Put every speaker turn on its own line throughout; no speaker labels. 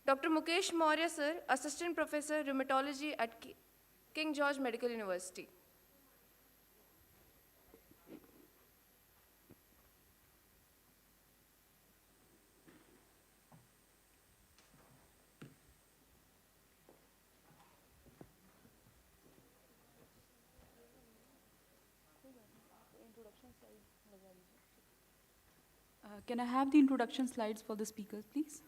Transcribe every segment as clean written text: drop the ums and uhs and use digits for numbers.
Dr. Mukesh Maurya, sir, Assistant Professor, Rheumatology at King George Medical University.
Can I have the introduction slides for the speakers, please?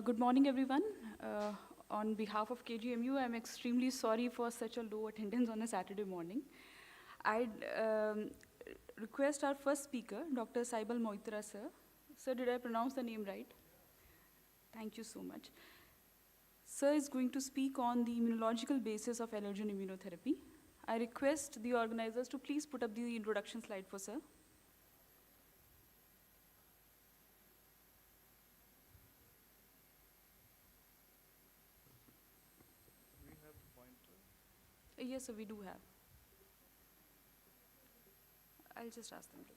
Good morning, everyone. On behalf of KGMU, I'm extremely sorry for such a low attendance on a Saturday morning. I'd request our first speaker, Dr. Saibal Moitra, sir. Sir, did I pronounce the name right? Thank you so much. Sir is going to speak on the immunological basis of allergen immunotherapy. I request the organizers to please put up the introduction slide for sir. Yes, sir, we do have. I'll just ask them to.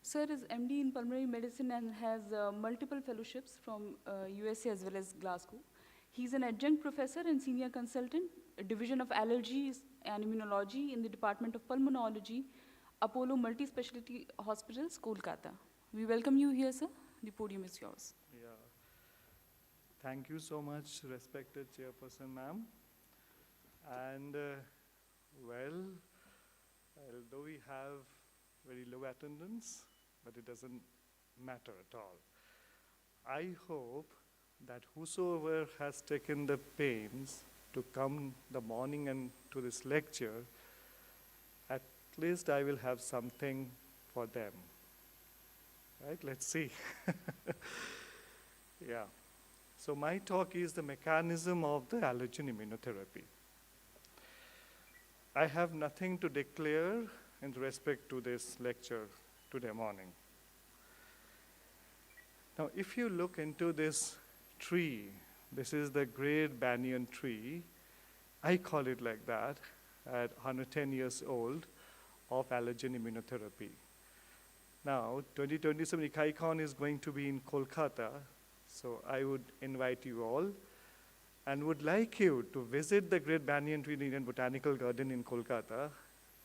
Sir is MD in pulmonary medicine and has multiple fellowships from USA as well as Glasgow. He's an adjunct professor and senior consultant, Division of Allergies and Immunology in the Department of Pulmonology, Apollo Multi-Specialty Hospitals, Kolkata. We welcome you here, sir. The podium is yours.
Yeah. Thank you so much, respected Chairperson, ma'am. And well, although we have very low attendance, but it doesn't matter at all. I hope that whosoever has taken the pains to come the morning and to this lecture, at least I will have something for them. Right, let's see. Yeah. So my talk is the mechanism of the allergen immunotherapy. I have nothing to declare in respect to this lecture today morning. Now, if you look into this tree, this is the great banyan tree, I call it like that, at 110 years old, of allergen immunotherapy. Now, 2027 ICAAICON is going to be in Kolkata, so I would invite you all and would like you to visit the great banyan tree in the Indian Botanical Garden in Kolkata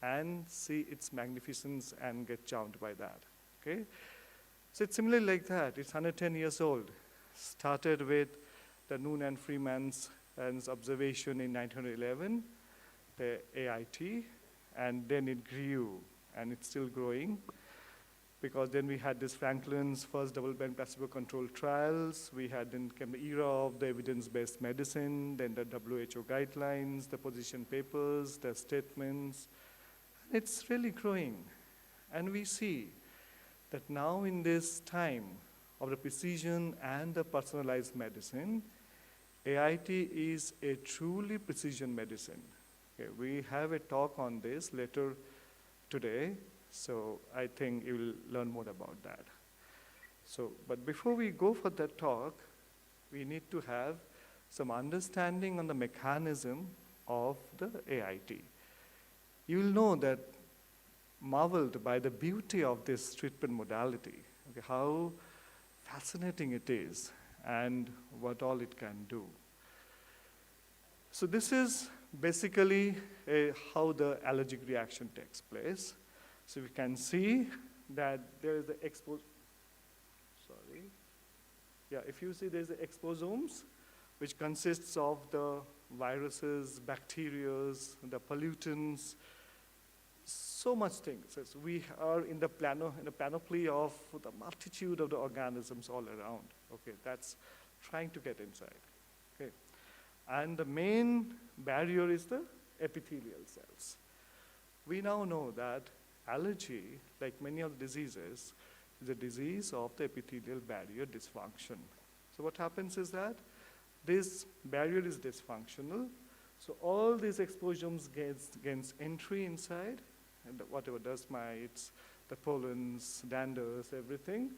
and see its magnificence and get charmed by that, okay? So it's similarly like that. It's 110 years old. Started with the Noon and Freeman's observation in 1911, the AIT, and then it grew, and it's still growing, because then we had this Franklin's first double-blind placebo-controlled trials. We had then came the era of the evidence-based medicine, then the WHO guidelines, the position papers, the statements. It's really growing. And we see that now in this time of the precision and the personalized medicine, AIT is a truly precision medicine. Okay, we have a talk on this later today, so I think you will learn more about that. So, but before we go for that talk, we need to have some understanding on the mechanism of the AIT. you will know that marveled by the beauty of this treatment modality, okay, how fascinating it is and what all it can do. So this is basically how the allergic reaction takes place. So we can see that there is the if you see there's the exposomes, which consists of the viruses, bacteria, the pollutants, so much things. As we are in the panoply of the multitude of the organisms all around. Okay, that's trying to get inside. Okay, and the main barrier is the epithelial cells. We now know that allergy, like many of the diseases, is a disease of the epithelial barrier dysfunction. So what happens is that this barrier is dysfunctional, so all these exposomes gains entry inside, and whatever dust mites, the pollens, danders, everything,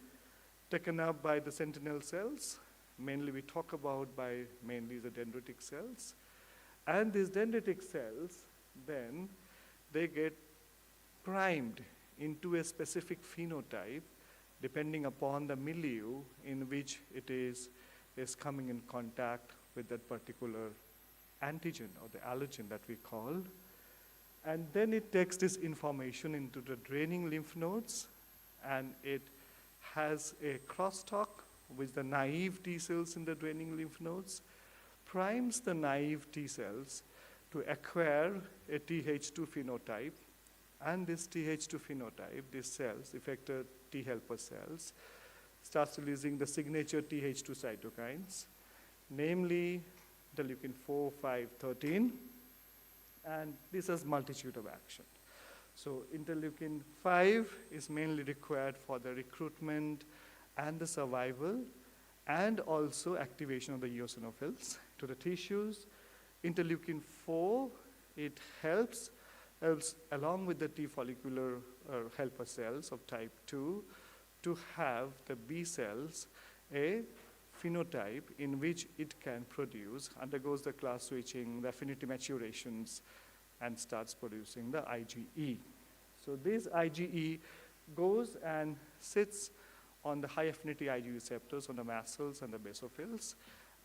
taken up by the sentinel cells. Mainly we talk about by mainly the dendritic cells. And these dendritic cells, then, they get primed into a specific phenotype depending upon the milieu in which it is coming in contact with that particular antigen or the allergen that we call. And then it takes this information into the draining lymph nodes, and it has a crosstalk with the naive T cells in the draining lymph nodes, primes the naive T cells to acquire a Th2 phenotype. And this Th2 phenotype, these cells, effector T helper cells, starts releasing the signature Th2 cytokines, namely interleukin 4, 5, 13, and this has multitude of action. So interleukin 5 is mainly required for the recruitment and the survival, and also activation of the eosinophils to the tissues. Interleukin 4, it helps along with the T follicular helper cells of type 2 to have the B cells a phenotype in which it can produce, undergoes the class switching, the affinity maturations, and starts producing the IgE. So this IgE goes and sits on the high affinity IgE receptors on the mast cells and the basophils,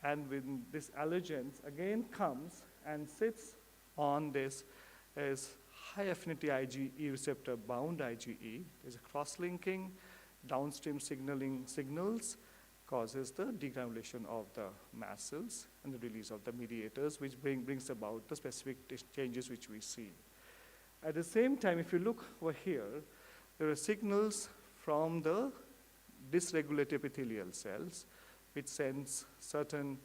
and when this allergens again comes and sits on this as high affinity IgE receptor bound IgE. There's a cross-linking, downstream signaling signals causes the degranulation of the mast cells and the release of the mediators, which brings about the specific changes which we see. At the same time, if you look over here, there are signals from the dysregulated epithelial cells, which sends certain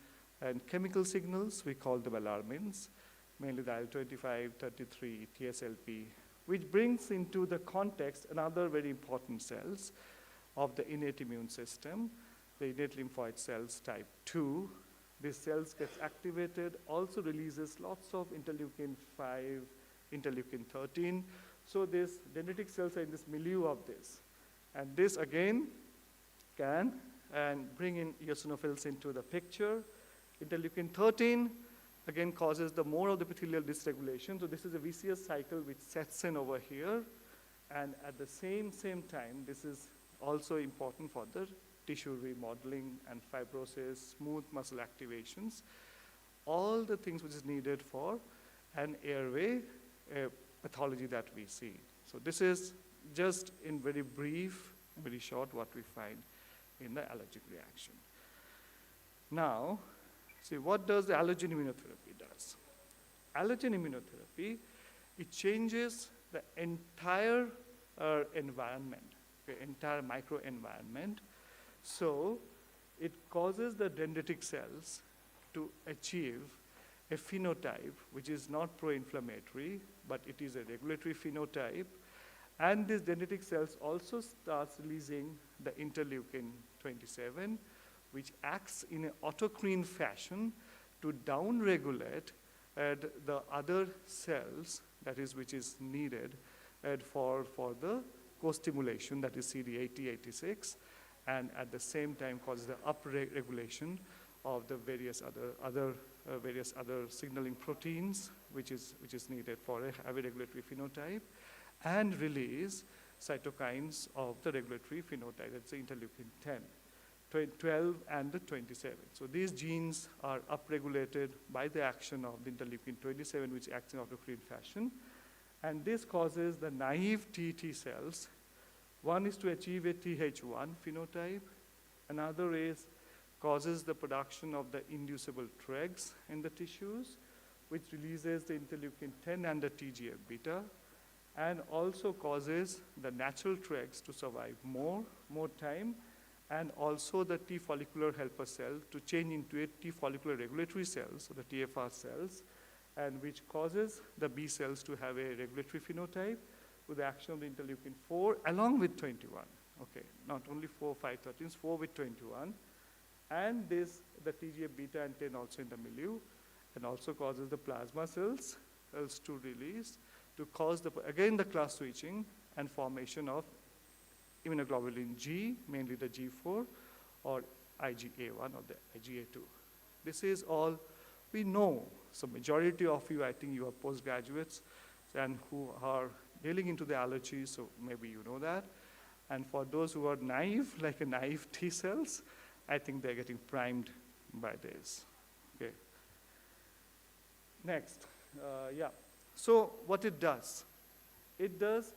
chemical signals, we call them alarmins, mainly the IL-25, 33, TSLP, which brings into the context another very important cells of the innate immune system, the innate lymphoid cells type 2. These cells gets activated, also releases lots of interleukin 5, interleukin 13. So these dendritic cells are in this milieu of this. And this again can bring in eosinophils into the picture. Interleukin 13 again causes the more of the epithelial dysregulation. So this is a vicious cycle which sets in over here. And at the same time, this is also important for the tissue remodeling and fibrosis, smooth muscle activations, all the things which is needed for an airway pathology that we see. So this is just in very brief, very short what we find in the allergic reaction. Now, see what does the allergen immunotherapy does? Allergen immunotherapy, it changes the entire environment, the entire microenvironment. So it causes the dendritic cells to achieve a phenotype which is not pro-inflammatory, but it is a regulatory phenotype. And these dendritic cells also starts releasing the interleukin 27, which acts in an autocrine fashion to downregulate the other cells, that is, which is needed for the co-stimulation, that is CD80, 86, and at the same time causes the upregulation of the various other signaling proteins, which is needed for a regulatory phenotype, and release cytokines of the regulatory phenotype, that's the interleukin 10, 12, and the 27. So these genes are upregulated by the action of the interleukin 27, which acts in autocrine fashion. And this causes the naive T cells. One is to achieve a Th1 phenotype. Another is causes the production of the inducible Tregs in the tissues, which releases the interleukin 10 and the TGF-beta, and also causes the natural Tregs to survive more time, and also the T follicular helper cell to change into a T follicular regulatory cells, so the TFR cells, and which causes the B cells to have a regulatory phenotype with the action of the interleukin 4 along with 21. Okay, not only 4, 5, 13, 4 with 21. And this, the TGF-beta and 10 also in the milieu, and also causes the plasma cells to release, to cause, again, the class switching and formation of immunoglobulin G, mainly the G4, or IgA1 or the IgA2. This is all we know. So majority of you, I think you are postgraduates and who are dealing into the allergies, so maybe you know that. And for those who are naive, like a naive T cells, I think they're getting primed by this. Okay. Next, yeah. So what it does reduce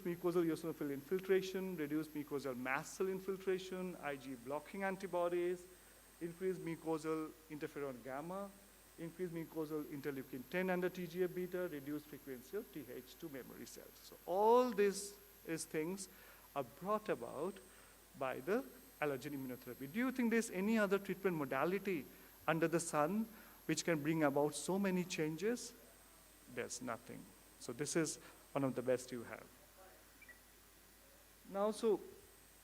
mucosal eosinophil infiltration, reduce mucosal mast cell infiltration, Ig blocking antibodies, increase mucosal interferon gamma, increase mucosal interleukin 10 and the TGF-beta, reduce frequency of Th2 memory cells. So all these things are brought about by the allergen immunotherapy. Do you think there's any other treatment modality under the sun which can bring about so many changes? There's nothing. So this is one of the best you have. Now, so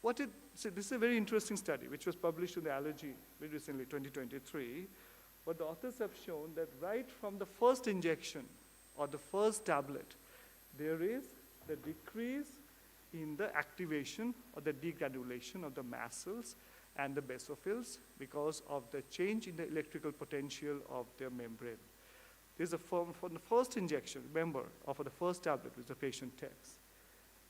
this is a very interesting study which was published in the Allergy very recently, 2023. But the authors have shown that right from the first injection or the first tablet, there is the decrease in the activation or the degranulation of the mast cells and the basophils because of the change in the electrical potential of their membrane. This is from the first injection, remember, or for the first tablet which the patient takes.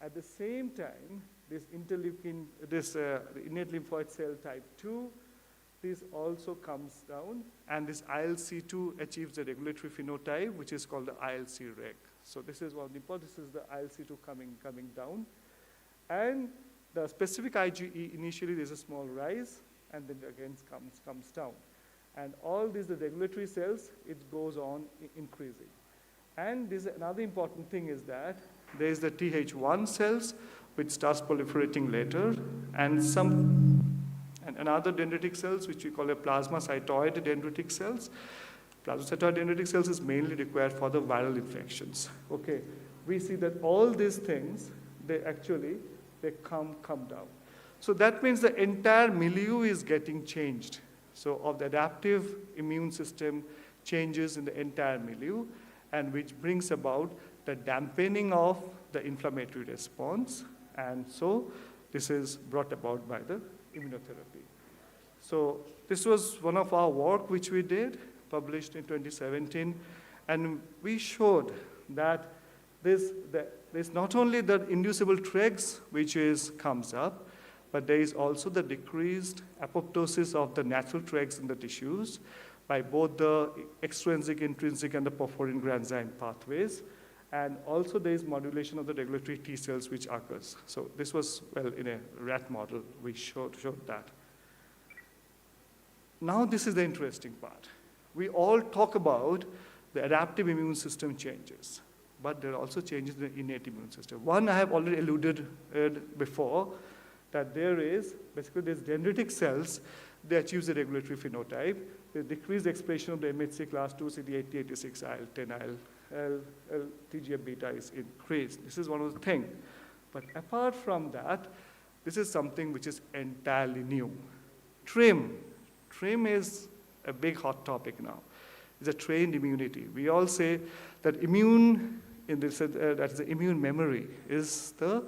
At the same time, this interleukin, the innate lymphoid cell type 2, this also comes down, and this ILC2 achieves the regulatory phenotype, which is called the ILC reg. So this is one of the important, this is the ILC2 coming down. And the specific IgE, initially there's a small rise, and then again comes down. And all these, the regulatory cells, it goes on increasing. And this another important thing is that there's the Th1 cells, which starts proliferating later, and another dendritic cells, which we call a plasmacytoid dendritic cells. Plasmacytoid dendritic cells is mainly required for the viral infections. Okay, we see that all these things, they come down. So that means the entire milieu is getting changed. So of the adaptive immune system changes in the entire milieu, and which brings about the dampening of the inflammatory response. And so this is brought about by the immunotherapy. So this was one of our work which we did, published in 2017, and we showed that there's not only the inducible Tregs which comes up, but there is also the decreased apoptosis of the natural Tregs in the tissues by both the extrinsic, intrinsic, and the porphyrin granzyme pathways. And also there is modulation of the regulatory T cells which occurs. So this was, well, in a rat model, we showed that. Now this is the interesting part. We all talk about the adaptive immune system changes, but there are also changes in the innate immune system. One I have already alluded before, that basically there's dendritic cells, they achieve the regulatory phenotype. They decrease the expression of the MHC class 2, CD80, 86, IL-10, TGF-beta is increased. This is one of the things. But apart from that, this is something which is entirely new. TRIM is a big hot topic now. It's a trained immunity. We all say that that the immune memory is the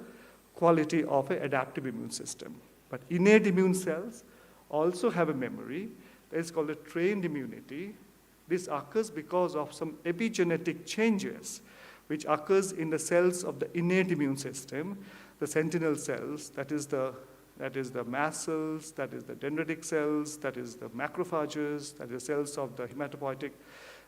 quality of an adaptive immune system. But innate immune cells also have a memory that is called a trained immunity. This occurs because of some epigenetic changes which occurs in the cells of the innate immune system, the sentinel cells, that is the mast cells, that is the dendritic cells, that is the macrophages, that is cells of the hematopoietic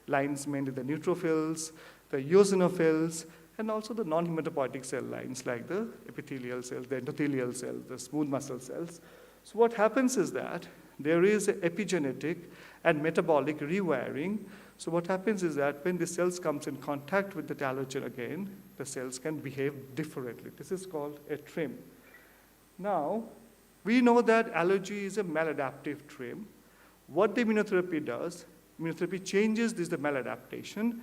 lines, mainly the neutrophils, the eosinophils, and also the non-hematopoietic cell lines like the epithelial cells, the endothelial cells, the smooth muscle cells. So what happens is that there is an epigenetic and metabolic rewiring. So what happens is that when the cells comes in contact with the allergen again, the cells can behave differently. This is called a trim. Now, we know that allergy is a maladaptive trim. What the immunotherapy does, immunotherapy changes the maladaptation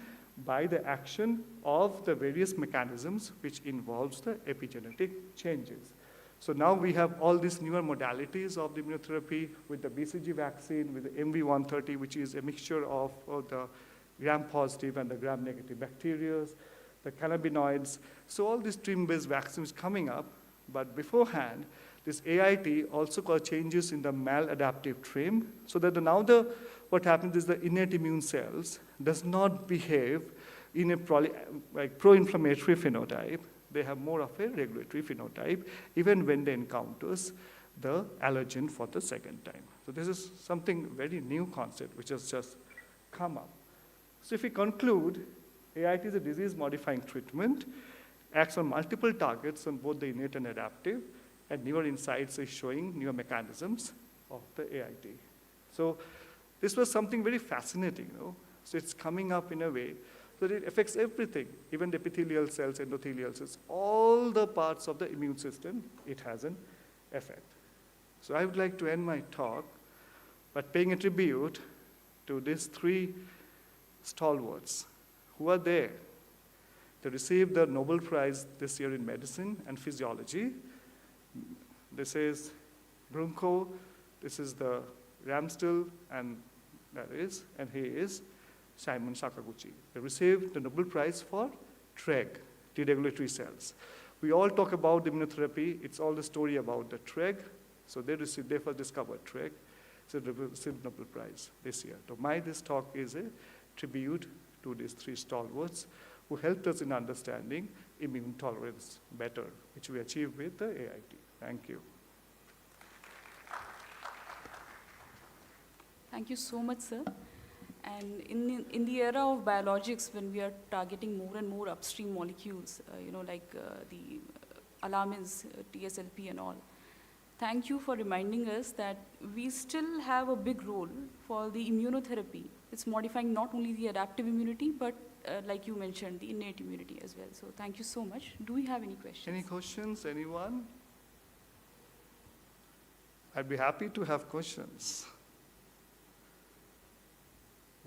by the action of the various mechanisms which involves the epigenetic changes. So now we have all these newer modalities of the immunotherapy with the BCG vaccine, with the MV130, which is a mixture of the gram-positive and the gram-negative bacteria, the cannabinoids. So all these trim-based vaccines coming up, but beforehand, this AIT also caused changes in the maladaptive trim, so that what happens is the innate immune cells does not behave in a pro-inflammatory phenotype. They have more of a regulatory phenotype, even when they encounters the allergen for the second time. So this is something very new concept which has just come up. So if we conclude, AIT is a disease-modifying treatment, acts on multiple targets on both the innate and adaptive, and newer insights is showing newer mechanisms of the AIT. So this was something very fascinating, So it's coming up in a way that it affects everything, even the epithelial cells, endothelial cells, all the parts of the immune system, it has an effect. So I would like to end my talk by paying a tribute to these three stalwarts who are there. They received the Nobel Prize this year in medicine and physiology. This is Brunko, this is the Ramsdell, and he is Simon Sakaguchi. They received the Nobel Prize for TREG, T-regulatory cells. We all talk about immunotherapy. It's all the story about the TREG. So they first discovered TREG. So they received Nobel Prize this year. So this talk is a tribute to these three stalwarts who helped us in understanding immune tolerance better, which we achieved with the AIT. Thank you.
Thank you so much, sir. And in the era of biologics, when we are targeting more and more upstream molecules, like the alarmins, TSLP and all, thank you for reminding us that we still have a big role for the immunotherapy. It's modifying not only the adaptive immunity, but like you mentioned, the innate immunity as well. So thank you so much. Do we have any questions?
Any questions, anyone? I'd be happy to have questions.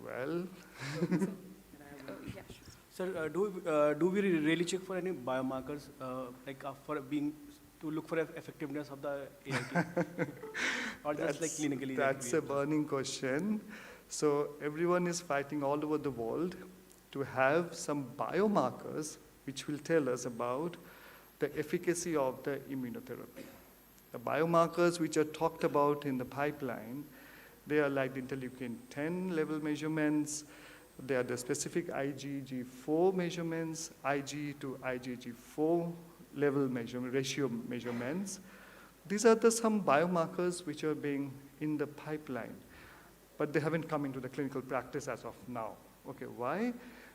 Well.
Yeah.
Sir, do we really check for any biomarkers, to look for effectiveness of the AIT? Or just like clinically?
That's a burning question. So everyone is fighting all over the world to have some biomarkers which will tell us about the efficacy of the immunotherapy. The biomarkers which are talked about in the pipeline, they are like the interleukin-10 level measurements. They are the specific IgG4 measurements, Ig to IgG4 level ratio measurements. These are some biomarkers which are being in the pipeline, but they haven't come into the clinical practice as of now. Okay, why?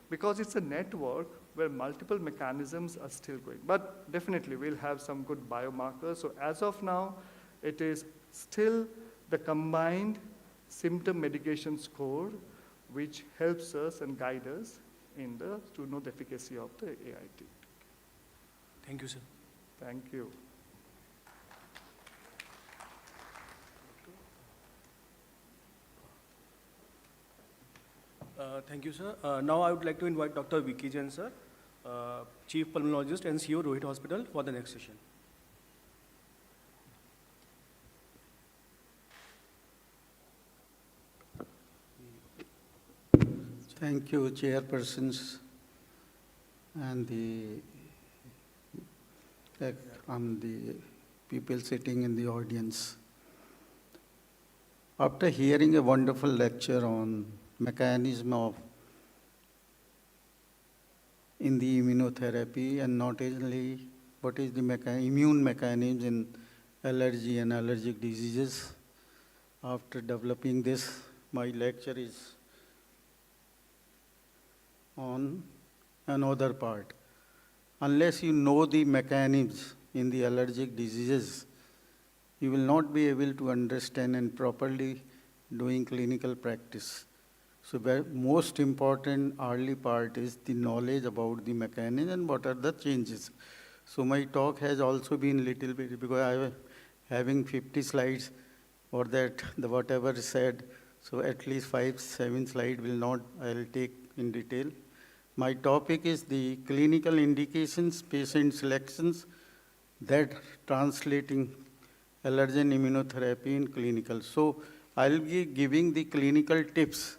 Because it's a network where multiple mechanisms are still going. But definitely we'll have some good biomarkers. So as of now, it is still the combined symptom mitigation score which helps us and guide us to know the efficacy of the AIT.
Thank you, sir.
Thank you.
Thank you, sir. Now I would like to invite Dr. Vicky Jain, sir, Chief Pulmonologist and CEO, Rohit Hospital, for the next session.
Thank you, chairpersons, and the people sitting in the audience. After hearing a wonderful lecture on mechanism of in the immunotherapy, and not only what is the immune mechanism in allergy and allergic diseases. After developing this, my lecture is on another part. Unless you know the mechanisms in the allergic diseases, you will not be able to understand and properly doing clinical practice. So the most important early part is the knowledge about the mechanism and what are the changes. So my talk has also been little bit, because I was having 50 slides, or that the whatever is said, so at least 5-7 slides will not, I'll take in detail. My topic is the clinical indications, patient selections, that translating allergen immunotherapy in clinical. So I'll be giving the clinical tips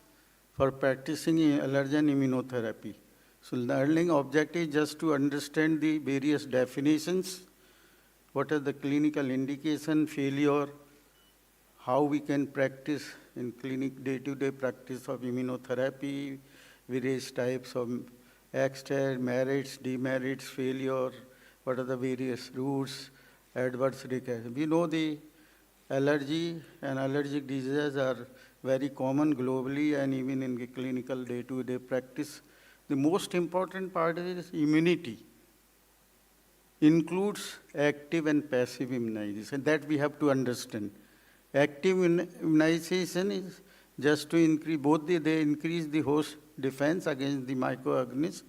for practicing allergen immunotherapy. So learning objective is just to understand the various definitions, what are the clinical indication, failure, how we can practice in clinic day-to-day practice of immunotherapy, various types of extract, merits, demerits, failure, what are the various routes, adverse reactions. We know the allergy and allergic diseases are very common globally and even in the clinical day-to-day practice. The most important part is immunity. Includes active and passive immunization. That we have to understand. Active immunization is just to increase, they increase the host defense against the microorganisms.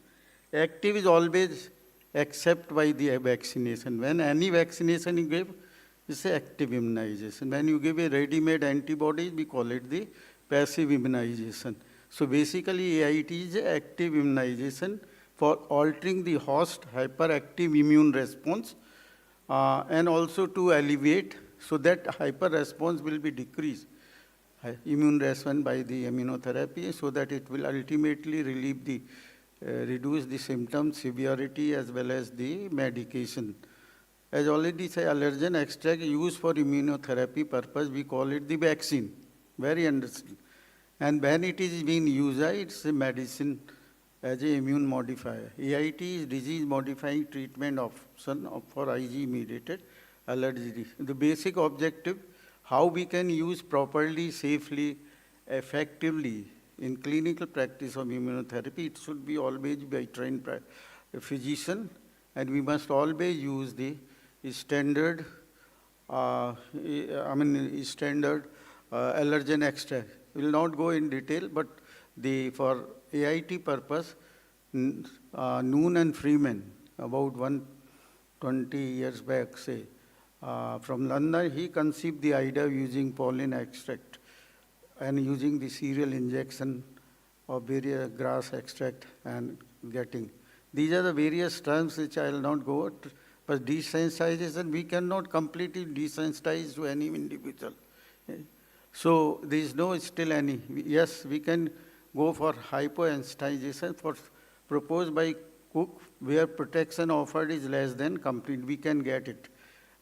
Active is always except by the vaccination. When any vaccination you give, it's active immunization. When you give a ready-made antibody, we call it the passive immunization. So basically, AIT is active immunization for altering the host hyperactive immune response and also to alleviate, so that hyper response will be decreased, immune response by the immunotherapy, so that it will ultimately relieve the, reduce the symptom severity as well as the medication. As already said, allergen extract used for immunotherapy purpose, we call it the vaccine, very understood. And when it is being used, it's a medicine as a immune modifier. AIT is disease modifying treatment option for IG mediated allergy. The basic objective, how we can use properly, safely, effectively in clinical practice of immunotherapy. It should be always by trained physician, and we must always use the standard, standard allergen extract. We will not go in detail, but for AIT purpose, Noon and Freeman, about 120 years back, say, from London, he conceived the idea of using pollen extract and using the serial injection of various grass extract and getting. These are the various terms which I will not go to, but desensitization, we cannot completely desensitize to any individual. So there is no still any. Yes, we can go for hyposensitization for proposed by Cook, where protection offered is less than complete. We can get it.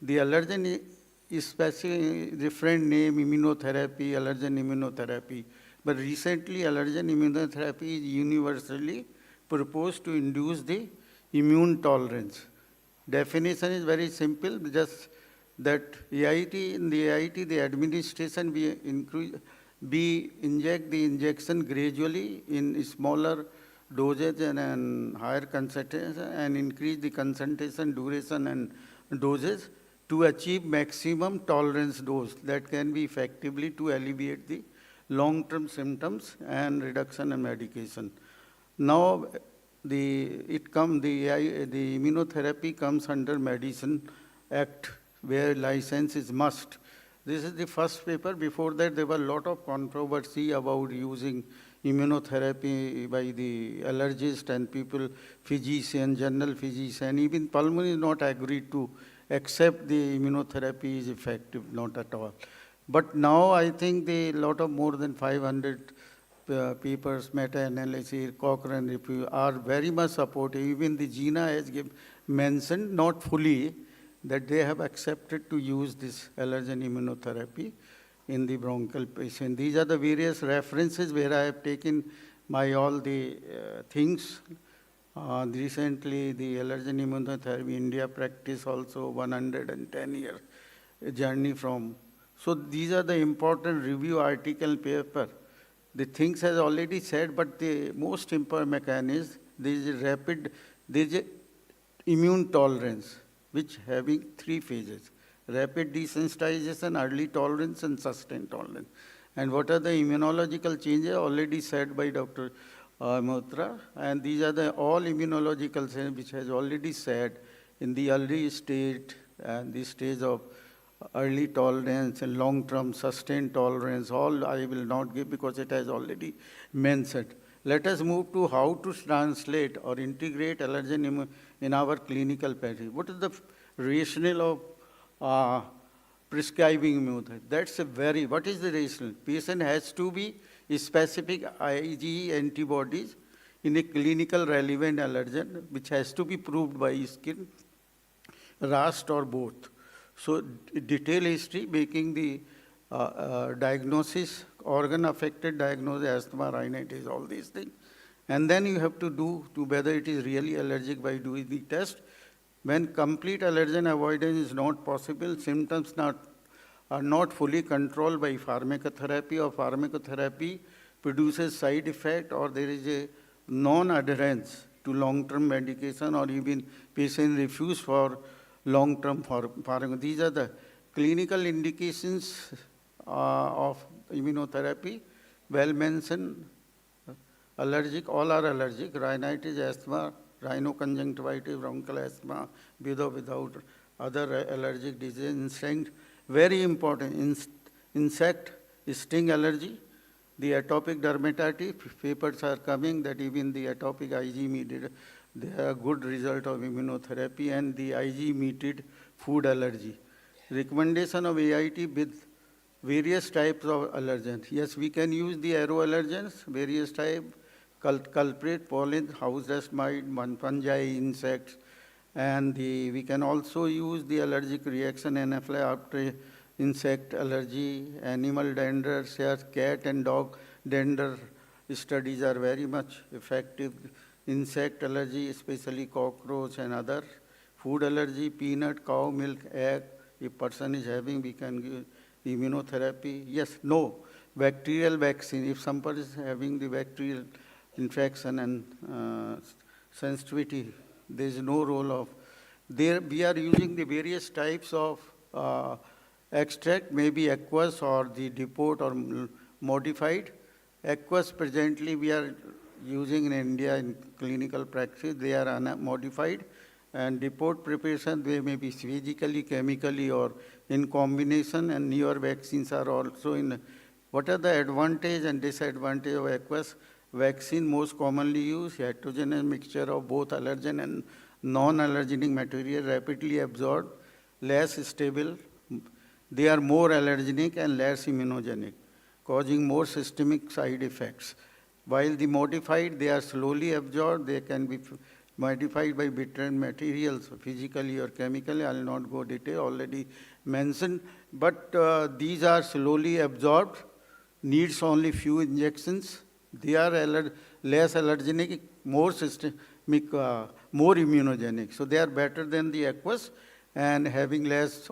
The allergen is specific, different name, immunotherapy, allergen immunotherapy. But recently, allergen immunotherapy is universally proposed to induce the immune tolerance. Definition is very simple, just that in the AIT, the administration, we inject the injection gradually in smaller dosage and higher concentration, and increase the concentration, duration and doses to achieve maximum tolerance dose that can be effectively to alleviate the long-term symptoms and reduction in medication. Now, the immunotherapy comes under Medicine Act, where license is must. This is the first paper. Before that, there was a lot of controversy about using immunotherapy by the allergist and people, physician, general physician, even pulmonary not agreed to accept the immunotherapy is effective, not at all. But now I think the lot of more than 500 papers, meta-analysis, Cochrane review are very much supportive. Even the GINA has mentioned, not fully, that they have accepted to use this allergen immunotherapy in the bronchial patient. These are the various references where I have taken my all the things. Recently, the allergen immunotherapy India practice also 110-year journey from. So these are the important review article paper. The things has already said, but the most important mechanism, there is a immune tolerance, which having 3 phases: rapid desensitization, early tolerance, and sustained tolerance. And what are the immunological changes already said by Dr. Motra? And these are the all immunological changes which has already said in the early stage and the stage of early tolerance and long-term sustained tolerance. All I will not give because it has already mentioned. Let us move to how to translate or integrate allergen in our clinical practice. What is the rationale of prescribing immunotherapy? That's a very, what is the rationale? Patient has to be specific IgE antibodies in a clinical relevant allergen, which has to be proved by skin, rust or both. So detailed history, making the diagnosis, organ affected diagnosis, asthma, rhinitis, all these things. And then you have to do to whether it is really allergic by doing the test. When complete allergen avoidance is not possible, symptoms are not fully controlled by pharmacotherapy, or pharmacotherapy produces side effect, or there is a non-adherence to long-term medication, or even patient refuse for long-term pharmacotherapy. These are the clinical indications of immunotherapy. Well mentioned, allergic, all are allergic: rhinitis, asthma, rhinoconjunctivitis, bronchial asthma, with or without other allergic disease. Insect, very important, insect sting allergy. The atopic dermatitis, papers are coming that even the atopic IgE-mediated, they have good result of immunotherapy, and the IgE-mediated food allergy. Recommendation of AIT with various types of allergens. Yes, we can use the aeroallergens, various type, culprit, pollen, house dust mite, fungi, insects, and we can also use the allergic reaction anaphylactic after insect allergy, animal dander, cat and dog dander studies are very much effective. Insect allergy, especially cockroach and other. Food allergy, peanut, cow milk, egg. If person is having, we can give immunotherapy. Yes, no. Bacterial vaccine, if somebody is having the bacterial infection and sensitivity, there is no role of. There we are using the various types of extract, maybe aqueous or the Dept or modified. Aqueous presently we are using in India in clinical practice, they are modified, and Dept preparation, they may be physically, chemically, or in combination, and newer vaccines are also in. What are the advantage and disadvantage of aqueous vaccine? Most commonly used, heterogeneous mixture of both allergen and non-allergenic material, rapidly absorbed, less stable. They are more allergenic and less immunogenic, causing more systemic side effects. While the modified, they are slowly absorbed, they can be modified by different materials, physically or chemically. I will not go detail, already mentioned. But these are slowly absorbed, needs only few injections. They are less allergenic, more systemic, more immunogenic. So they are better than the aqueous, and having less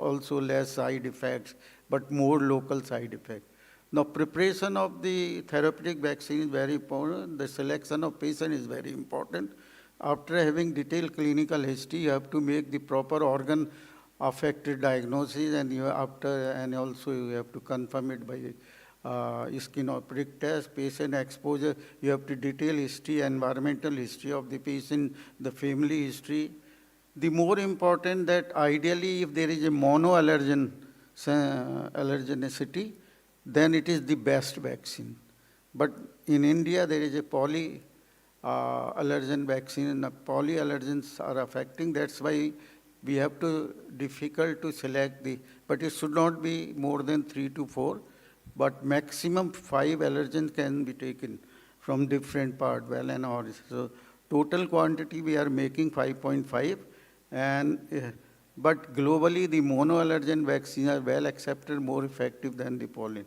side effects, but more local side effects. Now, preparation of the therapeutic vaccine is very important. The selection of patient is very important. After having detailed clinical history, you have to make the proper organ affected diagnosis, and also you have to confirm it by skin or prick test, patient exposure. You have to detail history, environmental history of the patient, the family history. The more important that ideally, if there is a monoallergen allergenicity, then it is the best vaccine. But in India, there is a allergen vaccine, and the polyallergens are affecting. That's why we have to difficult to select but it should not be more than 3 to 4, but maximum 5 allergens can be taken from different part, well and orange. So total quantity we are making 5.5, and But globally, the monoallergen vaccines are well accepted, more effective than the pollen.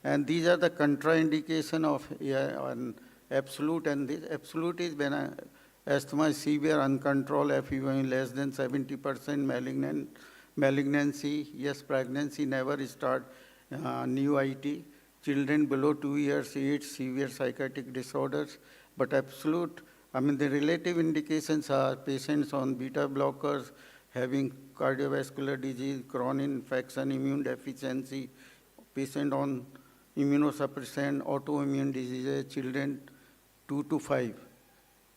And these are the contraindication of an absolute, and this absolute is when asthma is severe, uncontrolled, FEV less than 70%, malignancy, yes, pregnancy, never start new IT, children below 2 years age, severe psychiatric disorders, but absolute, I mean, the relative indications are patients on beta blockers, having cardiovascular disease, chronic infection, immune deficiency, patient on immunosuppressant, autoimmune diseases, children 2 to 5.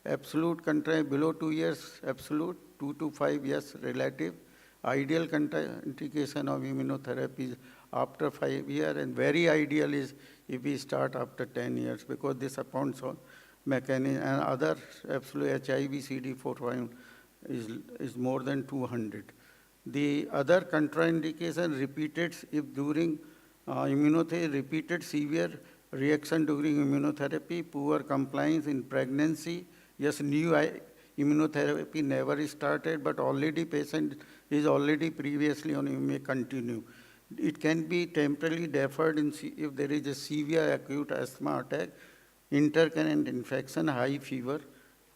Absolute contrary below 2 years, absolute, 2 to 5 years relative. Ideal contraindication of immunotherapy is after 5 years, and very ideal is if we start after 10 years, because this upon mechanism and other absolute HIV CD4 is more than 200. The other contraindication repeated if during immunotherapy, repeated severe reaction during immunotherapy, poor compliance in pregnancy. Yes, new immunotherapy never started, but already patient is already previously on, you may continue. It can be temporarily deferred if there is a severe acute asthma attack, intercurrent infection, high fever,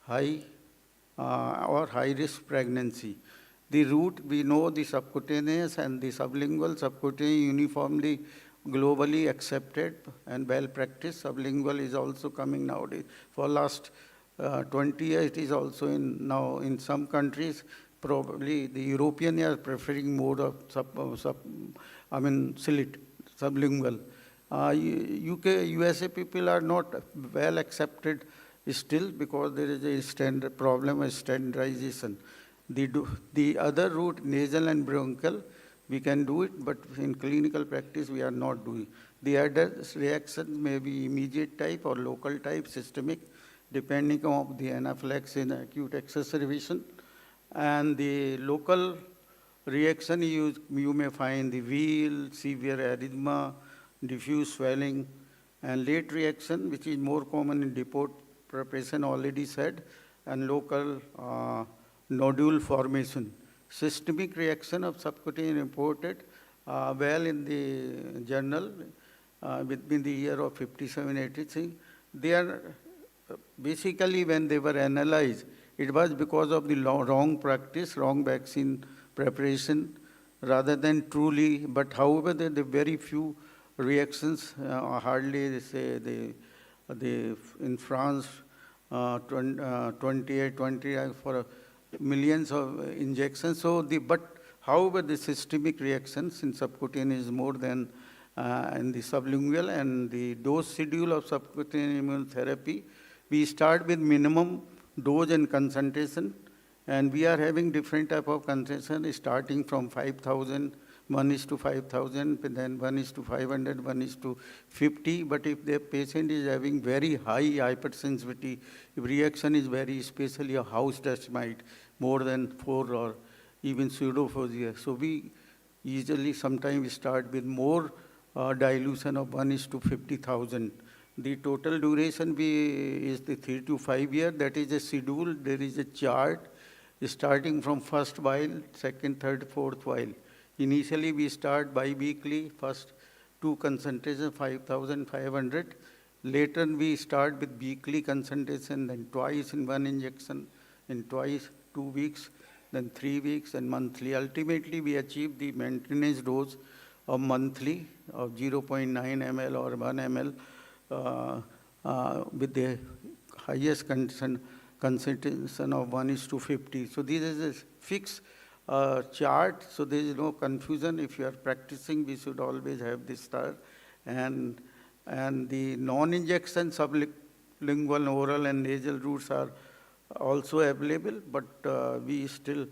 high or high-risk pregnancy. The route, we know the subcutaneous and the sublingual. Subcutaneous uniformly globally accepted and well practiced. Sublingual is also coming nowadays. For last 20 years, it is also now in some countries. Probably the European are preferring mode of sublingual. UK, USA people are not well accepted still because there is a problem of standardization. The other route, nasal and bronchial, we can do it, but in clinical practice, we are not doing. The adverse reaction may be immediate type or local type, systemic, depending on the anaphylaxis and acute exacerbation. And the local reaction, you may find the wheal, severe erythema, diffuse swelling, and late reaction, which is more common in depot preparation, already said, and local nodule formation. Systemic reaction of subcutaneous reported well in the journal within the year of 57-83. They are basically, when they were analyzed, it was because of the wrong practice, wrong vaccine preparation, rather than truly, but however, there are very few reactions, hardly, they say, in France, 20 for millions of injections. So but however, the systemic reactions in subcutaneous is more than in the sublingual, and the dose schedule of subcutaneous immunotherapy, we start with minimum dose and concentration, and we are having different type of concentration starting from 5,000, 1:5,000, then 1:500, 1:50. But if the patient is having very high hypersensitivity, if reaction is very, especially a house dust mite, more than 4 or even pseudophosia. So we usually sometimes start with more dilution of 1:50,000. The total duration is the 3 to 5 years. That is a schedule. There is a chart starting from first vial, second, third, fourth vial. Initially, we start bi-weekly, first 2 concentration, 5,500. Later, we start with weekly concentration, then twice in 1 injection, and twice 2 weeks, then 3 weeks, and monthly. Ultimately, we achieve the maintenance dose of monthly of 0.9 ml or 1 ml with the highest concentration of 1:50. So this is a fixed chart, so there is no confusion. If you are practicing, we should always have this star. And the non-injection sublingual, oral, and nasal routes are also available, but we still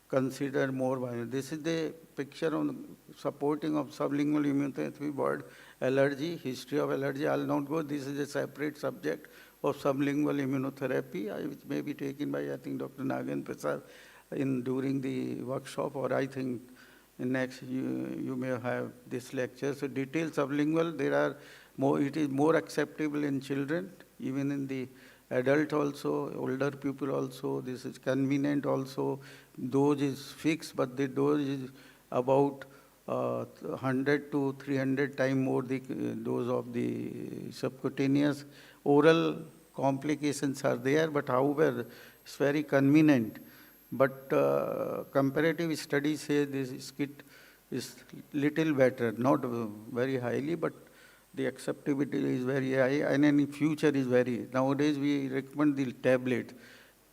consider more viable. This is the picture on supporting of sublingual immunotherapy word allergy, history of allergy. I'll not go. This is a separate subject of sublingual immunotherapy, which may be taken by, I think, Dr. Nagan Prasad during the workshop, or I think in next you may have this lecture. So detailed sublingual, there are more, it is more acceptable in children, even in the adult also, older people also. This is convenient also. dose is fixed, but the dose is about 100 to 300 times more the dose of the subcutaneous. Oral complications are there, but however, it's very convenient. But comparative studies say this kit is little better, not very highly, but the acceptability is very high, and in future is very. Nowadays we recommend the tablet.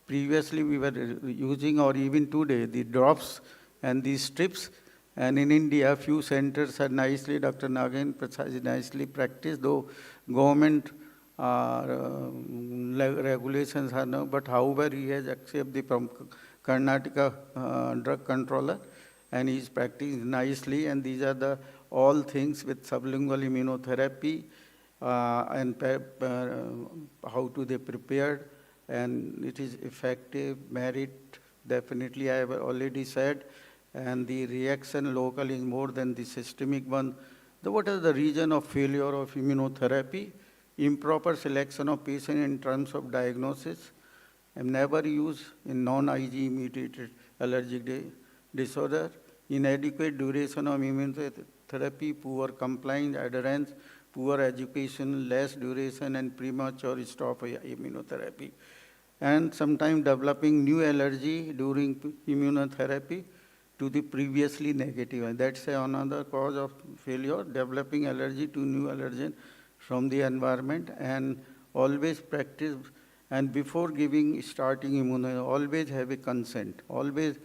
Previously we were using, or even today, the drops and the strips. And in India, few centers are nicely, Dr. Nagin Prasad nicely practiced, though government regulations are no, but however he has accepted from Karnataka drug controller, and he is practicing nicely, and these are the all things with sublingual immunotherapy and how to they prepared, and it is effective, merit, definitely I have already said, and the reaction local is more than the systemic one. What is the reason of failure of immunotherapy? Improper selection of patient in terms of diagnosis, and never use in non-IG mediated allergic disorder, inadequate duration of immunotherapy, poor compliance, adherence, poor education, less duration, and premature stop of immunotherapy. And sometimes developing new allergy during immunotherapy to the previously negative. And that's another cause of failure, developing allergy to new allergen from the environment, and always practice, and before starting immunotherapy, always have a consent. Always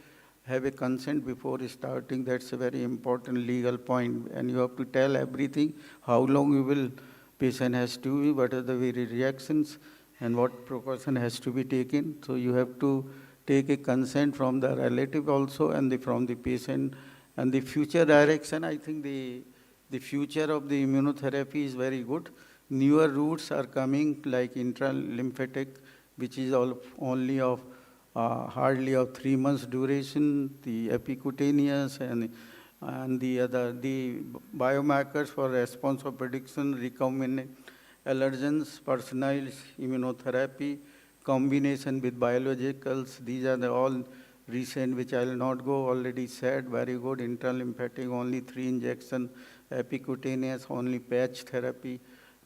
have a consent before starting. That's a very important legal point. And you have to tell everything, how long you will, patient has to be, what are the very reactions, and what precaution has to be taken. So you have to take a consent from the relative also, and from the patient. And the future direction, I think the future of the immunotherapy is very good. Newer routes are coming, like intralymphatic, which is only of hardly of 3 months duration, the epicutaneous, and the biomarkers for response of prediction, recombinant allergens, personalized immunotherapy, combination with biologicals. These are all recent, which I will not go, already said, very good. Intralymphatic, only 3 injection, epicutaneous, only patch therapy,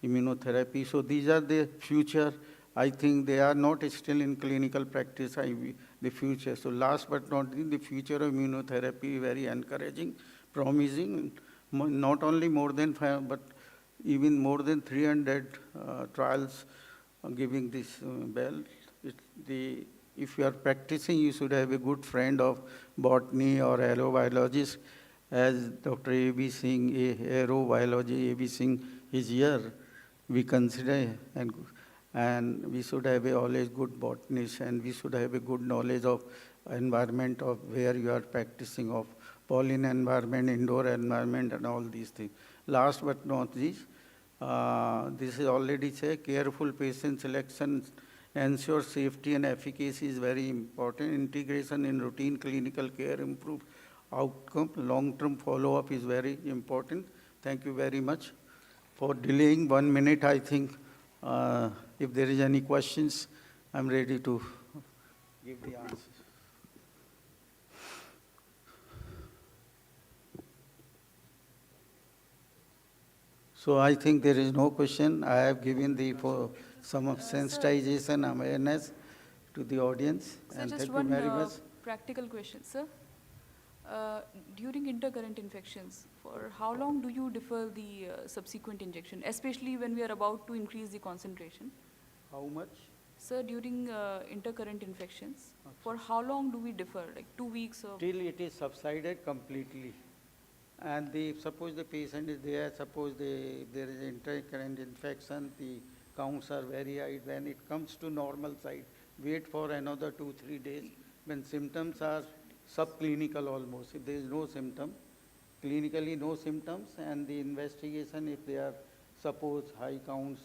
immunotherapy. So these are the future. I think they are not still in clinical practice, the future. So last but not least, the future of immunotherapy, very encouraging, promising, not only more than 5, but even more than 300 trials giving this bell. If you are practicing, you should have a good friend of botany or aerobiologist, as Dr. A.B. Singh, aerobiology, A.B. Singh is here. We consider, and we should have always good botanist, and we should have a good knowledge of environment of where you are practicing, of pollen environment, indoor environment, and all these things. Last but not least, this is already said, careful patient selection, ensure safety and efficacy is very important. Integration in routine clinical care, improved outcome, long-term follow-up is very important. Thank you very much for delaying 1 minute. I think if there is any questions, I'm ready to give the answers. So I think there is no question. I have given for some of sensitization awareness to the audience.
So
and
just
thank
one
you very much.
practical question, sir. During intercurrent infections, for how long do you defer the subsequent injection, especially when we are about to increase the concentration?
How much?
Sir, during intercurrent infections, for how long do we defer, like 2 weeks or?
Till it is subsided completely. And suppose the patient is there, suppose there is intercurrent infection, the counts are very high, when it comes to normal side, wait for another 2-3 days. When symptoms are subclinical almost, if there is no symptom, clinically no symptoms, and the investigation, if they are, suppose high counts,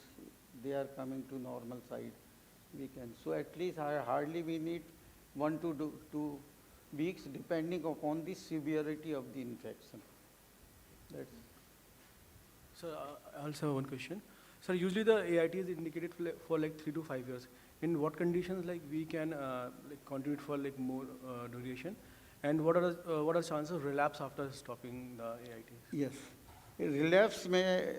they are coming to normal side, we can. So at least hardly we need 1 to 2 weeks, depending upon the severity of the infection. That's.
Sir, I also have one question. Sir, usually the AIT is indicated for like 3 to 5 years. in what conditions like we can like contribute for like more duration, and what are chances of relapse after stopping the AIT?
Yes. Relapse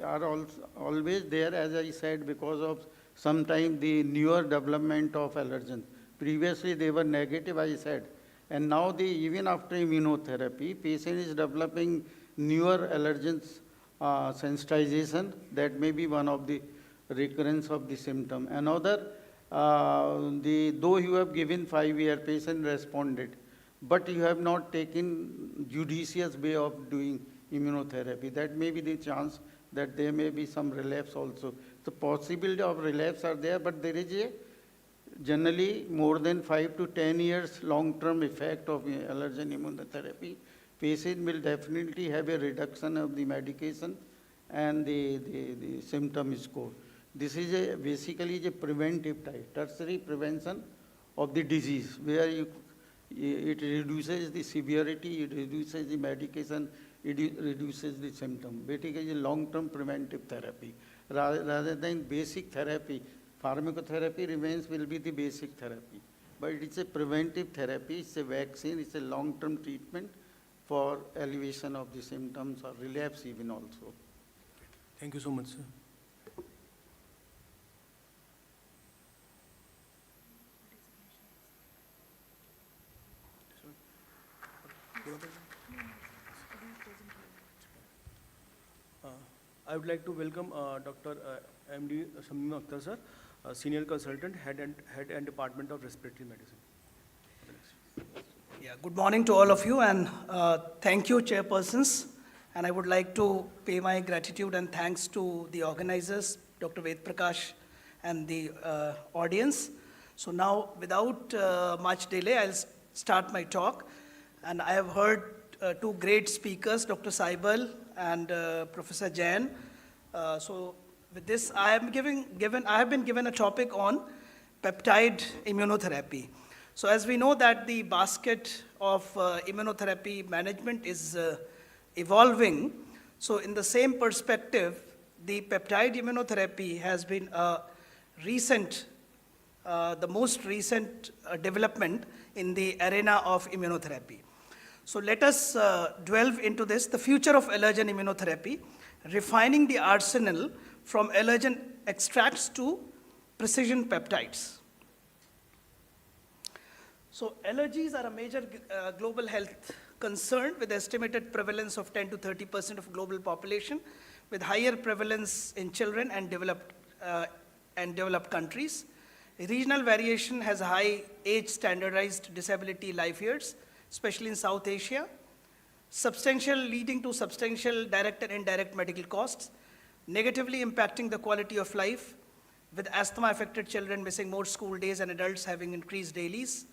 are always there, as I said, because of sometimes the newer development of allergens. Previously, they were negative, I said. And now, even after immunotherapy, patient is developing newer allergens sensitization. That may be one of the recurrence of the symptom. Another, though you have given 5-year, patient responded, but you have not taken judicious way of doing immunotherapy. That may be the chance that there may be some relapse also. The possibility of relapse are there, but there is a generally more than 5 to 10 years long-term effect of allergen immunotherapy. Patient will definitely have a reduction of the medication and the symptom score. This is basically a preventive type, tertiary prevention of the disease, where it reduces the severity, it reduces the medication, it reduces the symptom. Basically, long-term preventive therapy rather than basic therapy. Pharmacotherapy will be the basic therapy, but it's a preventive therapy. It's a vaccine. It's a long-term treatment for elevation of the symptoms or relapse even also.
Thank you so much, sir. I would like to welcome Dr. MD Shamim Akhtar, sir, Senior Consultant, Head and Department of Respiratory Medicine.
Yeah, good morning to all of you, and thank you, chairpersons. And I would like to pay my gratitude and thanks to the organizers, Dr. Ved Prakash, and the audience. So now, without much delay, I'll start my talk. And I have heard two great speakers, Dr. Saibal and Professor Jain. So with this, I have been given a topic on peptide immunotherapy. So as we know that the basket of immunotherapy management is evolving, so in the same perspective, the peptide immunotherapy has been a recent, the most recent development in the arena of immunotherapy. So let us delve into this, the future of allergen immunotherapy, refining the arsenal from allergen extracts to precision peptides. So allergies are a major global health concern with estimated prevalence of 10 to 30% of global population, with higher prevalence in children and developed countries. Regional variation has high age standardized disability life years, especially in South Asia, leading to substantial direct and indirect medical costs, negatively impacting the quality of life, with asthma-affected children missing more school days and adults having increased dailies.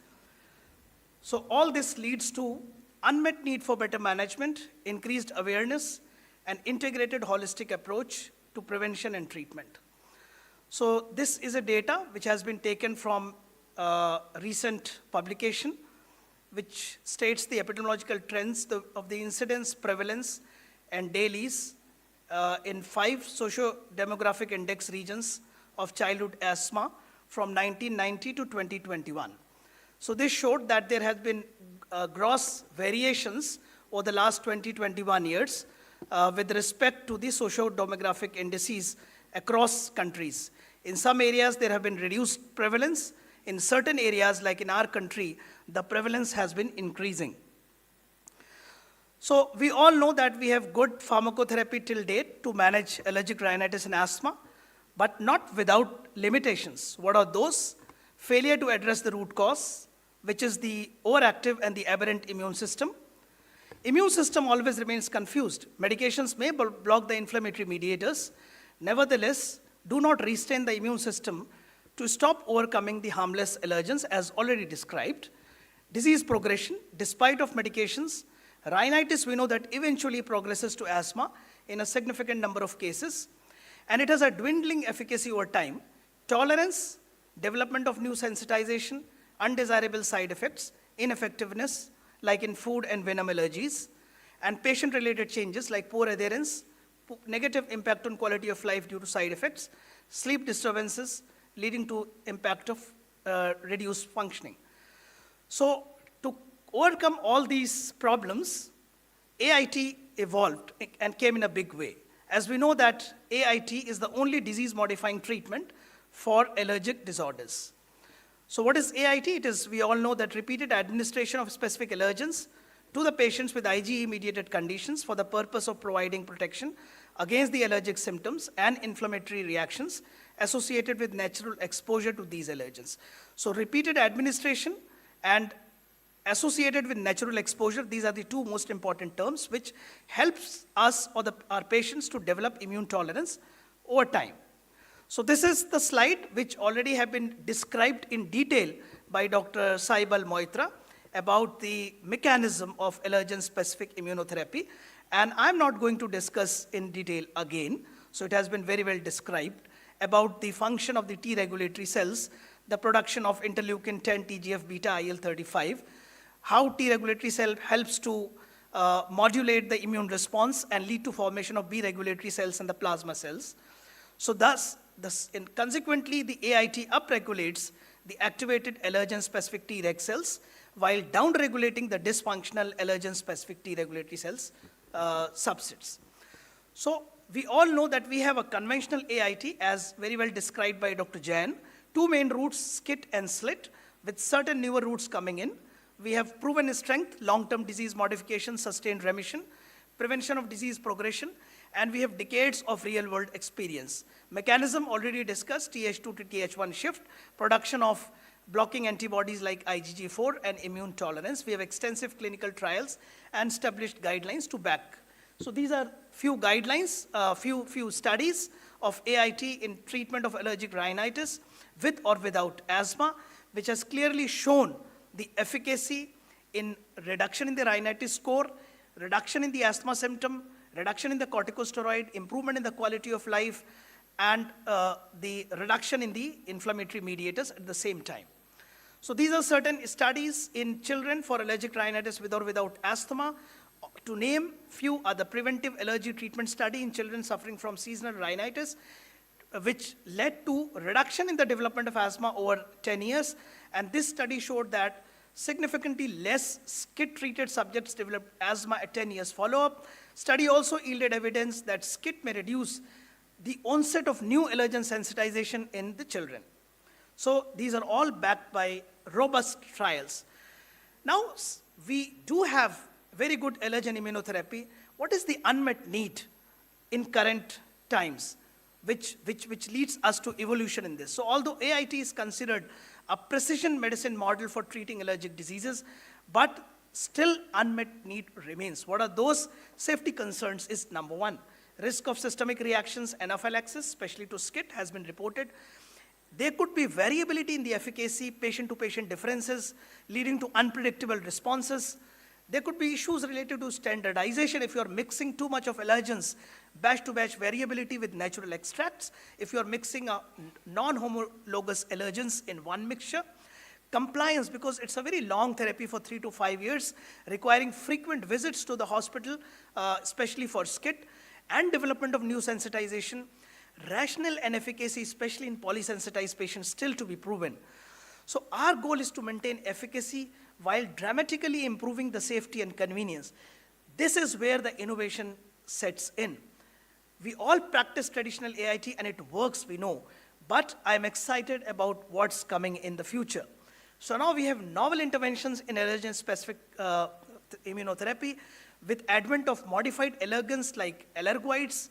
So all this leads to unmet need for better management, increased awareness, and integrated holistic approach to prevention and treatment. So this is a data which has been taken from a recent publication, which states the epidemiological trends of the incidence, prevalence, and dailies in 5 socio-demographic index regions of childhood asthma from 1990 to 2021. So this showed that there has been gross variations over the last 21 years with respect to the socio-demographic indices across countries. In some areas, there have been reduced prevalence. In certain areas, like in our country, the prevalence has been increasing. So we all know that we have good pharmacotherapy till date to manage allergic rhinitis and asthma, but not without limitations. What are those? Failure to address the root cause, which is the overactive and the aberrant immune system. Immune system always remains confused. Medications may block the inflammatory mediators. Nevertheless, do not restrain the immune system to stop overcoming the harmless allergens as already described. Disease progression, despite of medications. Rhinitis, we know that eventually progresses to asthma in a significant number of cases, and it has a dwindling efficacy over time. Tolerance, development of new sensitization, undesirable side effects, ineffectiveness, like in food and venom allergies, and patient-related changes like poor adherence, negative impact on quality of life due to side effects, sleep disturbances, leading to impact of reduce functioning. So to overcome all these problems, AIT evolved and came in a big way. As we know that AIT is the only disease-modifying treatment for allergic disorders. So what is AIT? It is, we all know that repeated administration of specific allergens to the patients with IgE-mediated conditions for the purpose of providing protection against the allergic symptoms and inflammatory reactions associated with natural exposure to these allergens. So repeated administration and associated with natural exposure, these are the two most important terms which helps us or our patients to develop immune tolerance over time. So this is the slide which already have been described in detail by Dr. Saibal Moitra about the mechanism of allergen-specific immunotherapy. And I'm not going to discuss in detail again, so it has been very well described about the function of the T regulatory cells, the production of interleukin 10, TGF-beta, IL-35, how T regulatory cell helps to modulate the immune response and lead to formation of B regulatory cells and the plasma cells. So thus, consequently, the AIT upregulates the activated allergen-specific Treg cells while downregulating the dysfunctional allergen-specific T regulatory cells subsets. So we all know that we have a conventional AIT as very well described by Dr. Jain, two main routes, skit and slit, with certain newer routes coming in. We have proven strength, long-term disease modification, sustained remission, prevention of disease progression, and we have decades of real-world experience. Mechanism already discussed, Th2 to Th1 shift, production of blocking antibodies like IgG4 and immune tolerance. We have extensive clinical trials and established guidelines to back. So these are few guidelines, few studies of AIT in treatment of allergic rhinitis with or without asthma, which has clearly shown the efficacy in reduction in the rhinitis score, reduction in the asthma symptom, reduction in the corticosteroid, improvement in the quality of life, and the reduction in the inflammatory mediators at the same time. So these are certain studies in children for allergic rhinitis with or without asthma. To name few are the preventive allergy treatment study in children suffering from seasonal rhinitis, which led to reduction in the development of asthma over 10 years. And this study showed that significantly less SCIT-treated subjects developed asthma at 10 years follow-up. Study also yielded evidence that SCIT may reduce the onset of new allergen sensitization in the children. So these are all backed by robust trials. Now, we do have very good allergen immunotherapy. What is the unmet need in current times, which leads us to evolution in this? So although AIT is considered a precision medicine model for treating allergic diseases, but still unmet need remains. What are those safety concerns is number one, risk of systemic reactions, anaphylaxis, especially to SCIT, has been reported. There could be variability in the efficacy, patient-to-patient differences, leading to unpredictable responses. There could be issues related to standardization if you're mixing too much of allergens, batch-to-batch variability with natural extracts, if you're mixing non-homologous allergens in one mixture. Compliance, because it's a very long therapy for 3 to 5 years, requiring frequent visits to the hospital, especially for SCIT, and development of new sensitization. Rational and efficacy, especially in polysensitized patients, still to be proven. So our goal is to maintain efficacy while dramatically improving the safety and convenience. This is where the innovation sets in. We all practice traditional AIT and it works, we know, but I'm excited about what's coming in the future. So now we have novel interventions in allergen-specific immunotherapy with advent of modified allergens like allergoids,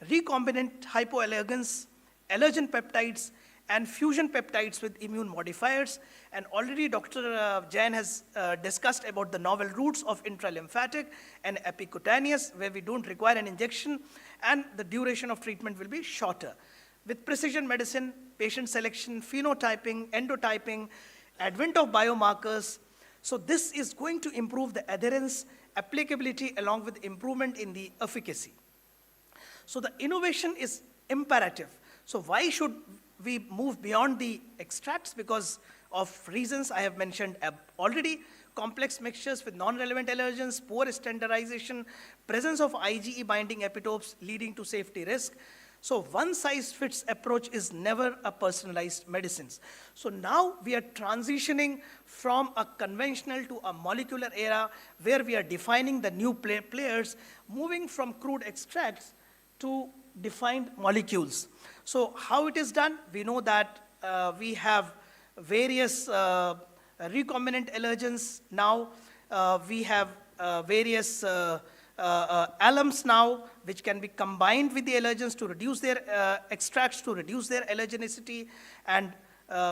recombinant hypoallergens, allergen peptides, and fusion peptides with immune modifiers. And already Dr. Jain has discussed about the novel routes of intralymphatic and epicutaneous, where we don't require an injection, and the duration of treatment will be shorter. With precision medicine, patient selection, phenotyping, endotyping, advent of biomarkers, so this is going to improve the adherence, applicability, along with improvement in the efficacy. So the innovation is imperative. So why should we move beyond the extracts? Because of reasons I have mentioned already: complex mixtures with non-relevant allergens, poor standardization, presence of IgE binding epitopes leading to safety risk. So one-size-fits approach is never a personalized medicine. So now we are transitioning from a conventional to a molecular era where we are defining the new players, moving from crude extracts to defined molecules. So how it is done? We know that we have various recombinant allergens now. We have various alums now, which can be combined with the allergens to reduce their extracts, to reduce their allergenicity, and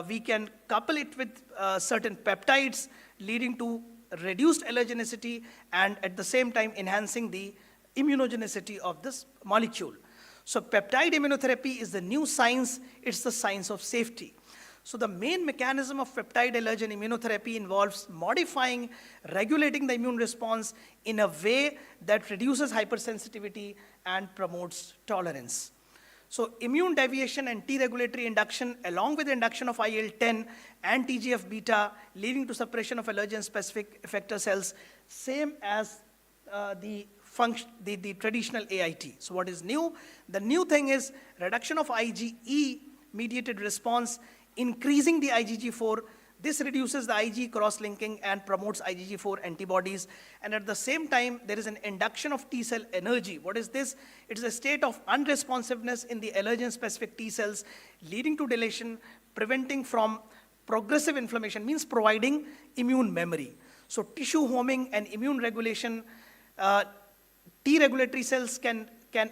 we can couple it with certain peptides, leading to reduced allergenicity, and at the same time enhancing the immunogenicity of this molecule. So peptide immunotherapy is the new science, it's the science of safety. So the main mechanism of peptide allergen immunotherapy involves modifying, regulating the immune response in a way that reduces hypersensitivity and promotes tolerance. So immune deviation and T-regulatory induction, along with the induction of IL-10 and TGF-beta, leading to suppression of allergen-specific effector cells, same as the traditional AIT. So what is new? The new thing is reduction of IgE-mediated response, increasing the IgG4. This reduces the IgE cross-linking and promotes IgG4 antibodies. And at the same time, there is an induction of T cell energy. What is this? It is a state of unresponsiveness in the allergen-specific T cells, leading to deletion, preventing from progressive inflammation, means providing immune memory. So tissue homing and immune regulation, T regulatory cells can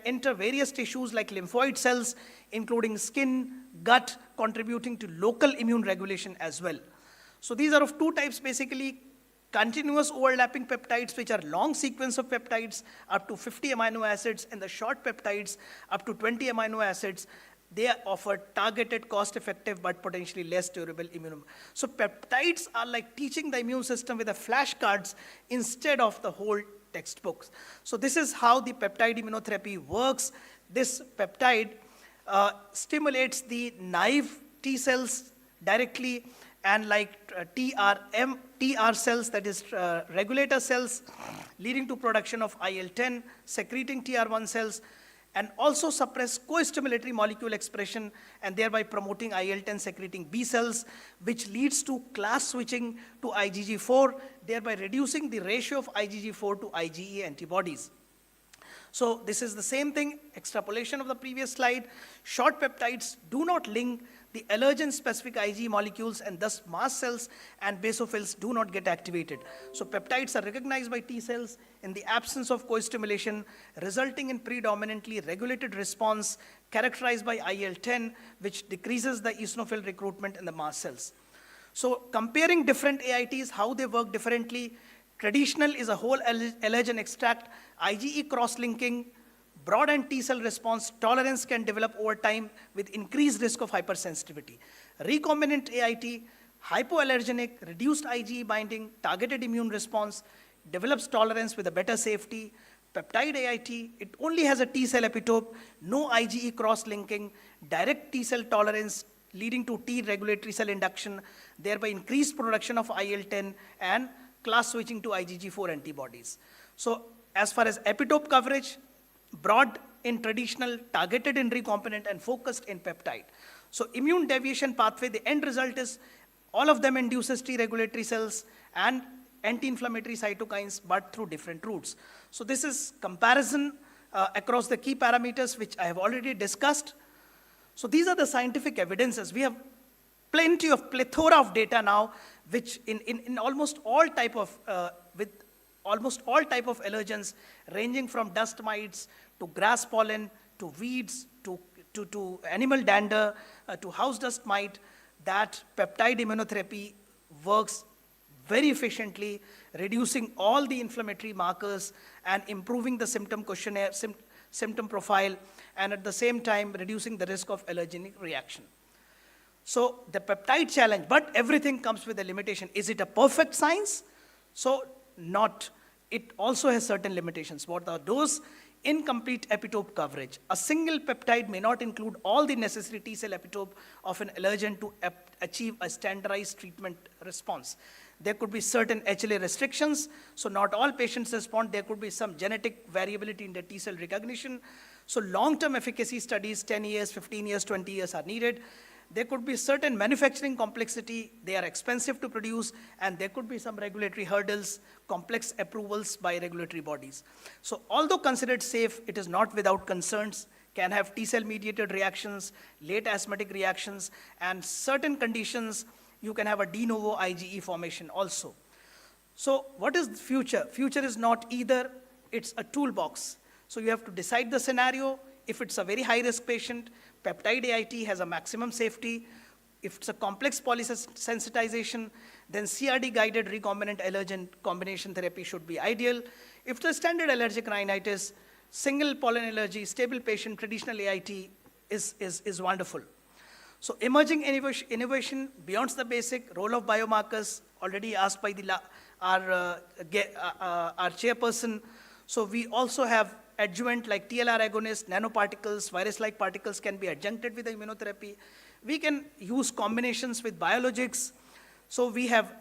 enter various tissues like lymphoid cells, including skin, gut, contributing to local immune regulation as well. So these are of two types, basically: continuous overlapping peptides, which are long sequence of peptides up to 50 amino acids, and the short peptides up to 20 amino acids. They offer targeted, cost-effective, but potentially less durable immune. So peptides are like teaching the immune system with the flashcards instead of the whole textbooks. So this is how the peptide immunotherapy works. This peptide stimulates the naive T cells directly, and like TR cells, that is regulator cells, leading to production of IL-10, secreting TR1 cells, and also suppress co-stimulatory molecule expression, and thereby promoting IL-10 secreting B cells, which leads to class switching to IgG4, thereby reducing the ratio of IgG4 to IgE antibodies. So this is the same thing, extrapolation of the previous slide. Short peptides do not link the allergen-specific IgE molecules, and thus mast cells and basophils do not get activated. So peptides are recognized by T cells in the absence of co-stimulation, resulting in predominantly regulated response characterized by IL-10, which decreases the eosinophil recruitment in the mast cells. So comparing different AITs, how they work differently: traditional is a whole allergen extract, IgE cross-linking, broad and T cell response, tolerance can develop over time with increased risk of hypersensitivity. Recombinant AIT, hypoallergenic, reduced IgE binding, targeted immune response, develops tolerance with a better safety. Peptide AIT, it only has a T cell epitope, no IgE cross-linking, direct T cell tolerance, leading to T regulatory cell induction, thereby increased production of IL-10 and class switching to IgG4 antibodies. So as far as epitope coverage, broad in traditional, targeted in recombinant, and focused in peptide. So immune deviation pathway, the end result is all of them induces T regulatory cells and anti-inflammatory cytokines, but through different routes. So this is comparison across the key parameters, which I have already discussed. So these are the scientific evidences. We have plethora of data now, which in almost all type of, with almost all type of allergens, ranging from dust mites to grass pollen to weeds to animal dander to house dust mite, that peptide immunotherapy works very efficiently, reducing all the inflammatory markers and improving the symptom questionnaire, symptom profile, and at the same time reducing the risk of allergenic reaction. So the peptide challenge, but everything comes with a limitation. Is it a perfect science? So not. It also has certain limitations. What are those? Incomplete epitope coverage. A single peptide may not include all the necessary T cell epitope of an allergen to achieve a standardized treatment response. There could be certain HLA restrictions, so not all patients respond. There could be some genetic variability in the T cell recognition. So long-term efficacy studies, 10 years, 15 years, 20 years are needed. There could be certain manufacturing complexity, they are expensive to produce, and there could be some regulatory hurdles, complex approvals by regulatory bodies. So although considered safe, it is not without concerns, can have T-cell mediated reactions, late asthmatic reactions, and certain conditions, you can have a de novo IgE formation also. So what is the future? Future is not either, it's a toolbox. So you have to decide the scenario. If it's a very high-risk patient, peptide AIT has a maximum safety. If it's a complex polysensitization, then CRD-guided recombinant allergen combination therapy should be ideal. If it's a standard allergic rhinitis, single pollen allergy, stable patient, traditional AIT is wonderful. So emerging innovation beyond the basic, role of biomarkers, already asked by our chairperson. So we also have adjuvant like TLR agonists, nanoparticles, virus-like particles can be adjuncted with the immunotherapy. We can use combinations with biologics. So we have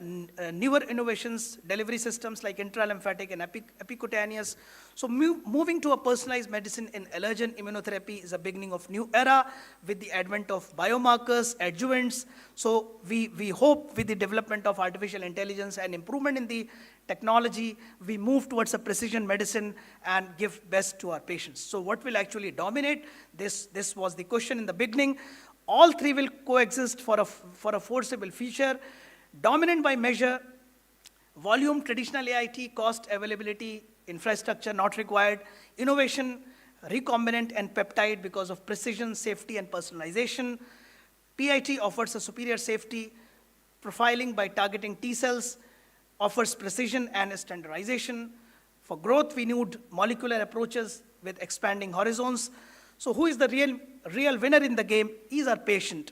newer innovations, delivery systems like intralymphatic and epicutaneous. So moving to a personalized medicine in allergen immunotherapy is a beginning of new era with the advent of biomarkers, adjuvants. So we hope with the development of artificial intelligence and improvement in the technology, we move towards a precision medicine and give best to our patients. So what will actually dominate? This was the question in the beginning. All three will coexist for a foreseeable future. Dominant by measure, volume, traditional AIT, cost, availability, infrastructure not required, innovation, recombinant and peptide because of precision, safety, and personalization. PIT offers a superior safety, profiling by targeting T cells, offers precision and standardization. For growth, we need molecular approaches with expanding horizons. So who is the real winner in the game is our patient,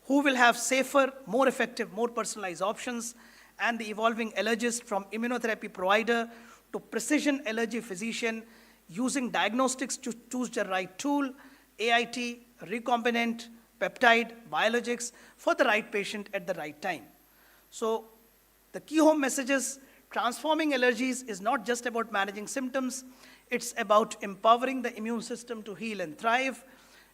who will have safer, more effective, more personalized options, and the evolving allergist from immunotherapy provider to precision allergy physician using diagnostics to choose the right tool, AIT, recombinant, peptide, biologics for the right patient at the right time. So the key home messages, transforming allergies is not just about managing symptoms, it's about empowering the immune system to heal and thrive.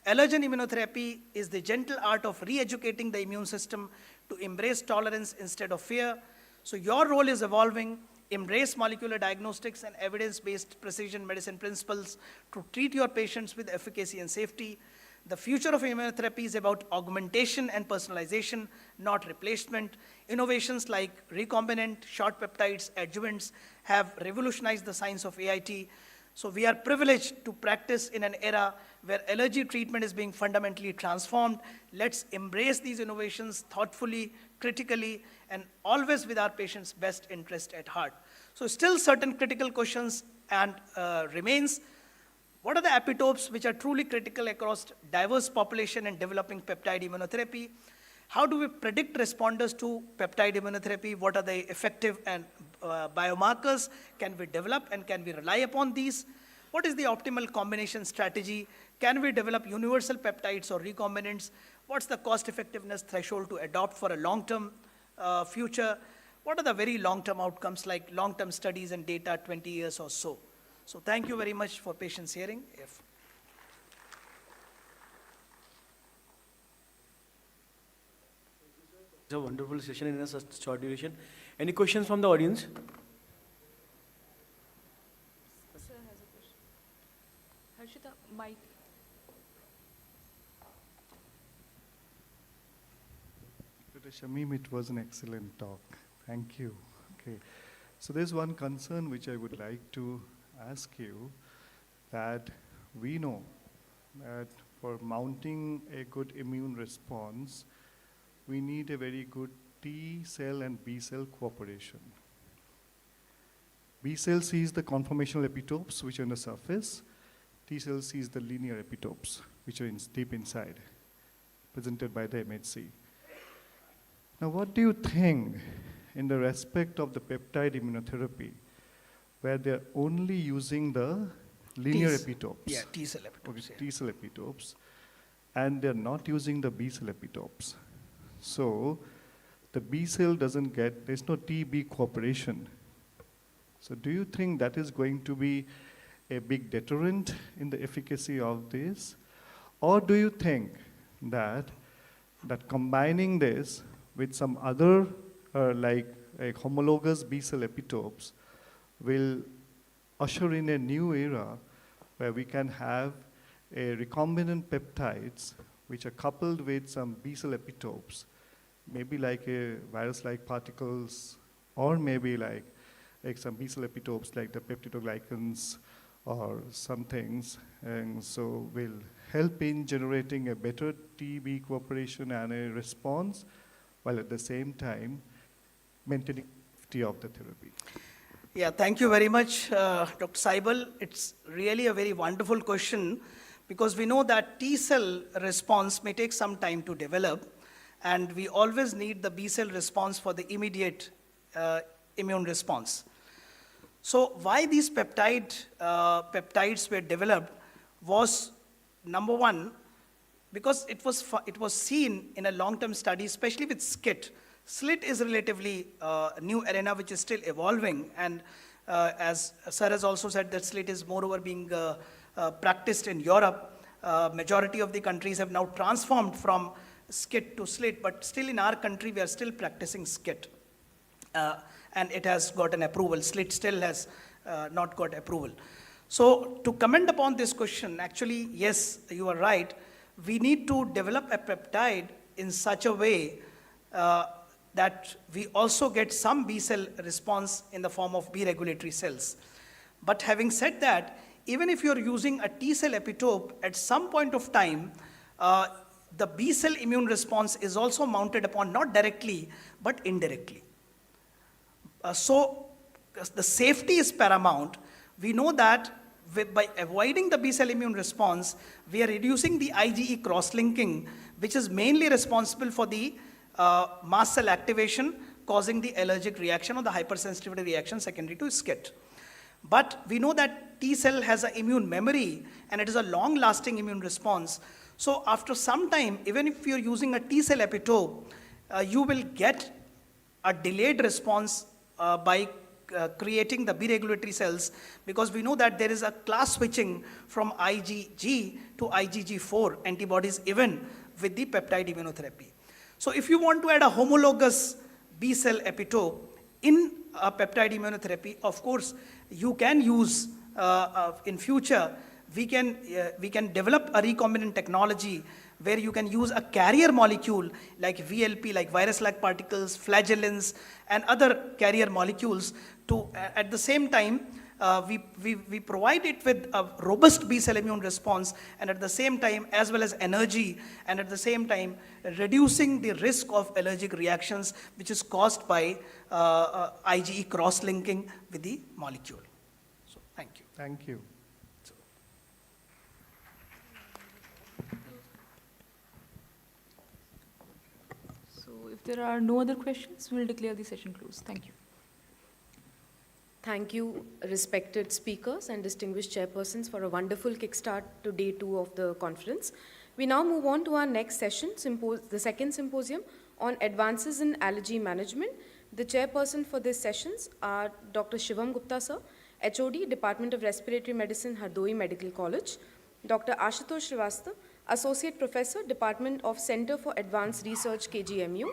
Allergen immunotherapy is the gentle art of re-educating the immune system to embrace tolerance instead of fear. So your role is evolving. Embrace molecular diagnostics and evidence-based precision medicine principles to treat your patients with efficacy and safety. The future of immunotherapy is about augmentation and personalization, not replacement. Innovations like recombinant, short peptides, adjuvants have revolutionized the science of AIT. So we are privileged to practice in an era where allergy treatment is being fundamentally transformed. Let's embrace these innovations thoughtfully, critically, and always with our patients' best interest at heart. So still certain critical questions and remains. What are the epitopes which are truly critical across diverse population in developing peptide immunotherapy? How do we predict responders to peptide immunotherapy? What are the effective and biomarkers can we develop and can we rely upon these? What is the optimal combination strategy? Can we develop universal peptides or recombinants? What's the cost effectiveness threshold to adopt for a long-term future? What are the very long-term outcomes like long-term studies and data 20 years or so? So thank you very much for patience hearing.
It's a wonderful session in a such short duration. Any questions from the audience?
Sir has a question. Harshita, mic.
Dr. Shamim, it was an excellent talk. Thank you. Okay. So there's one concern which I would like to ask you, that we know that for mounting a good immune response, we need a very good T cell and B cell cooperation. B cell sees the conformational epitopes which are on the surface. T cell sees the linear epitopes which are deep inside, presented by the MHC. Now what do you think in the respect of the peptide immunotherapy, where they're only using the linear epitopes?
Yeah, T cell epitopes.
Okay,
Yeah.
T cell epitopes, and they're not using the B cell epitopes. So the B cell doesn't get, there's no T-B cooperation. So do you think that is going to be a big deterrent in the efficacy of this? Or do you think that combining this with some other like homologous B cell epitopes will usher in a new era where we can have a recombinant peptides which are coupled with some B cell epitopes, maybe like a virus-like particles, or maybe like some B cell epitopes like the peptidoglycans or some things, and so will help in generating a better TB cooperation and a response, while at the same time maintaining safety of the therapy.
Yeah, thank you very much, Dr. Saibal. It's really a very wonderful question because we know that T cell response may take some time to develop, and we always need the B cell response for the immediate immune response. So why these peptides were developed was, number one, because it was seen in a long-term study, especially with SCIT. SLIT is relatively a new arena which is still evolving, and as Sir has also said, that SLIT is moreover being practiced in Europe. Majority of the countries have now transformed from SCIT to SLIT, but still in our country we are still practicing SCIT. And it has got an approval. SLIT still has not got approval. So to comment upon this question, actually, yes, you are right. We need to develop a peptide in such a way that we also get some B cell response in the form of B regulatory cells. But having said that, even if you're using a T cell epitope, at some point of time, the B cell immune response is also mounted upon not directly, but indirectly. So the safety is paramount. We know that by avoiding the B cell immune response, we are reducing the IgE cross-linking, which is mainly responsible for the mast cell activation, causing the allergic reaction or the hypersensitivity reaction secondary to SCIT. But we know that T cell has an immune memory, and it is a long-lasting immune response. So after some time, even if you're using a T cell epitope, you will get a delayed response by creating the B regulatory cells, because we know that there is a class switching from IgG to IgG4 antibodies even with the peptide immunotherapy. So if you want to add a homologous B cell epitope in a peptide immunotherapy, of course, you can use, in future, we can develop a recombinant technology where you can use a carrier molecule like VLP, like virus-like particles, flagellants, and other carrier molecules to, at the same time, we provide it with a robust B cell immune response, and at the same time, as well as energy, and at the same time, reducing the risk of allergic reactions, which is caused by IgE cross-linking with the molecule. So, thank you.
Thank you.
So if there are no other questions, we'll declare the session closed. Thank you.
Thank you, respected speakers and distinguished chairpersons, for a wonderful kickstart to day 2 of the conference. We now move on to our next session, the second symposium on advances in allergy management. The chairperson for these sessions are Dr. Shivam Gupta, sir, HOD, Department of Respiratory Medicine, Hardoi Medical College; Dr. Ashutosh Srivastava, Associate Professor, Department of Center for Advanced Research, KGMU;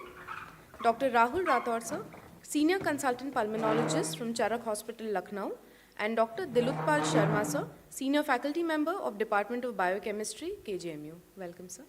Dr. Rahul Rathore, sir, Senior Consultant Pulmonologist from Charak Hospital, Lucknow; and Dr. Dilutpal Sharma, sir, Senior Faculty Member of Department of Biochemistry, KGMU. Welcome, sir.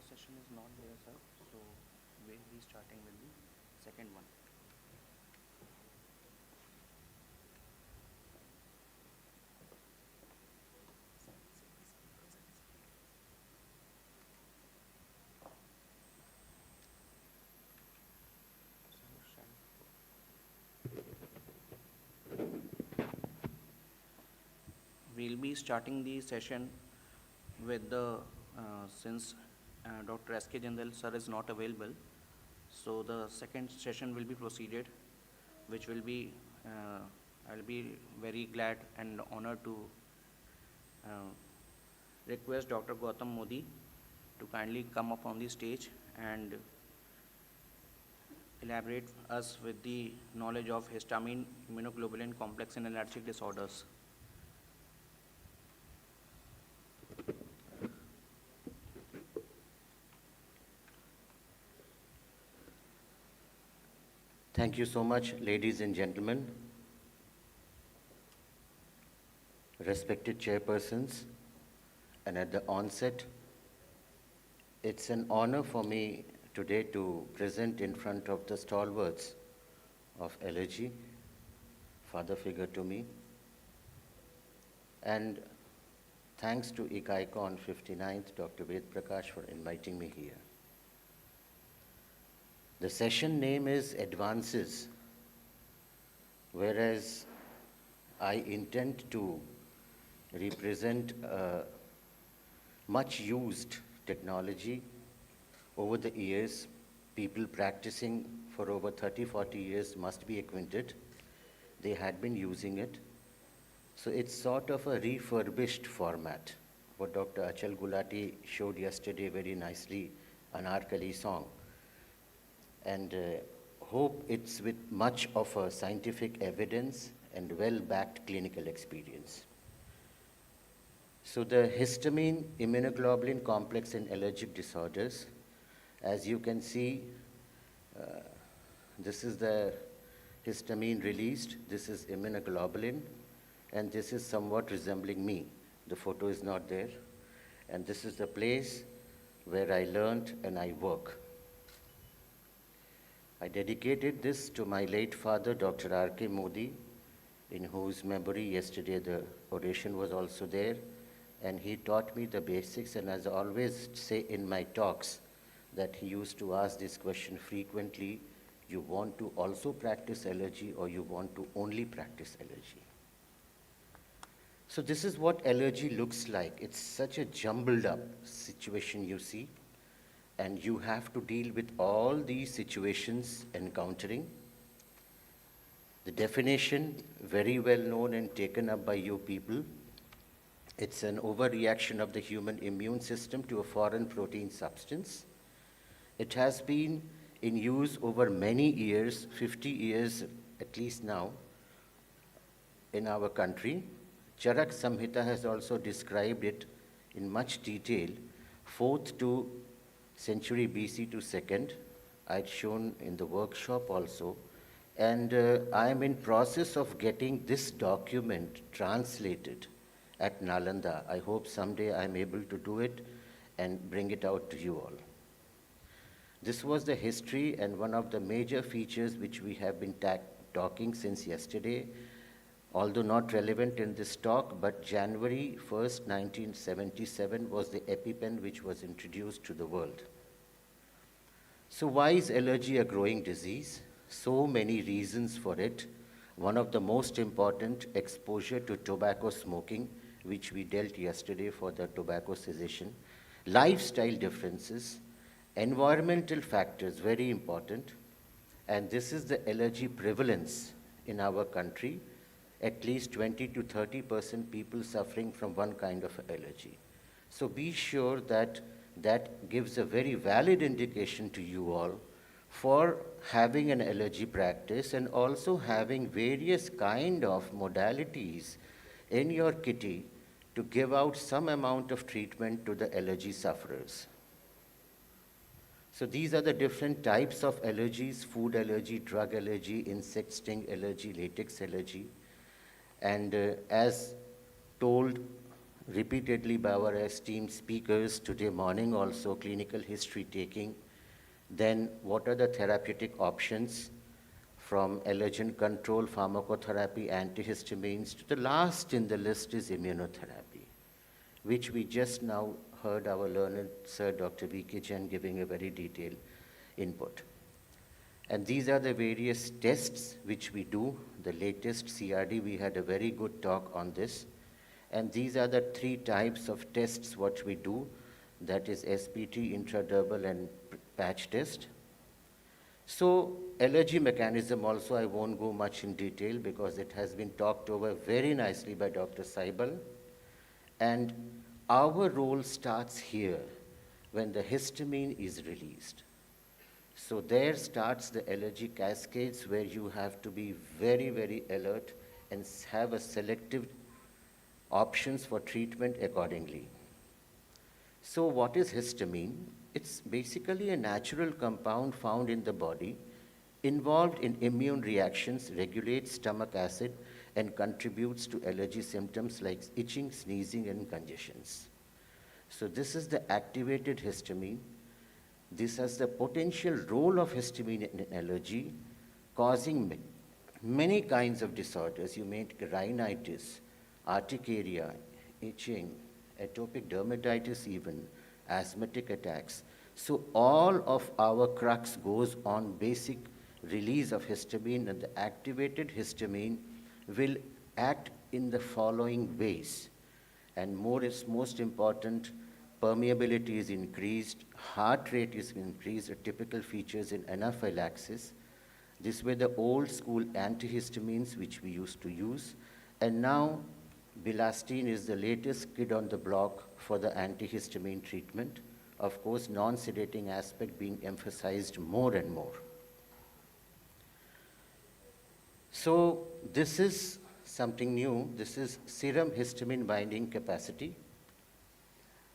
Session is not there, sir, so we'll be starting with the second one. So, we'll be starting the session with the, since Dr. S.K. Jindal sir is not available, so the second session will be proceeded, which will be, I'll be very glad and honored to request Dr. Gautam Modi to kindly come up on the stage and elaborate us with the knowledge of histamine immunoglobulin complex and allergic disorders.
Thank you so much, ladies and gentlemen, respected chairpersons, and at the onset, it's an honor for me today to present in front of the stalwarts of allergy, father figure to me, and thanks to ICAAICON 59th, Dr. Ved Prakash, for inviting me here. The session name is Advances, whereas I intend to represent a much used technology. Over the years, people practicing for over 30, 40 years must be acquainted. They had been using it. So it's sort of a refurbished format. What Dr. Achal Gulati showed yesterday very nicely, Anarkali song. And hope it's with much of a scientific evidence and well-backed clinical experience. So the histamine immunoglobulin complex and allergic disorders, as you can see, this is the histamine released, this is immunoglobulin, and this is somewhat resembling me. The photo is not there. And this is the place where I learned and I work. I dedicated this to my late father, Dr. R.K. Modi, in whose memory yesterday the oration was also there. And he taught me the basics, and as I always say in my talks, that he used to ask this question frequently: you want to also practice allergy, or you want to only practice allergy? So this is what allergy looks like. It's such a jumbled up situation, you see, and you have to deal with all these situations encountering. The definition, very well known and taken up by you people. It's an overreaction of the human immune system to a foreign protein substance. It has been in use over many years, 50 years at least now, in our country. Charak Samhita has also described it in much detail, 4th to century BC to 2nd. I'd shown in the workshop also. And I am in process of getting this document translated at Nalanda. I hope someday I'm able to do it and bring it out to you all. This was the history and one of the major features which we have been talking since yesterday, although not relevant in this talk, but January 1st, 1977 was the EpiPen which was introduced to the world. So why is allergy a growing disease? So many reasons for it. One of the most important, exposure to tobacco smoking, which we dealt yesterday for the tobacco cessation. Lifestyle differences, environmental factors, very important. And this is the allergy prevalence in our country. At least 20 to 30% people suffering from one kind of allergy. So be sure that that gives a very valid indication to you all for having an allergy practice and also having various kind of modalities in your kitty to give out some amount of treatment to the allergy sufferers. So these are the different types of allergies: food allergy, drug allergy, insect sting allergy, latex allergy. And as told repeatedly by our esteemed speakers today morning also, clinical history taking, then what are the therapeutic options from allergen control, pharmacotherapy, antihistamines, to the last in the list is immunotherapy, which we just now heard our learned Sir Dr. V.K. Jain giving a very detailed input. And these are the various tests which we do. The latest CRD, we had a very good talk on this. And these are the 3 types of tests what we do, that is SPT, intradermal, and patch test. So allergy mechanism also I won't go much in detail because it has been talked over very nicely by Dr. Saibal. And our role starts here when the histamine is released. So there starts the allergy cascades where you have to be very, very alert and have a selective options for treatment accordingly. So what is histamine? It's basically a natural compound found in the body, involved in immune reactions, regulates stomach acid, and contributes to allergy symptoms like itching, sneezing, and congestions. So this is the activated histamine. This has the potential role of histamine in allergy, causing many kinds of disorders. You may rhinitis, urticaria, itching, atopic dermatitis even, asthmatic attacks. So all of our crux goes on basic release of histamine, and the activated histamine will act in the following ways. And most important, permeability is increased, heart rate is increased, typical features in anaphylaxis. These were the old school antihistamines which we used to use, and now bilastine is the latest kid on the block for the antihistamine treatment. Of course, non-sedating aspect being emphasized more and more. So this is something new. This is serum histamine binding capacity.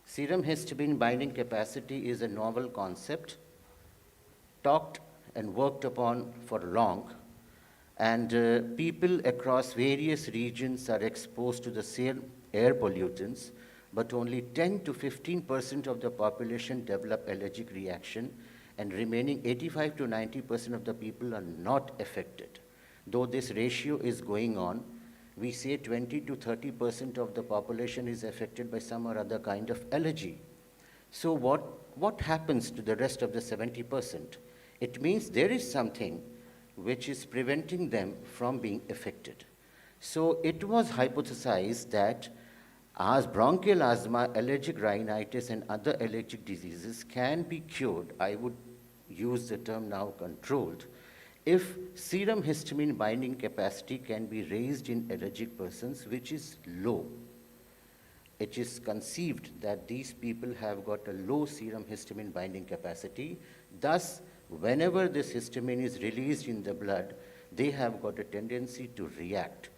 Serum histamine binding capacity is a novel concept, talked and worked upon for long. And people across various regions are exposed to the same air pollutants, but only 10 to 15% of the population develop allergic reaction, and remaining 85 to 90% of the people are not affected. Though this ratio is going on, we say 20 to 30% of the population is affected by some or other kind of allergy. So what happens to the rest of the 70%? It means there is something which is preventing them from being affected. So it was hypothesized that as bronchial asthma, allergic rhinitis, and other allergic diseases can be cured, I would use the term now controlled, if serum histamine binding capacity can be raised in allergic persons, which is low. It is conceived that these people have got a low serum histamine binding capacity. Thus, whenever this histamine is released in the blood, they have got a tendency to react.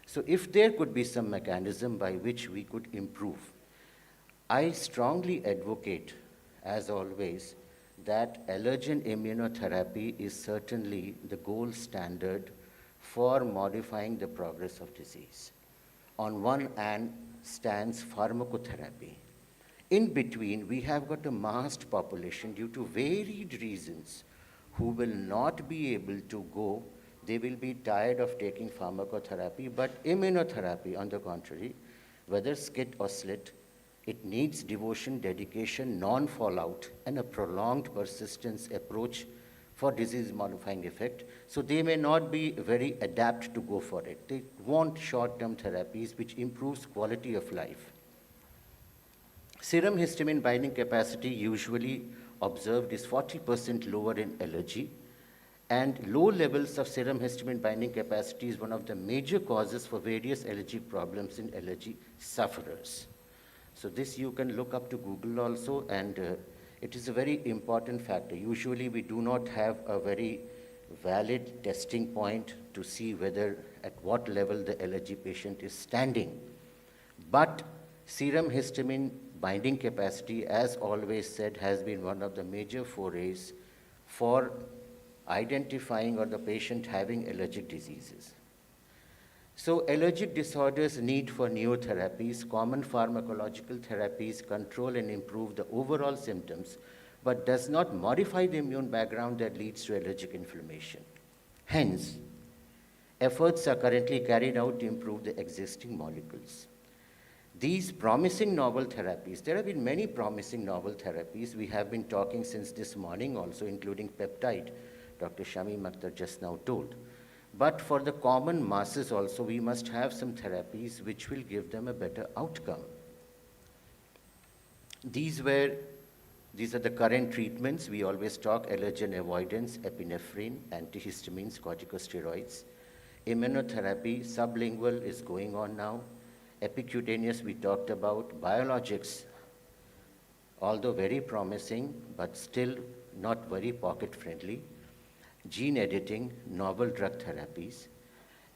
So if there could be some mechanism by which we could improve, I strongly advocate, as always, that allergen immunotherapy is certainly the gold standard for modifying the progress of disease. On one hand stands pharmacotherapy. In between, we have got a masked population due to varied reasons who will not be able to go. They will be tired of taking pharmacotherapy, but immunotherapy, on the contrary, whether skit or slit, it needs devotion, dedication, non-fallout, and a prolonged persistence approach for disease-modifying effect. So they may not be very adept to go for it. They want short-term therapies which improves quality of life. Serum histamine binding capacity usually observed is 40% lower in allergy, and low levels of serum histamine binding capacity is one of the major causes for various allergic problems in allergy sufferers. So this you can look up to Google also, and it is a very important factor. Usually we do not have a very valid testing point to see whether at what level the allergy patient is standing. But serum histamine binding capacity, as always said, has been one of the major forays for identifying or the patient having allergic diseases. So allergic disorders need for neotherapies, common pharmacological therapies control and improve the overall symptoms, but does not modify the immune background that leads to allergic inflammation. Hence, efforts are currently carried out to improve the existing molecules. These promising novel therapies, there have been many promising novel therapies. We have been talking since this morning also, including peptide, Dr. Shamim Akhtar just now told. But for the common masses also, we must have some therapies which will give them a better outcome. These are the current treatments. We always talk allergen avoidance, epinephrine, antihistamines, corticosteroids. Immunotherapy, sublingual is going on now. Epicutaneous we talked about. Biologics, although very promising, but still not very pocket friendly. Gene editing, novel drug therapies.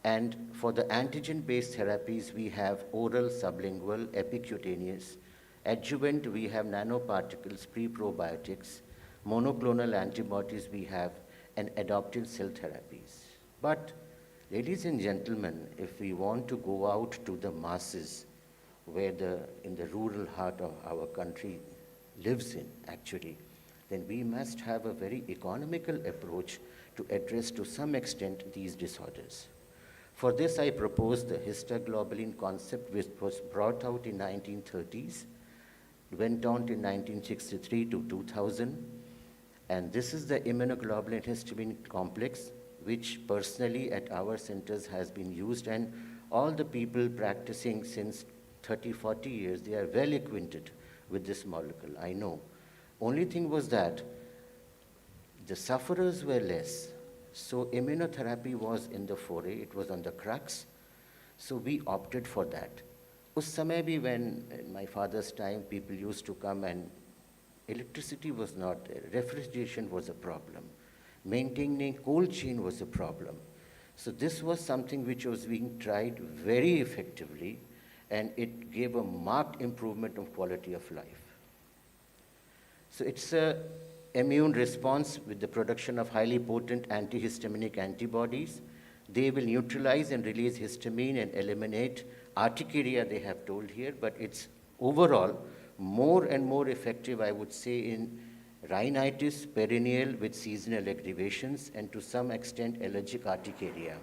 And for the antigen-based therapies, we have oral, sublingual, epicutaneous. Adjuvant, we have nanoparticles, pre-probiotics. Monoclonal antibodies we have, and adoptive cell therapies. But, ladies and gentlemen, if we want to go out to the masses, where in the rural heart of our country lives in, actually, then we must have a very economical approach to address to some extent these disorders. For this, I propose the histoglobulin concept, which was brought out in 1930s, went on in 1963 to 2000, and this is the immunoglobulin histamine complex, which personally at our centers has been used, and all the people practicing since 30, 40 years, they are well acquainted with this molecule, I know. Only thing was that the sufferers were less, so immunotherapy was in the foray, it was on the crux, so we opted for that. Us samay bhi, when in my father's time, people used to come and electricity was not there, refrigeration was a problem, maintaining cold chain was a problem. So this was something which was being tried very effectively, and it gave a marked improvement of quality of life. So it's a immune response with the production of highly potent antihistaminic antibodies. They will neutralize and release histamine and eliminate urticaria, they have told here, but it's overall more and more effective, I would say, in rhinitis, perennial with seasonal aggravations, and to some extent allergic urticaria.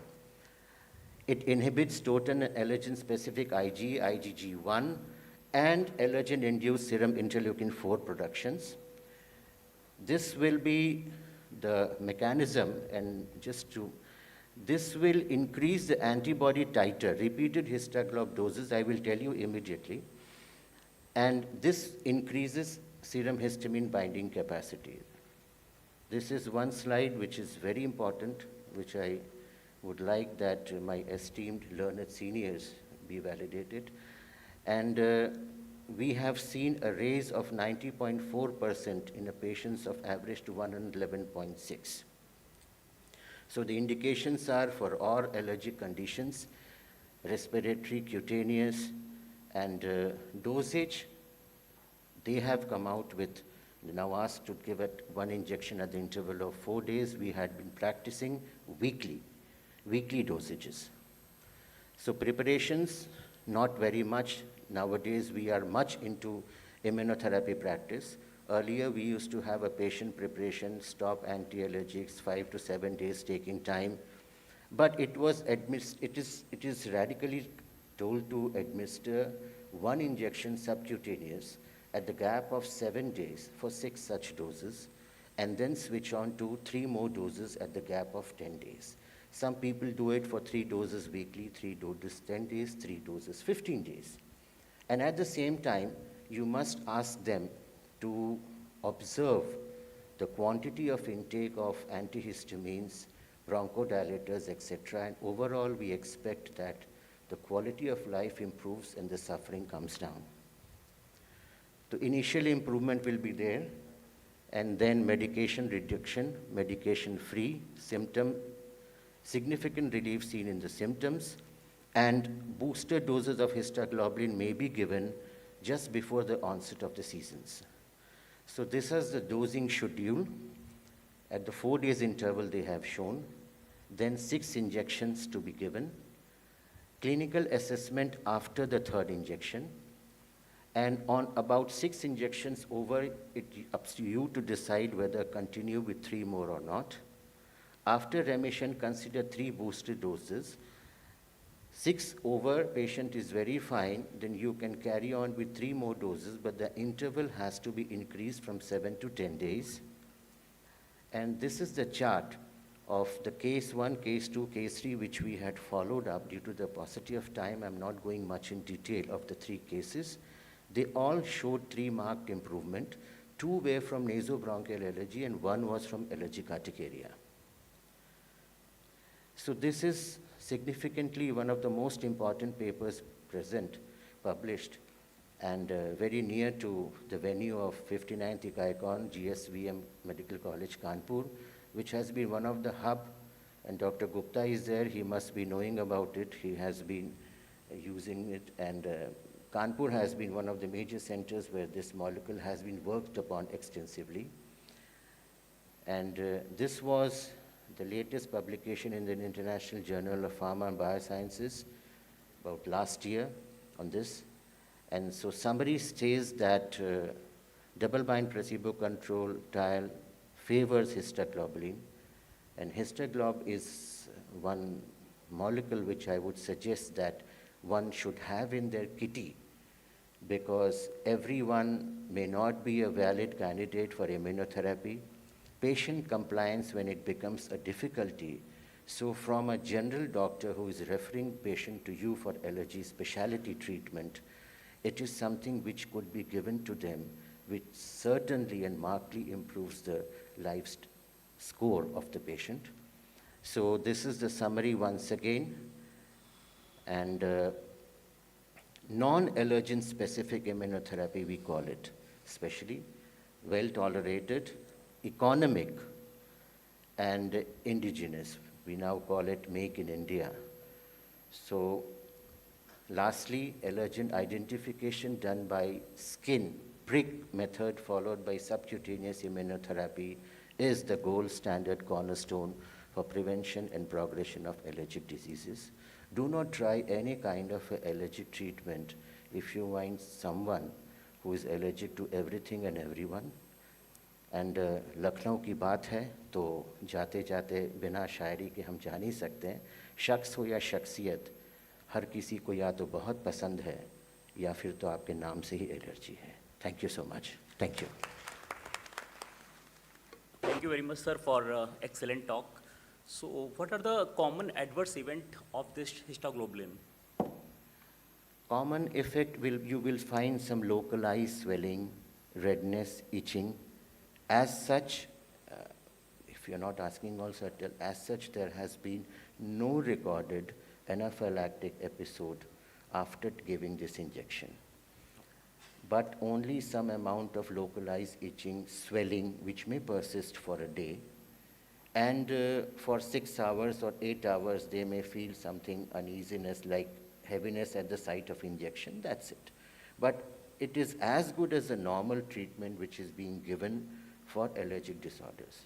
It inhibits total allergen-specific Ig, IgG1, and allergen-induced serum interleukin-4 productions. This will be the mechanism, and this will increase the antibody titer, repeated histoglob doses, I will tell you immediately, and this increases serum histamine binding capacity. This is one slide which is very important, which I would like that my esteemed learned seniors be validated. And we have seen a raise of 90.4% in the patients of average to 111.6. So the indications are for all allergic conditions, respiratory, cutaneous, and dosage. They have come out with, now asked to give it 1 injection at the interval of 4 days. We had been practicing weekly dosages. So preparations, not very much. Nowadays, we are much into immunotherapy practice. Earlier, we used to have a patient preparation, stop anti-allergics, 5 to 7 days taking time. But it is radically told to administer 1 injection subcutaneous at the gap of 7 days for 6 such doses, and then switch on to 3 more doses at the gap of 10 days. Some people do it for 3 doses weekly, 3 doses 10 days, 3 doses 15 days. And at the same time, you must ask them to observe the quantity of intake of antihistamines, bronchodilators, etc. And overall, we expect that the quality of life improves and the suffering comes down. The initial improvement will be there, and then medication reduction, medication-free, significant relief seen in the symptoms, and booster doses of histoglobulin may be given just before the onset of the seasons. So this is the dosing schedule. At the 4 days interval they have shown, then 6 injections to be given, clinical assessment after the 3rd injection, and on about 6 injections over, it's up to you to decide whether continue with 3 more or not. After remission, consider 3 booster doses. 6 over, patient is very fine, then you can carry on with 3 more doses, but the interval has to be increased from 7 to 10 days. And this is the chart of the case 1, case 2, case 3, which we had followed up due to the paucity of time. I'm not going much in detail of the 3 cases. They all showed 3 marked improvement. 2 were from nasobronchial allergy and 1 was from allergic urticaria. So this is significantly one of the most important papers published, and very near to the venue of 59th ICAAICON, GSVM Medical College, Kanpur, which has been one of the hub, and Dr. Gupta is there, he must be knowing about it, he has been using it, and Kanpur has been one of the major centers where this molecule has been worked upon extensively. And this was the latest publication in the International Journal of Pharma and Biosciences about last year on this. And so summary says that double-blind placebo-controlled trial favors histoglobulin, and histoglob is one molecule which I would suggest that one should have in their kitty, because everyone may not be a valid candidate for immunotherapy. Patient compliance when it becomes a difficulty. So from a general doctor who is referring patient to you for allergy specialty treatment, it is something which could be given to them, which certainly and markedly improves the life score of the patient. So this is the summary once again. And non-allergen specific immunotherapy, we call it, especially well tolerated, economic, and indigenous. We now call it Make in India. So lastly, allergen identification done by skin prick method followed by subcutaneous immunotherapy is the gold standard cornerstone for prevention and progression of allergic diseases. Do not try any kind of allergic treatment if you find someone who is allergic to everything and everyone. And Lucknow की बात है तो जाते जाते बिना शायरी के हम जान ही सकते हैं, शख्स हो या शख्सियत, हर किसी को या तो बहुत पसंद है या फिर तो आपके नाम से ही एलर्जी है. Thank you so much. Thank you.
Thank you very much, sir, for excellent talk. So what are the common adverse events of this histoglobulin?
Common effect, you will find some localized swelling, redness, itching. As such, if you're not asking also, as such there has been no recorded anaphylactic episode after giving this injection. But only some amount of localized itching, swelling, which may persist for a day. And for 6 hours or 8 hours, they may feel something uneasiness like heaviness at the site of injection, that's it. But it is as good as a normal treatment which is being given for allergic disorders.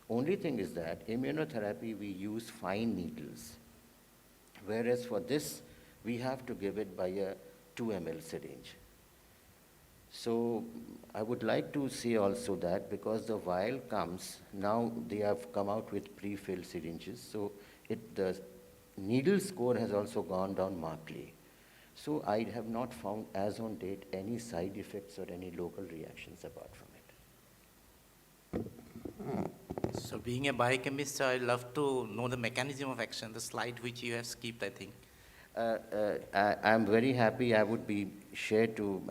Only thing is that immunotherapy, we use fine needles, whereas for this, we have to give it by a 2 ml syringe. So I would like to say also that because the vial comes, now they have come out with pre-filled syringes, so the needle score has also gone down markedly. So I have not found as on date any side effects or any local reactions apart from it.
So being a biochemist, I love to know the mechanism of action, the slide which you have skipped, I think.
I'm very happy. I would be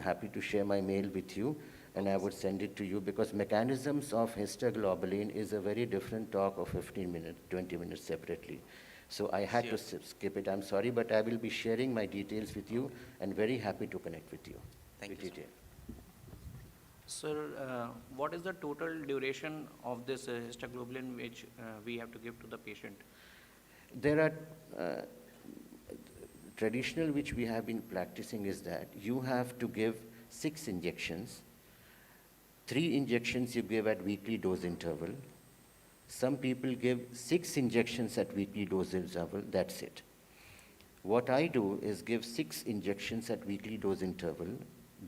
happy to share my mail with you, and I would send it to you, because mechanisms of histoglobulin is a very different talk of 15 minutes, 20 minutes separately. So I had to skip it. I'm sorry, but I will be sharing my details with you, and very happy to connect with you.
Thank you,
detail.
Sir, what is the total duration of this histoglobulin which we have to give to the patient?
There are traditional which we have been practicing is that you have to give 6 injections. 3 injections you give at weekly dose interval. Some people give 6 injections at weekly dose interval, that's it. What I do is give 6 injections at weekly dose interval,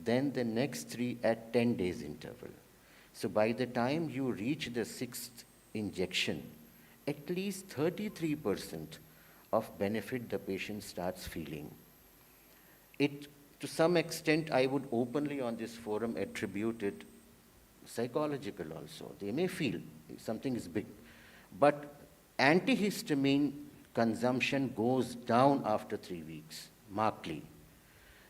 then the next 3 at 10 days interval. So by the time you reach the 6th injection, at least 33% of benefit the patient starts feeling. It, to some extent, I would openly on this forum attribute it psychological also. They may feel something is big, but Antihistamine consumption goes down after 3 weeks, markedly.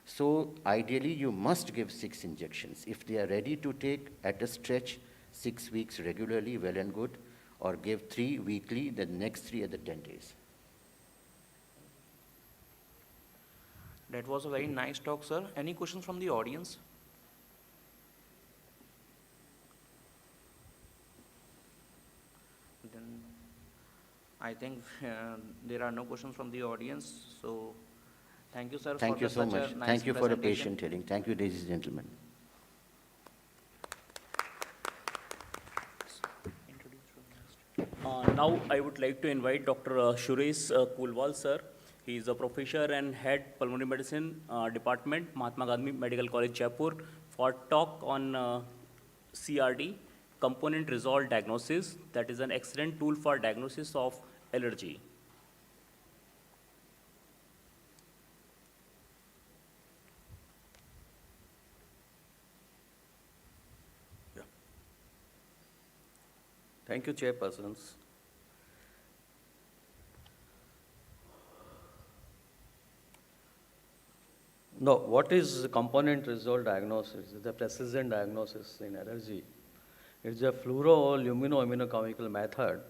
So ideally, you must give 6 injections. If they are ready to take at a stretch 6 weeks regularly, well and good, or give 3 weekly, the next 3 at the 10 days.
That was a very nice talk, sir. Any questions from the audience? Then I think there are no questions from the audience. So thank you, sir,
Thank
for
you so
such
much.
a nice
Thank you for the
presentation.
patient hearing. Thank you, ladies and gentlemen.
Now I would like to invite Dr. Suresh Kulwal, sir. He is a professor and head pulmonary medicine department, Mahatma Gandhi Medical College, Jaipur, for talk on CRD, component resolved diagnosis. That is an excellent tool for diagnosis of allergy.
Thank you, chairpersons. Now, what is component resolved diagnosis? It's a precision diagnosis in allergy. It's a fluoro-luminoimmunochemical method,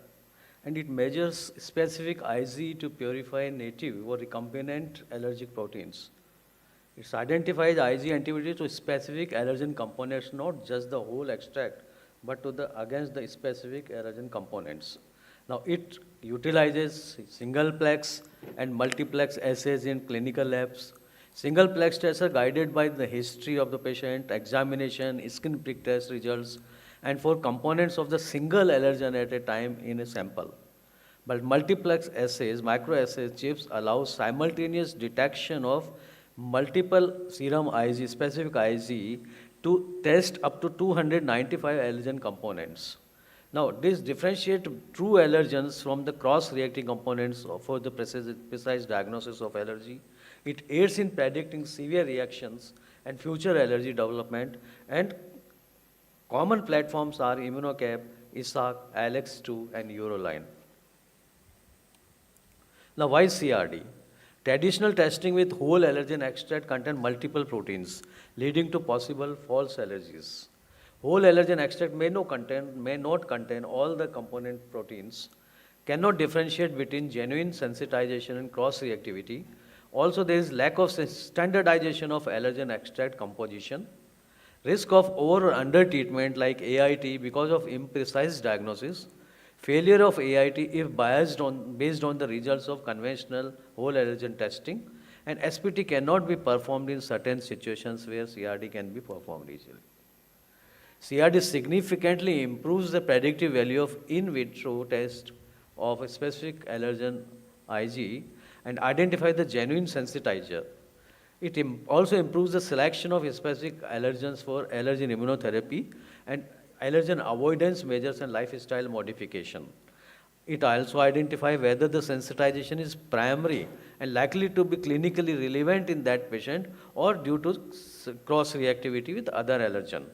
and it measures specific IgE to purify native or recombinant allergic proteins. It identifies IgE antibody to specific allergen components, not just the whole extract, but against the specific allergen components. Now, it utilizes singleplex and multiplex assays in clinical labs. Singleplex tests are guided by the history of the patient, examination, skin prick test results, and for components of the single allergen at a time in a sample. But multiplex assays, microassays chips allow simultaneous detection of multiple serum IgE, specific IgE, to test up to 295 allergen components. Now, this differentiates true allergens from the cross-reacting components for the precise diagnosis of allergy. It aids in predicting severe reactions and future allergy development, and common platforms are ImmunoCAP, ISAAC, ALEX2, and Euroline. Now, why CRD? Traditional testing with whole allergen extract contain multiple proteins, leading to possible false allergies. Whole allergen extract may not contain all the component proteins, cannot differentiate between genuine sensitization and cross-reactivity. Also, there is lack of standardization of allergen extract composition, risk of over or under treatment like AIT because of imprecise diagnosis, failure of AIT if based on the results of conventional whole allergen testing, and SPT cannot be performed in certain situations where CRD can be performed easily. CRD significantly improves the predictive value of in vitro test of a specific allergen IgE and identify the genuine sensitizer. It also improves the selection of specific allergens for allergen immunotherapy and allergen avoidance measures and lifestyle modification. It also identifies whether the sensitization is primary and likely to be clinically relevant in that patient or due to cross-reactivity with other allergen.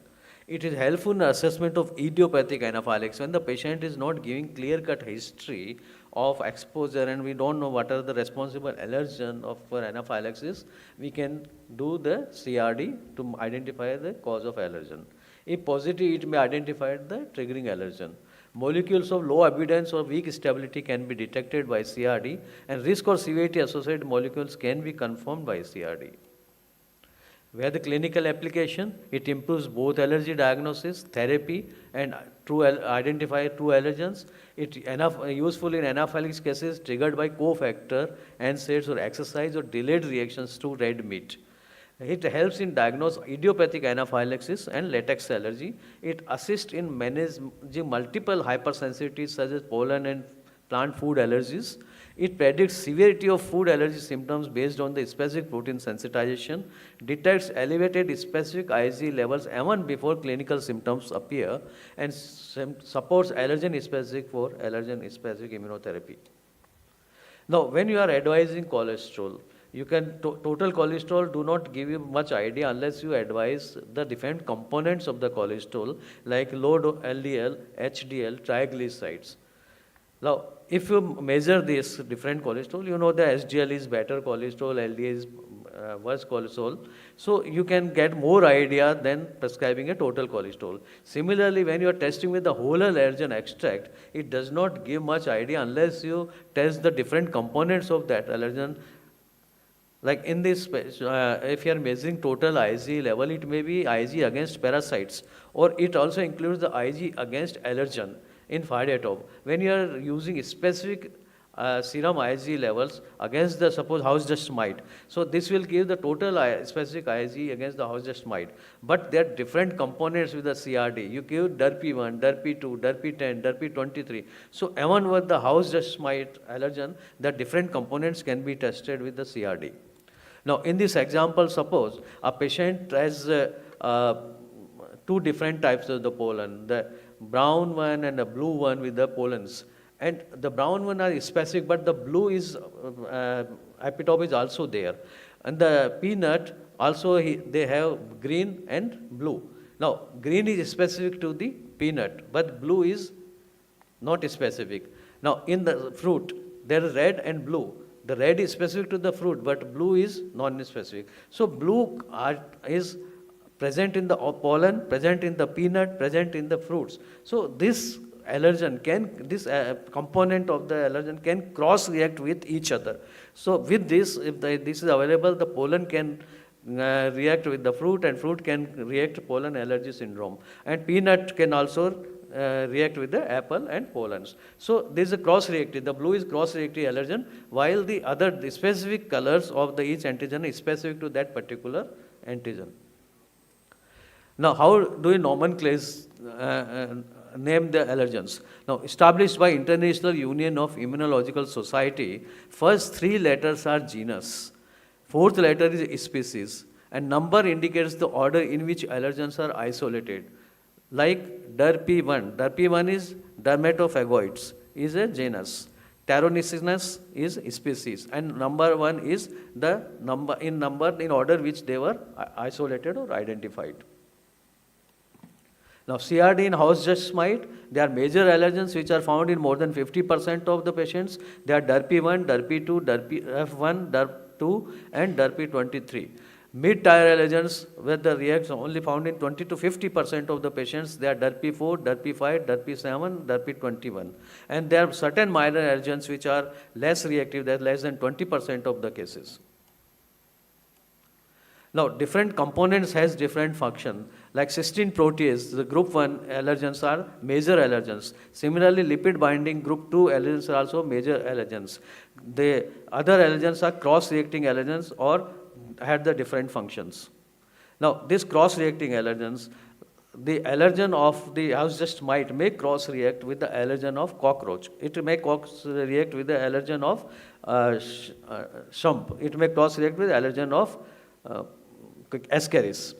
It is helpful in assessment of idiopathic anaphylaxis when the patient is not giving clear-cut history of exposure and we don't know what are the responsible allergen for anaphylaxis. We can do the CRD to identify the cause of allergen. If positive, it may identify the triggering allergen. Molecules of low abundance or weak stability can be detected by CRD, and risk or severity associated molecules can be confirmed by CRD. Where the clinical application, it improves both allergy diagnosis, therapy, and identify true allergens. It useful in anaphylaxis cases triggered by cofactor, NSAIDs, or exercise or delayed reactions to red meat. It helps in diagnose idiopathic anaphylaxis and latex allergy. It assists in managing multiple hypersensitivities such as pollen and plant food allergies. It predicts severity of food allergy symptoms based on the specific protein sensitization, detects elevated specific IgE levels even before clinical symptoms appear, and supports allergen-specific for allergen-specific immunotherapy. Now, when you are advising cholesterol, you can, total cholesterol do not give you much idea unless you advise the different components of the cholesterol like low LDL, HDL, triglycerides. Now, if you measure this different cholesterol, you know the HDL is better cholesterol, LDL is worse cholesterol. So you can get more idea than prescribing a total cholesterol. Similarly, when you are testing with the whole allergen extract, it does not give much idea unless you test the different components of that allergen. Like in this, if you are measuring total Ig level, it may be Ig against parasites, or it also includes the Ig against allergen in Phaidotop. When you are using specific serum Ig levels against the suppose house dust mite, so this will give the total specific Ig against the house dust mite. But there are different components with the CRD. You give DERP1, DERP2, DERP10, DERP23. So even with the house dust mite allergen, the different components can be tested with the CRD. Now, in this example, suppose a patient has two different types of the pollen, the brown one and the blue one with the pollens. And the brown one are specific, but the blue is, epitope is also there. And the peanut, also they have green and blue. Now, green is specific to the peanut, but blue is not specific. Now, in the fruit, there is red and blue. The red is specific to the fruit, but blue is non-specific. So blue is present in the pollen, present in the peanut, present in the fruits. So this allergen can, this component of the allergen can cross-react with each other. So with this, if this is available, the pollen can react with the fruit, and fruit can react to pollen allergy syndrome. And peanut can also react with the apple and pollens. So there is a cross-reactive. The blue is cross-reactive allergen, while the other, the specific colors of the each antigen is specific to that particular antigen. Now, how do we nomenclate, name the allergens? Now, established by International Union of Immunological Society, first three letters are genus, fourth letter is species, and number indicates the order in which allergens are isolated. Like DERP1. DERP1 is dermatophagoids, is a genus. Taronicinus is species, and number one is the number in order which they were isolated or identified. Now, CRD in house dust mite, they are major allergens which are found in more than 50% of the patients. They are DERP1, DERP2, DERP1, DERP2, and DERP23. Mid-tier allergens, where the reacts are only found in 20 to 50% of the patients, they are DERP4, DERP5, DERP7, DERP21. And there are certain minor allergens which are less reactive, they are less than 20% of the cases. Now, different components has different function. Like cysteine protease, the group 1 allergens are major allergens. Similarly, lipid binding group 2 allergens are also major allergens. The other allergens are cross-reacting allergens or had the different functions. Now, these cross-reacting allergens, the allergen of the house dust mite may cross-react with the allergen of cockroach. It may cross-react with the allergen of shump. It may cross-react with the allergen of ascaris.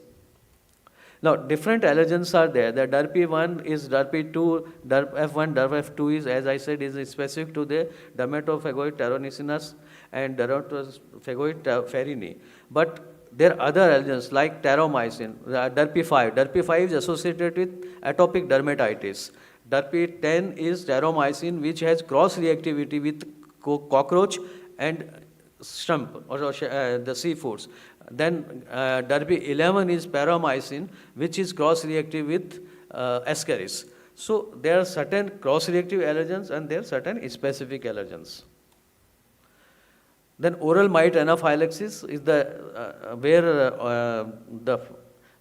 Now, different allergens are there. The DERP1 is DERP2, DERP1, DERP2 is, as I said, is specific to the dermatophagoid taronicinus and dermatophagoid farini. But there are other allergens like taromycin, DERP5. DERP5 is associated with atopic dermatitis. DERP10 is taromycin, which has cross-reactivity with cockroach and shrimp or the seafoods. Then DERP11 is paramycin, which is cross-reactive with ascaris. So there are certain cross-reactive allergens and there are certain specific allergens. Then oral mite anaphylaxis is the where the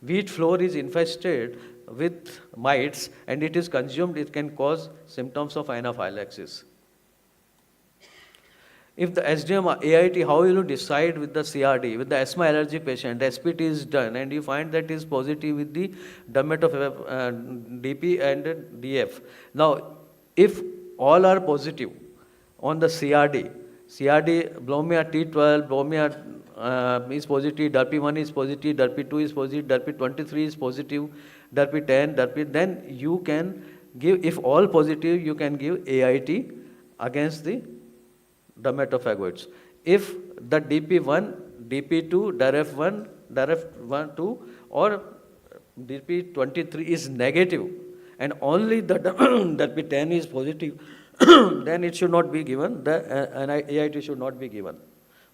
wheat flour is infested with mites and it is consumed, it can cause symptoms of anaphylaxis. If the SDM AIT, how will you decide with the CRD? With the asthma allergy patient, the SPT is done and you find that is positive with the DP and DF. Now, if all are positive on the CRD, Blomia T12, Blomia is positive, DERP1 is positive, DERP2 is positive, DERP23 is positive, DERP10, then you can give, if all positive, you can give AIT against the dermatophagoids. If the DP1, DP2, DRF1, DRF2 or DP23 is negative and only the DP10 is positive, then it should not be given, AIT should not be given.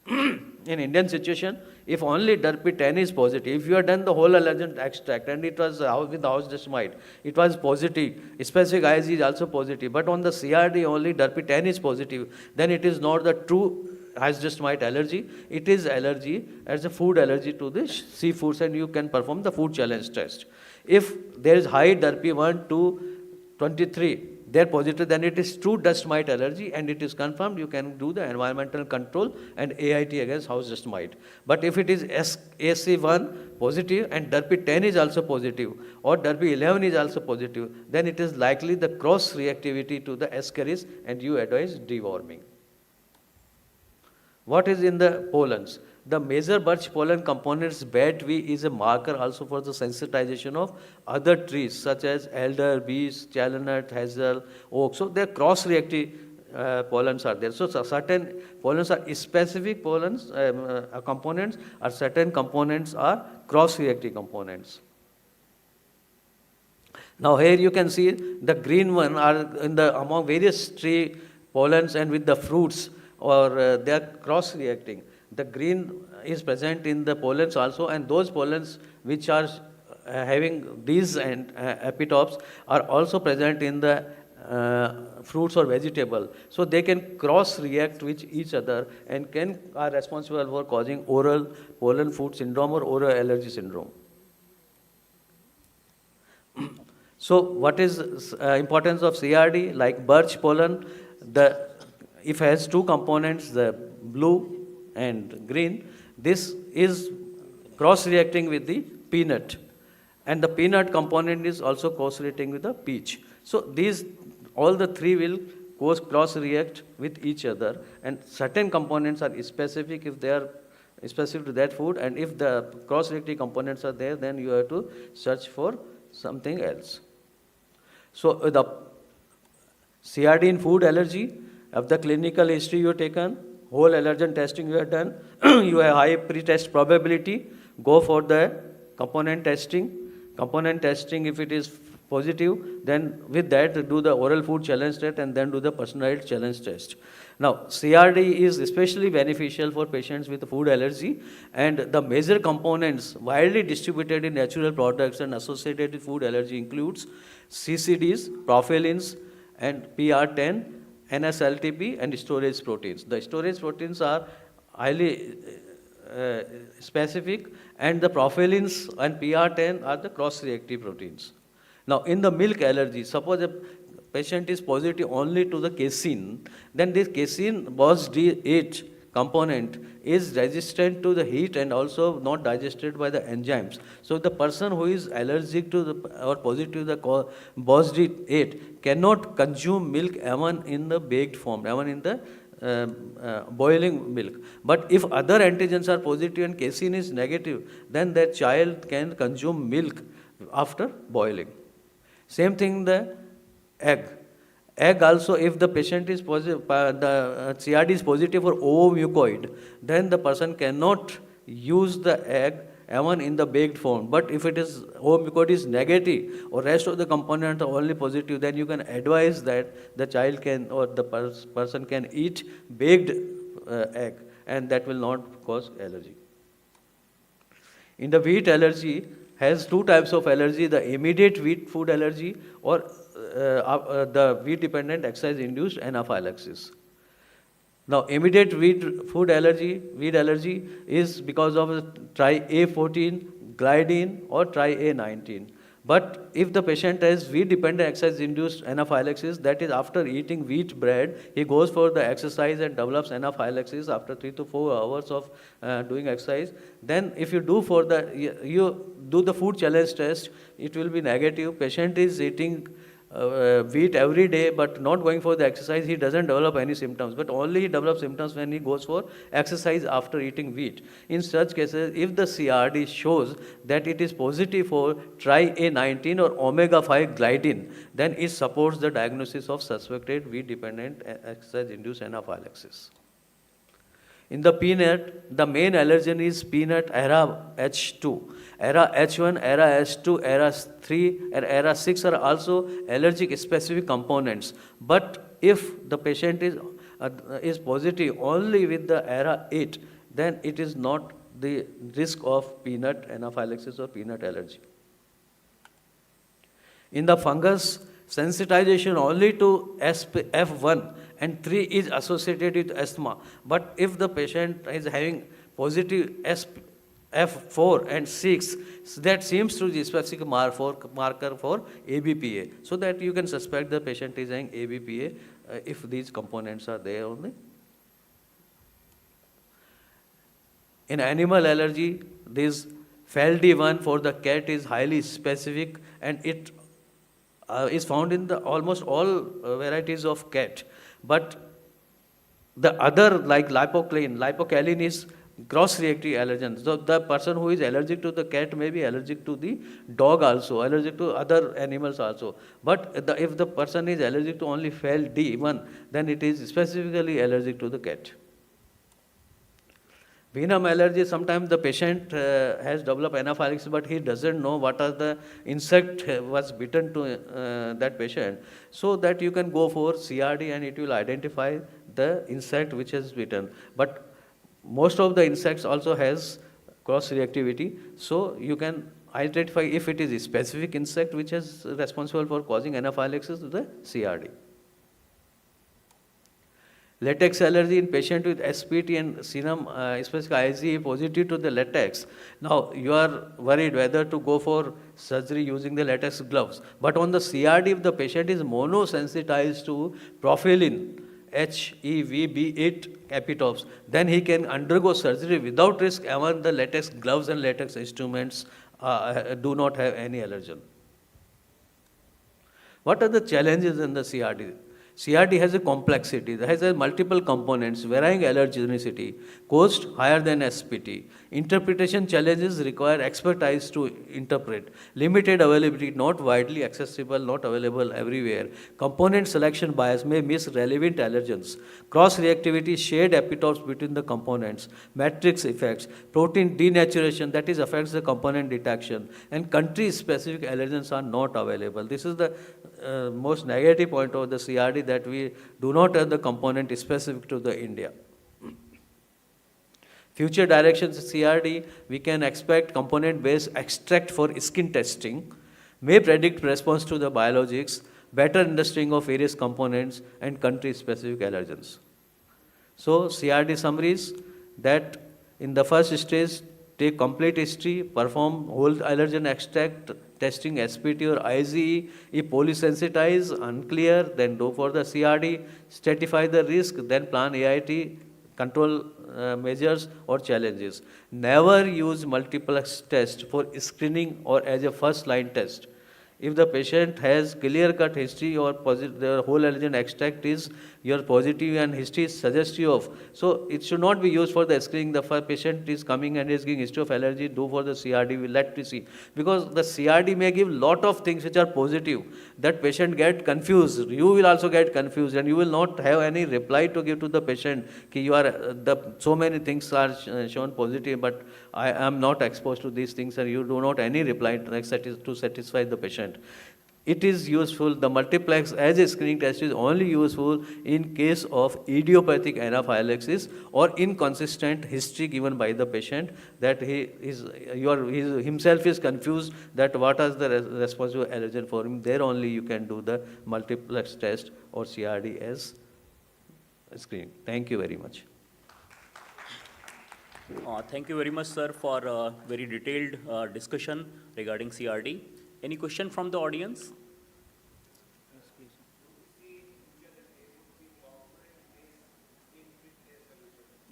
In Indian situation, if only Derp 10 is positive, if you have done the whole allergen extract and it was with house dust mite, it was positive, specific IgG is also positive, but on the CRD only Derp 10 is positive, then it is not the true house dust mite allergy, it is allergy as a food allergy to the seafoods, and you can perform the food challenge test. If there is high Derp 1 to 23, they are positive, then it is true dust mite allergy and it is confirmed, you can do the environmental control and AIT against house dust mite. But if it is AC1 positive and Derp 10 is also positive or Derp 11 is also positive, then it is likely the cross reactivity to the Ascaris and you advise deworming. What is in the pollens? The major birch pollen components BAT-V is a marker also for the sensitization of other trees such as elder, beech, chestnut, hazel, oak. So their cross-reactive pollens are there. So certain pollens are specific pollens components, or certain components are cross-reactive components. Now here you can see the green one are in the among various tree pollens and with the fruits, or they are cross-reacting. The green is present in the pollens also, and those pollens which are having these and epitopes are also present in the fruits or vegetable. So they can cross-react with each other and are responsible for causing oral pollen food syndrome or oral allergy syndrome. So what is importance of CRD? Like birch pollen, if it has two components, the blue and green, this is cross-reacting with the peanut, and the peanut component is also cross-reacting with the peach. So these, all the three will cross-react with each other, and certain components are specific if they are specific to that food, and if the cross-reactive components are there, then you have to search for something else. So the CRD in food allergy, of the clinical history you have taken, whole allergen testing you have done, you have high pre-test probability, go for the component testing. Component testing, if it is positive, then with that do the oral food challenge test and then do the personalized challenge test. Now, CRD is especially beneficial for patients with food allergy, and the major components widely distributed in natural products and associated with food allergy includes CCDs, profilins, and PR10, NSLTP, and storage proteins. The storage proteins are highly specific, and the profilins and PR10 are the cross-reactive proteins. Now, in the milk allergy, suppose a patient is positive only to the casein, then this casein BOSD8 component is resistant to the heat and also not digested by the enzymes. So the person who is allergic to or positive to the BOSD8 cannot consume milk even in the baked form, even in the boiling milk. But if other antigens are positive and casein is negative, then that child can consume milk after boiling. Same thing the egg. Egg also, if the patient is positive, the CRD is positive for ovomucoid, then the person cannot use the egg even in the baked form. But if it is ovomucoid is negative or rest of the components are only positive, then you can advise that the child can or the person can eat baked egg, and that will not cause allergy. In the wheat allergy, has two types of allergy, the immediate wheat food allergy or the wheat-dependent exercise-induced anaphylaxis. Now, immediate wheat allergy is because of tri-A14, gliadin, or tri-A19. But if the patient has wheat-dependent exercise-induced anaphylaxis, that is after eating wheat bread, he goes for the exercise and develops anaphylaxis after 3 to 4 hours of doing exercise. Then if you do the food challenge test, it will be negative. Patient is eating wheat every day but not going for the exercise, he doesn't develop any symptoms, but only he develops symptoms when he goes for exercise after eating wheat. In such cases, if the CRD shows that it is positive for tri-A19 or omega-5 gliadin, then it supports the diagnosis of suspected wheat-dependent exercise-induced anaphylaxis. In the peanut, the main allergen is peanut ERA H2. ERA H1, ERA H2, ERA 3, and ERA 6 are also allergic specific components. But if the patient is positive only with the ERA 8, then it is not the risk of peanut anaphylaxis or peanut allergy. In the fungus, sensitization only to F1 and 3 is associated with asthma. But if the patient is having positive F4 and 6, that seems to be specific marker for ABPA. So that you can suspect the patient is having ABPA if these components are there only. In animal allergy, this FELD1 for the cat is highly specific, and it is found in almost all varieties of cat. But the other, like lipocalin is cross-reactive allergen. So the person who is allergic to the cat may be allergic to the dog also, allergic to other animals also. But if the person is allergic to only FELD1, then it is specifically allergic to the cat. Venom allergy, sometimes the patient has developed anaphylaxis, but he doesn't know what are the insect was bitten to that patient. So that you can go for CRD and it will identify the insect which has bitten. But most of the insects also has cross-reactivity, so you can identify if it is a specific insect which is responsible for causing anaphylaxis to the CRD. Latex allergy in patient with SPT and serum, especially IgE positive to the latex. Now, you are worried whether to go for surgery using the latex gloves. But on the CRD, if the patient is monosensitized to propylene, HEVB8 epitopes, then he can undergo surgery without risk, even the latex gloves and latex instruments do not have any allergen. What are the challenges in the CRD? CRD has a complexity, it has multiple components, varying allergenicity, cost higher than SPT. Interpretation challenges require expertise to interpret. Limited availability, not widely accessible, not available everywhere. Component selection bias may miss relevant allergens. Cross-reactivity, shared epitopes between the components. Matrix effects, protein denaturation, that is affects the component detection. And country-specific allergens are not available. This is the most negative point of the CRD, that we do not have the component specific to the India. Future directions CRD, we can expect component-based extract for skin testing, may predict response to the biologics, better understanding of various components and country-specific allergens. So CRD summaries that in the first stage, take complete history, perform whole allergen extract, testing SPT or IgE. If polysensitized, unclear, then go for the CRD, stratify the risk, then plan AIT, control measures or challenges. Never use multiplex test for screening or as a first line test. If the patient has clear-cut history or the whole allergen extract is your positive and history is suggestive of, so it should not be used for the screening. The patient is coming and is giving history of allergy, do for the CRD, we let to see. Because the CRD may give lot of things which are positive. That patient get confused. You will also get confused and you will not have any reply to give to the patient. Ki you are, so many things are shown positive, but I am not exposed to these things, and you do not any reply to satisfy the patient. It is useful, the multiplex as a screening test is only useful in case of idiopathic anaphylaxis or inconsistent history given by the patient, that he himself is confused that what is the responsible allergen for him. There only you can do the multiplex test or CRD as screening. Thank you very much.
Thank you very much, sir, for a very detailed discussion regarding CRD. Any question from the audience?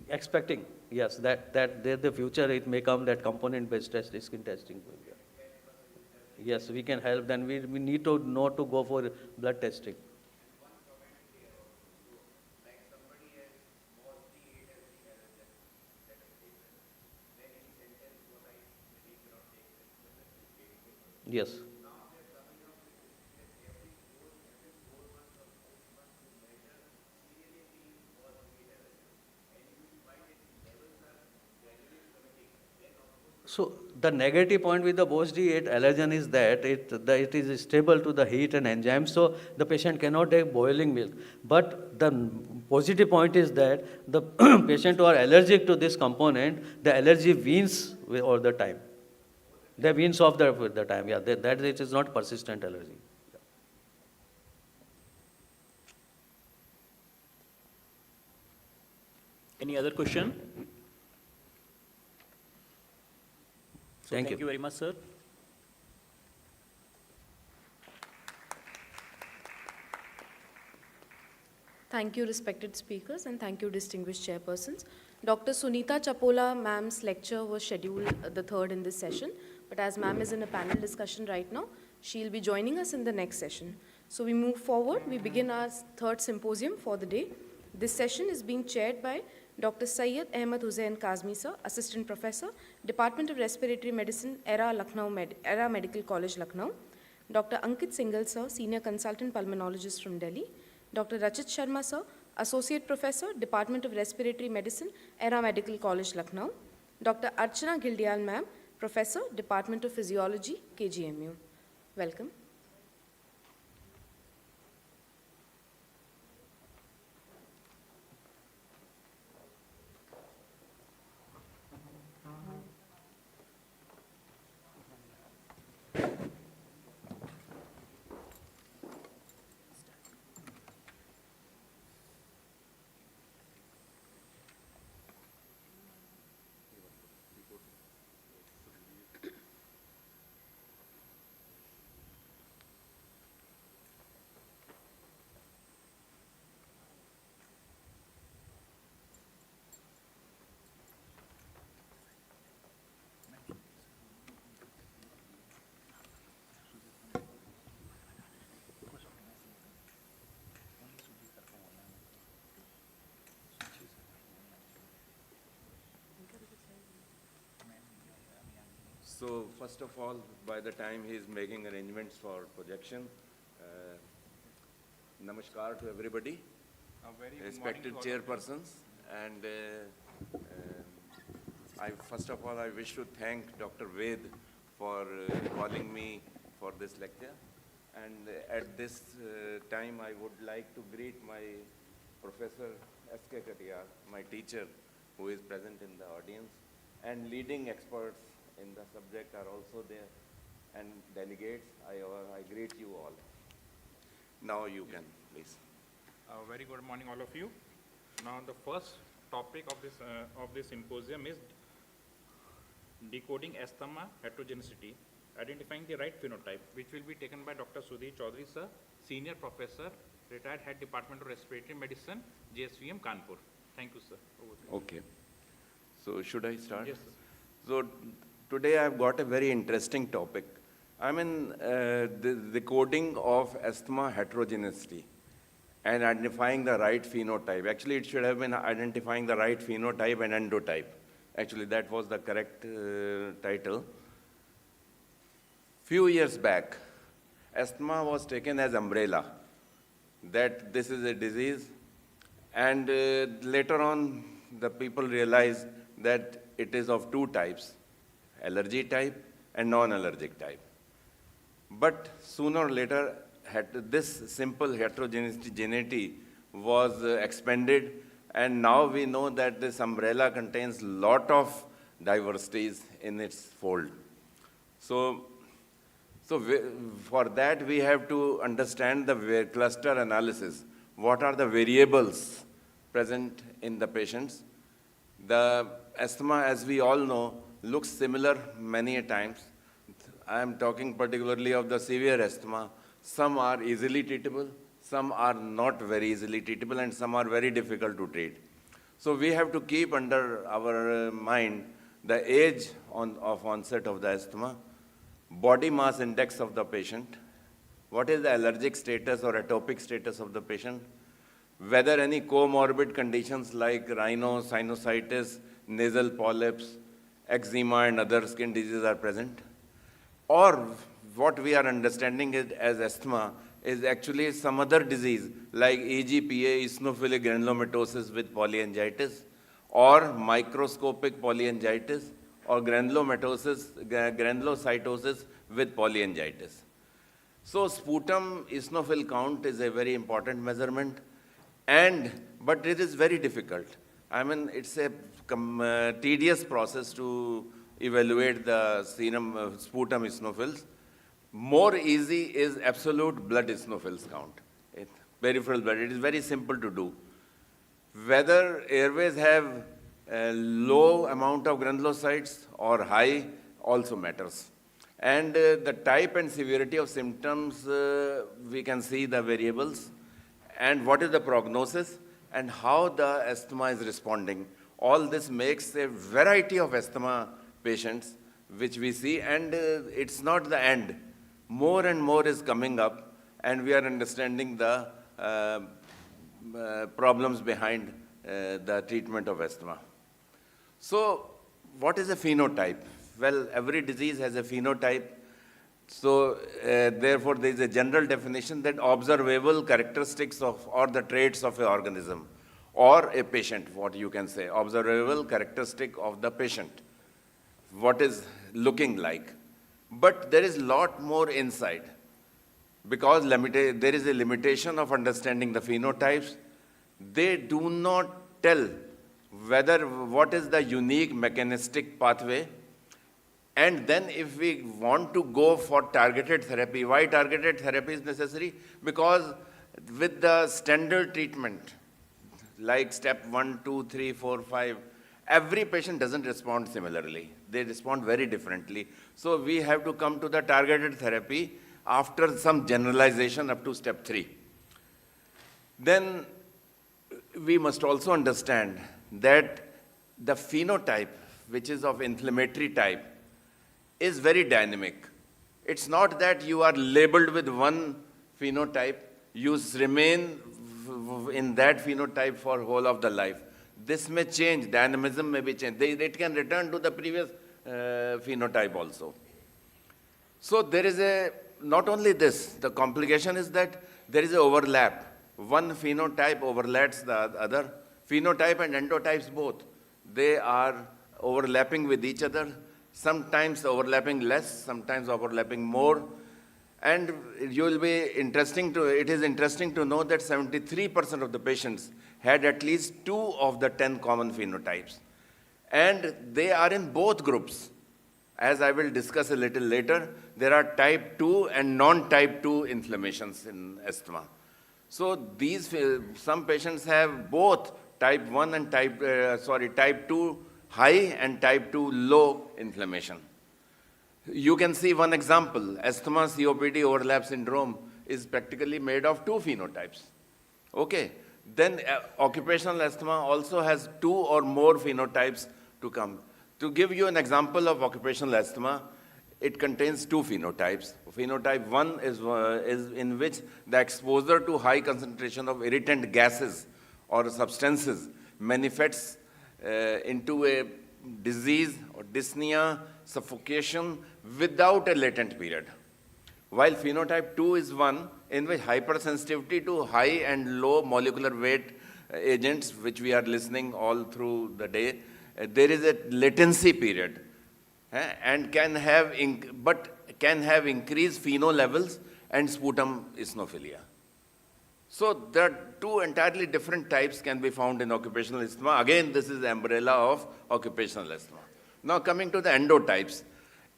Expecting, yes, that the future it may come that component-based test, skin testing. Yes, we can help. Then we need to know to go for blood testing. Yes. So the negative point with the BOSD allergen is that it is stable to the heat and enzymes, so the patient cannot take boiling milk. But the positive point is that the patient who are allergic to this component, the allergy weans all the time. They weans off the time, yeah, that it is not persistent allergy.
Any other question? So
Thank
thank you very much, sir.
Thank you, respected speakers, and thank you, distinguished chairpersons. Dr. Sunita Chapola, ma'am's lecture was scheduled the third in this session, but as ma'am is in a panel discussion right now, she'll be joining us in the next session. So we move forward. We begin our third symposium for the day. This session is being chaired by Dr. Syed Ahmed Hussain Kazmi, sir, Assistant Professor, Department of Respiratory Medicine, ERA Medical College, Lucknow. Dr. Ankit Singhal, sir, Senior Consultant Pulmonologist from Delhi. Dr. Rachit Sharma, sir, Associate Professor, Department of Respiratory Medicine, ERA Medical College, Lucknow. Dr. Archana Gildial, ma'am, Professor, Department of Physiology, KGMU. Welcome.
So first of all, by the time he is making arrangements for projection, namaskar to everybody, respected chairpersons, and first of all I wish to thank Dr. Ved for calling me for this lecture. And at this time I would like to greet my Professor S.K. Katiyar, my teacher, who is present in the audience, and leading experts in the subject are also there, and delegates, I greet you all. Now you can, please.
Very good morning, all of you. Now the first topic of this symposium is decoding asthma heterogeneity, identifying the right phenotype, which will be taken by Dr. Sudhir Chaudhary, sir, Senior Professor, Retired Head Department of Respiratory Medicine, JSVM, Kanpur. Thank you, sir. Over to you.
Okay. So should I start?
Yes, sir.
So today I've got a very interesting topic. I mean, the coding of asthma heterogeneity and identifying the right phenotype. Actually, it should have been identifying the right phenotype and endotype. Actually, that was the correct title. Few years back, asthma was taken as umbrella, that this is a disease, and later on, the people realized that it is of two types, allergy type and non-allergic type. But sooner or later, this simple heterogeneity was expanded, and now we know that this umbrella contains lot of diversities in its fold. So for that, we have to understand the cluster analysis. What are the variables present in the patients? The asthma, as we all know, looks similar many a times. I am talking particularly of the severe asthma. Some are easily treatable, some are not very easily treatable, and some are very difficult to treat. So we have to keep under our mind the age of onset of the asthma, body mass index of the patient, what is the allergic status or atopic status of the patient, whether any comorbid conditions like rhinosinusitis, nasal polyps, eczema, and other skin diseases are present, or what we are understanding it as asthma is actually some other disease like EGPA, eosinophilic granulomatosis with polyangiitis, or microscopic polyangiitis, or granulocytosis with polyangiitis. So sputum eosinophil count is a very important measurement, but it is very difficult. I mean, it's a tedious process to evaluate the serum sputum eosinophils. More easy is absolute blood eosinophils count, peripheral blood. It is very simple to do. Whether airways have a low amount of granulocytes or high also matters. And the type and severity of symptoms, we can see the variables, and what is the prognosis, and how the asthma is responding. All this makes a variety of asthma patients, which we see, and it's not the end. More and more is coming up, and we are understanding the problems behind the treatment of asthma. So, what is a phenotype? Well, every disease has a phenotype. So, therefore, there is a general definition that observable characteristics of, or the traits of an organism, or a patient, what you can say, observable characteristic of the patient, what is looking like. But there is a lot more inside, because there is a limitation of understanding the phenotypes. They do not tell what is the unique mechanistic pathway. And then if we want to go for targeted therapy, why targeted therapy is necessary? Because with the standard treatment, like step 1, 2, 3, 4, 5, every patient doesn't respond similarly. They respond very differently. So we have to come to the targeted therapy after some generalization up to step 3. Then we must also understand that the phenotype, which is of inflammatory type, is very dynamic. It's not that you are labeled with one phenotype, you remain in that phenotype for whole of the life. This may change, dynamism may be changed. It can return to the previous phenotype also. So there is not only this, the complication is that there is an overlap. One phenotype overlaps the other. Phenotype and endotypes both. They are overlapping with each other, sometimes overlapping less, sometimes overlapping more. And it is interesting to know that 73% of the patients had at least 2 of the 10 common phenotypes. And they are in both groups. As I will discuss a little later, there are type 2 and non-type 2 inflammations in asthma. So some patients have both type 1 and type 2 high and type 2 low inflammation. You can see one example. Asthma COPD overlap syndrome is practically made of 2 phenotypes. Okay. Then occupational asthma also has 2 or more phenotypes to come. To give you an example of occupational asthma, it contains 2 phenotypes. Phenotype 1 is in which the exposure to high concentration of irritant gases or substances manifests into a disease or dyspnea, suffocation without a latent period. While phenotype 2 is one in which hypersensitivity to high and low molecular weight agents, which we are listening all through the day, there is a latency period and can have increased pheno levels and sputum eosinophilia. So there are 2 entirely different types can be found in occupational asthma. Again, this is the umbrella of occupational asthma. Now coming to the endotypes.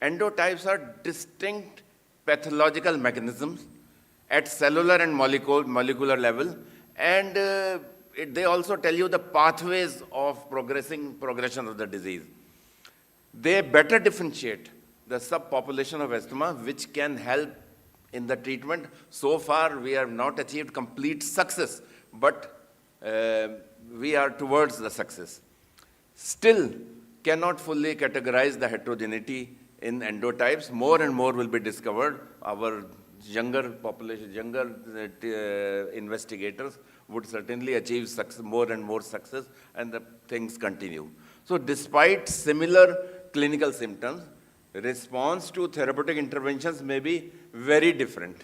Endotypes are distinct pathological mechanisms at cellular and molecular level, and they also tell you the pathways of progression of the disease. They better differentiate the subpopulation of asthma, which can help in the treatment. So far, we have not achieved complete success, but we are towards the success. Still, cannot fully categorize the heterogeneity in endotypes. More and more will be discovered. Our younger population, investigators would certainly achieve success, more and more success, and the things continue. So despite similar clinical symptoms, response to therapeutic interventions may be very different.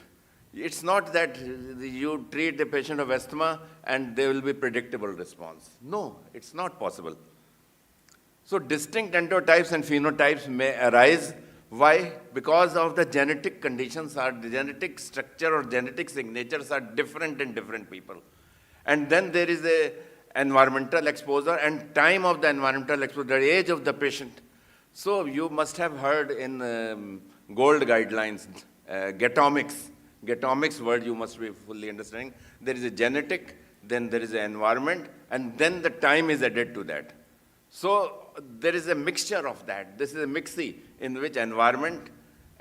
It's not that you treat a patient of asthma and there will be predictable response. No, it's not possible. So distinct endotypes and phenotypes may arise. Why? Because of the genetic conditions, or the genetic structure or genetic signatures are different in different people. And then there is a environmental exposure and time of the environmental exposure, the age of the patient. So you must have heard in gold guidelines, Gatomics word you must be fully understanding. There is a genetic, then there is an environment, and then the time is added to that. So there is a mixture of that. This is a mixie in which environment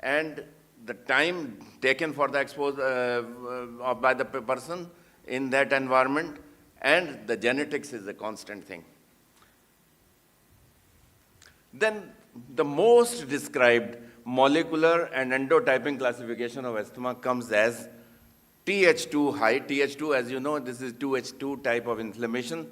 and the time taken for the exposure by the person in that environment, and the genetics is a constant thing. Then the most described molecular and endotyping classification of asthma comes as Th2 high. Th2, as you know, this is 2H2 type of inflammation,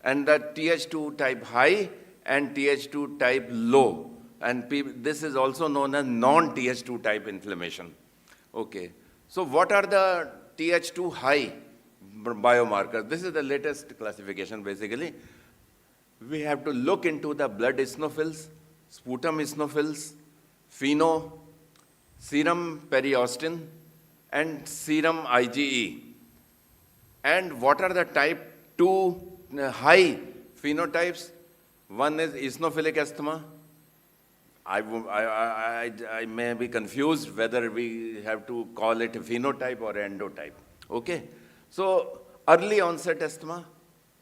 and the Th2 type high and Th2 type low. And this is also known as non-Th2 type inflammation. Okay. So what are the Th2 high biomarkers? This is the latest classification, basically. We have to look into the blood eosinophils, sputum eosinophils, pheno, serum periostin, and serum IgE. And what are the type 2 high phenotypes? One is eosinophilic asthma. I may be confused whether we have to call it a phenotype or endotype. Okay? So early onset asthma,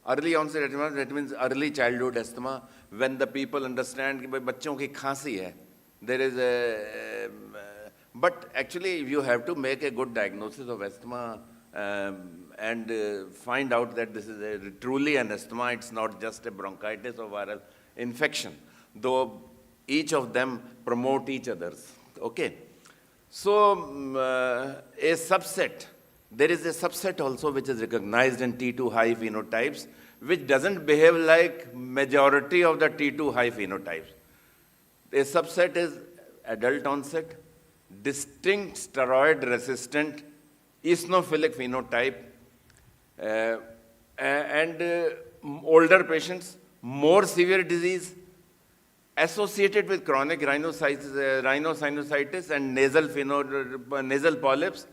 that means early childhood asthma, when the people understand that bachon ki khansi hai, there is a, but actually you have to make a good diagnosis of asthma and find out that this is truly an asthma, it's not just a bronchitis or viral infection, though each of them promote each other's. Okay? So a subset, there is a subset also which is recognized in T2 high phenotypes, which doesn't behave like majority of the T2 high phenotypes. A subset is adult onset, distinct steroid resistant, eosinophilic phenotype, and older patients, more severe disease, associated with chronic rhinosinusitis and nasal polyps,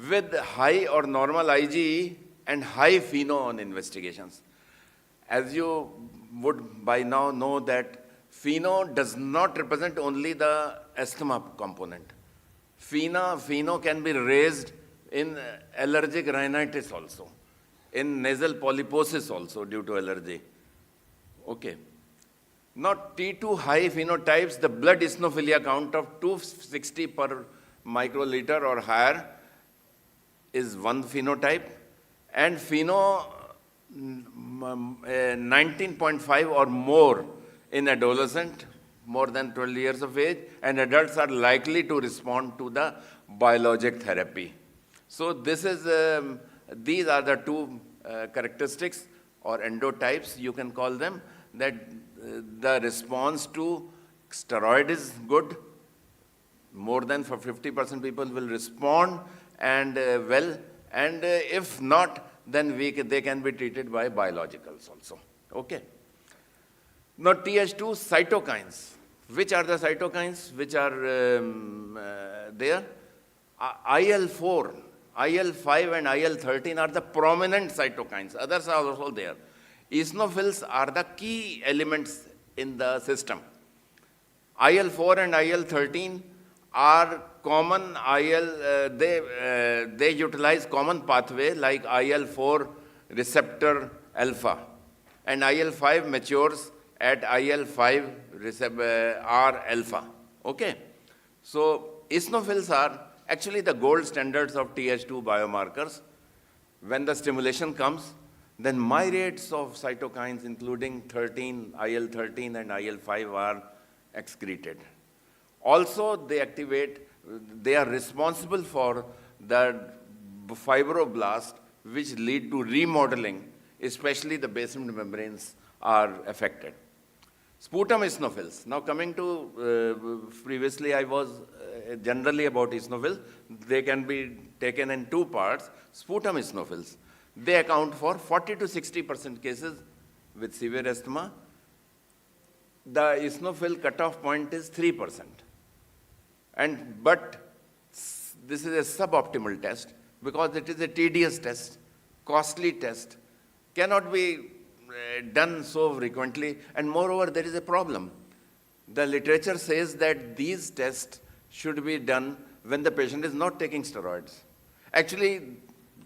with high or normal IgE and high pheno on investigations. As you would by now know that pheno does not represent only the asthma component. Pheno can be raised in allergic rhinitis also, in nasal polyposis also due to allergy. Okay. Now T2 high phenotypes, the blood eosinophilia count of 260 per microliter or higher is one phenotype, and pheno 19.5 or more in adolescent, more than 12 years of age, and adults are likely to respond to the biologic therapy. So this is, these are the two characteristics or endotypes, you can call them, that the response to steroid is good. More than for 50% people will respond and well, and if not, then they can be treated by biologicals also. Okay. Now Th2 cytokines. Which are the cytokines which are there? IL-4, IL-5 and IL-13 are the prominent cytokines. Others are also there. Eosinophils are the key elements in the system. IL-4 and IL-13 are common they utilize common pathway like IL-4 receptor alpha, and IL-5 matures at IL-5 receptor R alpha. Okay? So eosinophils are actually the gold standards of Th2 biomarkers. When the stimulation comes, then myriads of cytokines including IL-13 and IL-5 are excreted. Also, they are responsible for the fibroblast which lead to remodeling, especially the basement membranes are affected. Sputum eosinophils. Now coming to, previously I was generally about eosinophils. They can be taken in two parts. Sputum eosinophils. They account for 40 to 60% cases with severe asthma. the eosinophil cutoff point is 3%. But this is a suboptimal test because it is a tedious test, costly test, cannot be done so frequently, and moreover, there is a problem. The literature says that these tests should be done when the patient is not taking steroids. Actually,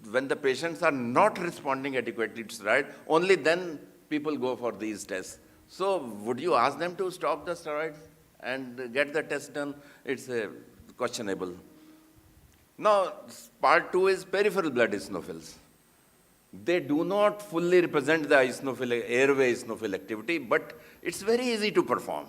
when the patients are not responding adequately to steroid, only then people go for these tests. So would you ask them to stop the steroids and get the test done? It's questionable. Now, part 2 is peripheral blood eosinophils. They do not fully represent the airway eosinophil activity, but it's very easy to perform.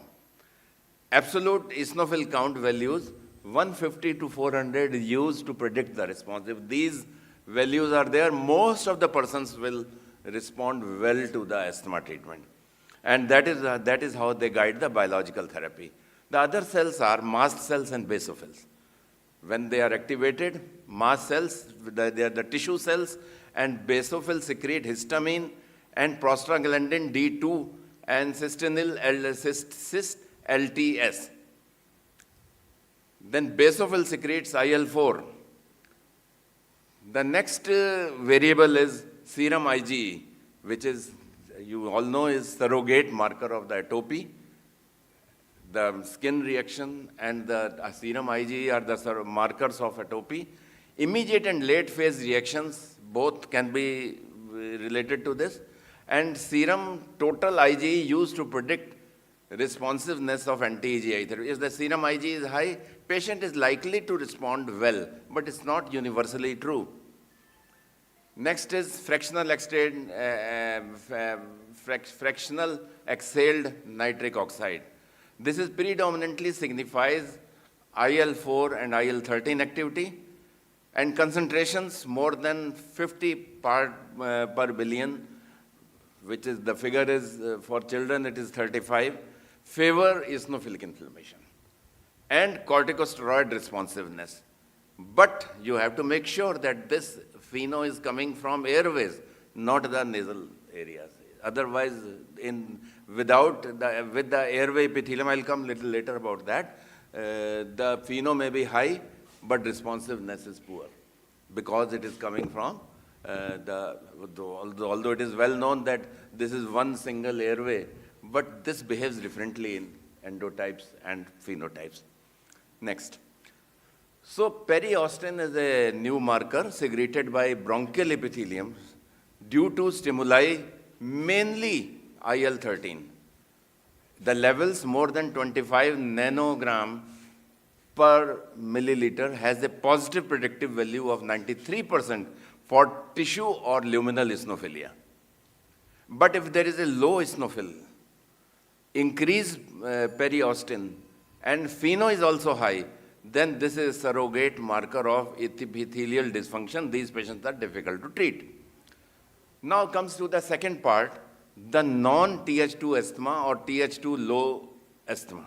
Absolute eosinophil count values, 150 to 400 is used to predict the response. If these values are there, most of the persons will respond well to the asthma treatment. And that is how they guide the biological therapy. The other cells are mast cells and basophils. When they are activated, mast cells, they are the tissue cells, and basophils secrete histamine and prostaglandin D2 and cystenyl LTS. Then basophil secretes IL-4. The next variable is serum IgE, which is, you all know, is surrogate marker of the atopy. The skin reaction and the serum IgE are the markers of atopy. Immediate and late phase reactions both can be related to this. And serum total IgE used to predict responsiveness of anti-AGI therapy. If the serum IgE is high, patient is likely to respond well, but it's not universally true. Next is fractional exhaled nitric oxide. This is predominantly signifies IL-4 and IL-13 activity, and concentrations more than 50 part per billion, which is the figure is for children it is 35, favor eosinophilic inflammation and corticosteroid responsiveness. But you have to make sure that this pheno is coming from airways, not the nasal areas. Otherwise, with the airway epithelium, I'll come a little later about that, the pheno may be high, but responsiveness is poor because it is coming from although it is well known that this is one single airway, but this behaves differently in endotypes and phenotypes. Next. So periostin is a new marker secreted by bronchial epithelium due to stimuli, mainly IL-13. The levels more than 25 nanogram per milliliter has a positive predictive value of 93% for tissue or luminal eosinophilia. But if there is a low eosinophil, increased periostin, and pheno is also high, then this is a surrogate marker of epithelial dysfunction. These patients are difficult to treat. Now comes to the second part, the non-TH2 asthma or TH2 low asthma.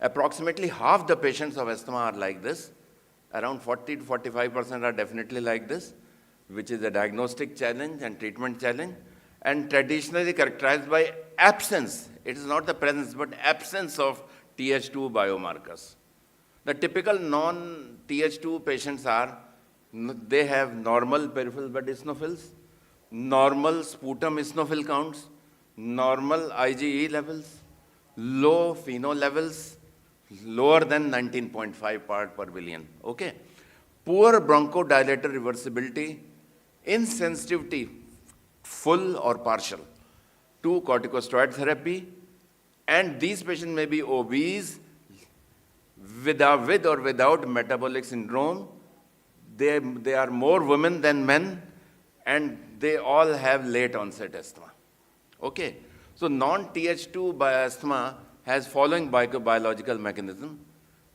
Approximately half the patients of asthma are like this. Around 40 to 45% are definitely like this, which is a diagnostic challenge and treatment challenge, and traditionally characterized by absence. It is not the presence, but absence of TH2 biomarkers. The typical non-TH2 patients are, they have normal peripheral blood eosinophils, normal sputum eosinophil counts, normal IgE levels, low pheno levels, lower than 19.5 part per billion, okay? Poor bronchodilator reversibility, insensitivity, full or partial, to corticosteroid therapy, and these patients may be obese, with or without metabolic syndrome. They are more women than men, and they all have late onset asthma. Okay, so non-TH2 asthma has following biological mechanism: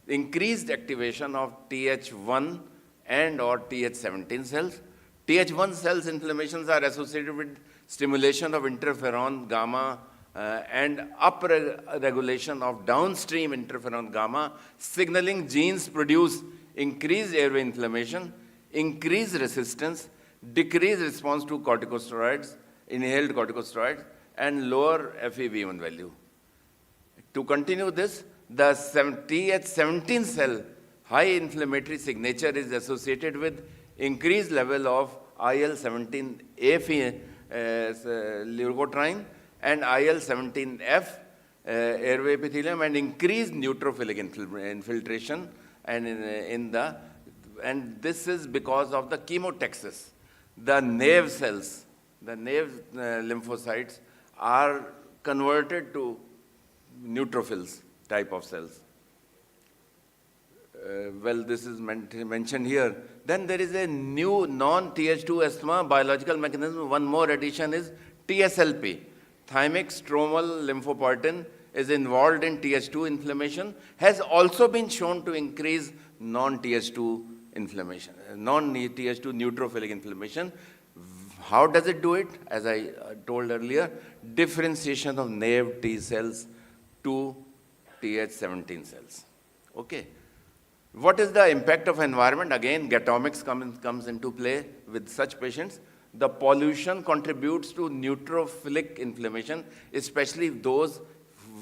increased activation of TH1 and or TH17 cells. TH1 cells inflammations are associated with stimulation of interferon gamma and up-regulation of downstream interferon gamma, signaling genes produce increased airway inflammation, increased resistance, decreased response to corticosteroids, inhaled corticosteroids, and lower FEV1 value. To continue this, the Th17 cell high inflammatory signature is associated with increased level of IL-17A leukotriene and IL-17F airway epithelium and increased neutrophilic infiltration and and this is because of the chemotaxis. The nave cells, the nave lymphocytes are converted to neutrophils type of cells. Well, this is mentioned here. Then there is a new non-Th2 asthma biological mechanism. One more addition is TSLP. Thymic stromal lymphopoietin is involved in Th2 inflammation, has also been shown to increase non-Th2 inflammation, non-Th2 neutrophilic inflammation. How does it do it? As I told earlier, differentiation of naive T cells to Th17 cells. Okay. What is the impact of environment? Again, gatomics comes into play with such patients. The pollution contributes to neutrophilic inflammation, especially those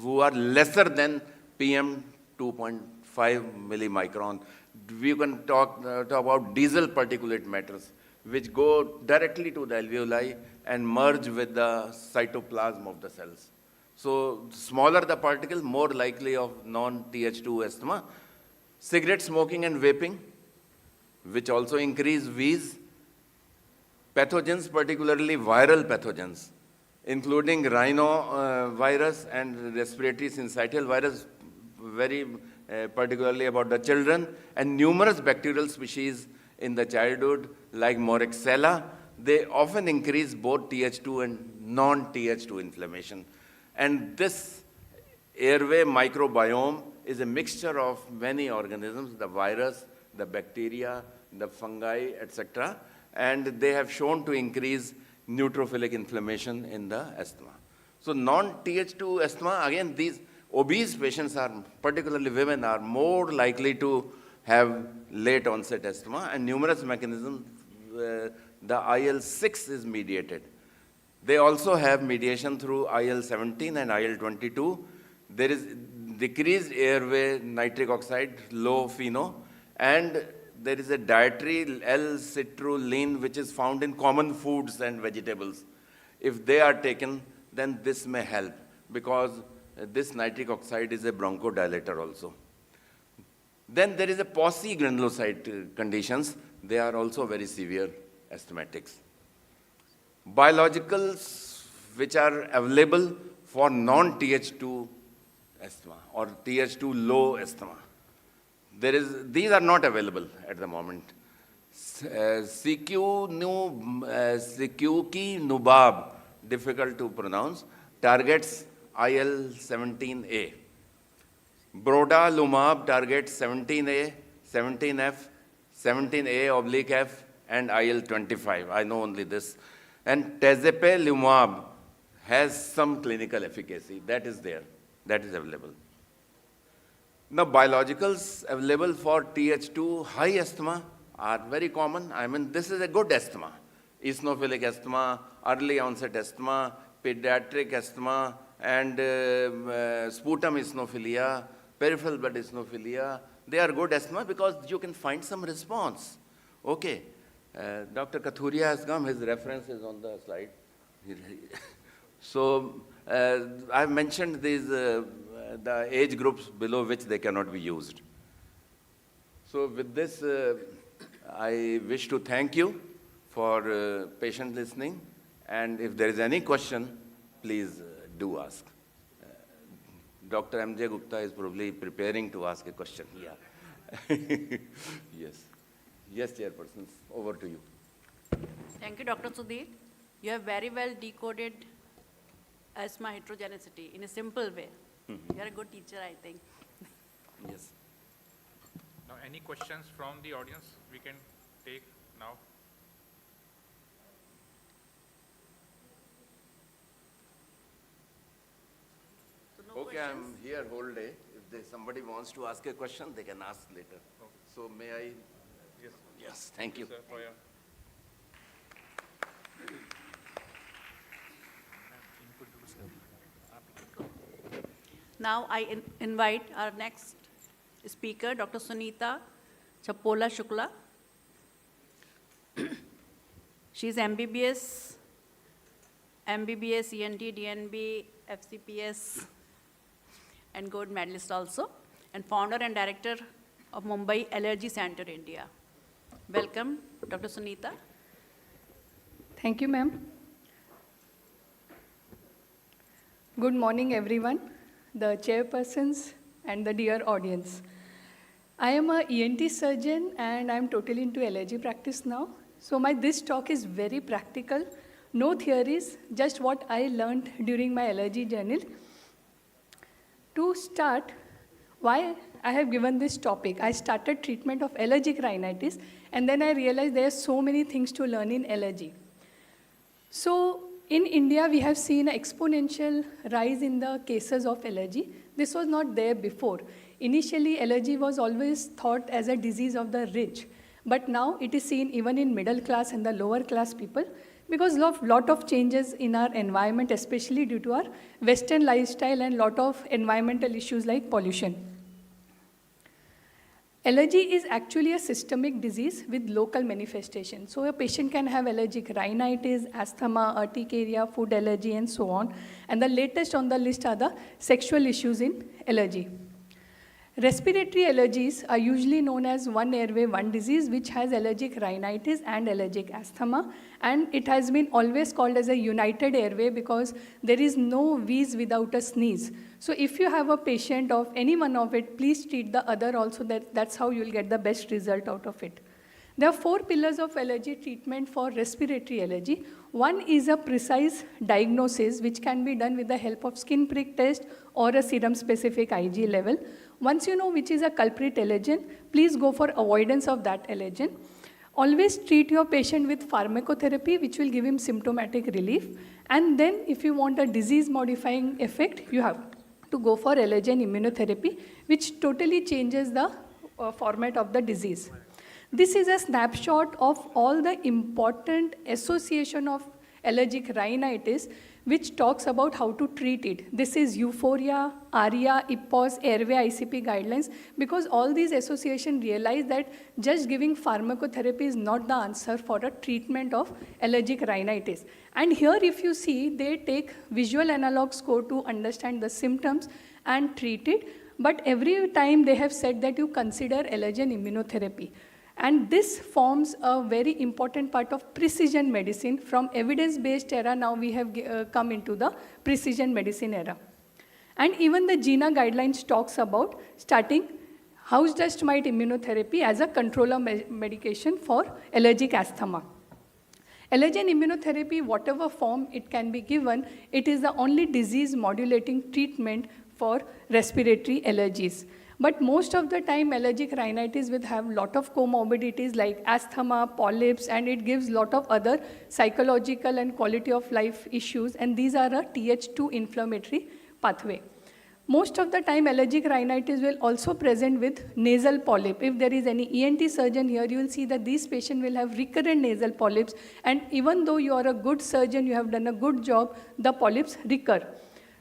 who are lesser than PM 2.5 millimicron. We can talk about diesel particulate matters, which go directly to the alveoli and merge with the cytoplasm of the cells. So smaller the particle, more likely of non-Th2 asthma. Cigarette smoking and vaping, which also increase V's. Pathogens, particularly viral pathogens, including rhinovirus and respiratory syncytial virus, very particularly about the children, and numerous bacterial species in the childhood, like Moraxella. They often increase both Th2 and non-Th2 inflammation. And this airway microbiome is a mixture of many organisms, the virus, the bacteria, the fungi, etc. And they have shown to increase neutrophilic inflammation in the asthma. So non-Th2 asthma, again, these obese patients are, particularly women, are more likely to have late onset asthma, and numerous mechanisms, the IL-6 is mediated. They also have mediation through IL-17 and IL-22. There is decreased airway nitric oxide, low FeNO, and there is a dietary L-citrulline which is found in common foods and vegetables. If they are taken, then this may help, because this nitric oxide is a bronchodilator also. Then there is a polygranulocyte conditions. They are also very severe asthmatics. Biologicals which are available for non-Th2 asthma or Th2 low asthma. These are not available at the moment. Secukinumab, difficult to pronounce, targets IL-17A. Brodalumab targets 17A, 17F, 17A/F, and IL-25. I know only this. And tezepelumab has some clinical efficacy. That is there. That is available. Now, biologicals available for Th2 high asthma are very common. I mean, this is a good asthma. Eosinophilic asthma, early onset asthma, pediatric asthma, and sputum eosinophilia, peripheral blood eosinophilia. They are good asthma because you can find some response. Okay. Dr. Kathuria has come. His reference is on the slide. So I've mentioned these, the age groups below which they cannot be used. So with this, I wish to thank you for patient listening. And if there is any question, please do ask. Dr. M.J. Gupta is probably preparing to ask a question. Yeah. Yes. Yes, Chairpersons, over to you.
Thank you, Dr. Sudhir. You have very well decoded asthma heterogeneity in a simple way. You are a good teacher, I think.
Yes.
Now, any questions from the audience we can take now?
So no
Okay,
questions?
I'm here whole day. If somebody wants to ask a question, they can ask later.
Okay.
So may I?
Yes.
Yes, thank you.
Sir, for your
Now I invite our next speaker, Dr. Sunita Chapola Shukla. She's MBBS, ENT, DNB, FCPS, and gold medalist also, and founder and director of Mumbai Allergy Center, India. Welcome, Dr. Sunita.
Thank you, ma'am. Good morning, everyone, the chairpersons and the dear audience. I am a ENT surgeon and I'm totally into allergy practice now. So this talk is very practical, no theories, just what I learned during my allergy journey. To start, why I have given this topic, I started treatment of allergic rhinitis and then I realized there are so many things to learn in allergy. So in India, we have seen an exponential rise in the cases of allergy. This was not there before. Initially, allergy was always thought as a disease of the rich. But now it is seen even in middle class and the lower class people because lot of changes in our environment, especially due to our Western lifestyle and lot of environmental issues like pollution. Allergy is actually a systemic disease with local manifestation. So a patient can have allergic rhinitis, asthma, urticaria, food allergy, and so on. And the latest on the list are the sexual issues in allergy. Respiratory allergies are usually known as one airway, one disease, which has allergic rhinitis and allergic asthma. And it has been always called as a united airway because there is no wheeze without a sneeze. So if you have a patient of any one of it, please treat the other also. That's how you'll get the best result out of it. There are 4 pillars of allergy treatment for respiratory allergy. One is a precise diagnosis, which can be done with the help of skin prick test or a serum-specific IgE level. Once you know which is a culprit allergen, please go for avoidance of that allergen. Always treat your patient with pharmacotherapy, which will give him symptomatic relief. And then if you want a disease-modifying effect, you have to go for allergen immunotherapy, which totally changes the format of the disease. This is a snapshot of all the important association of allergic rhinitis, which talks about how to treat it. This is Euphoria, ARIA, IPPOS, Airway ICP guidelines, because all these associations realize that just giving pharmacotherapy is not the answer for a treatment of allergic rhinitis. And here if you see, they take visual analog score to understand the symptoms and treat it, but every time they have said that you consider allergen immunotherapy. And this forms a very important part of precision medicine. From evidence-based era, now we have come into the precision medicine era. And even the GINA guidelines talks about starting house dust mite immunotherapy as a controller medication for allergic asthma. Allergen immunotherapy, whatever form it can be given, it is the only disease-modulating treatment for respiratory allergies. But most of the time, allergic rhinitis will have a lot of comorbidities like asthma, polyps, and it gives a lot of other psychological and quality of life issues, and these are a Th2 inflammatory pathway. Most of the time, allergic rhinitis will also present with nasal polyp. If there is any ENT surgeon here, you will see that these patients will have recurrent nasal polyps, and even though you are a good surgeon, you have done a good job, the polyps recur.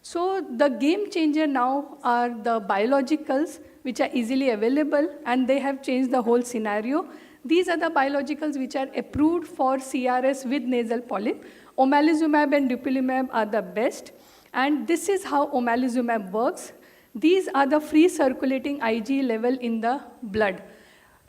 So the game changer now are the biologicals, which are easily available, and they have changed the whole scenario. These are the biologicals which are approved for CRS with nasal polyp. Omalizumab and dupilumab are the best, and this is how omalizumab works. These are the free circulating IgE level in the blood,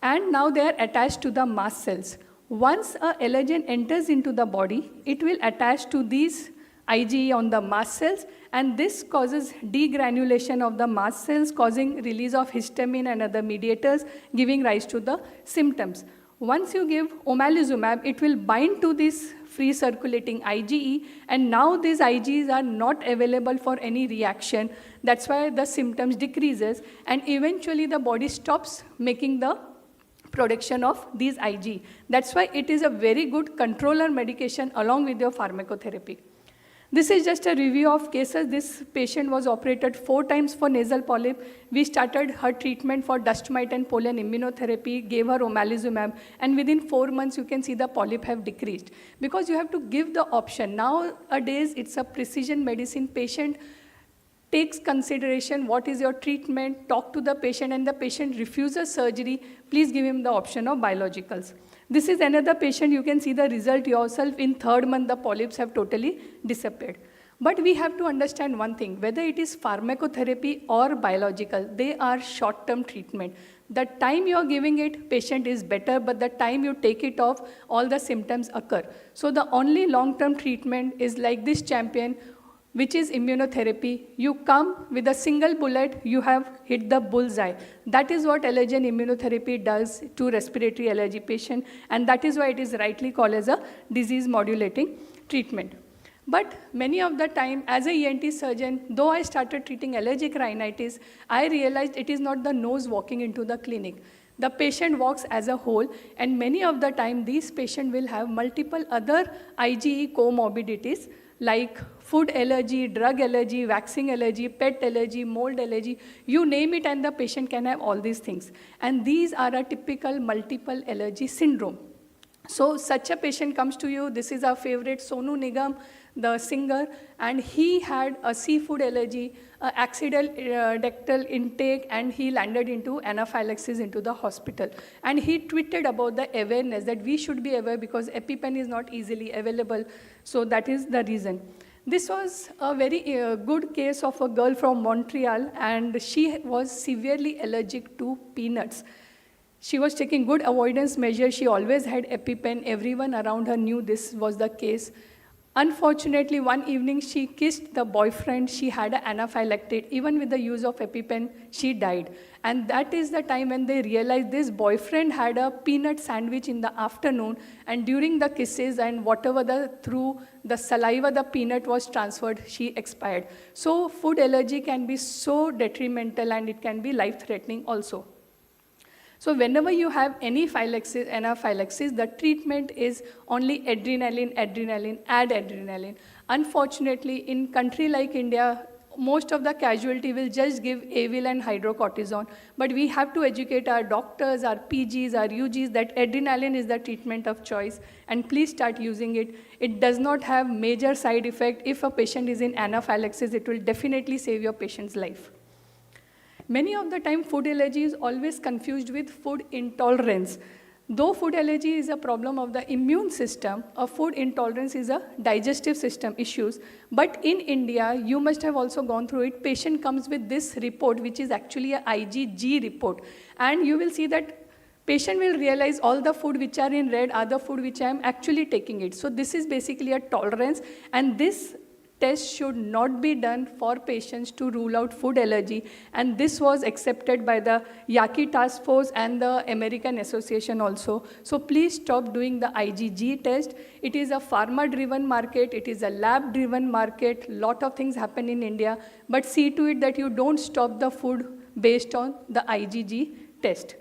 and now they are attached to the mast cells. Once an allergen enters into the body, it will attach to these IgE on the mast cells, and this causes degranulation of the mast cells, causing release of histamine and other mediators, giving rise to the symptoms. Once you give omalizumab, it will bind to this free circulating IgE, and now these IgEs are not available for any reaction. That's why the symptoms decreases, and eventually the body stops making the production of these IgE. That's why it is a very good controller medication along with your pharmacotherapy. This is just a review of cases. This patient was operated 4 times for nasal polyp. We started her treatment for dust mite and pollen immunotherapy, gave her omalizumab, and within 4 months you can see the polyp have decreased. Because you have to give the option. Nowadays it's a precision medicine patient. takes consideration what is your treatment, talk to the patient, and the patient refuses surgery, please give him the option of biologicals. This is another patient, you can see the result yourself. In 3rd month, the polyps have totally disappeared. But we have to understand one thing, whether it is pharmacotherapy or biological, they are short-term treatment. The time you are giving it, patient is better, but the time you take it off, all the symptoms occur. So the only long-term treatment is like this champion, which is immunotherapy. You come with a single bullet, you have hit the bullseye. That is what allergen immunotherapy does to respiratory allergy patient, and that is why it is rightly called as a disease-modulating treatment. But many of the time, as a ENT surgeon, though I started treating allergic rhinitis, I realized it is not the nose walking into the clinic. The patient walks as a whole, and many of the time, these patients will have multiple other IgE comorbidities, like food allergy, drug allergy, vaccine allergy, pet allergy, mold allergy, you name it, and the patient can have all these things. And these are a typical multiple allergy syndrome. So such a patient comes to you. This is our favorite Sonu Nigam, the singer, and he had a seafood allergy, accidental intake, and he landed into anaphylaxis into the hospital. And he tweeted about the awareness that we should be aware because EpiPen is not easily available. So that is the reason. This was a very good case of a girl from Montreal, and she was severely allergic to peanuts. She was taking good avoidance measures. She always had EpiPen. Everyone around her knew this was the case. Unfortunately, one evening she kissed the boyfriend. She had an anaphylactic. Even with the use of EpiPen, she died. And that is the time when they realized this boyfriend had a peanut sandwich in the afternoon, and during the kisses and whatever through the saliva the peanut was transferred, she expired. So food allergy can be so detrimental, and it can be life-threatening also. So whenever you have any anaphylaxis, the treatment is only adrenaline, add adrenaline. Unfortunately, in country like India, most of the casualty will just give Avil and hydrocortisone. But we have to educate our doctors, our PGs, our UGs that adrenaline is the treatment of choice, and please start using it. It does not have major side effect. If a patient is in anaphylaxis, it will definitely save your patient's life. Many of the time, food allergy is always confused with food intolerance. Though food allergy is a problem of the immune system, a food intolerance is a digestive system issues. But in India, you must have also gone through it. Patient comes with this report, which is actually a IgG report. And you will see that patient will realize all the food which are in red are the food which I am actually taking it. So this is basically a tolerance, and this test should not be done for patients to rule out food allergy, and this was accepted by the Yaqui Task Force and the American Association also. So please stop doing the IgG test. It is a pharma-driven market, it is a lab-driven market, lot of things happen in India, but see to it that you don't stop the food based on the IgG test.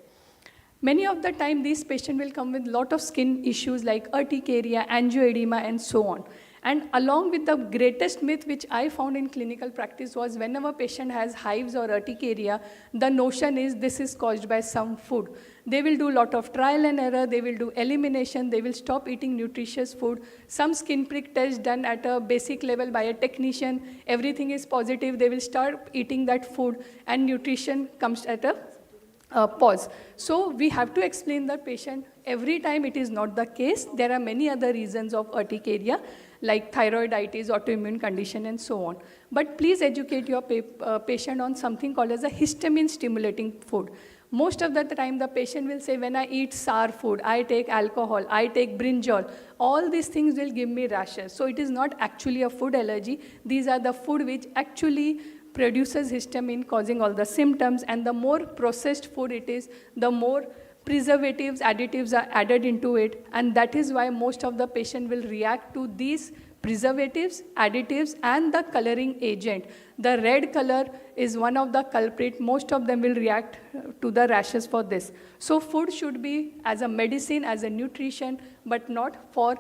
Many of the time, these patients will come with lot of skin issues like urticaria, angioedema, and so on. And along with the greatest myth which I found in clinical practice was whenever a patient has hives or urticaria, the notion is this is caused by some food. They will do a lot of trial and error, they will do elimination, they will stop eating nutritious food. Some skin prick test done at a basic level by a technician, everything is positive, they will start eating that food, and nutrition comes at a pause. So we have to explain the patient every time it is not the case. There are many other reasons of urticaria, like thyroiditis, autoimmune condition, and so on. But please educate your patient on something called as a histamine stimulating food. Most of the time the patient will say, when I eat sour food, I take alcohol, I take brinjal, all these things will give me rashes. So it is not actually a food allergy. These are the food which actually produces histamine, causing all the symptoms, and the more processed food it is, the more preservatives, additives are added into it, and that is why most of the patient will react to these preservatives, additives, and the coloring agent. The red color is one of the culprit. Most of them will react to the rashes for this. So food should be as a medicine, as a nutrition, but not for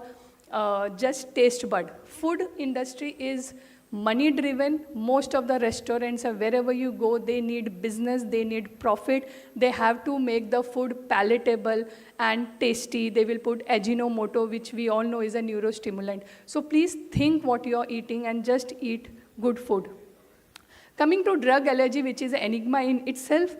just taste bud. Food industry is money driven. Most of the restaurants, wherever you go, they need business, they need profit. They have to make the food palatable and tasty. They will put Ajinomoto, which we all know is a neurostimulant. So please think what you're eating and just eat good food. Coming to drug allergy, which is an enigma in itself,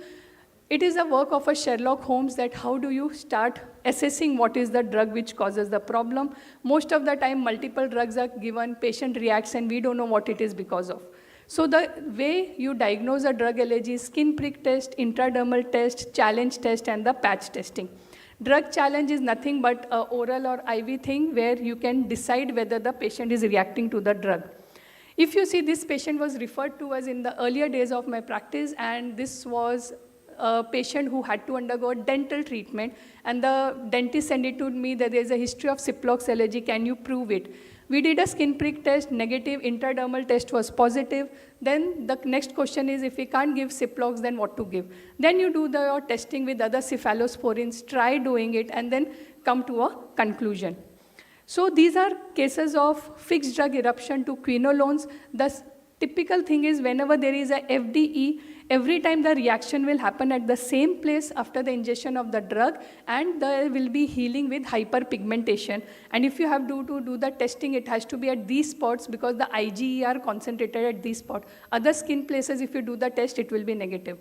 it is a work of a Sherlock Holmes that how do you start assessing what is the drug which causes the problem. Most of the time, multiple drugs are given, patient reacts, and we don't know what it is because of. So the way you diagnose a drug allergy is skin prick test, intradermal test, challenge test, and the patch testing. Drug challenge is nothing but an oral or IV thing where you can decide whether the patient is reacting to the drug. If you see, this patient was referred to us in the earlier days of my practice, and this was a patient who had to undergo dental treatment, and the dentist sent it to me that there's a history of Ciplox allergy, can you prove it? We did a skin prick test, negative, intradermal test was positive. Then the next question is, if we can't give Ciplox, then what to give? Then you do your testing with other cephalosporins, try doing it, and then come to a conclusion. So these are cases of fixed drug eruption to quinolones. The typical thing is whenever there is a FDE, every time the reaction will happen at the same place after the ingestion of the drug, and there will be healing with hyperpigmentation. And if you have to do the testing, it has to be at these spots because the IgE are concentrated at these spots. Other skin places, if you do the test, it will be negative.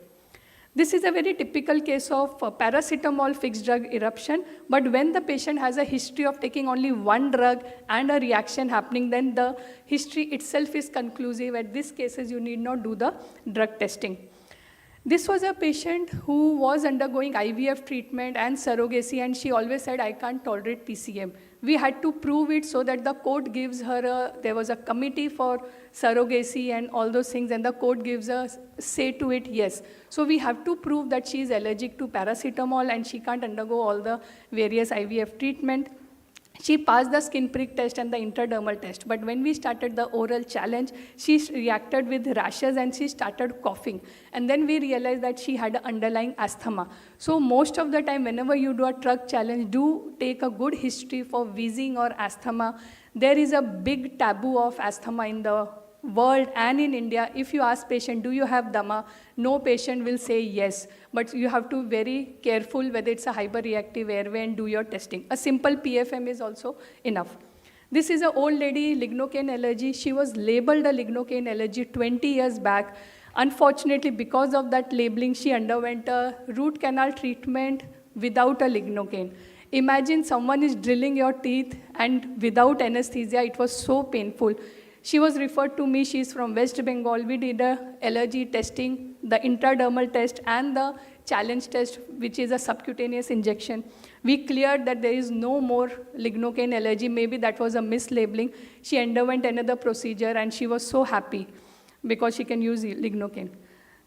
This is a very typical case of paracetamol fixed drug eruption, but when the patient has a history of taking only one drug and a reaction happening, then the history itself is conclusive. At these cases, you need not do the drug testing. This was a patient who was undergoing IVF treatment and surrogacy, and she always said, I can't tolerate PCM. We had to prove it so that the court gives her there was a committee for surrogacy and all those things, and the court gives a say to it, yes. So we have to prove that she is allergic to paracetamol and she can't undergo all the various IVF treatment. She passed the skin prick test and the intradermal test, but when we started the oral challenge, she reacted with rashes and she started coughing. And then we realized that she had an underlying asthma. So most of the time, whenever you do a drug challenge, do take a good history for wheezing or asthma. There is a big taboo of asthma in the world and in India. If you ask patient, do you have dama? No patient will say yes, but you have to be very careful whether it's a hyperreactive airway and do your testing. A simple PFM is also enough. This is an old lady, lignocaine allergy. She was labeled a lignocaine allergy 20 years back. Unfortunately, because of that labeling, she underwent a root canal treatment without a lignocaine. Imagine someone is drilling your teeth and without anesthesia, it was so painful. She was referred to me, she's from West Bengal. We did a allergy testing, the intradermal test and the challenge test, which is a subcutaneous injection. We cleared that there is no more lignocaine allergy. Maybe that was a mislabeling. She underwent another procedure and she was so happy because she can use lignocaine.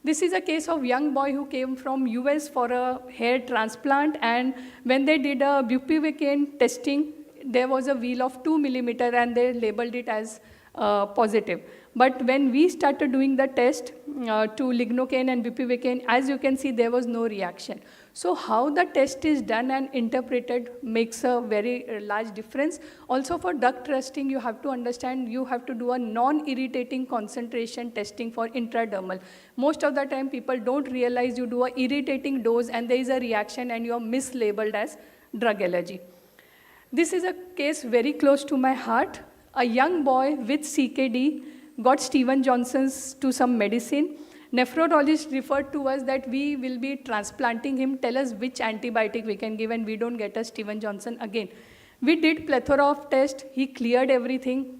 This is a case of young boy who came from US for a hair transplant, and when they did a bupivacaine testing, there was a wheal of 2 millimeter and they labeled it as positive. But when we started doing the test to lignocaine and bupivacaine, as you can see, there was no reaction. So how the test is done and interpreted makes a very large difference. Also for drug testing, you have to understand, you have to do a non-irritating concentration testing for intradermal. Most of the time, people don't realize you do a irritating dose and there is a reaction and you are mislabeled as drug allergy. This is a case very close to my heart. A young boy with CKD got Steven Johnson's to some medicine. Nephrologist referred to us that we will be transplanting him, tell us which antibiotic we can give and we don't get a Steven Johnson again. We did plethora of tests, he cleared everything.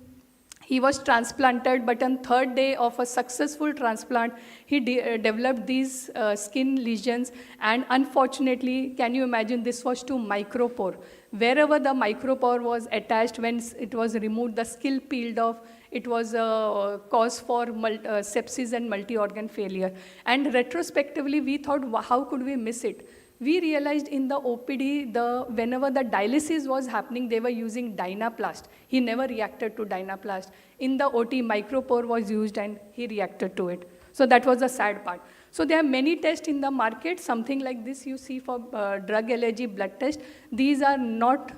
He was transplanted, but on third day of a successful transplant, he developed these skin lesions, and unfortunately, can you imagine, this was to micropore. Wherever the micropore was attached, when it was removed, the skin peeled off. It was a cause for sepsis and multi-organ failure. And retrospectively, we thought, how could we miss it? We realized in the OPD, whenever the dialysis was happening, they were using Dynaplast. He never reacted to Dynaplast. In the OT, micropore was used and he reacted to it. So that was the sad part. So there are many tests in the market, something like this you see for drug allergy blood test. These are not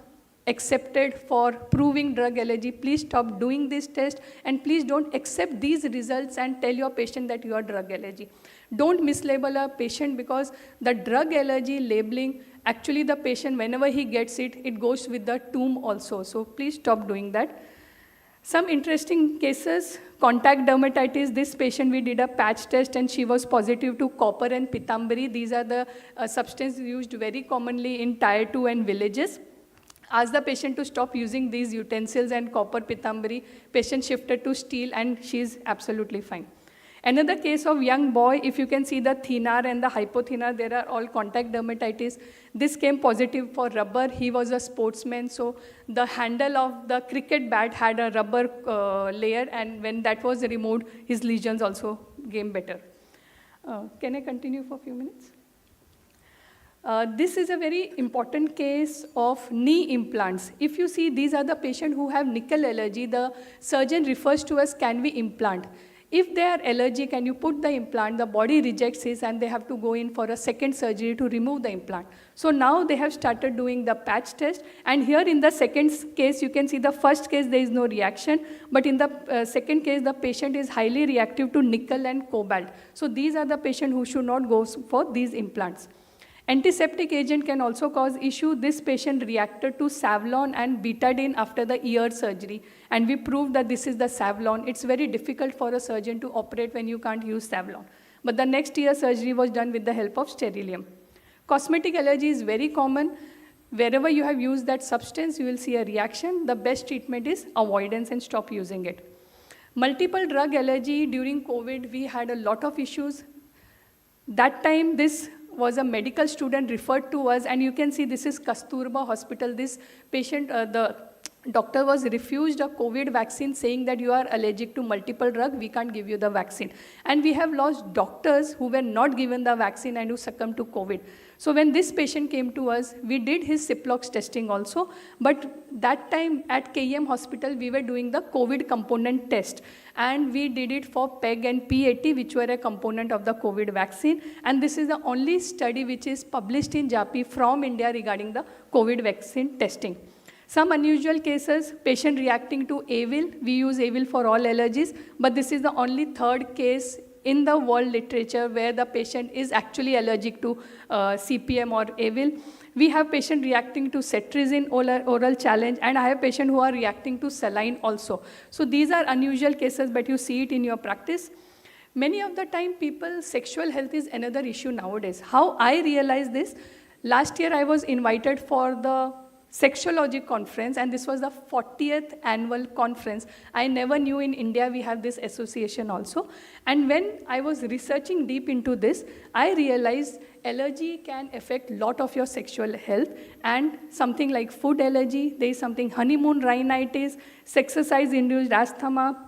accepted for proving drug allergy. Please stop doing this test and please don't accept these results and tell your patient that you are drug allergy. Don't mislabel a patient because the drug allergy labeling, actually the patient, whenever he gets it, it goes with the tomb also. So please stop doing that. Some interesting cases, contact dermatitis. This patient, we did a patch test and she was positive to copper and pitambari. These are the substances used very commonly in tier 2 and villages. Asked the patient to stop using these utensils and copper pitambari. Patient shifted to steel and she's absolutely fine. Another case of young boy, if you can see the thenar and the hypothenar, there are all contact dermatitis. This came positive for rubber. He was a sportsman, so the handle of the cricket bat had a rubber layer, and when that was removed, his lesions also came better. Can I continue for a few minutes? This is a very important case of knee implants. If you see, these are the patients who have nickel allergy. The surgeon refers to us, can we implant? If they are allergic and you put the implant, the body rejects it and they have to go in for a second surgery to remove the implant. So now they have started doing the patch test, and here in the second case, you can see the first case there is no reaction, but in the second case, the patient is highly reactive to nickel and cobalt. So these are the patients who should not go for these implants. Antiseptic agent can also cause issue. This patient reacted to Savlon and betadine after the ear surgery, and we proved that this is the Savlon. It's very difficult for a surgeon to operate when you can't use Savlon. But the next ear surgery was done with the help of sterilium. Cosmetic allergy is very common. Wherever you have used that substance, you will see a reaction. The best treatment is avoidance and stop using it. Multiple drug allergy, during COVID, we had a lot of issues. That time, this was a medical student referred to us, and you can see this is Kasturba Hospital. This patient, the doctor was refused a COVID vaccine saying that you are allergic to multiple drugs, we can't give you the vaccine. And we have lost doctors who were not given the vaccine and who succumbed to COVID. So when this patient came to us, we did his Ciplox testing also, but that time at KEM hospital, we were doing the COVID component test. And we did it for PEG and P80, which were a component of the COVID vaccine. And this is the only study which is published in JAPI from India regarding the COVID vaccine testing. Some unusual cases, patient reacting to Avil. We use Avil for all allergies, but this is the only third case in the world literature where the patient is actually allergic to CPM or Avil. We have patient reacting to cetirizine oral challenge, and I have patient who are reacting to saline also. So these are unusual cases, but you see it in your practice. Many of the time, people's sexual health is another issue nowadays. How I realized this, last year I was invited for the Sexology conference, and this was the 40th annual conference. I never knew in India we have this association also. And when I was researching deep into this, I realized allergy can affect a lot of your sexual health, and something like food allergy, there is something honeymoon rhinitis, exercise-induced asthma.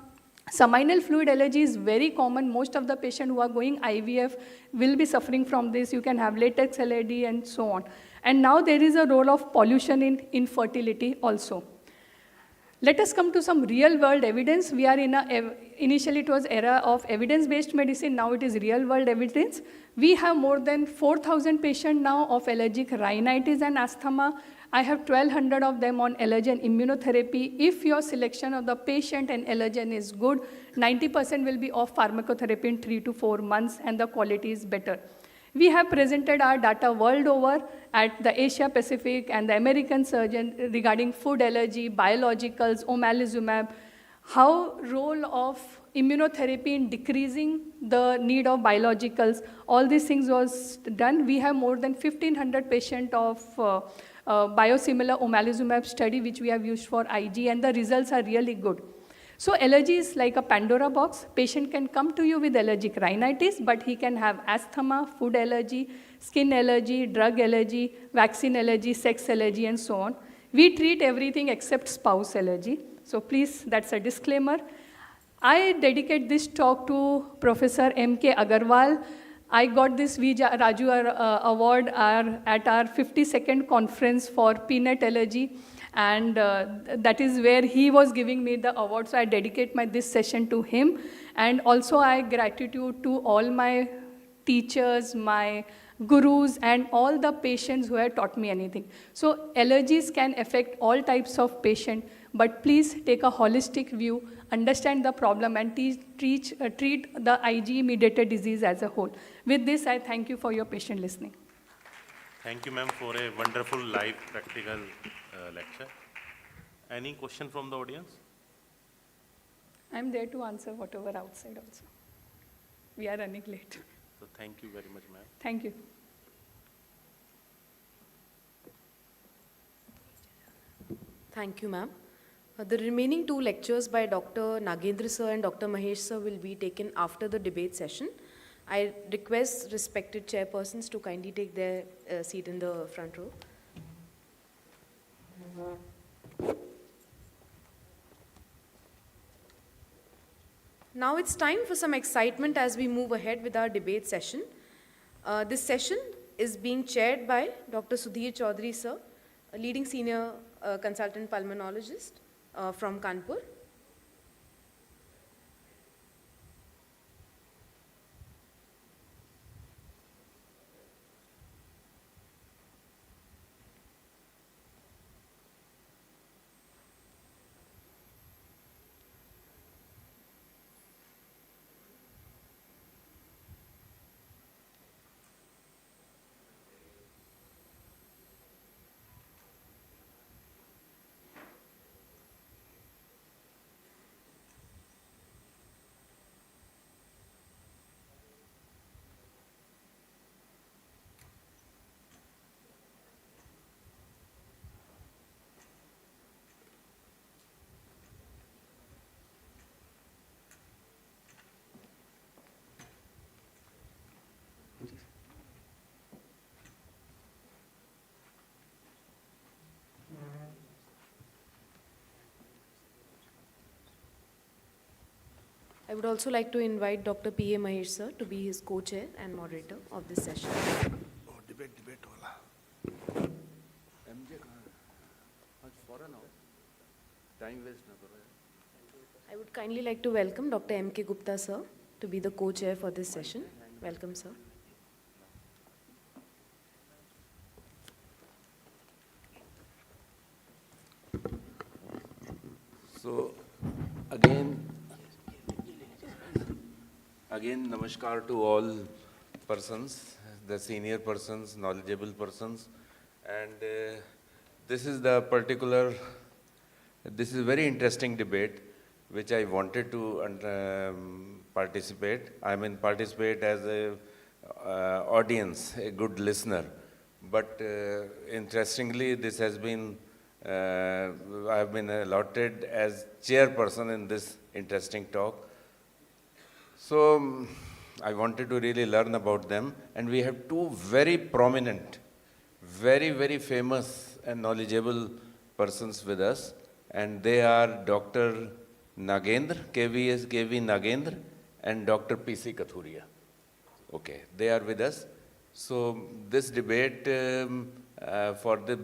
Seminal fluid allergy is very common. Most of the patients who are going IVF will be suffering from this. You can have latex allergy and so on. And now there is a role of pollution in infertility also. Let us come to some real world evidence. We are in initially it was era of evidence-based medicine, now it is real world evidence. We have more than 4,000 patients now of allergic rhinitis and asthma. I have 1,200 of them on allergen immunotherapy. If your selection of the patient and allergen is good, 90% will be off pharmacotherapy in 3 to 4 months, and the quality is better. We have presented our data world over at the Asia Pacific and the American surgeon regarding food allergy, biologicals, omalizumab, how role of immunotherapy in decreasing the need of biologicals. All these things was done. We have more than 1,500 patients of biosimilar omalizumab study, which we have used for IG, and the results are really good. So allergy is like a Pandora box. Patient can come to you with allergic rhinitis, but he can have asthma, food allergy, skin allergy, drug allergy, vaccine allergy, sex allergy, and so on. We treat everything except spouse allergy. So please, that's a disclaimer. I dedicate this talk to Professor M.K. Agarwal. I got this V. Raju award at our 52nd conference for peanut allergy. And that is where he was giving me the award, so I dedicate this session to him. And also I gratitude to all my teachers, my gurus, and all the patients who have taught me anything. So allergies can affect all types of patients, but please take a holistic view, understand the problem, and treat the IG-mediated disease as a whole. With this, I thank you for your patient listening.
Thank you, ma'am, for a wonderful live practical lecture. Any question from the audience?
I'm there to answer whatever outside also. We are running late.
So thank you very much, ma'am.
Thank you.
Thank you, ma'am. The remaining two lectures by Dr. Nagendra sir and Dr. Mahesh sir will be taken after the debate session. I request respected chairpersons to kindly take their seat in the front row. Now it's time for some excitement as we move ahead with our debate session. This session is being chaired by Dr. Sudhir Chaudhary sir, a leading senior consultant pulmonologist from Kanpur. I would also like to invite Dr. P.A. Mahesh sir to be his co-chair and moderator of this session.
Oh, debate wala.
MJ कहाँ है? आज foreign हो? Time waste ना करो यार.
I would kindly like to welcome Dr. M.K. Gupta sir to be the co-chair for this session. Welcome, sir.
So, again, namaskar to all persons, the senior persons, knowledgeable persons, and this is a very interesting debate which I wanted to participate. I mean, participate as a audience, a good listener. But interestingly, this has been, I have been allotted as chairperson in this interesting talk. So I wanted to really learn about them, and we have two very prominent, very, very famous and knowledgeable persons with us, and they are Dr. Nagendra, KV Nagendra, and Dr. PC Kathuria. Okay, they are with us. So this debate,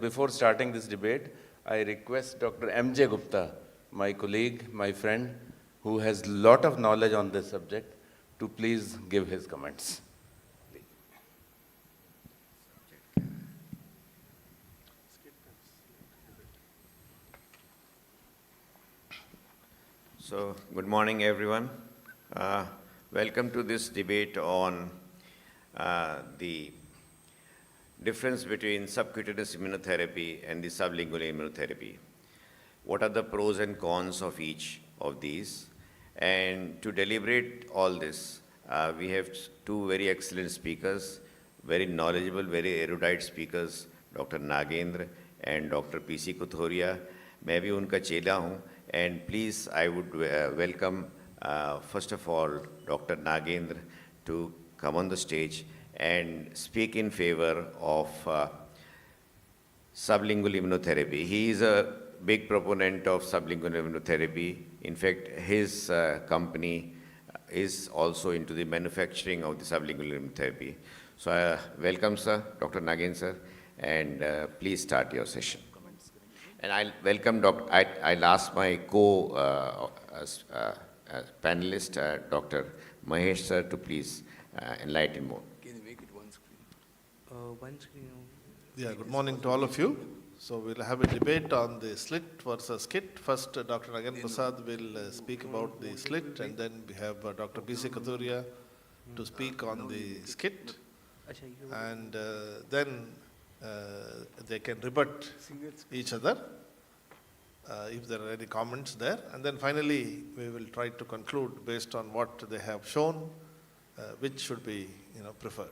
before starting this debate, I request Dr. MJ Gupta, my colleague, my friend, who has a lot of knowledge on this subject, to please give his comments.
So, good morning, everyone. Welcome to this debate on the difference between subcutaneous immunotherapy and the sublingual immunotherapy. What are the pros and cons of each of these? And to deliberate all this, we have two very excellent speakers, very knowledgeable, very erudite speakers, Dr. Nagendra and Dr. PC Kathuria. मैं भी उनका चेला हूँ, and please I would welcome first of all Dr. Nagendra to come on the stage and speak in favor of sublingual immunotherapy. He is a big proponent of sublingual immunotherapy. In fact, his company is also into the manufacturing of the sublingual immunotherapy. So welcome, sir, Dr. Nagendra, sir, and please start your session. And I'll welcome I'll ask my panelist, Dr. Mahesh, sir, to please enlighten more.
Can you make it one screen? One screen.
Yeah, good morning to all of you. So we'll have a debate on the slit versus kit. First, Dr. Nagendra Prasad will speak about the slit, and then we have Dr. PC Kathuria to speak on the skit, and then they can rebut each other. if there are any comments there. And then finally, we will try to conclude based on what they have shown, which should be preferred.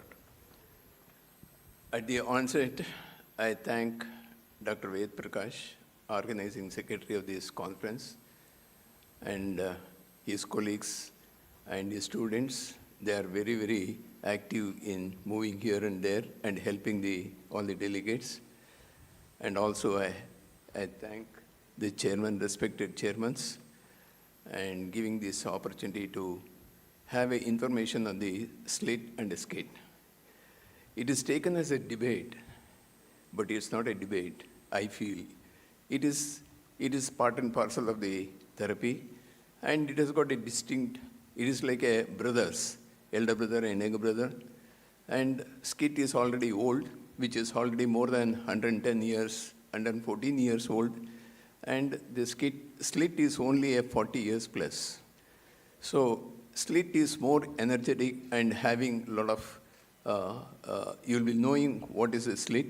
At the onset, I thank Dr. Ved Prakash, organizing secretary of this conference, and his colleagues and his students. They are very, very active in moving here and there and helping all the delegates. And also I thank the chairman, respected chairmans, and giving this opportunity to have information on the slit and the skit. It is taken as a debate, but it's not a debate, I feel. It is part and parcel of the therapy, and it has got a distinct, it is like a brothers, elder brother and younger brother. And skit is already old, which is already more than 110 years, 114 years old. And the slit is only a 40 years plus. So slit is more energetic and having a lot of, you'll be knowing what is a slit,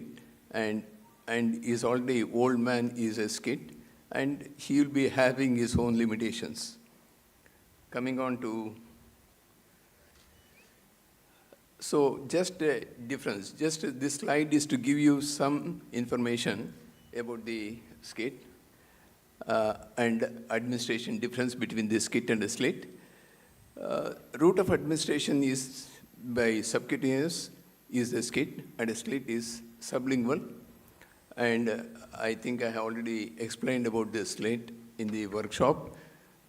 and is already old man is a skit, and he will be having his own limitations. Coming on to, so just a difference, just this slide is to give you some information about the skit and administration difference between the skit and the slit. Route of administration is by subcutaneous is the skit, and the slit is sublingual. And I think I have already explained about the slit in the workshop.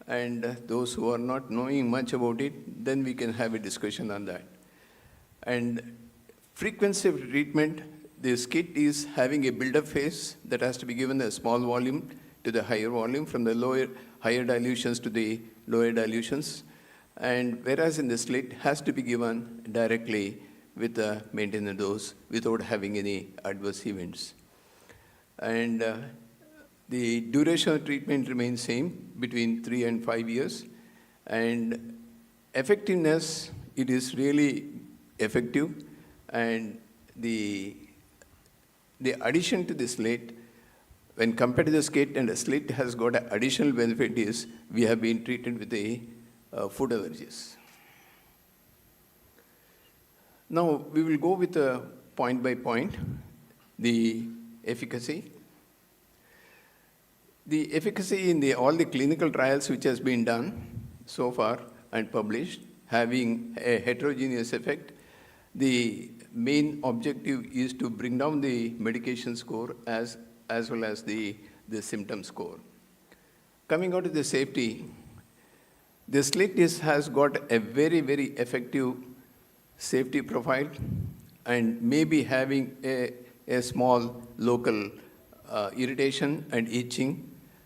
And those who are not knowing much about it, then we can have a discussion on that. And frequency of treatment, the skit is having a build-up phase that has to be given a small volume to the higher volume, from the higher dilutions to the lower dilutions. And whereas in the slit has to be given directly with a maintenance dose without having any adverse events. And the duration of treatment remains same between 3 and 5 years. And effectiveness, it is really effective. And the addition to the slit, when compared to the skit, and the slit has got an additional benefit is we have been treated with the food allergies. Now we will go with point by point, the efficacy. The efficacy in all the clinical trials which has been done so far and published, having a heterogeneous effect, the main objective is to bring down the medication score as well as the symptom score. Coming on to the safety, the slit has got a very, very effective safety profile, and maybe having a small local irritation and itching,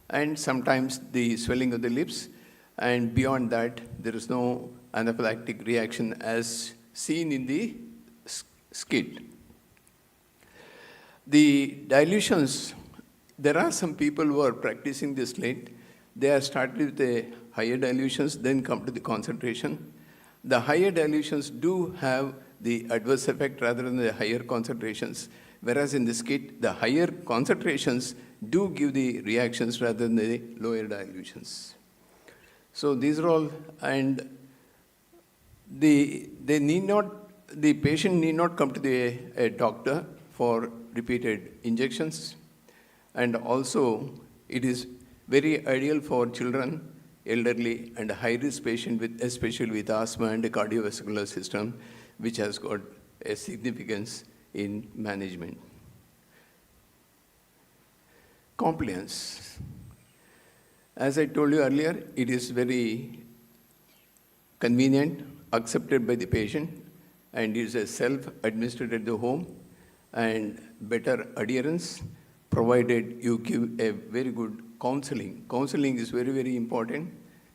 and sometimes the swelling of the lips. And beyond that, there is no anaphylactic reaction as seen in the skit. The dilutions, there are some people who are practicing this slit. They are started with the higher dilutions, then come to the concentration. The higher dilutions do have the adverse effect rather than the higher concentrations, whereas in the skit, the higher concentrations do give the reactions rather than the lower dilutions. So these are all, and the patient need not come to a doctor for repeated injections. And also, it is very ideal for children, elderly, and high-risk patient, especially with asthma and the cardiovascular system, which has got a significance in management. Compliance. As I told you earlier, it is very convenient, accepted by the patient, and is a self-administered at the home, and better adherence, provided you give a very good counseling. Counseling is very, very important.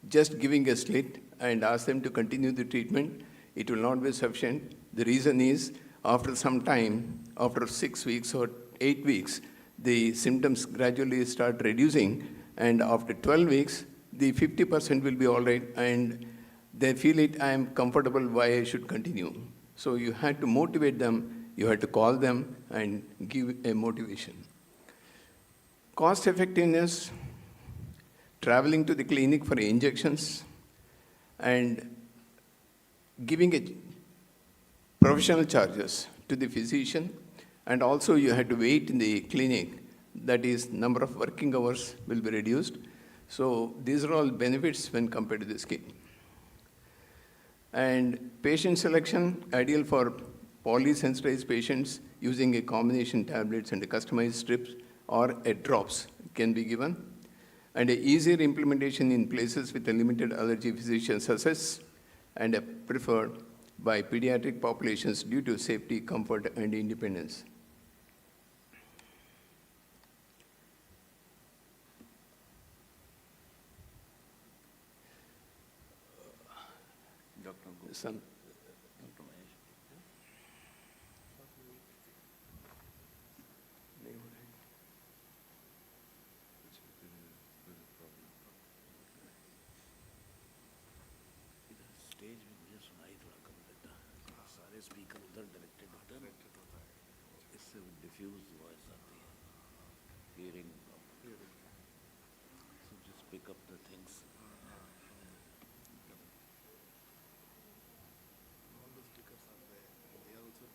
Just giving a slit and ask them to continue the treatment, it will not be sufficient. The reason is, after some time, after 6 weeks or 8 weeks, the symptoms gradually start reducing, and after 12 weeks, the 50% will be all right, and they feel it, I am comfortable, why I should continue. So you had to motivate them, you had to call them and give a motivation. Cost effectiveness, traveling to the clinic for injections, and giving a professional charges to the physician, and also you had to wait in the clinic. That is, number of working hours will be reduced. So these are all benefits when compared to the scheme. And patient selection, ideal for polysensitized patients using a combination tablets and a customized strips or a drops can be given. And a easier implementation in places with a limited allergy physicians assess and a preferred by pediatric populations due to safety, comfort, and independence. Some,
stage में मुझे सुनाई थोड़ा कम देता है, सारे speaker उधर directed होते हैं, इससे डिफ्यूज वॉइस आती है, hearing problem, so just pick up the things.
All the stickers are there. They are also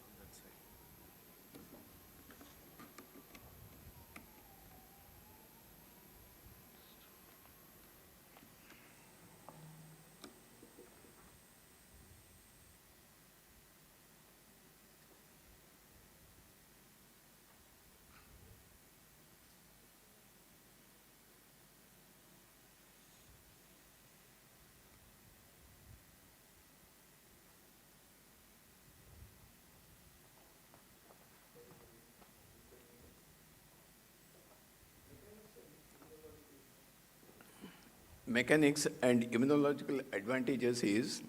on that side.
mechanics and immunological advantages is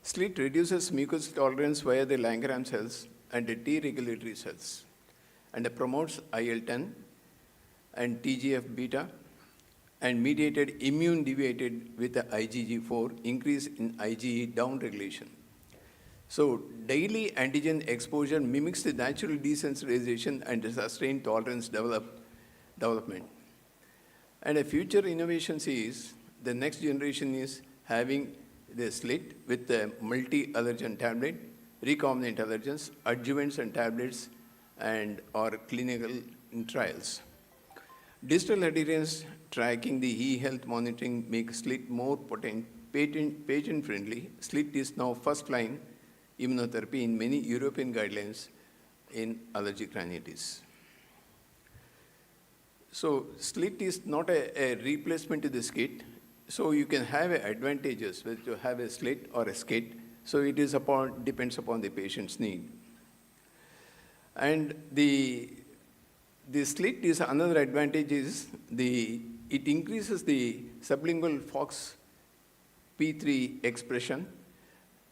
slit reduces mucus tolerance via the Langerhans cells and the T regulatory cells, and promotes IL-10 and TGF-beta, and mediated immune deviated with the IgG4, increase in IgE downregulation. So daily antigen exposure mimics the natural desensitization and the sustained tolerance development. And a future innovations is, the next generation is having the slit with the multi-allergen tablet, recombinant allergens, adjuvants and tablets, and or clinical trials. Digital adherence tracking the e-health monitoring makes slit more potent, patient-friendly. Slit is now first-line immunotherapy in many European guidelines in allergic rhinitis. So slit is not a replacement to the skit. So you can have advantages whether you have a slit or a skit. So it is depends upon the patient's need. And the slit is another advantage is it increases the sublingual FOXP3 expression,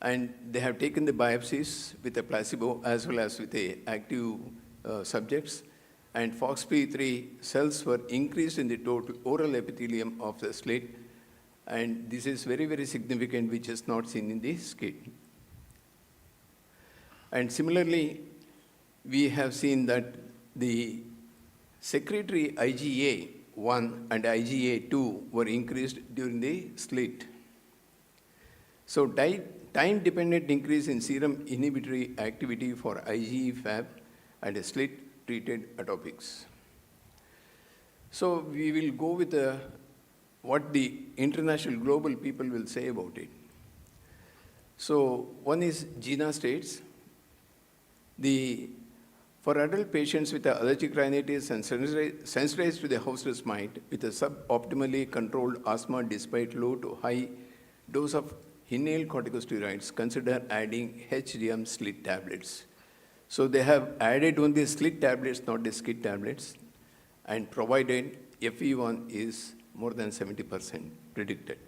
and they have taken the biopsies with a placebo as well as with the active subjects, and FOXP3 cells were increased in the total oral epithelium of the slit, and this is very, very significant, which is not seen in the skit. And similarly, we have seen that the secretory IgA1 and IgA2 were increased during the slit. So time-dependent increase in serum inhibitory activity for IgE-Fab and a slit-treated atopics. So we will go with what the international global people will say about it. So one is Gina states, for adult patients with allergic rhinitis and sensitized to the house dust mite with a suboptimally controlled asthma despite low to high dose of inhaled corticosteroids, consider adding HDM slit tablets. So they have added only slit tablets, not the skit tablets, and provided FE1 is more than 70% predicted.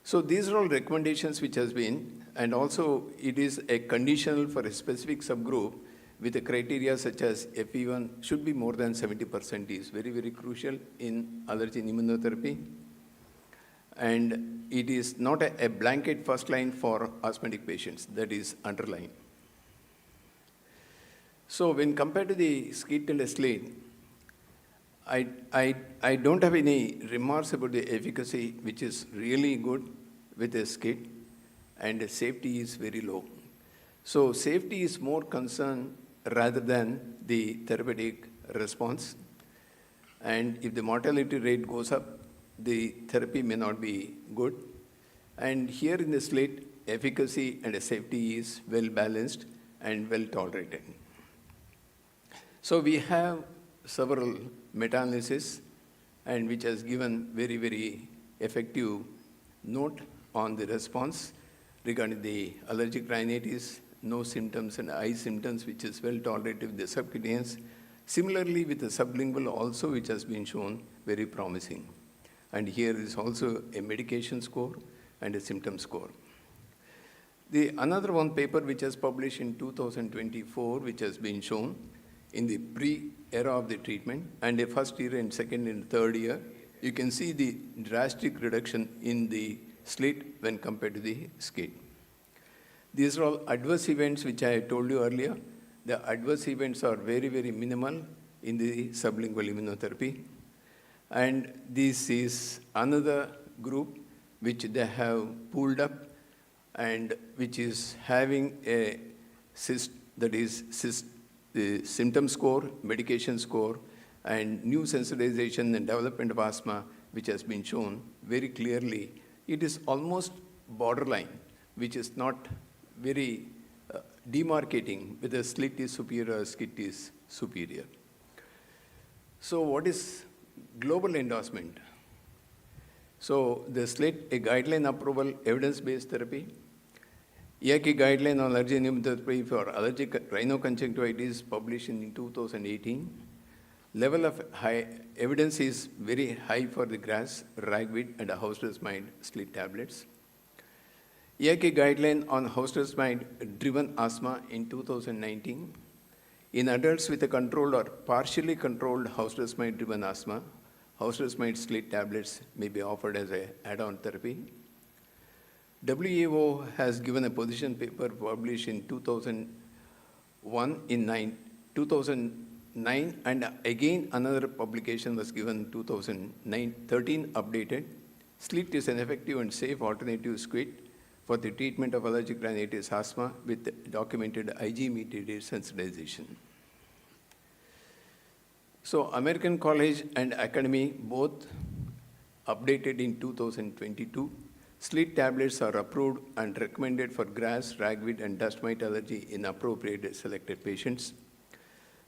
So these are all recommendations which has been, and also it is a conditional for a specific subgroup with a criteria such as FE1 should be more than 70% is very, very crucial in allergen immunotherapy. And it is not a blanket first line for asthmatic patients, that is underlined. So when compared to the skit and a slit, I don't have any remarks about the efficacy, which is really good with a skit, and the safety is very low. So safety is more concern rather than the therapeutic response. And if the mortality rate goes up, the therapy may not be good. And here in the SLIT, efficacy and safety is well balanced and well tolerated. So we have several meta-analysis, and which has given very, very effective note on the response regarding the allergic rhinitis, no symptoms and eye symptoms, which is well tolerated with the subcutaneous. Similarly, with the sublingual also, which has been shown very promising. And here is also a medication score and a symptom score. The another one paper which was published in 2024, which has been shown in the pre-era of the treatment, and the first year and second and third year, you can see the drastic reduction in the SLIT when compared to the SCIT. These are all adverse events which I told you earlier. The adverse events are very, very minimal in the sublingual immunotherapy. And this is another group which they have pulled up and which is having a cyst, that is the symptom score, medication score, and new sensitization and development of asthma, which has been shown very clearly. It is almost borderline, which is not very demarcating whether SLIT is superior or SCIT is superior. So what is global endorsement? So the SLIT, a guideline approval, evidence-based therapy. IAAICON guideline on allergy and immunotherapy for allergic rhinoconjunctivitis published in 2018. Level of high evidence is very high for the grass, ragweed, and house dust mite SLIT tablets. IAAICON guideline on house dust mite driven asthma in 2019. In adults with a controlled or partially controlled house dust mite driven asthma, house dust mite SLIT tablets may be offered as an add-on therapy. WHO has given a position paper published in 2009, and again another publication was given in 2013 updated. SLIT is an effective and safe alternative SCIT for the treatment of allergic rhinitis asthma with documented IG-mediated sensitization. So American College and Academy both updated in 2022. SLIT tablets are approved and recommended for grass, ragweed, and dust mite allergy in appropriate selected patients.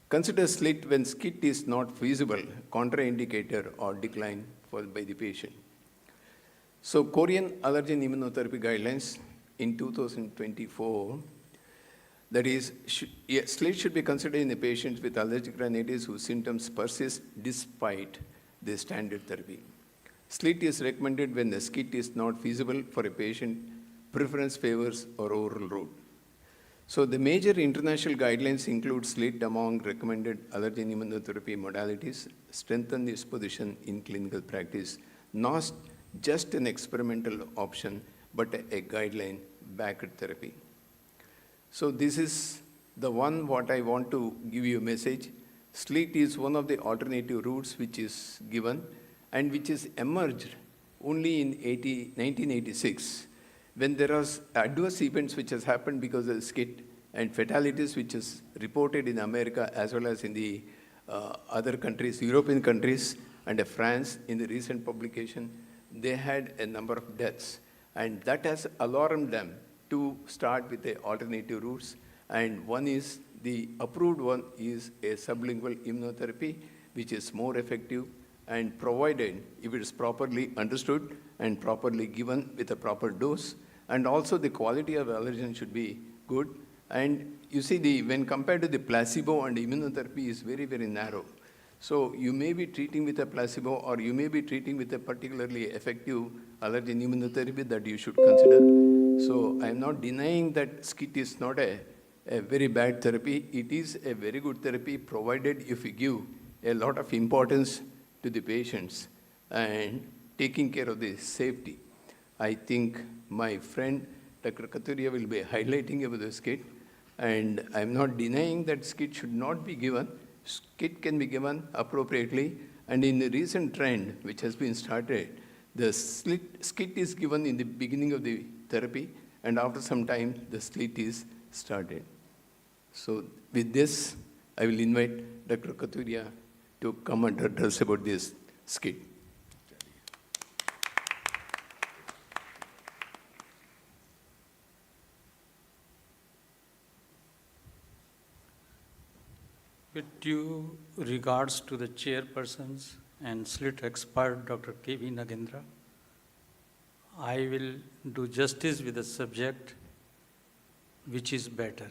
Consider SLIT when SCIT is not feasible, contraindicator, or decline by the patient. So Korean allergen immunotherapy guidelines in 2024, that is, SLIT should be considered in the patients with allergic rhinitis whose symptoms persist despite the standard therapy. SLIT is recommended when the SCIT is not feasible for a patient, preference favors or oral route. So the major international guidelines include SLIT among recommended allergen immunotherapy modalities, strengthen its position in clinical practice, not just an experimental option, but a guideline-backed therapy. So this is the one what I want to give you a message. SLIT is one of the alternative routes which is given and which is emerged only in 1986, when there was adverse events which has happened because of the SCIT and fatalities which is reported in America as well as in the other countries, European countries and France in the recent publication. They had a number of deaths, and that has alarmed them to start with the alternative routes. And one is, the approved one is a sublingual immunotherapy, which is more effective and provided if it is properly understood and properly given with a proper dose. And also the quality of allergen should be good. And you see, when compared to the placebo and immunotherapy is very, very narrow. So you may be treating with a placebo or you may be treating with a particularly effective allergen immunotherapy that you should consider. So I'm not denying that SCIT is not a very bad therapy. It is a very good therapy provided if you give a lot of importance to the patients and taking care of the safety. I think my friend Dr. Kathuria will be highlighting about the SCIT, and I'm not denying that SCIT should not be given. SCIT can be given appropriately, And in the recent trend, which has been started, the skit is given in the beginning of the therapy, and after some time, the slit is started. So with this, I will invite Dr. Kathuria to come and tell us about this skit.
With due regards to the chairpersons and slit expert Dr. K.V. Nagendra, I will do justice with the subject which is better.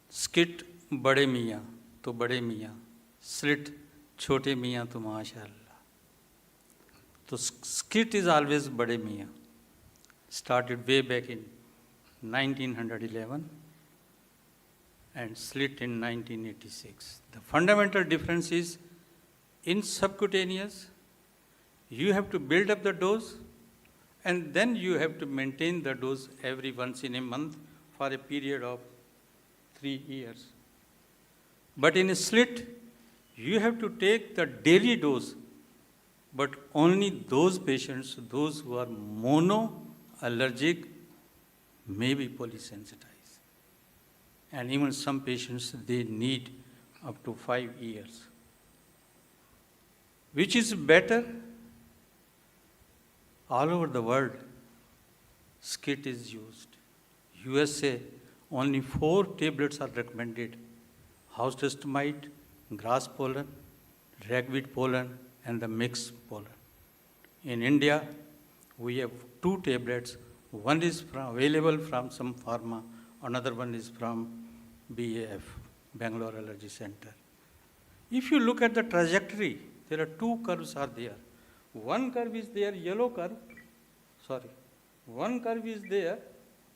Skit bade miyan to bade miyan, slit chote miyan to mashallah. So skit is always bade miyan. Started way back in 1911 and slit in 1986. The fundamental difference is in subcutaneous, you have to build up the dose and then you have to maintain the dose every once in a month for a period of 3 years. But in a slit, you have to take the daily dose, but only those patients, those who are monoallergic, may be polysensitized. And even some patients, they need up to 5 years. Which is better? All over the world, skit is used. USA, only 4 tablets are recommended: house dust mite, grass pollen, ragweed pollen, and the mixed pollen. In India, we have 2 tablets. One is available from some pharma, another one is from BAF, Bangalore Allergy Center. If you look at the trajectory, there are 2 curves are there. One curve is there, yellow curve. Sorry. One curve is there,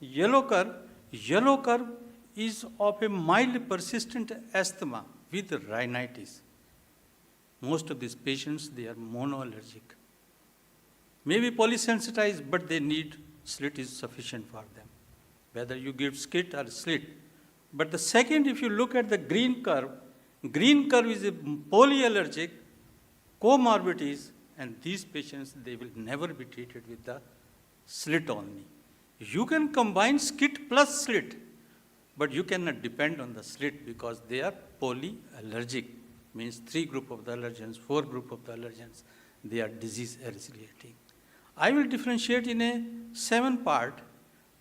yellow curve. Yellow curve is of a mild persistent asthma with rhinitis. Most of these patients, they are monoallergic. Maybe polysensitized, but they need slit is sufficient for them. Whether you give skit or slit. But the second, if you look at the green curve is a polyallergic, comorbidities, and these patients, they will never be treated with the slit only. You can combine skit plus slit, but you cannot depend on the slit because they are polyallergic, means 3 group of the allergens, 4 group of the allergens, they are disease accelerating. I will differentiate in a 7 part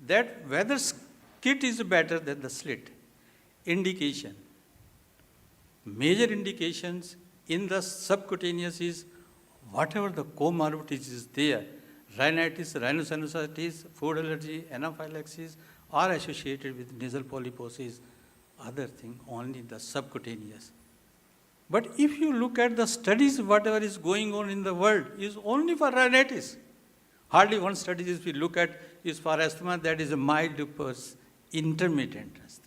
that whether skit is better than the slit. Indication. Major indications in the subcutaneous is whatever the comorbidities is there, rhinitis, rhinosinusitis, food allergy, anaphylaxis are associated with nasal polyposis, other thing only the subcutaneous. But if you look at the studies, whatever is going on in the world is only for rhinitis. Hardly one study is we look at is for asthma, that is a mild to intermittent asthma.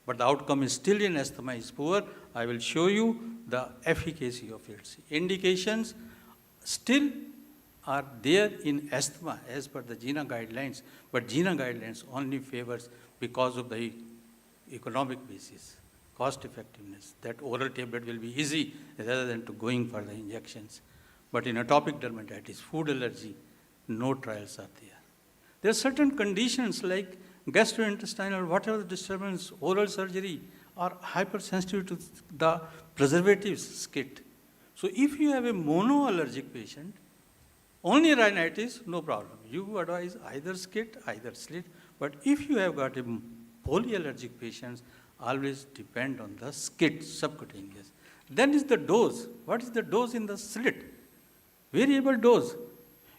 But the outcome is still in asthma is poor. I will show you the efficacy of its indications. Still are there in asthma as per the GINA guidelines, but GINA guidelines only favors because of the economic basis, cost effectiveness, that oral tablet will be easy rather than to going for the injections. But in atopic dermatitis, food allergy, no trials are there. There are certain conditions like gastrointestinal, whatever the disturbance, oral surgery, are hypersensitive to the preservatives, skit. So if you have a monoallergic patient, only rhinitis, no problem. You advise either skit, either slit. But if you have got a polyallergic patients, always depend on the skit, subcutaneous. Then is the dose. What is the dose in the slit? Variable dose.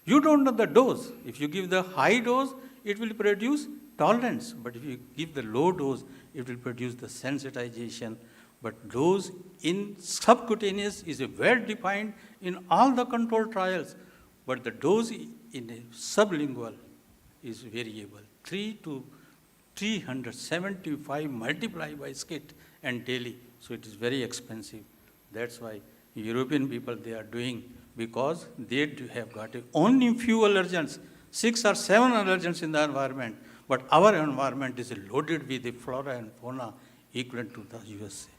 You don't know the dose. If you give the high dose, it will produce tolerance. But if you give the low dose, it will produce the sensitization. But dose in subcutaneous is well defined in all the controlled trials. But the dose in a sublingual is variable. 3 to 375 multiplied by skit and daily. So it is very expensive. That's why European people, they are doing, because they have got only few allergens, 6 or 7 allergens in the environment. But our environment is loaded with the flora and fauna equivalent to the USA.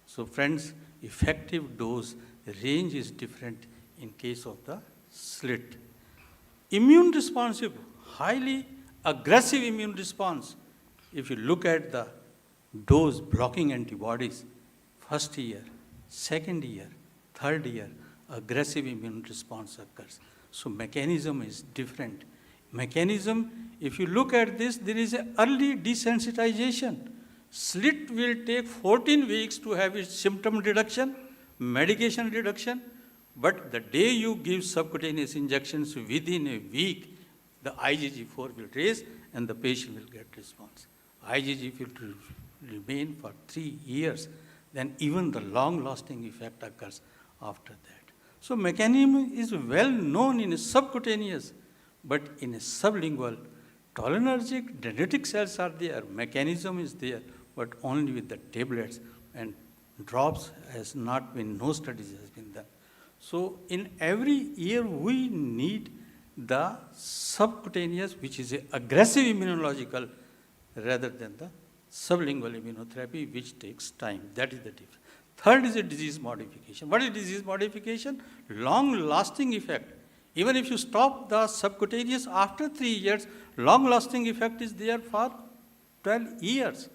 So friends, effective dose range is different in case of the slit. Immune responsive, highly aggressive immune response. If you look at the dose blocking antibodies, first year, second year, third year, aggressive immune response occurs. So mechanism is different. Mechanism, if you look at this, there is an early desensitization. Slit will take 14 weeks to have its symptom reduction, medication reduction, but the day you give subcutaneous injections, within a week, the IgG4 will raise and the patient will get response. IgG will remain for 3 years, then even the long-lasting effect occurs after that. So mechanism is well known in a subcutaneous, but in a sublingual, cholinergic dendritic cells are there, mechanism is there, but only with the tablets, and drops has not been, no studies has been done. So in every year we need the subcutaneous, which is an aggressive immunological, rather than the sublingual immunotherapy, which takes time. That is the difference. Third is a disease modification. What is disease modification? Long-lasting effect. Even if you stop the subcutaneous after 3 years, long-lasting effect is there for 12 years.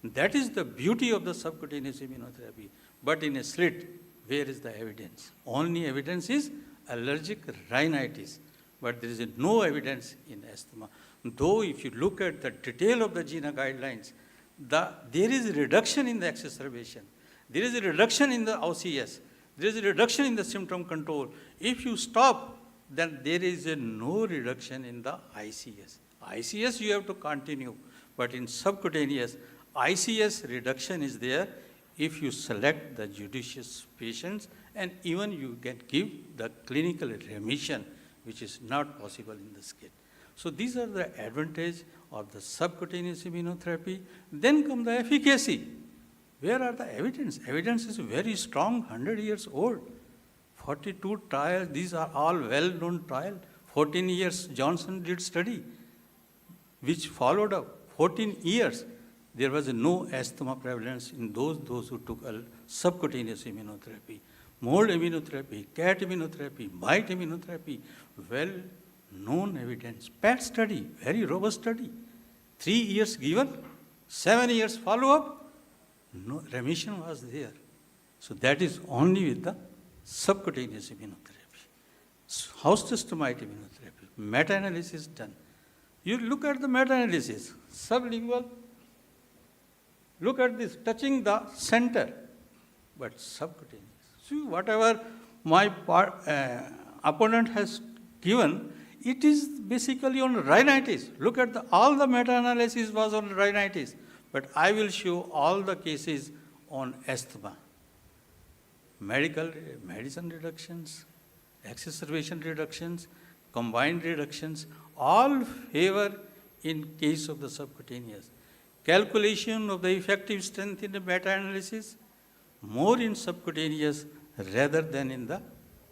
That is the beauty of the subcutaneous immunotherapy. But in a slit, where is the evidence? Only evidence is allergic rhinitis, but there is no evidence in asthma. Though if you look at the detail of the GINA guidelines, there is a reduction in the exacerbation. There is a reduction in the OCS. There is a reduction in the symptom control. If you stop, then there is no reduction in the ICS. ICS you have to continue, but in subcutaneous, ICS reduction is there if you select the judicious patients, and even you can give the clinical remission, which is not possible in the skin. So these are the advantages of the subcutaneous immunotherapy. Then come the efficacy. Where are the evidence? Evidence is very strong, 100 years old. 42 trials, these are all well-known trials. 14 years Johnson did study, which followed up 14 years. There was no asthma prevalence in those who took a subcutaneous immunotherapy. Mold immunotherapy, cat immunotherapy, mite immunotherapy, well-known evidence. PET study, very robust study. 3 years given, 7 years follow-up, no remission was there. So that is only with the subcutaneous immunotherapy. House dust mite immunotherapy, meta-analysis done. You look at the meta-analysis, sublingual, look at this, touching the center, but subcutaneous. See, whatever my opponent has given, it is basically on rhinitis. Look at all the meta-analysis was on rhinitis, but I will show all the cases on asthma. Medicine reductions, exacerbation reductions, combined reductions, all favor in case of the subcutaneous. Calculation of the effective strength in the meta-analysis, more in subcutaneous rather than in the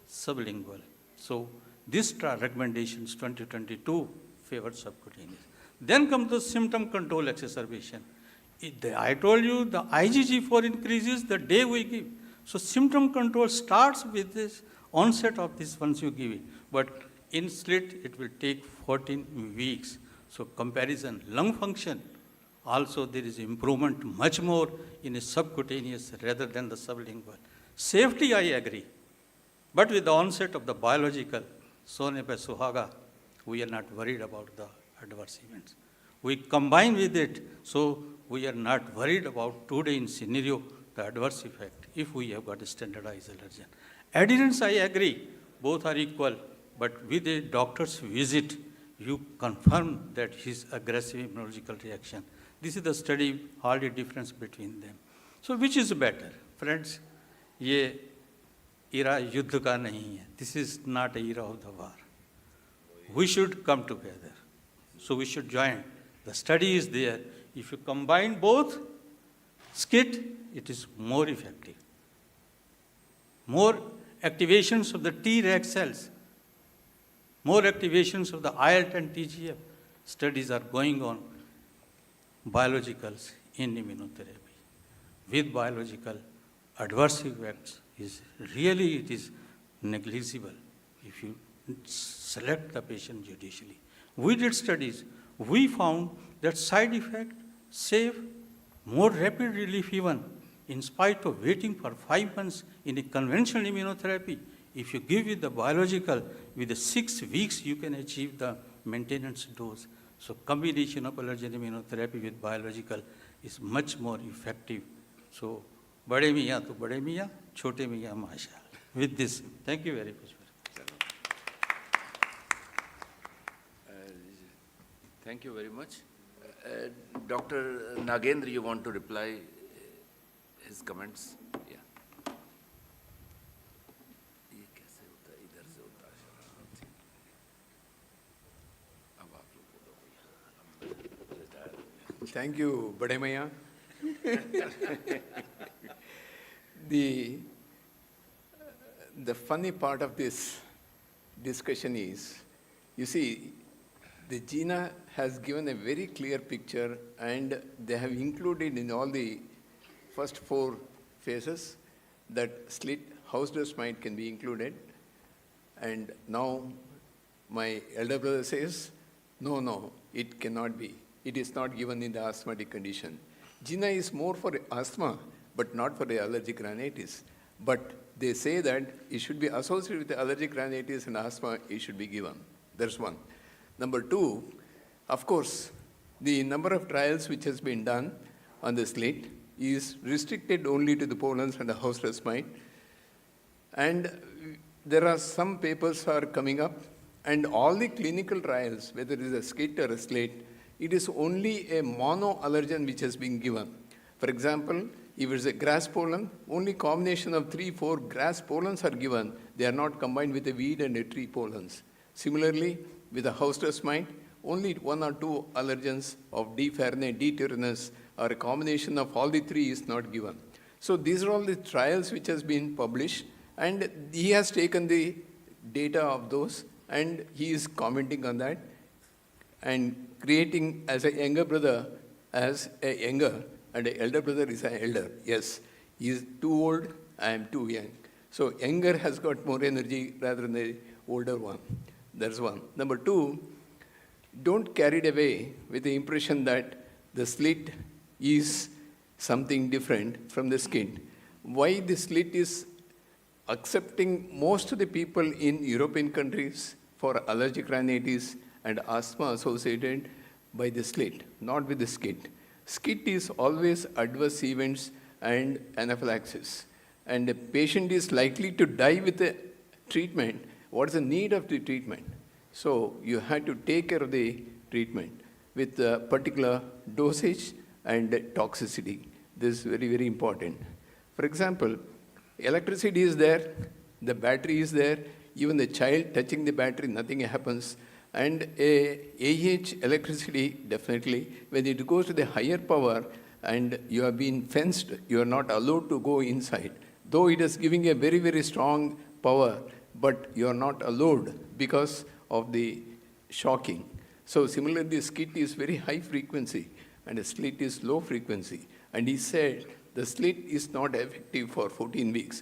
sublingual. So this recommendations 2022 favor subcutaneous. Then comes the symptom control exacerbation. I told you the IgG4 increases the day we give. So symptom control starts with this onset of this once you give it. But in slit, it will take 14 weeks. So comparison, lung function, also there is improvement much more in a subcutaneous rather than the sublingual. Safety, I agree. But with the onset of the biological, Sone pe Suhaga, we are not worried about the adverse events. We combine with it, so we are not worried about today in scenario, the adverse effect, if we have got a standardized allergen. Adherence, I agree, both are equal, but with a doctor's visit, you confirm that his aggressive immunological reaction. This is the study, hardly difference between them. So which is better? Friends, ये era युद्ध का नहीं है. This is not a era of the war. We should come together. So we should join. The study is there. If you combine both, SCIT, it is more effective. More activations of the Treg cells, more activations of the IL-10 and TGF. Studies are going on. Biologicals in immunotherapy. With biological, adverse effects is really, it is negligible if you select the patient judicially. We did studies. We found that side effect, safe, more rapid relief even, in spite of waiting for 5 months in a conventional immunotherapy. If you give it the biological, with the 6 weeks you can achieve the maintenance dose. So combination of allergen immunotherapy with biological is much more effective. So, bade miyan to bade miyan, chote miyan mashallah. With this, thank you very much.
Thank you very much. Dr. Nagendra, you want to reply his comments? Yeah.
Thank you, Bademaya. The funny part of this discussion is, you see, the GINA has given a very clear picture, and they have included in all the first 4 phases that slit house dust mite can be included. And now my elder brother says, no, it cannot be. It is not given in the asthmatic condition. GINA is more for asthma, but not for the allergic rhinitis. But they say that it should be associated with the allergic rhinitis and asthma, it should be given. That's one. Number 2, of course, the number of trials which has been done on the slit is restricted only to the pollens and the house dust mite. And there are some papers are coming up, and all the clinical trials, whether it is a skit or a slit, it is only a monoallergen which has been given. For example, if it's a grass pollen, only combination of 3-4 grass pollens are given. They are not combined with a weed and a tree pollens. Similarly, with a house dust mite, only 1 or 2 allergens of D. farinae, D. tyrannus, or a combination of all the 3 is not given. So these are all the trials which has been published, and he has taken the data of those, and he is commenting on that, and creating as a younger brother as a younger, and an elder brother is an elder. Yes, he is too old, I am too young. So younger has got more energy rather than the older one. That's one. Number 2, don't carry it away with the impression that the slit is something different from the skin. Why the slit is accepting most of the people in European countries for allergic rhinitis and asthma associated by the slit, not with the skit. Skit is always adverse events and anaphylaxis. And the patient is likely to die with the treatment. What is the need of the treatment? So you have to take care of the treatment with a particular dosage and toxicity. This is very, very important. For example, electricity is there, the battery is there, even the child touching the battery, nothing happens. And AH electricity, definitely, when it goes to the higher power and you have been fenced, you are not allowed to go inside. Though it is giving a very, very strong power, but you are not allowed because of the shocking. So similarly, the skit is very high frequency and the slit is low frequency. And he said the slit is not effective for 14 weeks.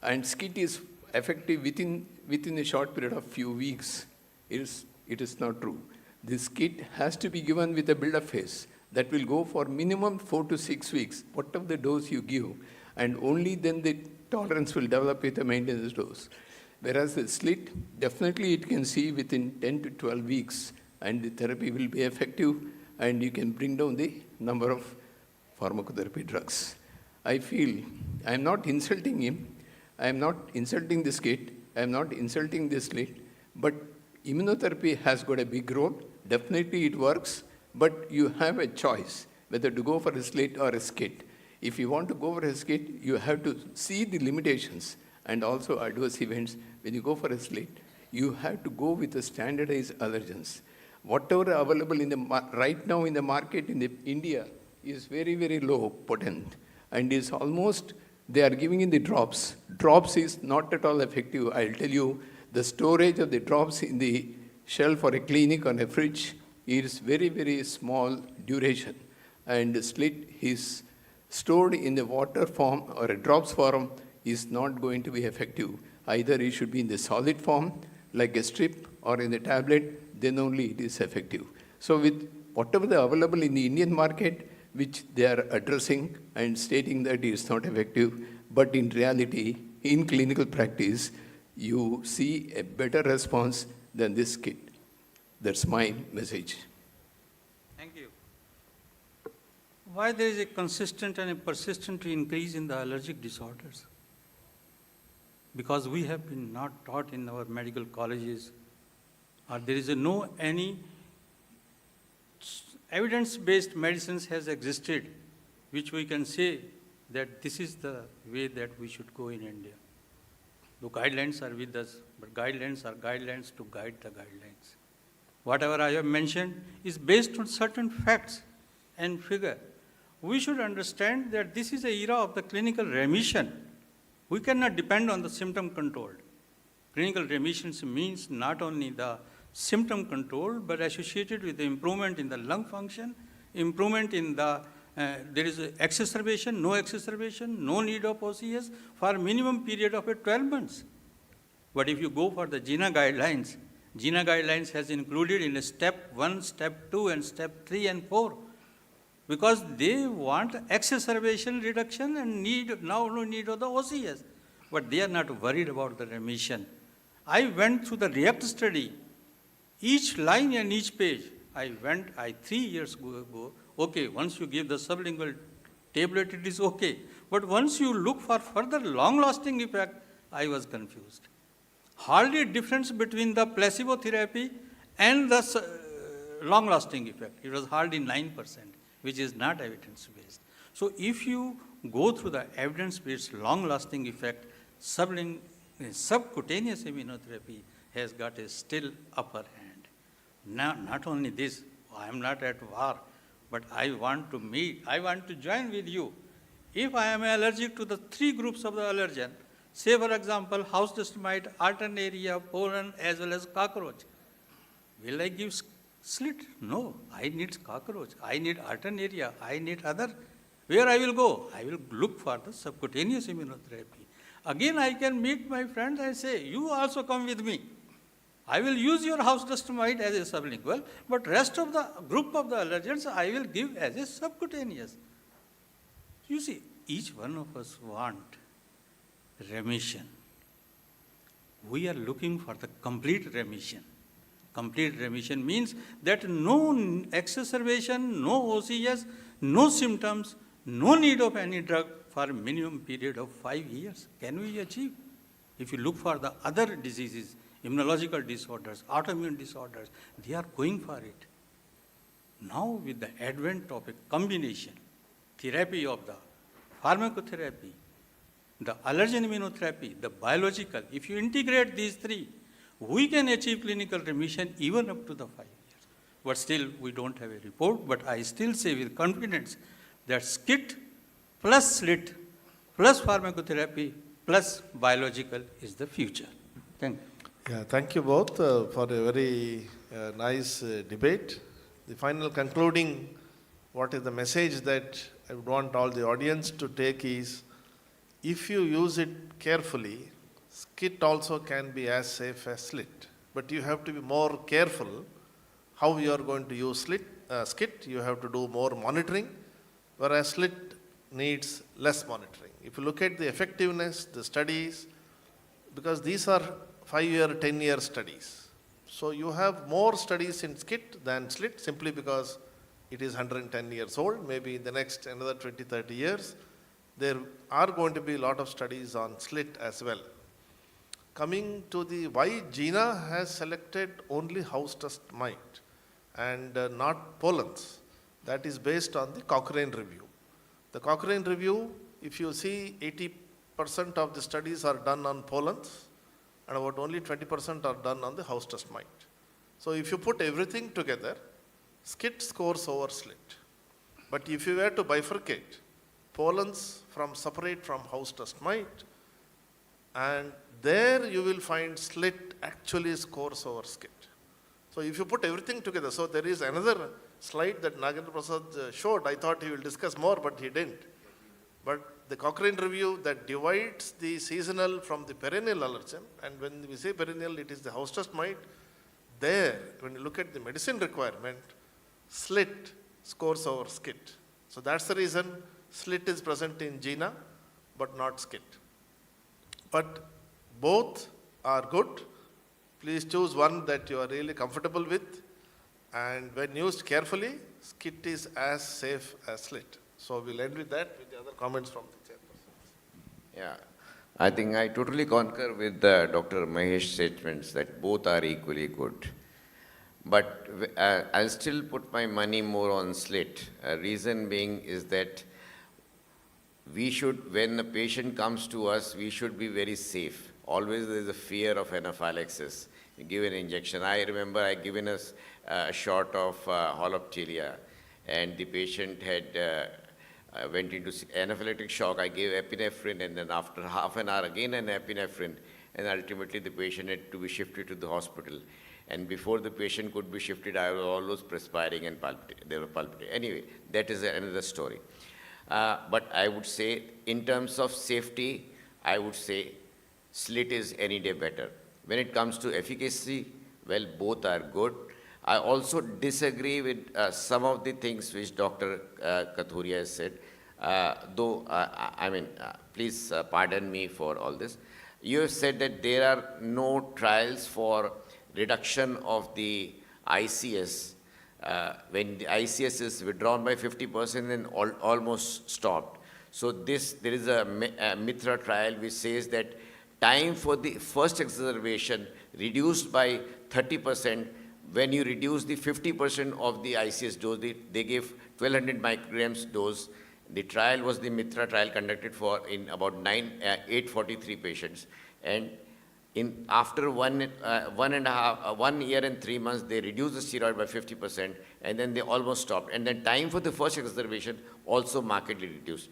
And skit is effective within a short period of few weeks. It is not true. This kit has to be given with a build-up phase that will go for minimum 4 to 6 weeks, whatever the dose you give, and only then the tolerance will develop with a maintenance dose. Whereas the slit, definitely it can see within 10 to 12 weeks, and the therapy will be effective, and you can bring down the number of pharmacotherapy drugs. I feel I am not insulting him, I am not insulting the skit, I am not insulting the slit, but immunotherapy has got a big role. Definitely it works, but you have a choice whether to go for a slit or a skit. If you want to go for a skit, you have to see the limitations and also adverse events. When you go for a slit, you have to go with the standardized allergens. Whatever available in the right now in the market in India is very, very low potent and is almost, they are giving in the drops. Drops is not at all effective. I'll tell you, the storage of the drops in the shelf or a clinic or a fridge is very, very small duration. And the slit is stored in the water form or a drops form is not going to be effective. Either it should be in the solid form, like a strip, or in the tablet, then only it is effective. So with whatever the available in the Indian market, which they are addressing and stating that it is not effective, but in reality, in clinical practice, you see a better response than this kit. That's my message.
Thank you. Why there is a consistent and a persistent increase in the allergic disorders? Because we have been not taught in our medical colleges, or there is any evidence-based medicines has existed, which we can say that this is the way that we should go in India. The guidelines are with us, but guidelines are guidelines to guide the guidelines. Whatever I have mentioned is based on certain facts and figure. We should understand that this is an era of the clinical remission. We cannot depend on the symptom control. Clinical remissions means not only the symptom control, but associated with the improvement in the lung function, improvement in the, there is exacerbation, no need of OCS for minimum period of 12 months. But if you go for the GINA guidelines has included in step 1, step 2, and step 3 and 4. Because they want exacerbation reduction and no need of the OCS. But they are not worried about the remission. I went through the REACT study. Each line and each page, 3 years ago, okay, once you give the sublingual tablet, it is okay. But once you look for further long-lasting effect, I was confused. Hardly difference between the placebo therapy and the long-lasting effect. It was hardly 9%, which is not evidence-based. So if you go through the evidence-based long-lasting effect, subcutaneous immunotherapy has got a still upper hand. Now, not only this, I am not at war, but I want to join with you. If I am allergic to the 3 groups of the allergen, say for example, house dust mite, alternaria, pollen, as well as cockroach, will I give slit? No, I need cockroach, I need alternaria, I need other. Where I will go? I will look for the subcutaneous immunotherapy. Again, I can meet my friends and say, you also come with me. I will use your house dust mite as a sublingual, but rest of the group of the allergens I will give as a subcutaneous. You see, each one of us want remission. We are looking for the complete remission. Complete remission means that no exacerbation, no OCS, no symptoms, no need of any drug for a minimum period of 5 years. Can we achieve? If you look for the other diseases, immunological disorders, autoimmune disorders, they are going for it. Now with the advent of a combination therapy of the pharmacotherapy, the allergen immunotherapy, the biological, if you integrate these 3, we can achieve clinical remission even up to the 5 years. But still, we don't have a report, but I still say with confidence that SCIT plus SLIT plus pharmacotherapy plus biological is the future. Thank you.
Yeah, thank you both for a very nice debate. The final concluding, what is the message that I would want all the audience to take is, if you use it carefully, SCIT also can be as safe as SLIT. But you have to be more careful how you are going to use SCIT. You have to do more monitoring, whereas SLIT needs less monitoring. If you look at the effectiveness, the studies, because these are 5-year, 10-year studies. So you have more studies in SCIT than SLIT simply because it is 110 years old. Maybe in the next another 20, 30 years, there are going to be a lot of studies on SLIT as well. Coming to the why GINA has selected only house dust mite and not pollens, that is based on the Cochrane review. The Cochrane review, if you see, 80% of the studies are done on pollens, and about only 20% are done on the house dust mite. So if you put everything together, SCIT scores over SLIT. But if you were to bifurcate pollens separate from house dust mite, and there you will find SLIT actually scores over SCIT. So if you put everything together, so there is another slide that Nagendra Prasad showed. I thought he will discuss more, but he didn't. But the Cochrane review that divides the seasonal from the perennial allergen, and when we say perennial, it is the house dust mite. There, when you look at the medicine requirement, slit scores over skit. So that's the reason slit is present in GINA, but not skit. But both are good. Please choose one that you are really comfortable with. And when used carefully, skit is as safe as slit. So we'll end with that, with the other comments from the chairperson.
Yeah, I think I totally concur with Dr. Mahesh's statements that both are equally good. But I'll still put my money more on slit. Reason being is that we should, when a patient comes to us, we should be very safe. Always there is a fear of anaphylaxis. You give an injection. I remember I given us a shot of holoptilia, and the patient had went into anaphylactic shock. I gave epinephrine, and then after half an hour again an epinephrine, and ultimately the patient had to be shifted to the hospital. And before the patient could be shifted, I was always perspiring and they were palpitating. Anyway, that is another story. But I would say, in terms of safety, I would say slit is any day better. When it comes to efficacy, well, both are good. I also disagree with some of the things which Dr. Kathuria has said, though, please pardon me for all this. You have said that there are no trials for reduction of the ICS. When the ICS is withdrawn by 50% and almost stopped. So there is a Mitra trial which says that time for the first exacerbation reduced by 30%. When you reduce the 50% of the ICS dose, they gave 1200 micrograms dose. The trial was the Mitra trial conducted in about 843 patients. And after 1 year and 3 months, they reduced the steroid by 50%, and then they almost stopped. And then time for the first exacerbation also markedly reduced.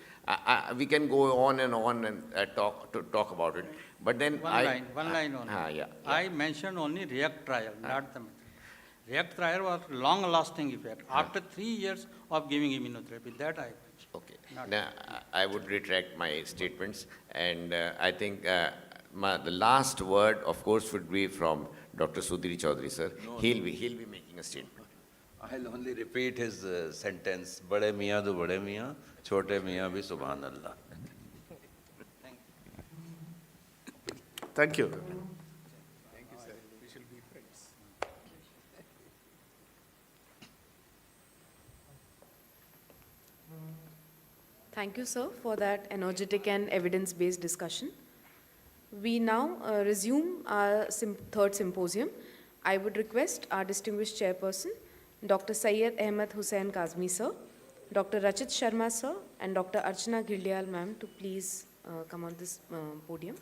We can go on and talk about it. But then
one line only.
Yeah.
I mentioned only REACT trial, not the Mitra. REACT trial was long-lasting effect. After 3 years of giving immunotherapy, that I mentioned.
Okay. Now, I would retract my statements, and I think the last word, of course, would be from Dr. Sudhir Chaudhary, sir. He'll be making a statement.
I'll only repeat his sentence, Bade Miyan do Bade Miyan, Chote Miyan bhi Subhan Allah.
Thank you.
Thank you, sir. We shall be friends.
Thank you, sir, for that energetic and evidence-based discussion. We now resume our third symposium. I would request our distinguished chairperson, Dr. Syed Ahmed Hussain Kazmi, sir, Dr. Rachit Sharma, sir, and Dr. Archana Ghirlial, ma'am, to please come on this podium.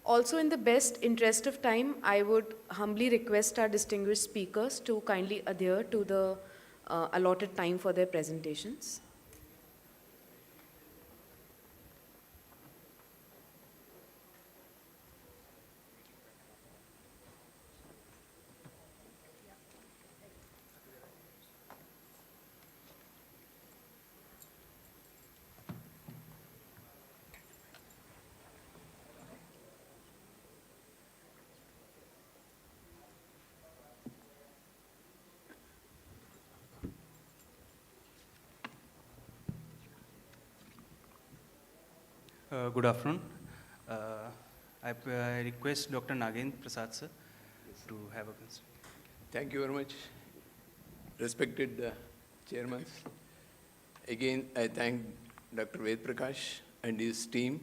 Also, in the best interest of time, I would humbly request our distinguished speakers to kindly adhere to the allotted time for their presentations.
Good afternoon. I request Dr. Nagendra Prasad sir to have a concern.
Thank you very much, respected chairman. Again, I thank Dr. Ved Prakash and his team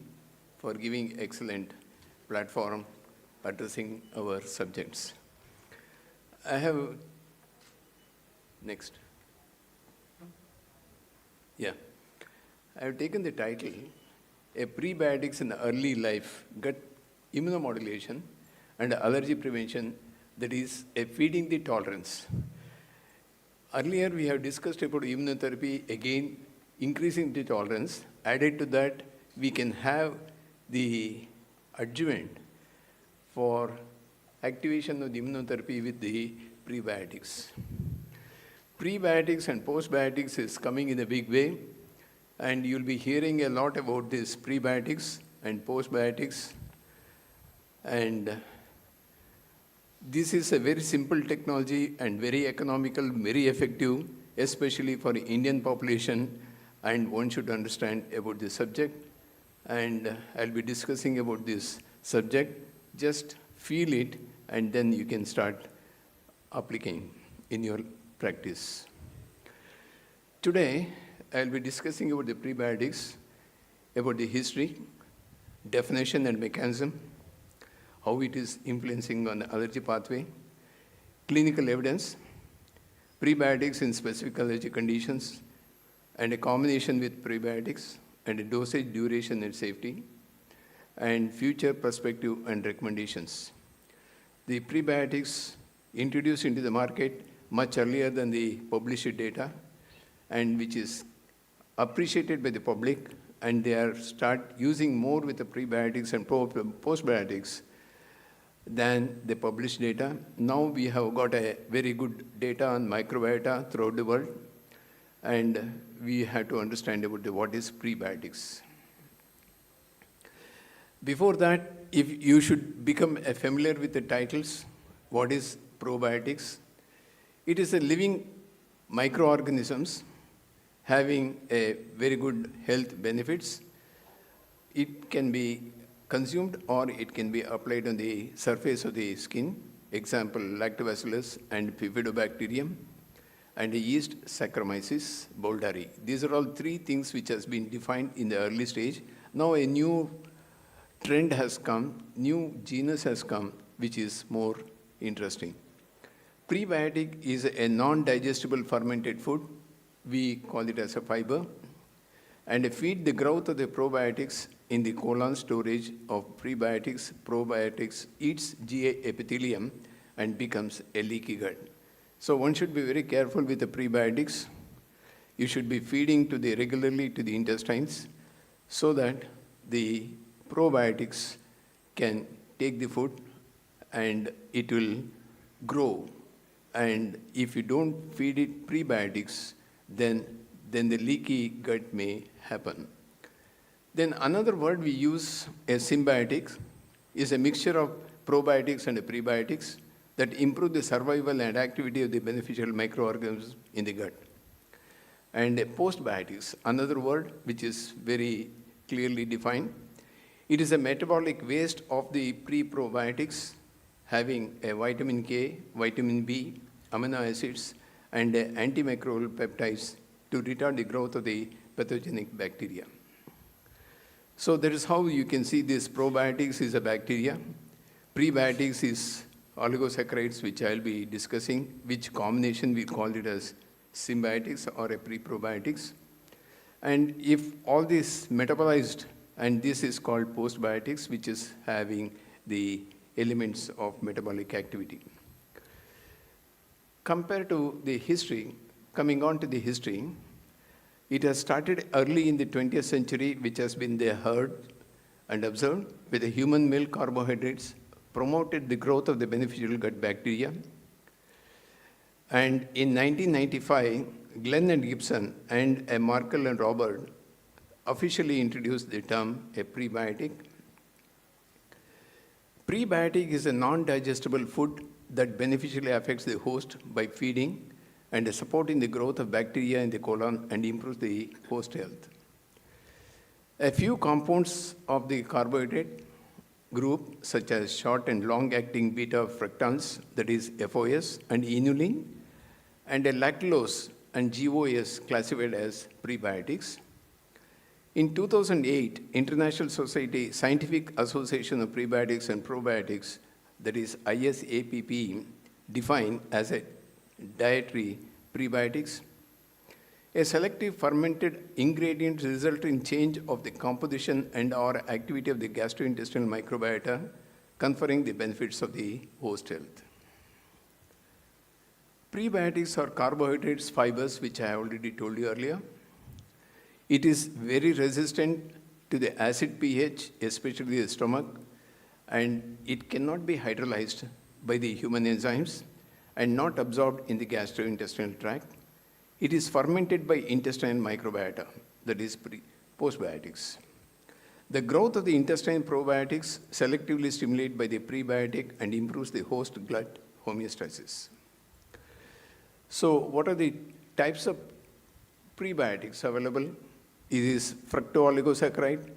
for giving excellent platform addressing our subjects. I have, next. Yeah, I have taken the title, A Prebiotics in Early Life, Gut Immunomodulation and Allergy Prevention, that is a feeding the tolerance. Earlier we have discussed about immunotherapy, again increasing the tolerance. Added to that, we can have the adjuvant for activation of the immunotherapy with the prebiotics. Prebiotics and postbiotics is coming in a big way. And you'll be hearing a lot about this prebiotics and postbiotics. And this is a very simple technology and very economical, very effective, especially for the Indian population, and one should understand about this subject. And I'll be discussing about this subject. Just feel it, and then you can start applying in your practice. Today, I'll be discussing about the prebiotics, about the history, definition and mechanism, how it is influencing on the allergy pathway, clinical evidence, prebiotics in specific allergy conditions, and a combination with prebiotics, and a dosage, duration, and safety, and future perspective and recommendations. The prebiotics introduced into the market much earlier than the published data, and which is appreciated by the public, and they are start using more with the prebiotics and postbiotics than the published data. Now we have got a very good data on microbiota throughout the world, and we have to understand about what is prebiotics. Before that, if you should become familiar with the titles, what is probiotics? It is a living microorganisms having a very good health benefits. It can be consumed or it can be applied on the surface of the skin. Example, lactobacillus and bifidobacterium, and yeast Saccharomyces boulardii. These are all three things which has been defined in the early stage. Now a new trend has come, new genus has come, which is more interesting. Prebiotic is a non-digestible fermented food. We call it as a fiber, and feed the growth of the probiotics in the colon storage of prebiotics. Probiotics eats GA epithelium and becomes a leaky gut. So one should be very careful with the prebiotics. You should be feeding to the regularly to the intestines so that the probiotics can take the food and it will grow. And if you don't feed it prebiotics, then the leaky gut may happen. Then another word we use as symbiotics is a mixture of probiotics and prebiotics that improve the survival and activity of the beneficial microorganisms in the gut. And postbiotics, another word which is very clearly defined. It is a metabolic waste of the pre-probiotics having a vitamin K, vitamin B, amino acids, and antimicrobial peptides to retard the growth of the pathogenic bacteria. So that is how you can see this probiotics is a bacteria. Prebiotics is oligosaccharides, which I'll be discussing, which combination we call it as symbiotics or a pre-probiotics. And if all this metabolized, and this is called postbiotics, which is having the elements of metabolic activity. Compared to the history, coming on to the history, it has started early in the 20th century, which has been heard and observed with the human milk carbohydrates, promoted the growth of the beneficial gut bacteria. And in 1995, Glenn and Gibson and Markle and Robert officially introduced the term a prebiotic. Prebiotic is a non-digestible food that beneficially affects the host by feeding and supporting the growth of bacteria in the colon and improves the host health. A few compounds of the carbohydrate group, such as short and long-acting beta-fructans, that is FOS, and inulin, and a lactulose and GOS classified as prebiotics. In 2008, International Society Scientific Association of Prebiotics and Probiotics, that is ISAPP, defined as a dietary prebiotics. A selective fermented ingredient results in change of the composition and or activity of the gastrointestinal microbiota, conferring the benefits of the host health. Prebiotics are carbohydrates, fibers, which I already told you earlier. It is very resistant to the acid pH, especially the stomach, and it cannot be hydrolyzed by the human enzymes and not absorbed in the gastrointestinal tract. It is fermented by intestinal microbiota. that is postbiotics. The growth of the intestine probiotics selectively stimulated by the prebiotic and improves the host gut homeostasis. So what are the types of prebiotics available? It is fructooligosaccharides,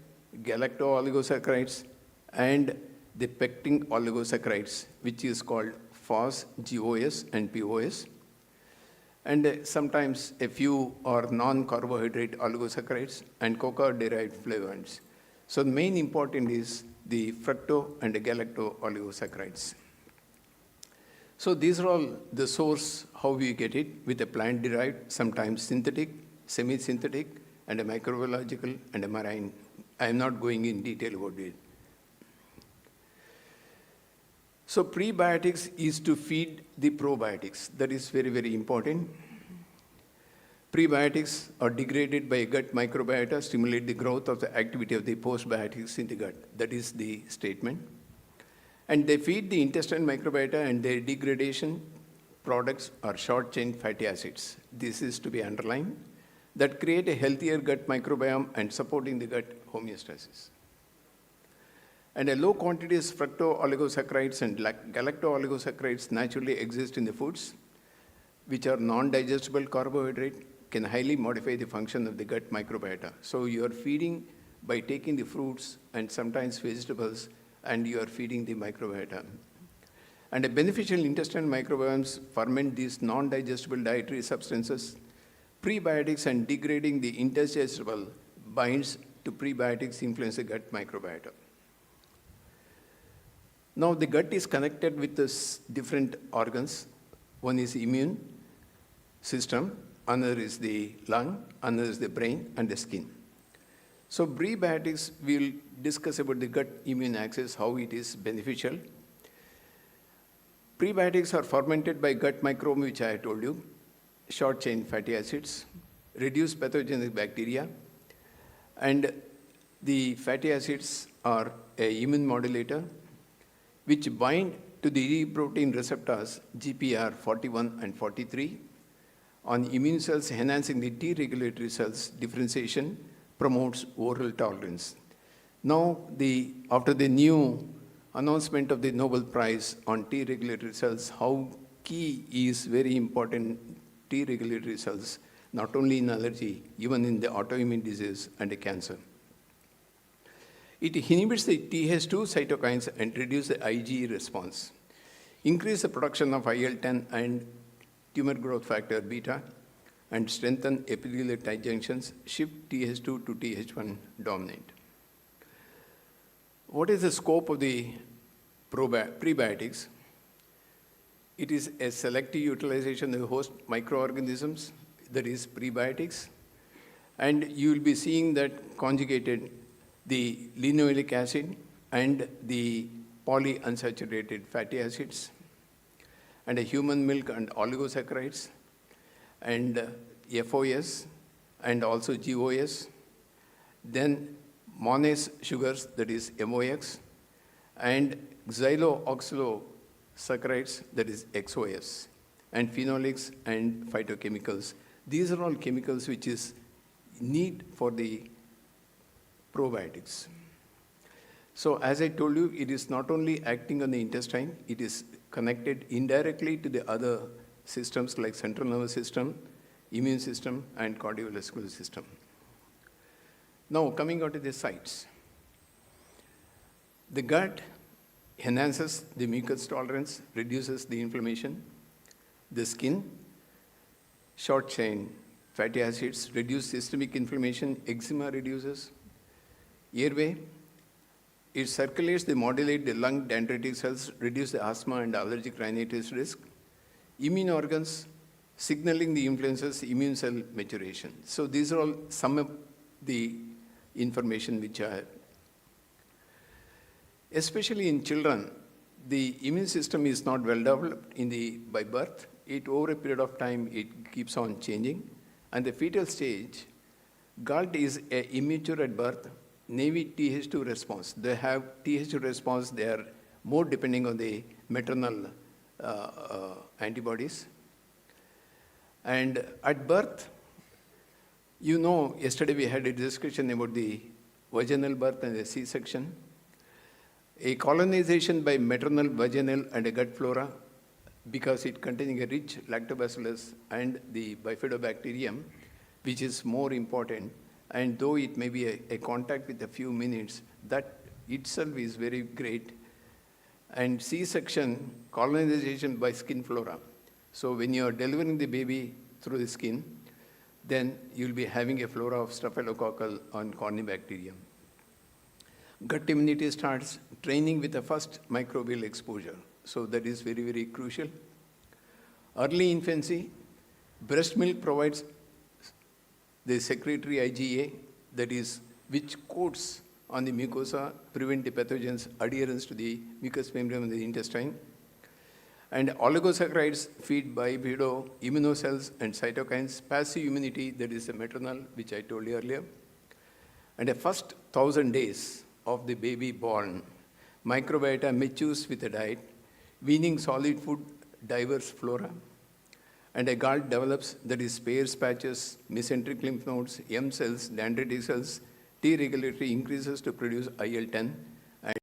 galacto-oligosaccharides, and the pectin oligosaccharides, which is called FOS, GOS, and POS. And sometimes a few are non-carbohydrate oligosaccharides and cocoa-derived flavonoids. So the main important is the fructo and the galacto-oligosaccharides. So these are all the source, how we get it, with a plant-derived, sometimes synthetic, semi-synthetic, and a microbiological, and a marine. I am not going in detail about it. So prebiotics is to feed the probiotics. That is very, very important. Prebiotics are degraded by gut microbiota, stimulate the growth of the activity of the postbiotics in the gut. That is the statement. And they feed the intestinal microbiota, and their degradation products are short-chain fatty acids. This is to be underlined, that create a healthier gut microbiome and supporting the gut homeostasis. And a low quantities fructooligosaccharides and galacto-oligosaccharides naturally exist in the foods, which are non-digestible carbohydrate, can highly modify the function of the gut microbiota. So you are feeding by taking the fruits and sometimes vegetables, and you are feeding the microbiota. And a beneficial intestinal microbiomes ferment these non-digestible dietary substances. Prebiotics and degrading the indigestible binds to prebiotics influence the gut microbiota. Now the gut is connected with this different organs. One is immune system, another is the lung, another is the brain and the skin. So prebiotics, we'll discuss about the gut immune axis, how it is beneficial. Prebiotics are fermented by gut microbiome, which I told you, short-chain fatty acids, reduce pathogenic bacteria, and the fatty acids are an immune modulator, which bind to the E protein receptors GPR 41 and 43 on immune cells, enhancing the T regulatory cells differentiation, promotes oral tolerance. Now, after the new announcement of the Nobel Prize on T regulatory cells, how key is very important T regulatory cells, not only in allergy, even in the autoimmune disease and the cancer. It inhibits the Th2 cytokines and reduces the IgE response. Increase the production of IL-10 and tumor growth factor beta, and strengthen epithelial tight junctions, shift Th2 to Th1 dominant. What is the scope of the prebiotics? It is a selective utilization of host microorganisms, that is prebiotics, and you will be seeing that conjugated the linoleic acid and the polyunsaturated fatty acids, and a human milk and oligosaccharides, and FOS, and also GOS, then Monase sugars, that is MOX, and xylooxylosaccharides, that is XOS, and phenolics and phytochemicals. These are all chemicals which is need for the probiotics. So as I told you, it is not only acting on the intestine, it is connected indirectly to the other systems like central nervous system, immune system, and cardiovascular system. Now coming on to the sites. The gut enhances the mucus tolerance, reduces the inflammation. The skin, short chain fatty acids, reduce systemic inflammation, eczema reduces. Airway, it circulates, they modulate the lung dendritic cells, reduce the asthma and allergic rhinitis risk. Immune organs, signaling the influences immune cell maturation. So these are all some of the information which are, especially in children, the immune system is not well developed by birth. Over a period of time, it keeps on changing. And the fetal stage, gut is immature at birth, naive Th2 response. They have Th2 response, they are more depending on the maternal antibodies. And at birth, You know, yesterday we had a discussion about the vaginal birth and the C-section. A colonization by maternal, vaginal, and a gut flora, because it containing a rich lactobacillus and the bifidobacterium, which is more important, and though it may be a contact with a few minutes, that itself is very great. And C-section, colonization by skin flora. So when you are delivering the baby through the skin, then you'll be having a flora of staphylococcal and corynebacterium. Gut immunity starts training with the first microbial exposure. So that is very, very crucial. Early infancy, breast milk provides the secretory IgA, that is, which coats on the mucosa, prevent the pathogens adherence to the mucous membrane of the intestine. And oligosaccharides feed bifido, immunocells, and cytokines, passive immunity, that is the maternal, which I told you earlier. And the first 1,000 days of the baby born, microbiota matures with a diet, weaning solid food, diverse flora. And a gall develops, that is Peyer's patches, mesenteric lymph nodes, M cells, dendritic cells, T regulatory increases to produce IL-10. And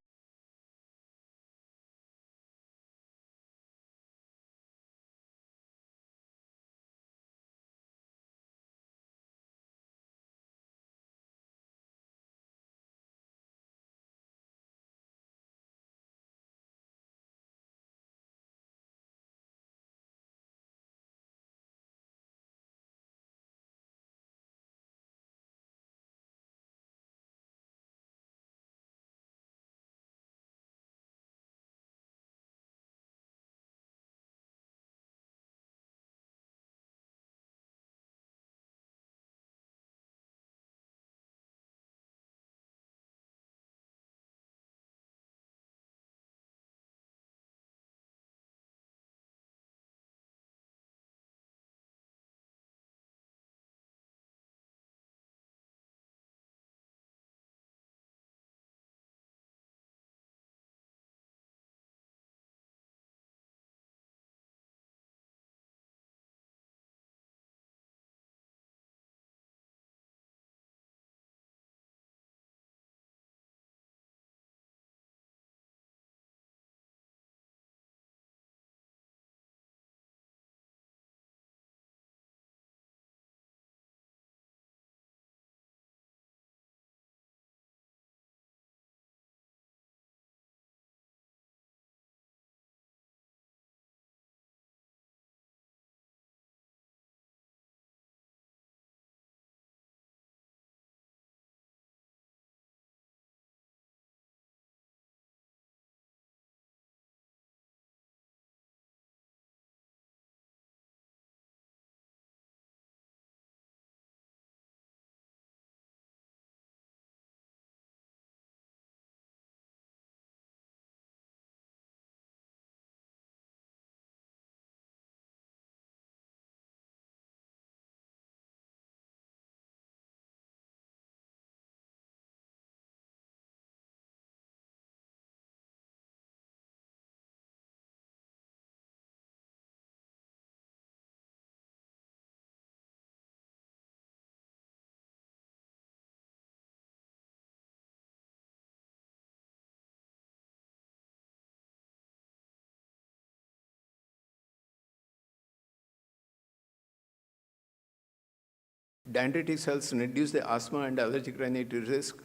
dendritic cells reduce the asthma and allergic rhinitis risk.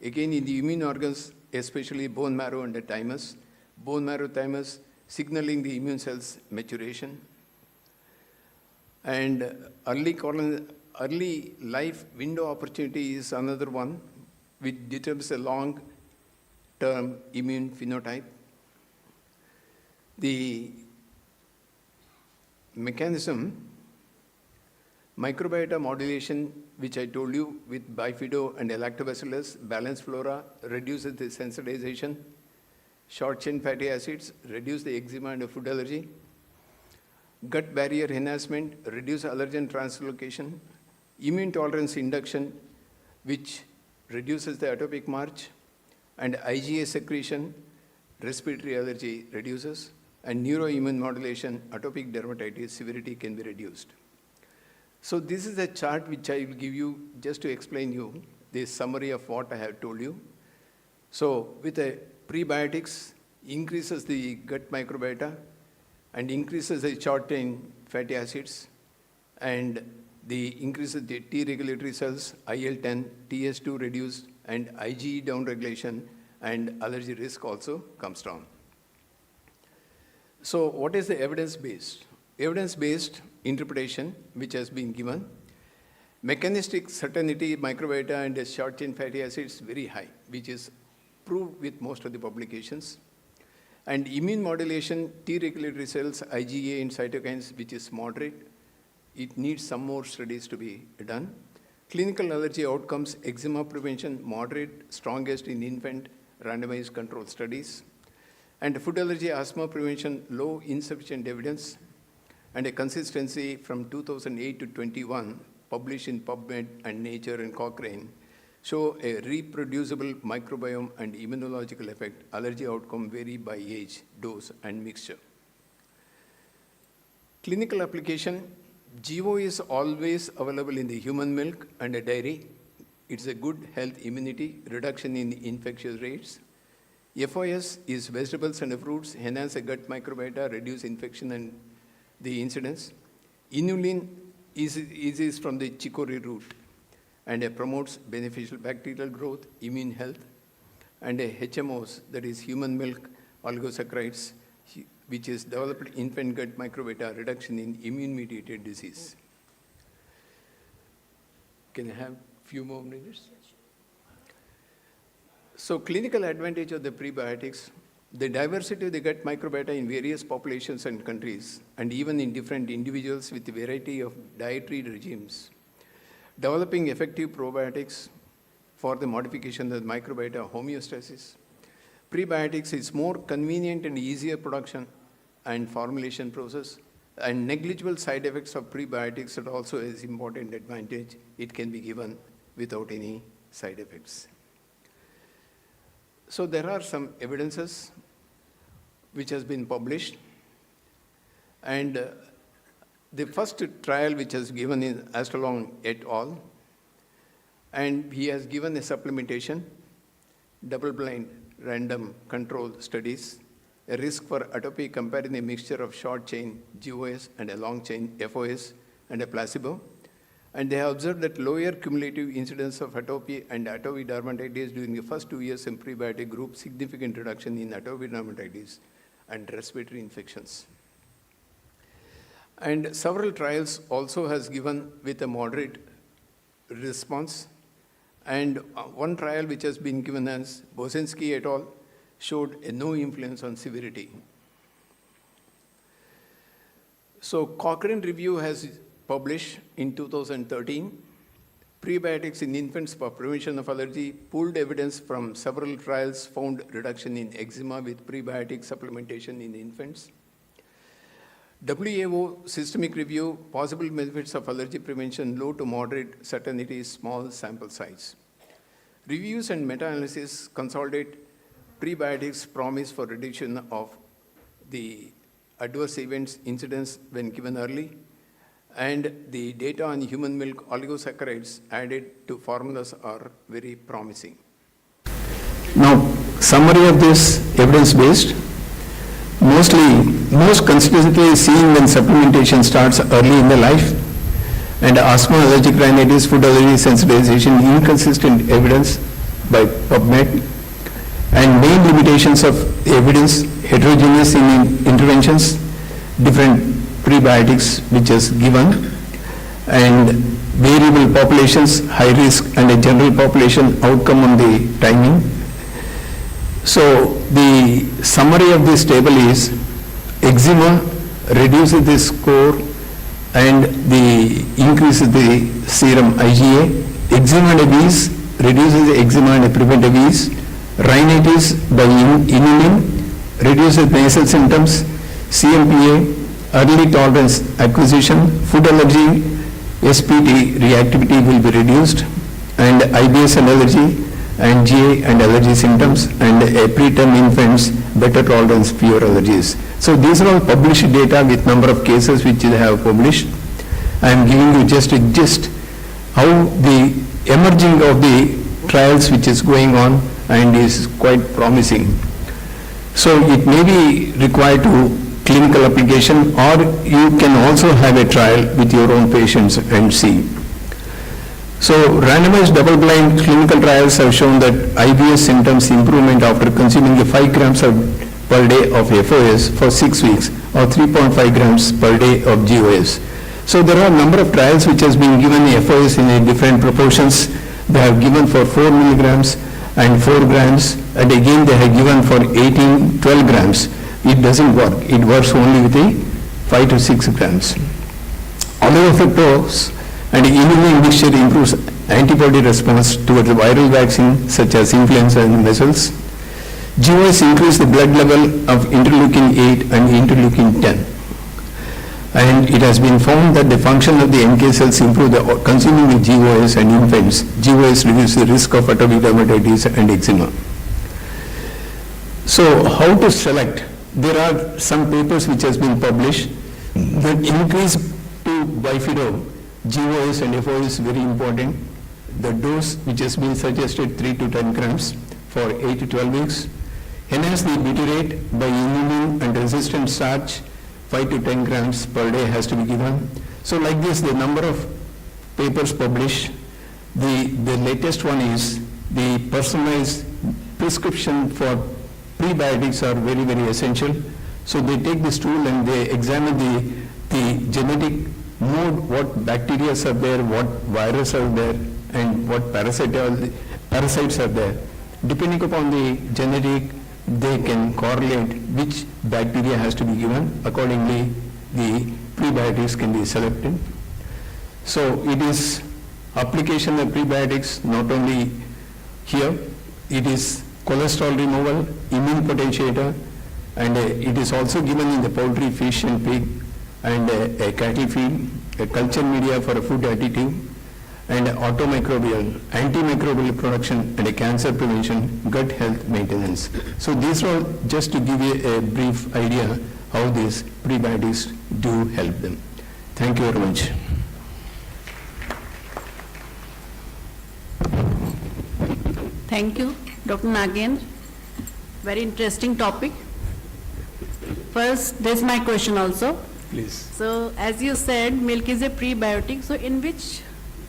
Again, in the immune organs, especially bone marrow and the thymus, bone marrow thymus signaling the immune cells maturation. And early life window opportunity is another one, which determines a long-term immune phenotype. The mechanism, microbiota modulation, which I told you with bifido and lactobacillus, balanced flora, reduces the sensitization. Short chain fatty acids reduce the eczema and food allergy. Gut barrier enhancement, reduce allergen translocation. Immune tolerance induction, which reduces the atopic march. And IgA secretion, respiratory allergy reduces. And neuroimmune modulation, atopic dermatitis severity can be reduced. So this is a chart which I will give you just to explain you the summary of what I have told you. So with a prebiotics, increases the gut microbiota and increases the short-chain fatty acids, and the increases the T regulatory cells, IL-10, TS2 reduced, and IgE downregulation, and allergy risk also comes down. So what is the evidence-based? Evidence-based interpretation which has been given. Mechanistic certainty, microbiota and short-chain fatty acids very high, which is proved with most of the publications. And immune modulation, T regulatory cells, IgA and cytokines, which is moderate. It needs some more studies to be done. Clinical allergy outcomes, eczema prevention, moderate, strongest in infant, randomized control studies. And food allergy, asthma prevention, low, insufficient evidence. And a consistency from 2008 to 21, published in PubMed and Nature and Cochrane, show a reproducible microbiome and immunological effect. Allergy outcome vary by age, dose, and mixture. Clinical application, GO is always available in the human milk and a dairy. It's a good health immunity, reduction in infectious rates. FOS is vegetables and fruits, enhance the gut microbiota, reduce infection and the incidence. Inulin is from the chicory root, and it promotes beneficial bacterial growth, immune health, and HMOs, that is human milk oligosaccharides, which is developed infant gut microbiota, reduction in immune-mediated disease. Can I have a few more minutes? So clinical advantage of the prebiotics, the diversity of the gut microbiota in various populations and countries, and even in different individuals with a variety of dietary regimes. Developing effective probiotics for the modification of the microbiota homeostasis. Prebiotics is more convenient and easier production and formulation process, and negligible side effects of prebiotics that also is important advantage. It can be given without any side effects. So there are some evidences which has been published, and the first trial which has given is Astalong et al., and he has given a supplementation, double-blind, random control studies, a risk for atopy comparing a mixture of short-chain GOS and a long-chain FOS and a placebo. And they have observed that lower cumulative incidence of atopy and atopic dermatitis during the first 2 years in prebiotic group, significant reduction in atopic dermatitis and respiratory infections. And several trials also has given with a moderate response. And one trial which has been given as Bosinski et al. Showed a no influence on severity. So Cochrane review has published in 2013, prebiotics in infants for prevention of allergy, pooled evidence from several trials found reduction in eczema with prebiotic supplementation in infants. WAO systemic review, possible benefits of allergy prevention, low to moderate certainty, small sample size. Reviews and meta-analysis consolidate prebiotics promise for reduction of the adverse events incidence when given early, and the data on human milk oligosaccharides added to formulas are very promising. Now, summary of this evidence-based. Most consistently seen when supplementation starts early in the life, and asthma, allergic rhinitis, food allergy sensitization, inconsistent evidence by PubMed, and main limitations of evidence, heterogeneous in interventions, different prebiotics which is given, and variable populations, high risk, and a general population outcome on the timing. So the summary of this table is eczema reduces the score and the increases the serum IgA. Eczema and ABs reduces the eczema and prevent ABs. Rhinitis by inulin reduces nasal symptoms. CMPA, early tolerance acquisition. Food allergy, SPT reactivity will be reduced, and IBS and allergy, and GA and allergy symptoms, and preterm infants, better tolerance, fewer allergies. So these are all published data with number of cases which they have published.
I am giving you just a gist how the emerging of the trials which is going on and is quite promising. So it may be required to clinical application, or you can also have a trial with your own patients and see. So randomized double-blind clinical trials have shown that IBS symptoms improvement after consuming 5 grams per day of FOS for 6 weeks or 3.5 grams per day of GOS. So there are a number of trials which has been given FOS in different proportions. They have given for 4 milligrams and 4 grams, and again they have given for 12 grams. It doesn't work. It works only with the 5 to 6 grams. Oligophilose and inulin mixture improves antibody response towards the viral vaccine such as influenza and measles. GOS increase the blood level of interleukin 8 and interleukin 10. And it has been found that the function of the NK cells improve the consuming the GOS and infants. GOS reduces the risk of atopic dermatitis and eczema. So how to select? There are some papers which has been published that increase to Bifido, GOS and FOS is very important. The dose which has been suggested 3 to 10 grams for 8 to 12 weeks. Enhance the butyrate by inulin and resistant starch, 5 to 10 grams per day has to be given. So like this, the number of papers published. The latest one is the personalized prescription for prebiotics are very, very essential. So they take this tool and they examine the genetic mode, what bacteria are there, what virus are there, and what parasites are there. Depending upon the genetic, they can correlate which bacteria has to be given. Accordingly, the prebiotics can be selected. So it is application of prebiotics not only here, it is cholesterol removal, immune potentiator, and it is also given in the poultry, fish and pig, and a cattle feed, a culture media for a food additive, and automicrobial, antimicrobial production, and a cancer prevention, gut health maintenance. So these are all just to give you a brief idea how these prebiotics do help them. Thank you very much.
Thank you, Dr. Nagendra. Very interesting topic. First, this is my question also.
Please.
So, as you said, milk is a prebiotic. So, in which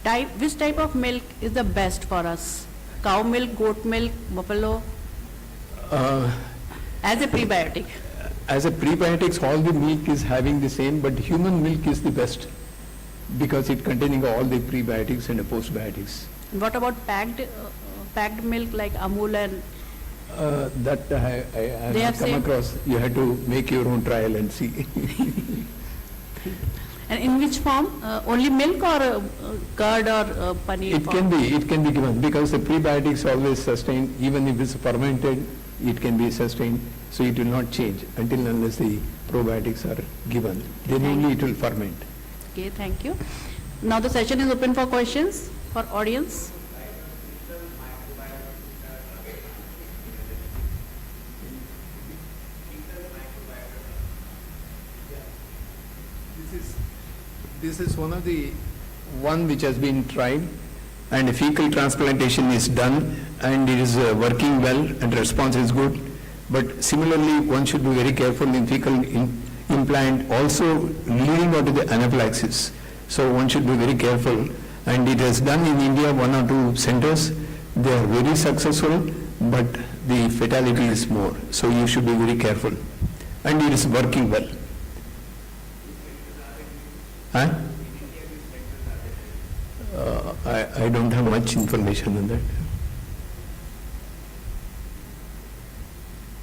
type of milk is the best for us? Cow milk, goat milk, buffalo? As a prebiotic.
As a prebiotics, all the milk is having the same, but human milk is the best because it containing all the prebiotics and the postbiotics.
What about packed milk like Amul and?
That I have come across. You have to make your own trial and see.
And in which form? Only milk or curd or paneer?
It can be given because the prebiotics always sustain. Even if it's fermented, it can be sustained. So it will not change until unless the probiotics are given. Then only it will ferment.
Okay, thank you. Now the session is open for questions for audience.
This is one of the one which has been tried, and fecal transplantation is done, and it is working well, and response is good. But similarly, one should be very careful in fecal implant, also leading on to the anaphylaxis. So one should be very careful, and it is done in India, 1 or 2 centers. They are very successful, but the fatality is more. So you should be very careful, and it is working well. Huh? I don't have much information on that.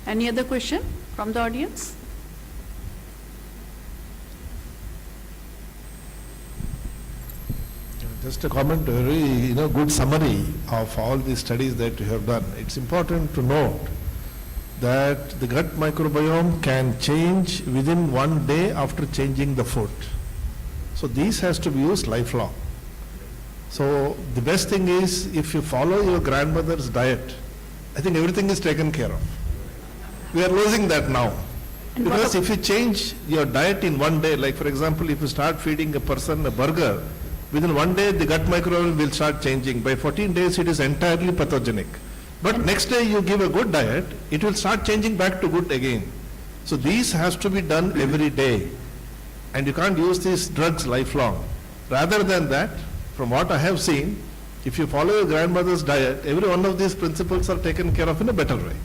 Any other question from the audience?
Just a comment, very good summary of all the studies that you have done. It's important to note that the gut microbiome can change within 1 day after changing the food. So these has to be used lifelong. So the best thing is if you follow your grandmother's diet, I think everything is taken care of. We are losing that now. Because if you change your diet in one day, like for example, if you start feeding a person a burger, within one day the gut microbiome will start changing. By 14 days it is entirely pathogenic. But next day you give a good diet, it will start changing back to good again. So these has to be done every day. And you can't use these drugs lifelong. Rather than that, from what I have seen, if you follow your grandmother's diet, every one of these principles are taken care of in a better way.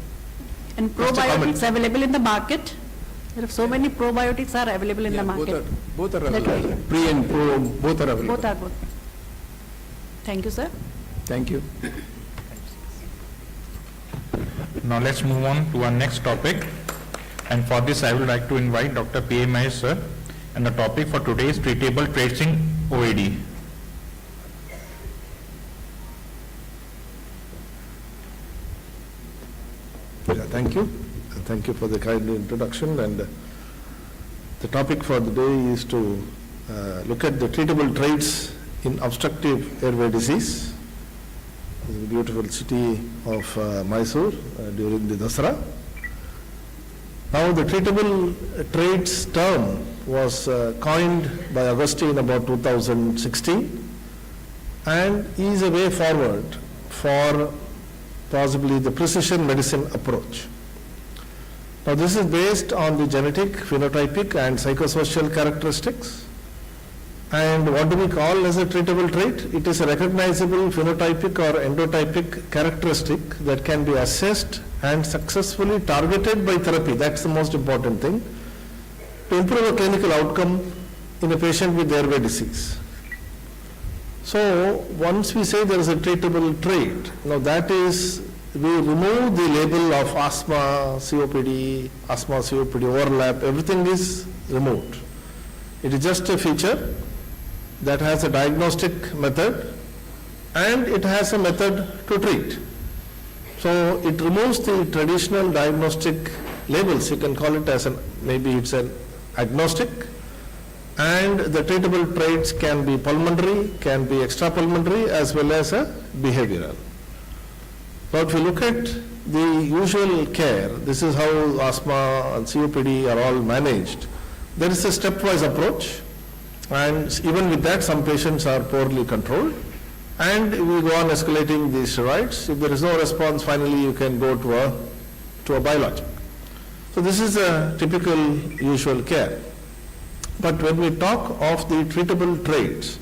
And probiotics available in the market? There are so many probiotics are available in the market.
Both are available. Pre and pro, both are available.
Both are good. Thank you, sir.
Thank you.
Now let's move on to our next topic. And for this, I would like to invite Dr. P.A. Mahesh, sir. And the topic for today is treatable traits in OAD.
Yeah, thank you. And thank you for the kind introduction. And the topic for the day is to look at the treatable traits in obstructive airway disease. This is a beautiful city of Mysore during the Dasara. Now the treatable traits term was coined by Augustine about 2016 and is a way forward for possibly the precision medicine approach. Now this is based on the genetic, phenotypic and psychosocial characteristics. And what do we call as a treatable trait? It is a recognizable phenotypic or endotypic characteristic that can be assessed and successfully targeted by therapy. That's the most important thing, to improve a clinical outcome in a patient with airway disease. So once we say there is a treatable trait, now that is, we remove the label of asthma, COPD overlap, everything is removed. It is just a feature that has a diagnostic method and it has a method to treat. So it removes the traditional diagnostic labels. You can call it as maybe it's an agnostic, and the treatable traits can be pulmonary, can be extrapulmonary, as well as a behavioral. Now if you look at the usual care, this is how asthma and COPD are all managed. There is a stepwise approach, and even with that some patients are poorly controlled, and we go on escalating the steroids. If there is no response, finally you can go to a biologic. So this is a typical usual care. But when we talk of the treatable traits,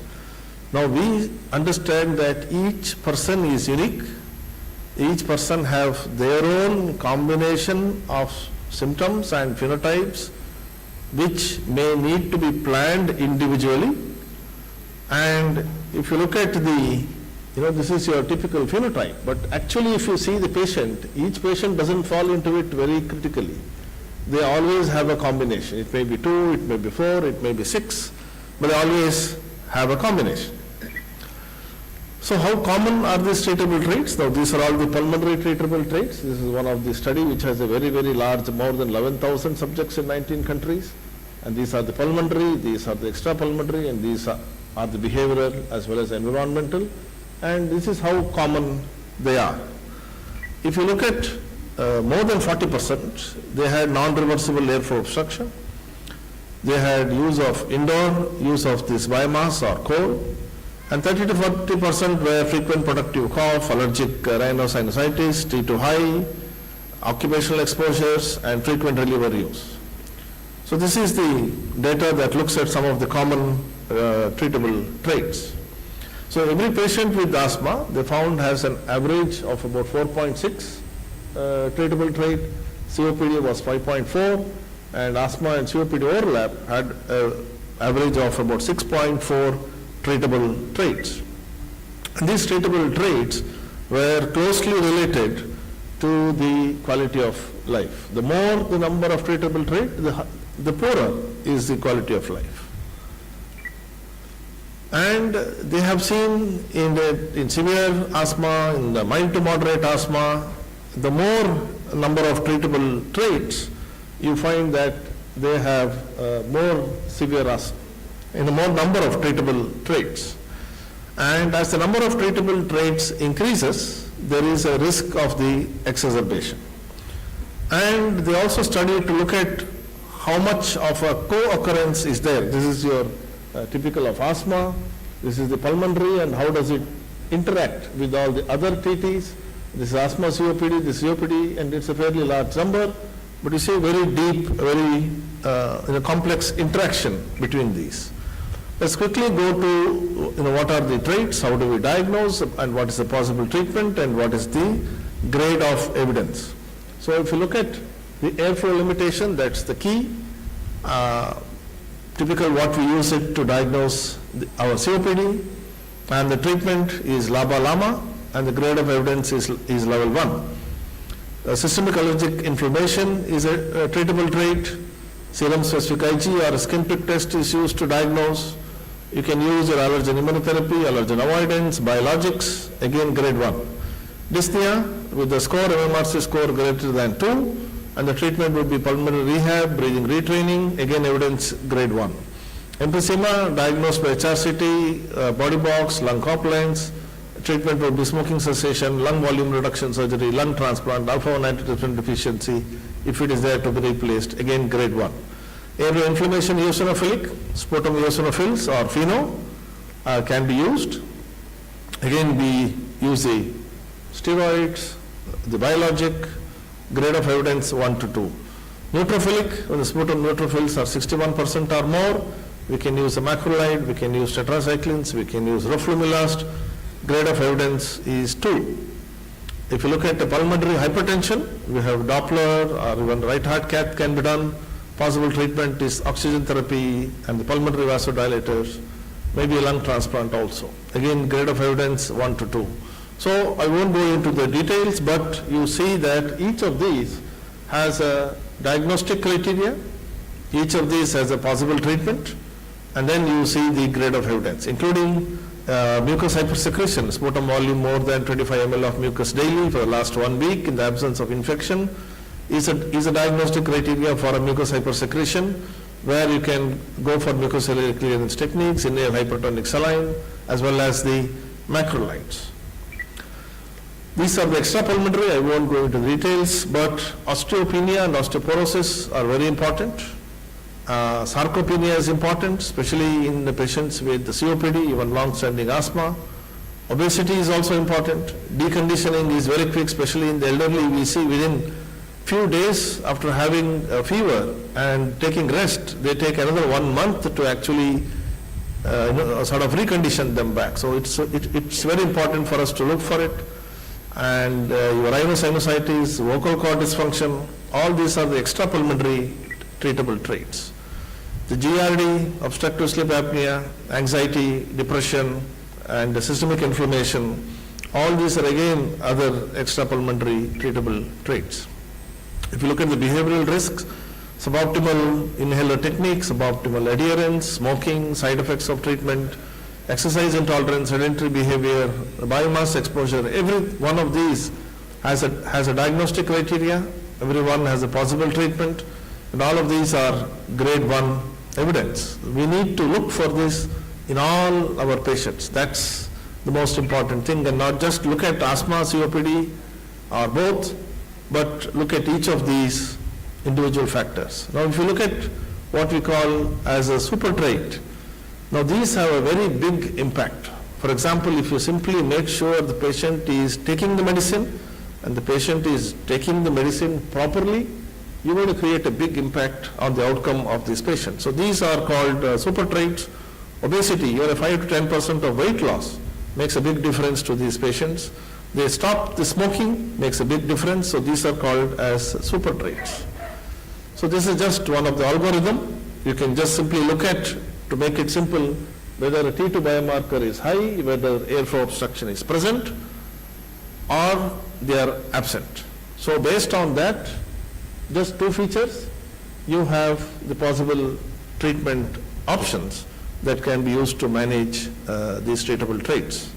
now we understand that each person is unique. Each person have their own combination of symptoms and phenotypes which may need to be planned individually. And if you look at this is your typical phenotype, but actually if you see the patient, each patient doesn't fall into it very critically. They always have a combination. It may be 2, it may be 4, it may be 6, but they always have a combination. So how common are these treatable traits? Now these are all the pulmonary treatable traits. This is one of the study which has a very, very large, more than 11,000 subjects in 19 countries. And these are the pulmonary, these are the extrapulmonary, and these are the behavioral as well as environmental. And this is how common they are. If you look at more than 40%, they had non-reversible airflow obstruction. They had use of indoor use of this biomass or coal. And 30 to 40% were frequent productive cough, allergic rhinosinusitis, T2 high, occupational exposures, and frequent reliever use. So this is the data that looks at some of the common treatable traits. So every patient with asthma, they found has an average of about 4.6 treatable trait. COPD was 5.4, and asthma and COPD overlap had an average of about 6.4 treatable traits. And these treatable traits were closely related to the quality of life. The more the number of treatable traits, the poorer is the quality of life. And they have seen in severe asthma, in the mild to moderate asthma, the more number of treatable traits, you find that they have more severe asthma, in a more number of treatable traits. And as the number of treatable traits increases, there is a risk of the exacerbation. And they also studied to look at how much of a co-occurrence is there. This is your typical of asthma, this is the pulmonary, and how does it interact with all the other TTs. This is asthma COPD, this COPD, and it's a fairly large number, but you see very deep, very complex interaction between these. Let's quickly go to what are the traits, how do we diagnose, and what is the possible treatment, and what is the grade of evidence. So if you look at the airflow limitation, that's the key. Typical what we use it to diagnose our COPD, and the treatment is LABA-LAMA, and the grade of evidence is level 1. Systemic allergic inflammation is a treatable trait. Serum specific IG or a skin prick test is used to diagnose. You can use your allergen immunotherapy, allergen avoidance, biologics, again grade 1. Dyspnea with the score, MMRC score greater than 2, and the treatment would be pulmonary rehab, breathing retraining, again evidence grade 1. Emphysema diagnosed by HRCT, body box, lung compliance, treatment would be smoking cessation, lung volume reduction surgery, lung transplant, alpha-1 antitrypsin deficiency, if it is there to be replaced, again grade 1. Airway inflammation eosinophilic, sputum eosinophils or FeNO can be used. Again we use the steroids, the biologic, grade of evidence 1 to 2. Neutrophilic, when the sputum neutrophils are 61% or more, we can use a macrolide, we can use tetracyclines, we can use roflumilast, grade of evidence is 2. If you look at the pulmonary hypertension, we have Doppler or even right heart cath can be done. Possible treatment is oxygen therapy and the pulmonary vasodilators, maybe a lung transplant also. Again, grade of evidence 1 to 2. So I won't go into the details, but you see that each of these has a diagnostic criteria, each of these has a possible treatment, and then you see the grade of evidence, including mucus hypersecretion, sputum volume more than 25 ml of mucus daily for the last 1 week in the absence of infection is a diagnostic criteria for a mucus hypersecretion, where you can go for mucociliary clearance techniques, inhale hypertonic saline, as well as the macrolides. These are the extrapulmonary, I won't go into details, but osteopenia and osteoporosis are very important. Sarcopenia is important, especially in the patients with the COPD, even long-standing asthma. Obesity is also important. Deconditioning is very quick, especially in the elderly. We see within few days after having a fever and taking rest, they take another 1 month to actually sort of recondition them back. So it's very important for us to look for it. And your rhinosinusitis, vocal cord dysfunction, all these are the extrapulmonary treatable traits. The GRD, obstructive sleep apnea, anxiety, depression, and the systemic inflammation, all these are again other extrapulmonary treatable traits. If you look at the behavioral risks, suboptimal inhaler techniques, suboptimal adherence, smoking, side effects of treatment, exercise intolerance, sedentary behavior, biomass exposure, every one of these has a diagnostic criteria, every one has a possible treatment, and all of these are grade 1 evidence. We need to look for this in all our patients. That's the most important thing, and not just look at asthma, COPD, or both, but look at each of these individual factors. Now, if you look at what we call as a super trait, now these have a very big impact. For example, if you simply make sure the patient is taking the medicine and the patient is taking the medicine properly, you're going to create a big impact on the outcome of this patient. So these are called super traits. Obesity, you have a 5 to 10% of weight loss, makes a big difference to these patients. They stop the smoking, makes a big difference. So these are called as super traits. So this is just one of the algorithm. You can just simply look at, to make it simple, whether a T2 biomarker is high, whether airflow obstruction is present, or they are absent. So based on that, just 2 features, you have the possible treatment options that can be used to manage these treatable traits.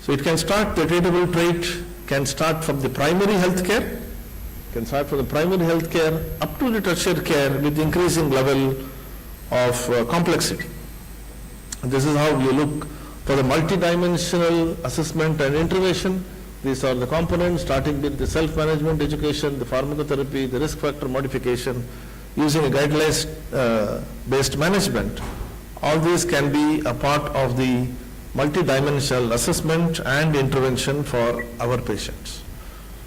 So it can start, the treatable trait can start from the primary health care, up to the tertiary care with increasing level of complexity. This is how you look for the multidimensional assessment and intervention. These are the components, starting with the self-management education, the pharmacotherapy, the risk factor modification, using a guidelines-based management. All these can be a part of the multidimensional assessment and intervention for our patients.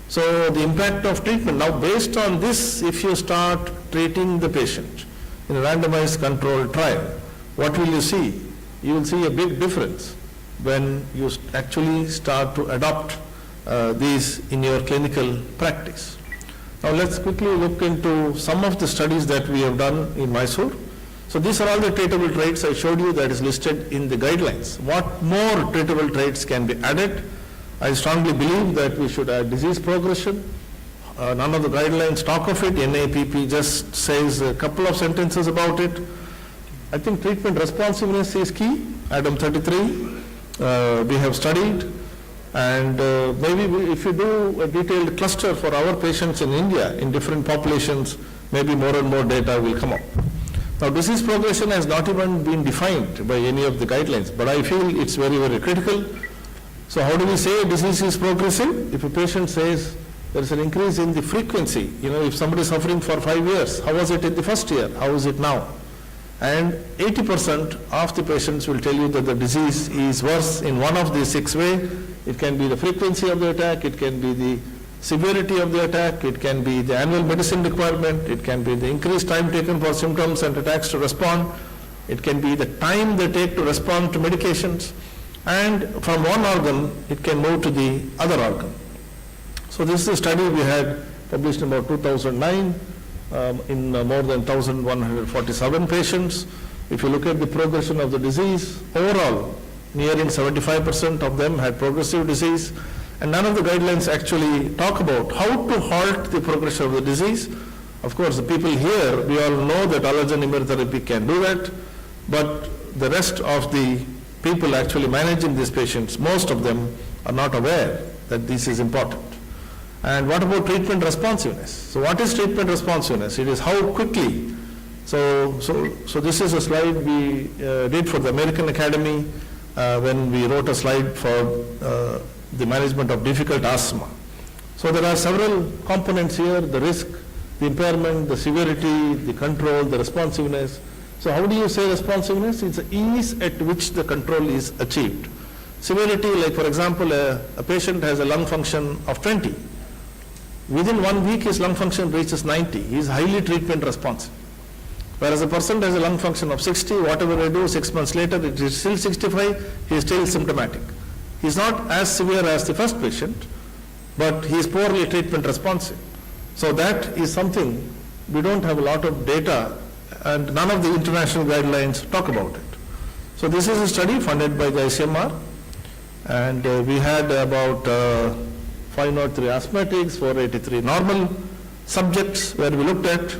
So the impact of treatment, now based on this, if you start treating the patient in a randomized controlled trial, what will you see? You will see a big difference when you actually start to adopt these in your clinical practice. Now let's quickly look into some of the studies that we have done in Mysore. So these are all the treatable traits I showed you that is listed in the guidelines. What more treatable traits can be added? I strongly believe that we should add disease progression. None of the guidelines talk of it. NAPP just says a couple of sentences about it. I think treatment responsiveness is key. Item 33, we have studied. And maybe if you do a detailed cluster for our patients in India, in different populations, maybe more and more data will come up. Now, disease progression has not even been defined by any of the guidelines, but I feel it's very, very critical. So how do we say disease is progressive? If a patient says there is an increase in the frequency, if somebody is suffering for 5 years, how was it in the first year? How is it now? And 80% of the patients will tell you that the disease is worse in one of these 6 ways. It can be the frequency of the attack, it can be the severity of the attack, it can be the annual medicine requirement, it can be the increased time taken for symptoms and attacks to respond, it can be the time they take to respond to medications, and from one organ, it can move to the other organ. So this is a study we had published in about 2009 in more than 1,147 patients. If you look at the progression of the disease, overall, nearing 75% of them had progressive disease, and none of the guidelines actually talk about how to halt the progression of the disease. Of course, the people here, we all know that allergen immunotherapy can do that, but the rest of the people actually managing these patients, most of them are not aware that this is important. And what about treatment responsiveness? So what is treatment responsiveness? It is how quickly. So this is a slide we did for the American Academy when we wrote a slide for the management of difficult asthma. So there are several components here: the risk, the impairment, the severity, the control, the responsiveness. So how do you say responsiveness? It's the ease at which the control is achieved. Severity, like for example, a patient has a lung function of 20. Within 1 week, his lung function reaches 90. He is highly treatment responsive. Whereas a person has a lung function of 60, whatever I do, 6 months later, it is still 65, he is still symptomatic. He is not as severe as the first patient, but he is poorly treatment responsive. So that is something we don't have a lot of data, and none of the international guidelines talk about it. So this is a study funded by the ICMR, and we had about 503 asthmatics, 483 normal subjects where we looked at,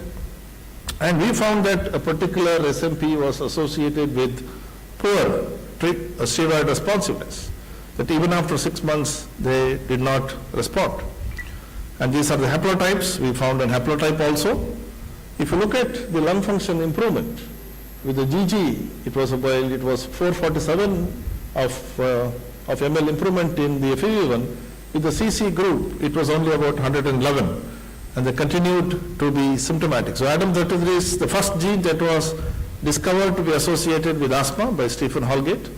and we found that a particular SMP was associated with poor steroid responsiveness, that even after 6 months they did not respond. And these are the haplotypes. We found an haplotype also. If you look at the lung function improvement, with the GG, it was 447 of ml improvement in the FEV1. With the CC group, it was only about 111, and they continued to be symptomatic. So ADAM33 is the first gene that was discovered to be associated with asthma by Stephen Holgate,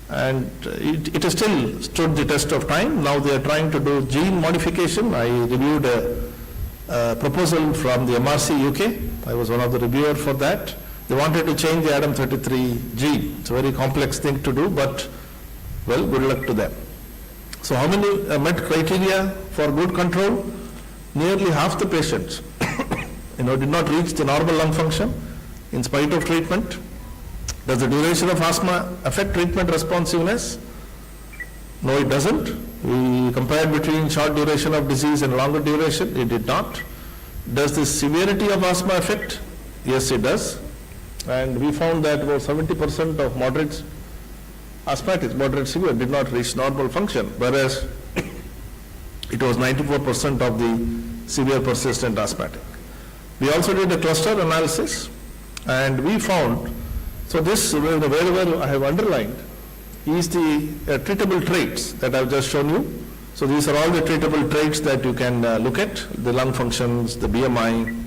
and it has still stood the test of time. Now they are trying to do gene modification. I reviewed a proposal from the MRC UK. I was one of the reviewers for that. They wanted to change the ADAM33 gene. It's a very complex thing to do, but well, good luck to them. So how many met criteria for good control? Nearly half the patients did not reach the normal lung function in spite of treatment. Does the duration of asthma affect treatment responsiveness? No, it doesn't. We compared between short duration of disease and longer duration. It did not. Does the severity of asthma affect? Yes, it does. And we found that about 70% of moderate asthmatics, moderate severe, did not reach normal function, whereas it was 94% of the severe persistent asthmatic. We also did a cluster analysis, and we found, so this wherever I have underlined is the treatable traits that I have just shown you. So these are all the treatable traits that you can look at, the lung functions, the BMI,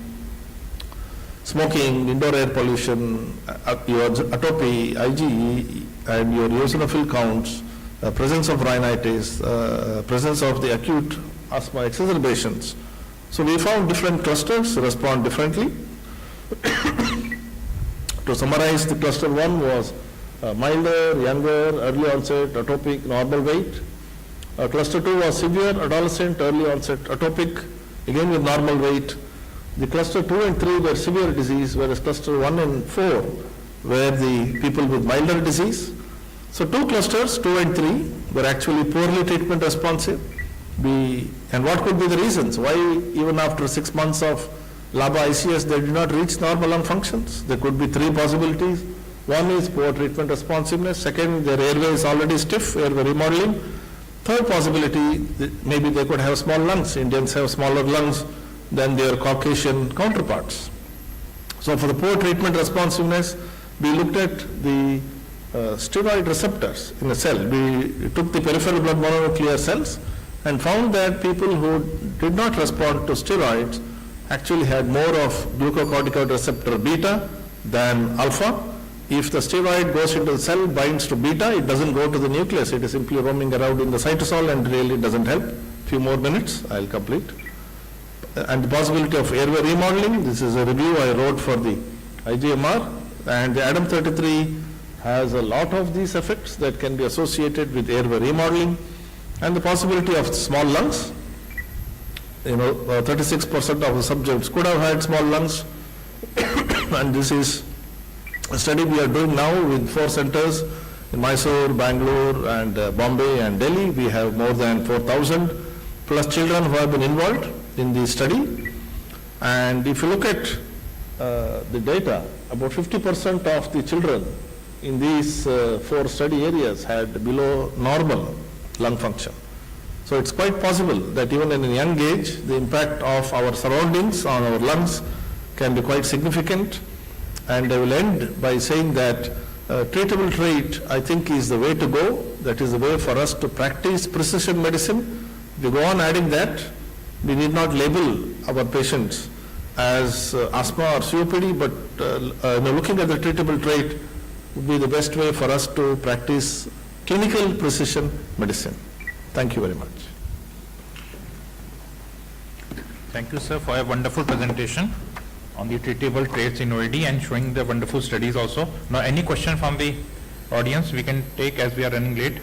smoking, indoor air pollution, your atopy, IgE, and your eosinophil counts, presence of rhinitis, presence of the acute asthma exacerbations. So we found different clusters respond differently. To summarize, the cluster 1 was milder, younger, early onset, atopic, normal weight. Cluster 2 was severe, adolescent, early onset, atopic, again with normal weight. The cluster 2 and 3 were severe disease, whereas cluster 1 and 4 were the people with milder disease. So 2 clusters, 2 and 3, were actually poorly treatment responsive. And what could be the reasons? Why even after 6 months of LABA ICS they did not reach normal lung functions? There could be 3 possibilities. One is poor treatment responsiveness. Second, their airway is already stiff, airway remodeling. Third possibility, maybe they could have small lungs. Indians have smaller lungs than their Caucasian counterparts. So for the poor treatment responsiveness, we looked at the steroid receptors in the cell. We took the peripheral blood mononuclear cells and found that people who did not respond to steroids actually had more of glucocorticoid receptor beta than alpha. If the steroid goes into the cell, binds to beta, it doesn't go to the nucleus. It is simply roaming around in the cytosol and really doesn't help. Few more minutes, I'll complete. And the possibility of airway remodeling, this is a review I wrote for the IGMR, and the ADAM33 has a lot of these effects that can be associated with airway remodeling, and the possibility of small lungs. 36% of the subjects could have had small lungs, and this is a study we are doing now with 4 centers in Mysore, Bangalore, and Bombay and Delhi. We have more than 4,000 plus children who have been involved in the study. And if you look at the data, about 50% of the children in these 4 study areas had below normal lung function. So it's quite possible that even in a young age, the impact of our surroundings on our lungs can be quite significant. And I will end by saying that treatable trait, I think, is the way to go. That is the way for us to practice precision medicine. If we go on adding that, we need not label our patients as asthma or COPD, but looking at the treatable trait would be the best way for us to practice clinical precision medicine. Thank you very much.
Thank you, sir, for a wonderful presentation on the treatable traits in OAD and showing the wonderful studies also. Now, any question from the audience we can take as we are running late?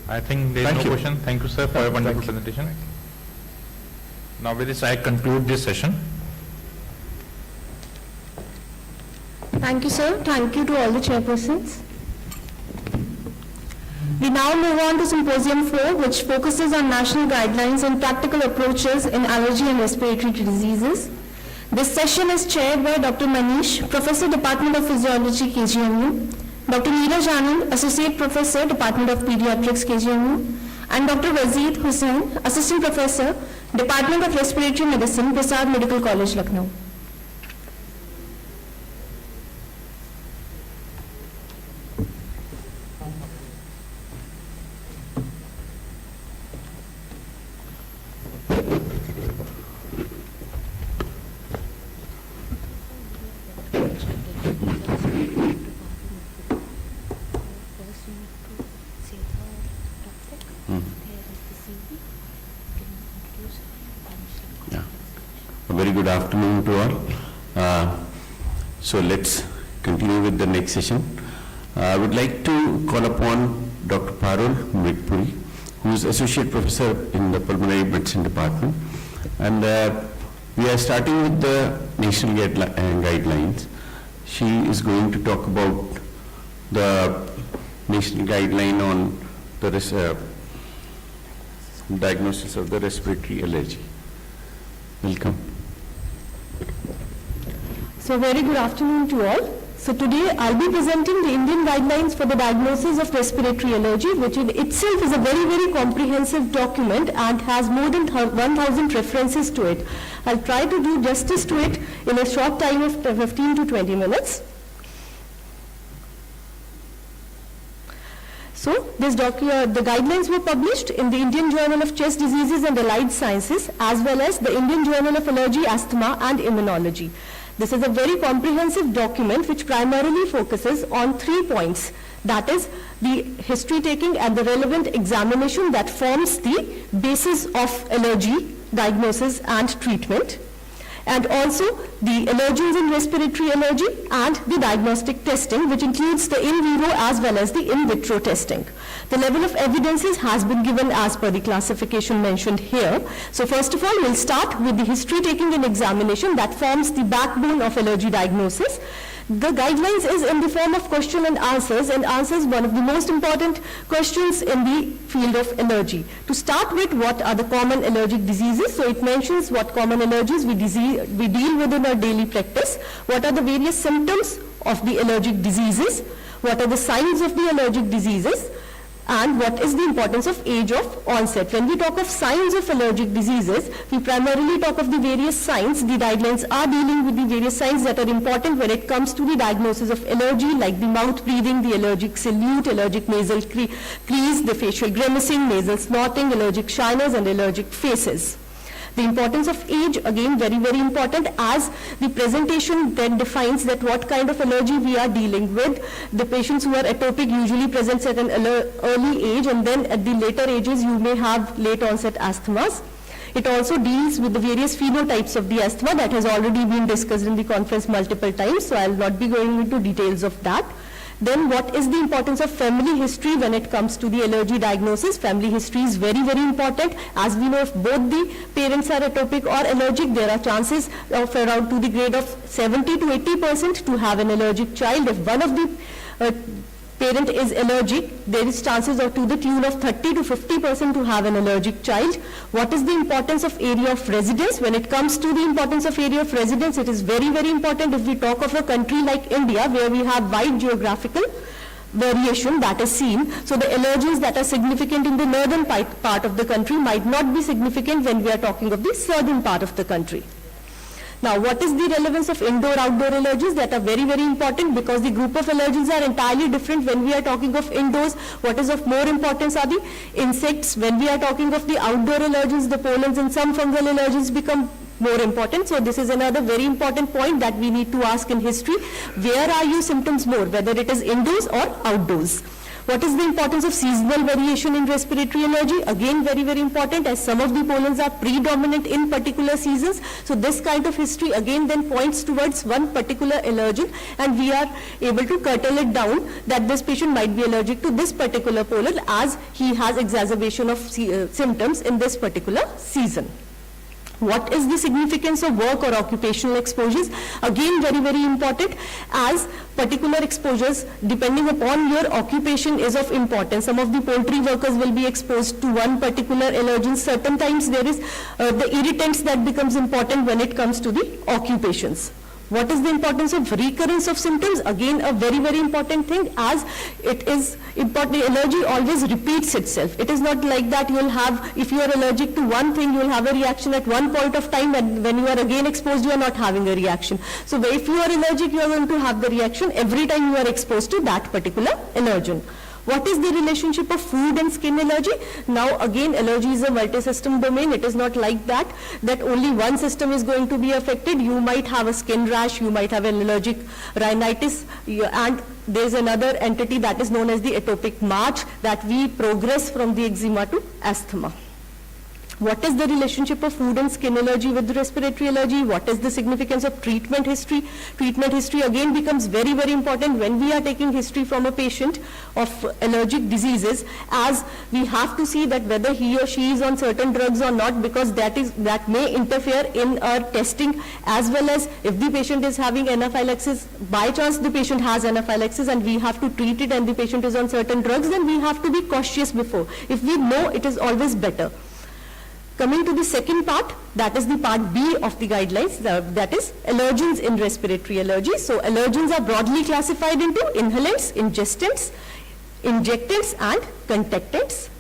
I think there is no question. Thank you, sir, for a wonderful presentation. Now, with this, I conclude this session.
Thank you, sir. Thank you to all the chairpersons. We now move on to Symposium 4, which focuses on national guidelines and practical approaches in allergy and respiratory diseases. This session is chaired by Dr. Manish, Professor, Department of Physiology, KGMU, Dr. Neeraj Anand, Associate Professor, Department of Pediatrics, KGMU, and Dr. Wazeed Hussain, Assistant Professor, Department of Respiratory Medicine, Prasad Medical College, Lucknow.
Very good afternoon to all. So let's continue with the next session. I would like to call upon Dr. Parul Midpuri, who is Associate Professor in the Pulmonary Medicine Department. And we are starting with the national guidelines. She is going to talk about the national guideline on the diagnosis of the respiratory allergy. Welcome.
So very good afternoon to all. So today I'll be presenting the Indian guidelines for the diagnosis of respiratory allergy, which in itself is a very, very comprehensive document and has more than 1,000 references to it. I'll try to do justice to it in a short time of 15 to 20 minutes. So the guidelines were published in the Indian Journal of Chest Diseases and Allied Sciences, as well as the Indian Journal of Allergy, Asthma and Immunology. This is a very comprehensive document which primarily focuses on 3 points. That is the history taking and the relevant examination that forms the basis of allergy diagnosis and treatment, and also the allergens in respiratory allergy and the diagnostic testing, which includes the in vivo as well as the in vitro testing. The level of evidences has been given as per the classification mentioned here. So first of all, we'll start with the history taking and examination that forms the backbone of allergy diagnosis. The guidelines is in the form of question and answers one of the most important questions in the field of allergy. To start with, what are the common allergic diseases? So it mentions what common allergies we deal with in our daily practice, what are the various symptoms of the allergic diseases, what are the signs of the allergic diseases, and what is the importance of age of onset. When we talk of signs of allergic diseases, we primarily talk of the various signs. The guidelines are dealing with the various signs that are important when it comes to the diagnosis of allergy, like the mouth breathing, the allergic salute, allergic nasal crease, the facial grimacing, nasal snorting, allergic shyness, and allergic faces. The importance of age, again, very, very important, as the presentation then defines that what kind of allergy we are dealing with. The patients who are atopic usually present at an early age, and then at the later ages you may have late onset asthmas. It also deals with the various phenotypes of the asthma that has already been discussed in the conference multiple times, so I will not be going into details of that. Then what is the importance of family history when it comes to the allergy diagnosis? Family history is very, very important. As we know, if both the parents are atopic or allergic, there are chances of around to the grade of 70 to 80% to have an allergic child. If one of the parent is allergic, there is chances of to the tune of 30 to 50% to have an allergic child. What is the importance of area of residence? When it comes to the importance of area of residence, it is very, very important if we talk of a country like India, where we have wide geographical variation that is seen. So the allergens that are significant in the northern part of the country might not be significant when we are talking of the southern part of the country. Now, what is the relevance of indoor-outdoor allergies? That are very, very important, because the group of allergens are entirely different when we are talking of indoors. What is of more importance are the insects. When we are talking of the outdoor allergens, the pollens and some fungal allergens become more important. So this is another very important point that we need to ask in history. Where are your symptoms more, whether it is indoors or outdoors? What is the importance of seasonal variation in respiratory allergy? Again, very, very important, as some of the pollens are predominant in particular seasons. So this kind of history again then points towards one particular allergen, and we are able to curtail it down that this patient might be allergic to this particular pollen as he has exacerbation of symptoms in this particular season. What is the significance of work or occupational exposures? Again, very, very important, as particular exposures depending upon your occupation is of importance. Some of the poultry workers will be exposed to one particular allergen. Certain times there is the irritants that becomes important when it comes to the occupations. What is the importance of recurrence of symptoms? Again, a very, very important thing, as it is important, allergy always repeats itself. It is not like that you will have, if you are allergic to one thing, you will have a reaction at one point of time, and when you are again exposed, you are not having a reaction. So if you are allergic, you are going to have the reaction every time you are exposed to that particular allergen. What is the relationship of food and skin allergy? Now again, allergy is a multi-system domain. It is not like that only one system is going to be affected. You might have a skin rash, you might have an allergic rhinitis, and there is another entity that is known as the atopic march, that we progress from the eczema to asthma. What is the relationship of food and skin allergy with respiratory allergy? What is the significance of treatment history? Treatment history again becomes very, very important when we are taking history from a patient of allergic diseases, as we have to see that whether he or she is on certain drugs or not, because that may interfere in our testing, as well as if the patient is having anaphylaxis, by chance the patient has anaphylaxis and we have to treat it and the patient is on certain drugs, then we have to be cautious before. If we know, it is always better. Coming to the second part, that is the part B of the guidelines, that is allergens in respiratory allergy. So allergens are broadly classified into inhalants, ingestants, injectants and contactants.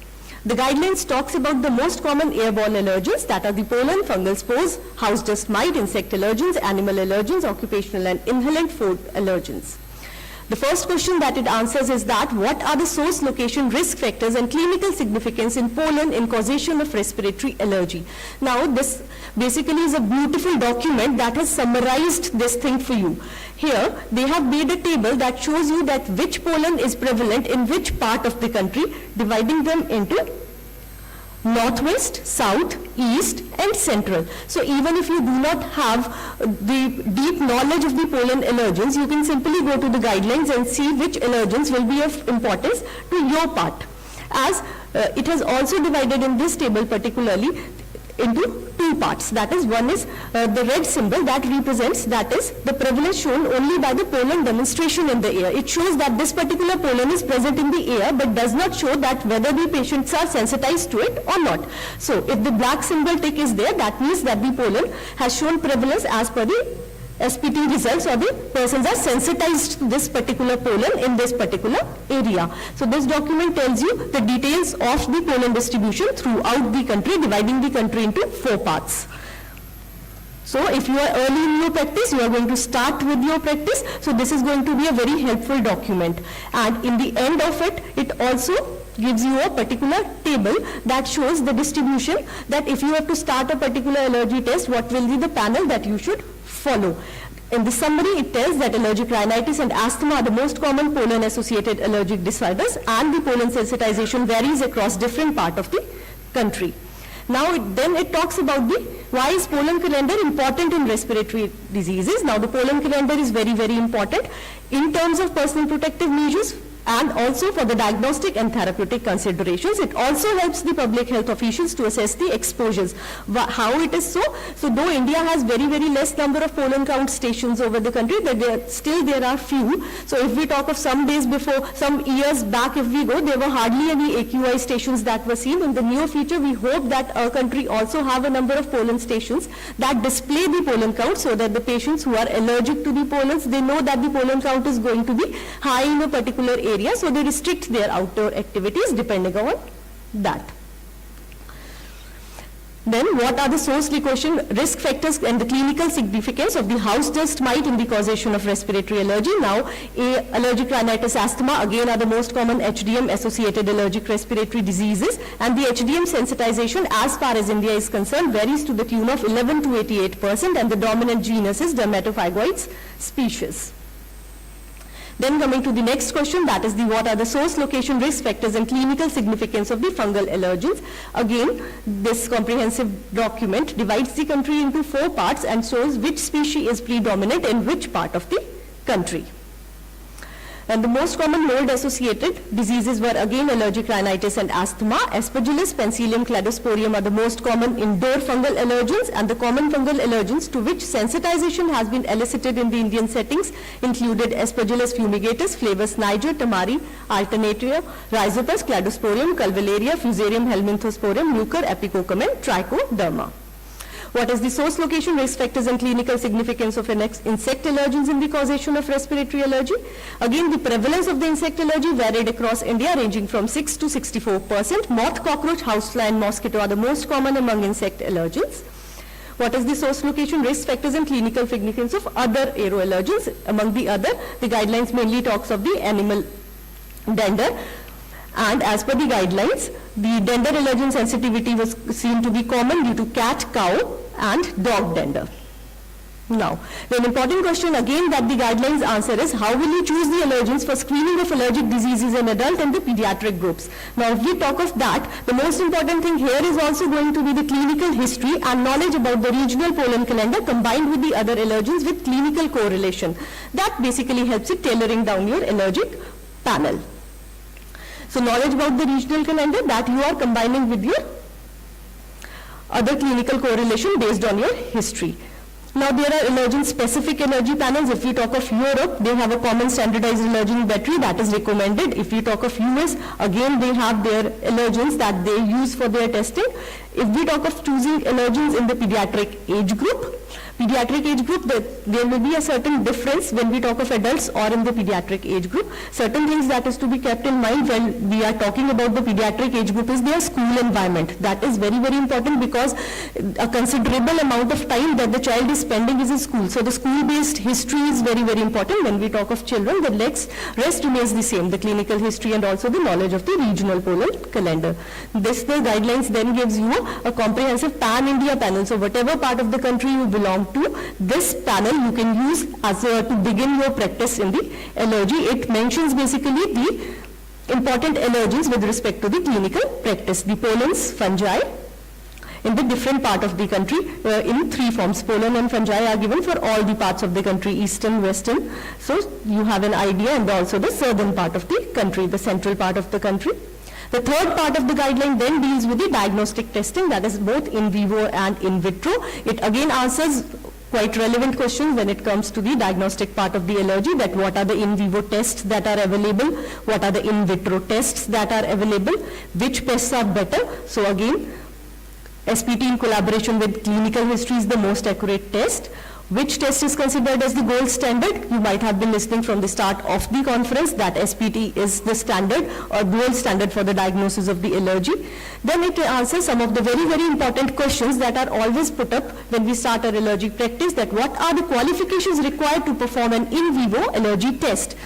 The guidelines talks about the most common airborne allergens, that are the pollen, fungal spores, house dust mite, insect allergens, animal allergens, occupational and inhalant food allergens. The first question that it answers is that what are the source, location, risk factors and clinical significance in pollen in causation of respiratory allergy? Now this basically is a beautiful document that has summarized this thing for you. Here they have made a table that shows you that which pollen is prevalent in which part of the country, dividing them into northwest, south, east and central. So even if you do not have the deep knowledge of the pollen allergens, you can simply go to the guidelines and see which allergens will be of importance to your part. As it has also divided in this table particularly into two parts. That is, one is the red symbol that represents, that is the prevalence shown only by the pollen demonstration in the air. It shows that this particular pollen is present in the air but does not show that whether the patients are sensitized to it or not. So if the black symbol tick is there, that means that the pollen has shown prevalence as per the SPT results, or the persons are sensitized to this particular pollen in this particular area. So this document tells you the details of the pollen distribution throughout the country, dividing the country into 4 parts. So if you are early in your practice, you are going to start with your practice. So this is going to be a very helpful document. And in the end of it, it also gives you a particular table that shows the distribution, that if you have to start a particular allergy test, what will be the panel that you should follow. In the summary, it tells that allergic rhinitis and asthma are the most common pollen-associated allergic disorders, and the pollen sensitization varies across different parts of the country. Now, then it talks about the why is pollen calendar important in respiratory diseases. Now, the pollen calendar is very, very important in terms of personal protective measures, and also for the diagnostic and therapeutic considerations. It also helps the public health officials to assess the exposures. How it is so? So though India has very, very less number of pollen count stations over the country, but still there are few. So if we talk of some days before, some years back if we go, there were hardly any AQI stations that were seen. In the near future, we hope that our country also have a number of pollen stations that display the pollen count, so that the patients who are allergic to the pollens, they know that the pollen count is going to be high in a particular area. So they restrict their outdoor activities depending on that. Then what are the source, location, risk factors and the clinical significance of the house dust mite in the causation of respiratory allergy? Now, allergic rhinitis, asthma again are the most common HDM associated allergic respiratory diseases, and the HDM sensitization as far as India is concerned varies to the tune of 11 to 88%, and the dominant genus is Dermatophagoides species. Then coming to the next question, that is the what are the source, location, risk factors and clinical significance of the fungal allergens. Again, this comprehensive document divides the country into 4 parts and shows which species is predominant in which part of the country. And the most common mold-associated diseases were again allergic rhinitis and asthma. Aspergillus, Penicillium, Cladosporium are the most common indoor fungal allergens, and the common fungal allergens to which sensitization has been elicited in the Indian settings included Aspergillus fumigatus, Flavus niger, Tamari, Alternaria, Rhizopus, Cladosporium, Calvularia, Fusarium helminthosporium, Mucor, Epicocum and Trichoderma. What is the source, location, risk factors and clinical significance of insect allergens in the causation of respiratory allergy? Again, the prevalence of the insect allergy varied across India, ranging from 6 to 64%. Moth, cockroach, housefly and mosquito are the most common among insect allergens. What is the source, location, risk factors and clinical significance of other aeroallergens? Among the other, the guidelines mainly talks of the animal dander. And as per the guidelines, the dander allergen sensitivity was seen to be common due to cat, cow and dog dander. Now, the important question again that the guidelines answer is how will you choose the allergens for screening of allergic diseases in adult and the pediatric groups? Now, if we talk of that, the most important thing here is also going to be the clinical history and knowledge about the regional pollen calendar combined with the other allergens with clinical correlation. That basically helps in tailoring down your allergic panel. So knowledge about the regional calendar that you are combining with your other clinical correlation based on your history. Now there are allergen-specific allergy panels. If we talk of Europe, they have a common standardized allergen battery that is recommended. If we talk of US, again they have their allergens that they use for their testing. If we talk of choosing allergens in the pediatric age group, Pediatric age group, there will be a certain difference when we talk of adults or in the pediatric age group. Certain things that is to be kept in mind when we are talking about the pediatric age group is their school environment. That is very, very important because a considerable amount of time that the child is spending is in school. So the school-based history is very, very important. When we talk of children, the rest remains the same, the clinical history and also the knowledge of the regional polar calendar. The guidelines then gives you a comprehensive pan-India panel. So whatever part of the country you belong to, this panel you can use as to begin your practice in the allergy. It mentions basically the important allergies with respect to the clinical practice, the pollens, fungi, in the different part of the country in 3 forms. Pollen and fungi are given for all the parts of the country, eastern, western. So you have an idea, and also the southern part of the country, the central part of the country. The third part of the guideline then deals with the diagnostic testing, that is both in vivo and in vitro. It again answers quite relevant questions when it comes to the diagnostic part of the allergy, that what are the in vivo tests that are available, what are the in vitro tests that are available, which tests are better. So again, SPT in collaboration with clinical history is the most accurate test. Which test is considered as the gold standard? You might have been listening from the start of the conference that SPT is the standard or gold standard for the diagnosis of the allergy. Then it answers some of the very, very important questions that are always put up when we start our allergy practice, that what are the qualifications required to perform an in vivo allergy test?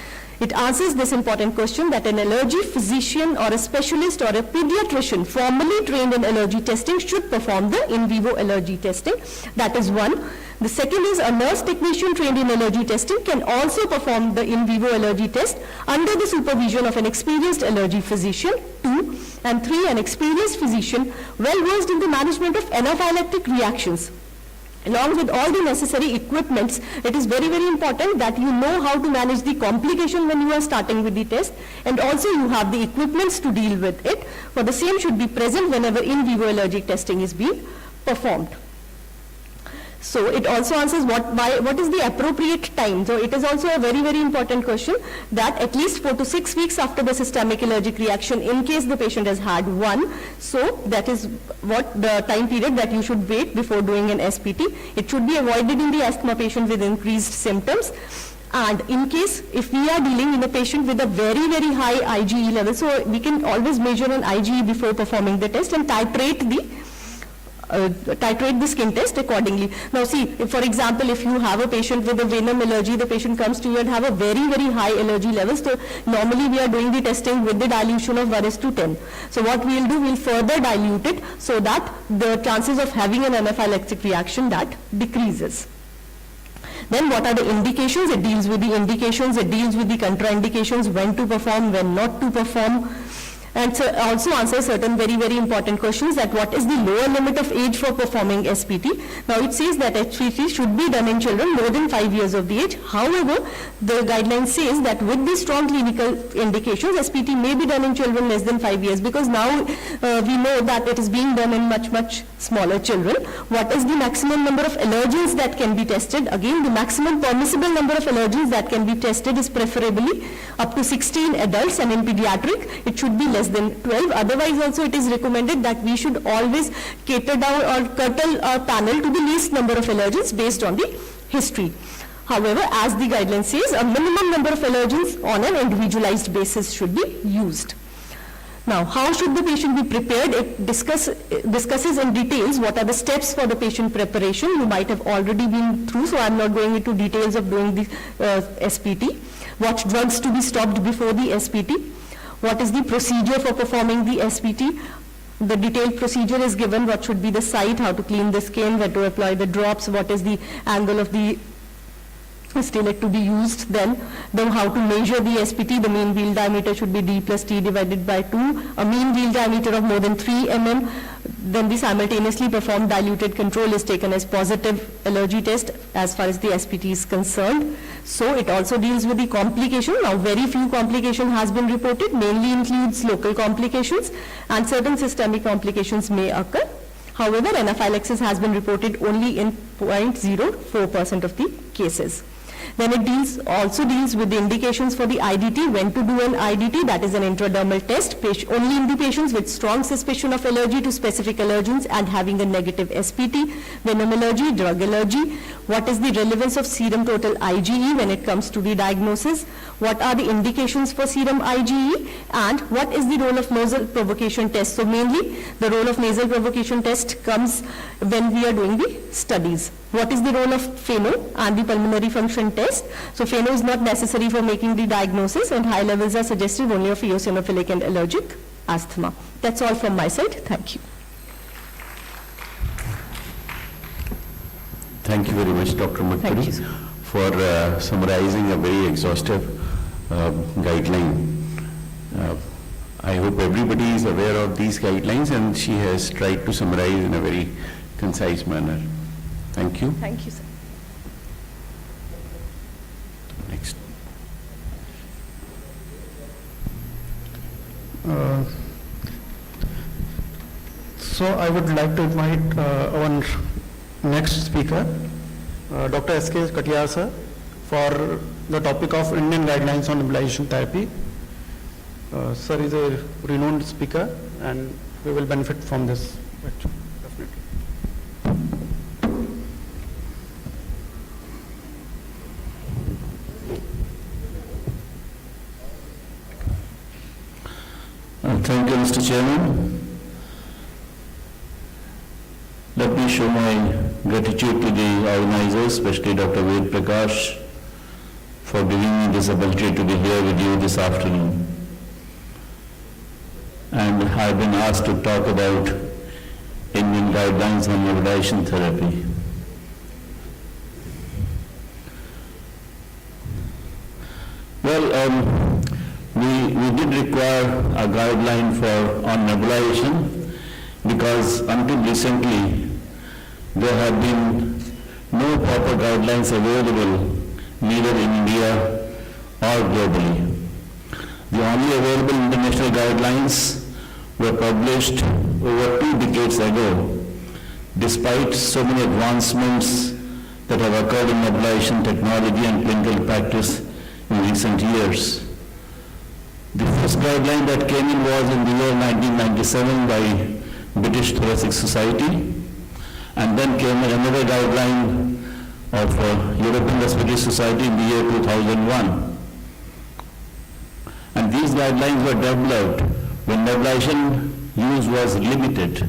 It answers this important question that an allergy physician or a specialist or a pediatrician formally trained in allergy testing should perform the in vivo allergy testing. That is one. The second is a nurse technician trained in allergy testing can also perform the in vivo allergy test under the supervision of an experienced allergy physician. 2. And 3, an experienced physician well versed in the management of anaphylactic reactions. Along with all the necessary equipments, it is very, very important that you know how to manage the complication when you are starting with the test, and also you have the equipments to deal with it, for the same should be present whenever in vivo allergic testing is being performed. So it also answers what is the appropriate time. So it is also a very, very important question that at least 4 to 6 weeks after the systemic allergic reaction, in case the patient has had one, so that is what the time period that you should wait before doing an SPT. It should be avoided in the asthma patient with increased symptoms. And in case if we are dealing in a patient with a very, very high IgE level, so we can always measure an IgE before performing the test and titrate the skin test accordingly. Now see, if, for example, if you have a patient with a venom allergy, the patient comes to you and have a very, very high allergy level, so normally we are doing the testing with the dilution of 1:10. So what we will do, we will further dilute it so that the chances of having an anaphylactic reaction that decreases. Then what are the indications? It deals with the indications, it deals with the contraindications, when to perform, when not to perform. And so also answers certain very, very important questions, that what is the lower limit of age for performing SPT. Now it says that SPT should be done in children more than 5 years of the age. However, the guideline says that with the strong clinical indications, SPT may be done in children less than 5 years, because now we know that it is being done in much, much smaller children. What is the maximum number of allergens that can be tested? Again, the maximum permissible number of allergens that can be tested is preferably up to 16 adults, and in pediatric it should be less than 12. Otherwise also it is recommended that we should always cater down or curtail our panel to the least number of allergens based on the history. However, as the guideline says, a minimum number of allergens on an individualized basis should be used. Now, how should the patient be prepared? It discusses in details what are the steps for the patient preparation. You might have already been through, so I'm not going into details of doing the SPT. What drugs to be stopped before the SPT? What is the procedure for performing the SPT? The detailed procedure is given, what should be the site, how to clean the skin, where to apply the drops, what is the angle of the stylet to be used, then how to measure the SPT. The mean wheel diameter should be D plus T divided by 2, a mean wheel diameter of more than 3 mm. Then the simultaneously performed diluted control is taken as positive allergy test as far as the SPT is concerned. So it also deals with the complication. Now very few complication has been reported, mainly includes local complications, and certain systemic complications may occur. However, anaphylaxis has been reported only in 0.04% of the cases.
Then it also deals with the indications for the IDT, when to do an IDT, that is an intradermal test, only in the patients with strong suspicion of allergy to specific allergens and having a negative SPT, venom allergy, drug allergy, what is the relevance of serum total IgE when it comes to the diagnosis, what are the indications for serum IgE, and what is the role of nasal provocation test. So mainly the role of nasal provocation test comes when we are doing the studies. What is the role of FeNO and the pulmonary function test? So FeNO is not necessary for making the diagnosis, and high levels are suggestive only of eosinophilic and allergic asthma. That's all from my side. Thank you.
Thank you very much, Dr. Makpuri, for summarizing a very exhaustive guideline. I hope everybody is aware of these guidelines, and she has tried to summarize in a very concise manner. Thank you.
Thank you, sir.
Next.
So I would like to invite our next speaker, Dr. S.K. Katiyar sir, for the topic of Indian guidelines on nebulization therapy. Sir is a renowned speaker, and we will benefit from this lecture, definitely.
Thank you, Mr. Chairman. Let me show my gratitude to the organizers, especially Dr. Ved Prakash, for giving me this ability to be here with you this afternoon. And I've been asked to talk about Indian guidelines on nebulization therapy. Well, we did require a guideline on nebulization because until recently there have been no proper guidelines available neither in India or globally. The only available international guidelines were published over 2 decades ago, despite so many advancements that have occurred in nebulization technology and clinical practice in recent years. The first guideline that came in was in the year 1997 by British Thoracic Society, and then came another guideline of European Respiratory Society in the year 2001. And these guidelines were developed when nebulization use was limited.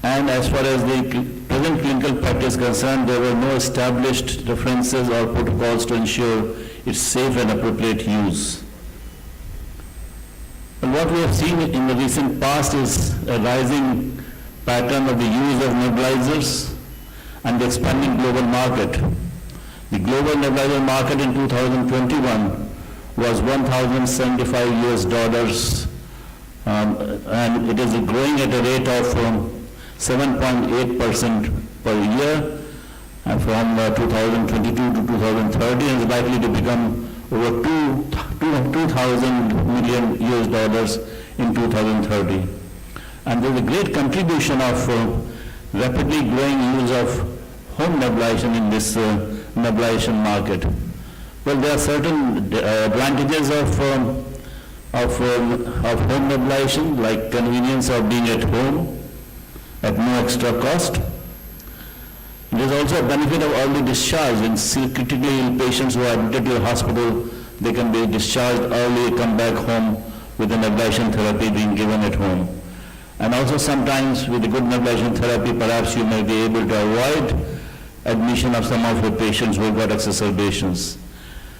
And as far as the present clinical practice is concerned, there were no established references or protocols to ensure its safe and appropriate use. And what we have seen in the recent past is a rising pattern of the use of nebulizers and the expanding global market. The global nebulizer market in 2021 was $1,075 and it is growing at a rate of 7.8% per year from 2022 to 2030, and is likely to become over $2,000 million in 2030. And there is a great contribution of rapidly growing use of home nebulization in this nebulization market. Well, there are certain advantages of home nebulization, like convenience of being at home at no extra cost. There is also a benefit of early discharge. In critically ill patients who are admitted to a hospital, they can be discharged early, come back home with the nebulization therapy being given at home. And also sometimes with the good nebulization therapy, perhaps you may be able to avoid admission of some of your patients who have got exacerbations,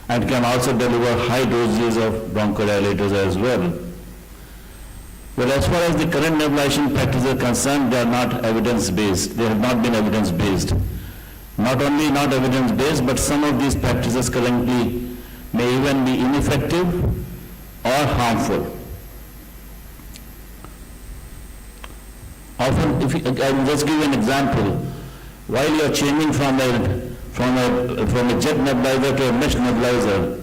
and can also deliver high doses of bronchodilators as well. Well, as far as the current nebulization practices are concerned, they are not evidence-based. They have not been evidence-based. Not only not evidence-based, but some of these practices currently may even be ineffective or harmful. Often, I will just give you an example. While you are changing from a jet nebulizer to a mesh nebulizer,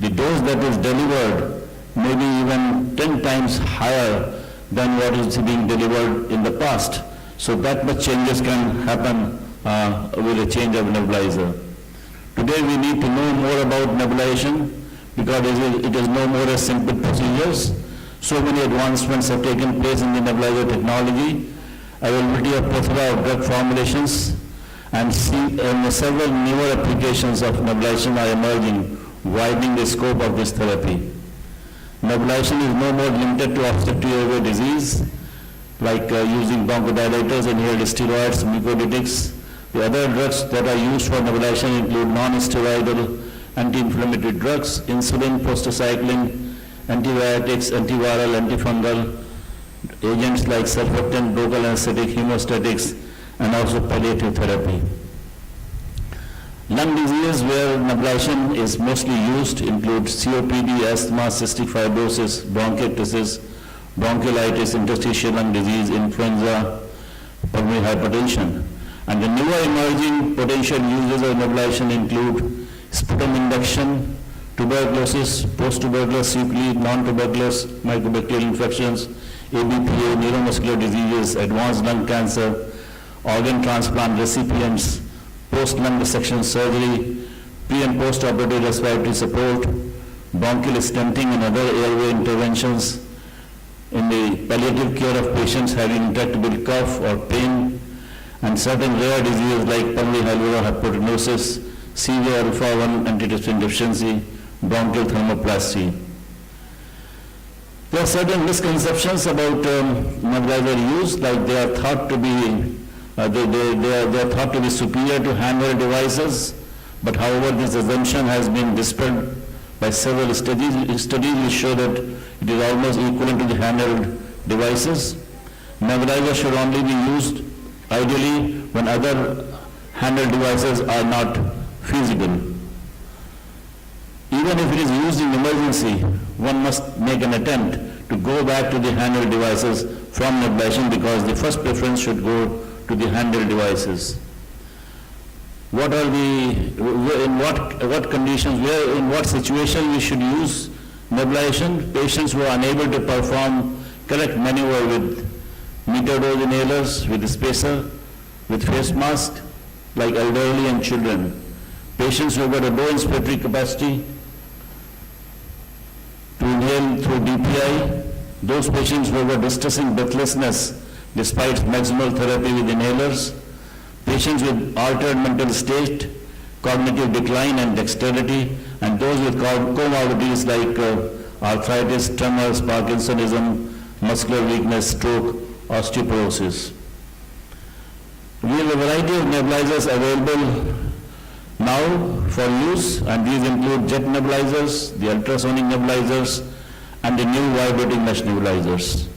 the dose that is delivered may be even 10 times higher than what is being delivered in the past. So that much changes can happen with a change of nebulizer. To Today we need to know more about nebulization because it is no more a simple procedures. So many advancements have taken place in the nebulizer technology, availability of plethora of drug formulations, and several newer applications of nebulization are emerging, widening the scope of this therapy. Nebulization is no more limited to obstructive airway disease, like using bronchodilators, inhaled steroids, mucolytics. The other drugs that are used for nebulization include non-steroidal anti-inflammatory drugs, insulin, prostacyclin, antibiotics, antiviral, antifungal, agents like surfactant, local anesthetic, hemostatics, and also palliative therapy. Lung diseases where nebulization is mostly used include COPD, asthma, cystic fibrosis, bronchiectasis, bronchiolitis, interstitial lung disease, influenza, pulmonary hypertension. And the newer emerging potential uses of nebulization include sputum induction, tuberculosis, post-tuberculous sequelae, non-tuberculous mycobacterial infections, ABPA, neuromuscular diseases, advanced lung cancer, organ transplant recipients, post-lung dissection surgery, pre- and post-operative respiratory support, bronchial stenting and other airway interventions, in the palliative care of patients having intractable cough or pain, and certain rare diseases like pulmonary alveolar hypertenosis, severe alpha-1 antitrypsin deficiency, bronchial thermoplasty. There are certain misconceptions about nebulizer use, like they are thought to be they are thought to be superior to handheld devices, but however this assumption has been dispelled by several studies. Studies which show that it is almost equivalent to the handheld devices. Nebulizer should only be used ideally when other handheld devices are not feasible. Even if it is used in emergency, one must make an attempt to go back to the handheld devices from nebulization because the first preference should go to the handheld devices. What are in what conditions, in what situation we should use nebulization? Patients who are unable to perform correct maneuver with metered-dose inhalers, with spacer, with face mask, like elderly and children. Patients who have got a low inspiratory capacity to inhale through DPI, those patients who have got distressing breathlessness despite maximal therapy with inhalers, patients with altered mental state, cognitive decline and dexterity, and those with comorbidities like arthritis, tremors, Parkinsonism, muscular weakness, stroke, osteoporosis. We have a variety of nebulizers available now for use, and these include jet nebulizers, the ultrasonic nebulizers, and the new vibrating mesh nebulizers,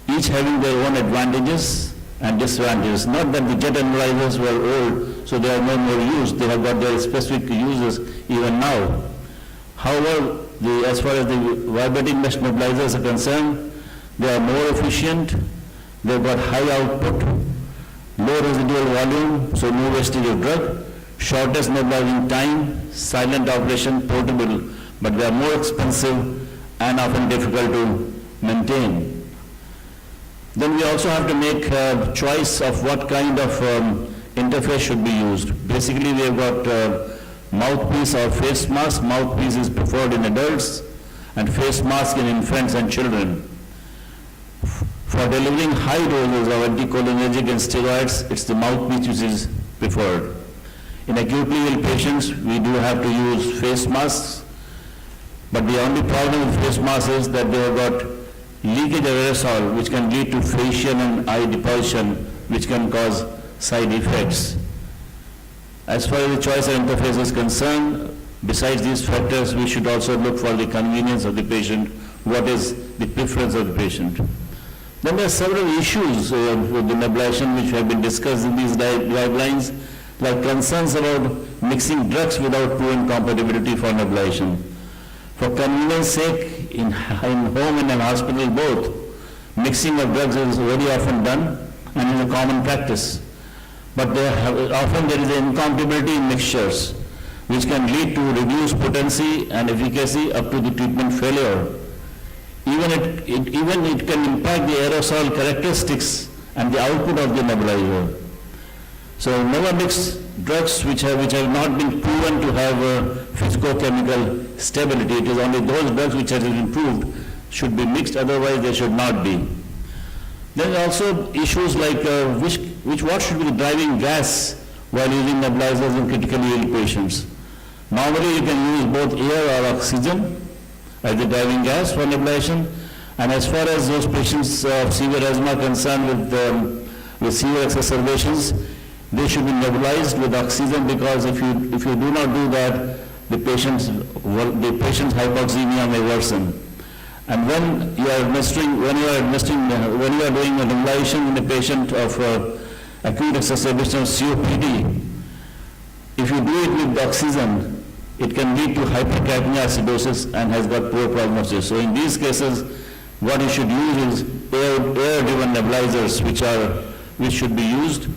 each having their own advantages and disadvantages. Not that the jet nebulizers were old, so they are no more used. They have got their specific uses even now. However, as far as the vibrating mesh nebulizers are concerned, they are more efficient, they've got high output, low residual volume, so no wastage of drug, shortest nebulizing time, silent operation, portable, but they are more expensive and often difficult to maintain. Then we also have to make a choice of what kind of interface should be used. Basically, we have got mouthpiece or face mask. Mouthpiece is preferred in adults and face mask in infants and children. For delivering high doses of anticholinergic and steroids, it's the mouthpiece which is preferred. In acutely ill patients, we do have to use face masks, but the only problem with face masks is that they have got leakage of aerosol, which can lead to facial and eye deposition, which can cause side effects. As far as the choice of interface is concerned, besides these factors, we should also look for the convenience of the patient, what is the preference of the patient. Then there are several issues with the nebulization which have been discussed in these guidelines, like concerns about mixing drugs without proven compatibility for nebulization. For convenience sake, in home and in hospital both, mixing of drugs is very often done and is a common practice. But often there is an incompatibility in mixtures, which can lead to reduced potency and efficacy up to the treatment failure. Even it can impact the aerosol characteristics and the output of the nebulizer. So never mix drugs which have not been proven to have physicochemical stability. It is only those drugs which have been proved should be mixed, otherwise they should not be. There are also issues like what should be the driving gas while using nebulizers in critically ill patients. Normally you can use both air or oxygen as the driving gas for nebulization, and as far as those patients of severe asthma are concerned with severe exacerbations, they should be nebulized with oxygen, because if you do not do that, the patient's hypoxemia may worsen. And when you are doing a nebulization in a patient of acute exacerbation of COPD, if you do it with oxygen, it can lead to hypercapnia acidosis and has got poor prognosis. So in these cases, what you should use is air-driven nebulizers, which should be used.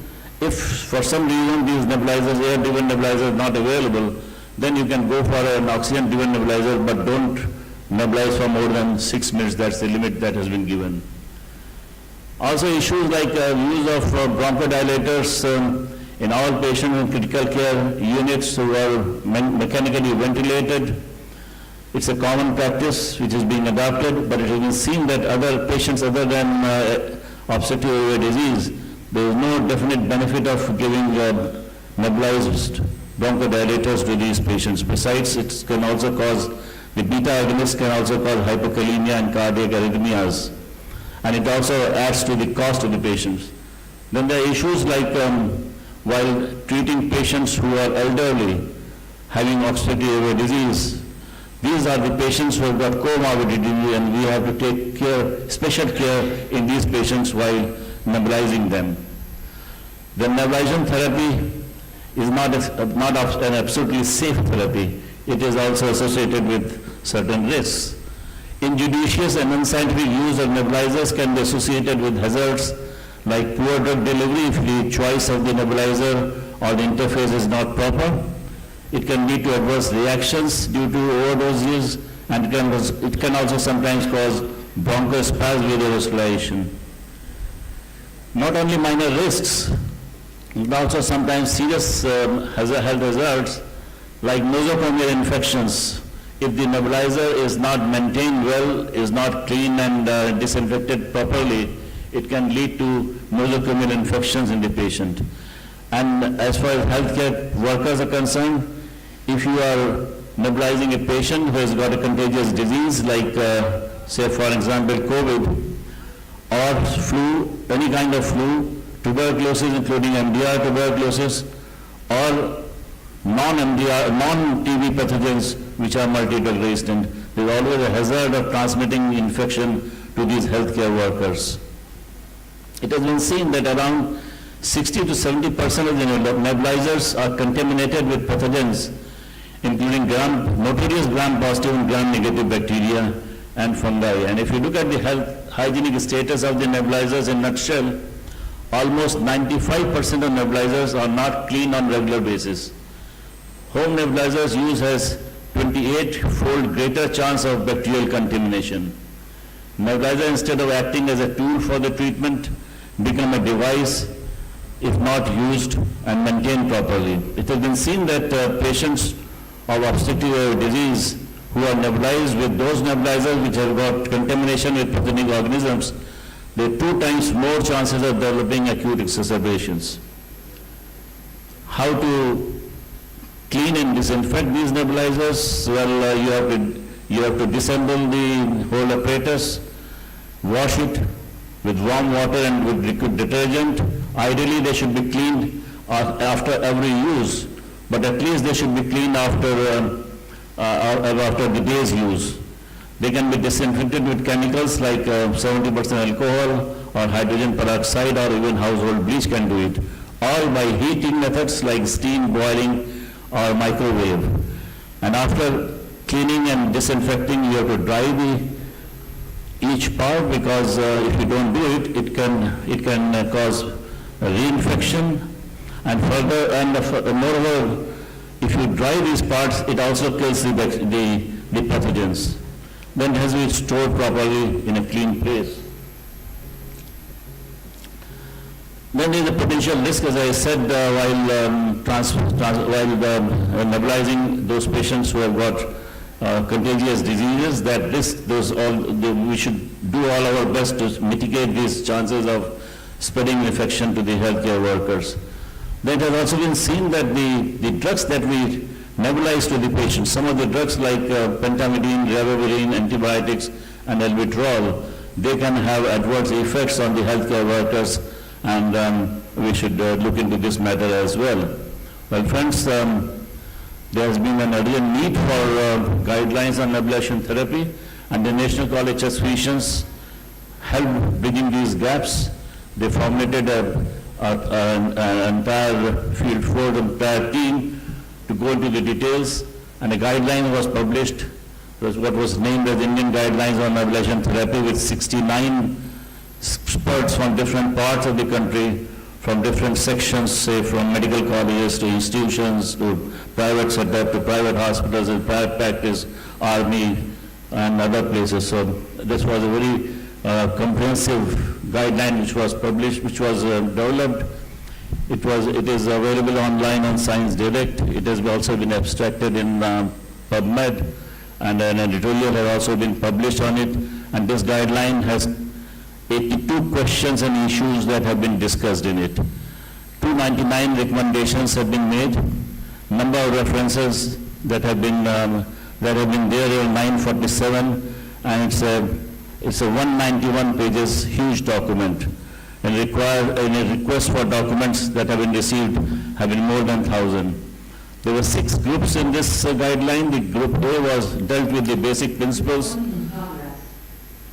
If for some reason these nebulizers, air-driven nebulizers, are not available, then you can go for an oxygen-driven nebulizer, but don't nebulize for more than 6 minutes. That's the limit that has been given. Also issues like use of bronchodilators in all patients in critical care units who are mechanically ventilated. It's a common practice which is being adopted, but it has been seen that other patients other than obstructive airway disease, there is no definite benefit of giving nebulized bronchodilators to these patients. Besides, it can also cause, the beta agonists can also cause hypokalemia and cardiac arrhythmias, and it also adds to the cost of the patients. Then there are issues like while treating patients who are elderly, having obstructive airway disease, these are the patients who have got comorbidity, and we have to take care, special care in these patients while nebulizing them. The nebulization therapy is not an absolutely safe therapy. It is also associated with certain risks. Injudicious and unscientific use of nebulizers can be associated with hazards like poor drug delivery if the choice of the nebulizer or the interface is not proper. It can lead to adverse reactions due to overdose use, and it can also sometimes cause bronchospasm with hospitalization. Not only minor risks, but also sometimes serious health hazards like nosocomial infections. If the nebulizer is not maintained well, is not clean and disinfected properly, it can lead to nosocomial infections in the patient. And as far as healthcare workers are concerned, if you are nebulizing a patient who has got a contagious disease like, say for example, COVID or flu, any kind of flu, tuberculosis including MDR tuberculosis, or non-TB pathogens which are multi-drug resistant, there is always a hazard of transmitting infection to these healthcare workers. It has been seen that around 60 to 70% of the nebulizers are contaminated with pathogens, including notorious gram-positive and gram-negative bacteria and fungi. And if you look at the health hygienic status of the nebulizers in a nutshell, almost 95% of nebulizers are not clean on regular basis. Home nebulizers use has 28-fold greater chance of bacterial contamination. Nebulizer, instead of acting as a tool for the treatment, become a device if not used and maintained properly. It has been seen that patients of obstructive airway disease who are nebulized with those nebulizers which have got contamination with pathogenic organisms, they have 2 times more chances of developing acute exacerbations. How to clean and disinfect these nebulizers? Well, you have to disassemble the whole apparatus, wash it with warm water and with liquid detergent. Ideally, they should be cleaned after every use, but at least they should be cleaned after the day's use. They can be disinfected with chemicals like 70% alcohol or hydrogen peroxide, or even household bleach can do it, or by heating methods like steam, boiling, or microwave. And after cleaning and disinfecting, you have to dry each part, because if you don't do it, it can cause reinfection, and further, and moreover, if you dry these parts, it also kills the pathogens. Then it has to be stored properly in a clean place. Then there is a potential risk, as I said, while nebulizing those patients who have got contagious diseases, that we should do all our best to mitigate these chances of spreading infection to the healthcare workers. Then it has also been seen that the drugs that we nebulize to the patients, some of the drugs like pentamidine, ribavirin, antibiotics, and albuterol, they can have adverse effects on the healthcare workers, and we should look into this matter as well. Well, friends, there has been an urgent need for guidelines on nebulization therapy, and the National College of Physicians helped bridging these gaps. They formulated an entire field force, entire team to go into the details, and a guideline was published. It was what was named as Indian Guidelines on Nebulization Therapy, with 69 experts from different parts of the country, from different sections, say from medical colleges to institutions to private setup to private hospitals and private practice, army, and other places. So this was a very comprehensive guideline which was published, which was developed. It is available online on Science Direct. It has also been abstracted in PubMed, and an editorial has also been published on it. And this guideline has 82 questions and issues that have been discussed in it. 299 recommendations have been made. Number of references that have been there are 947, and it's a 191 pages huge document. And a request for documents that have been received have been more than 1,000. There were 6 groups in this guideline. The group A was dealt with the basic principles,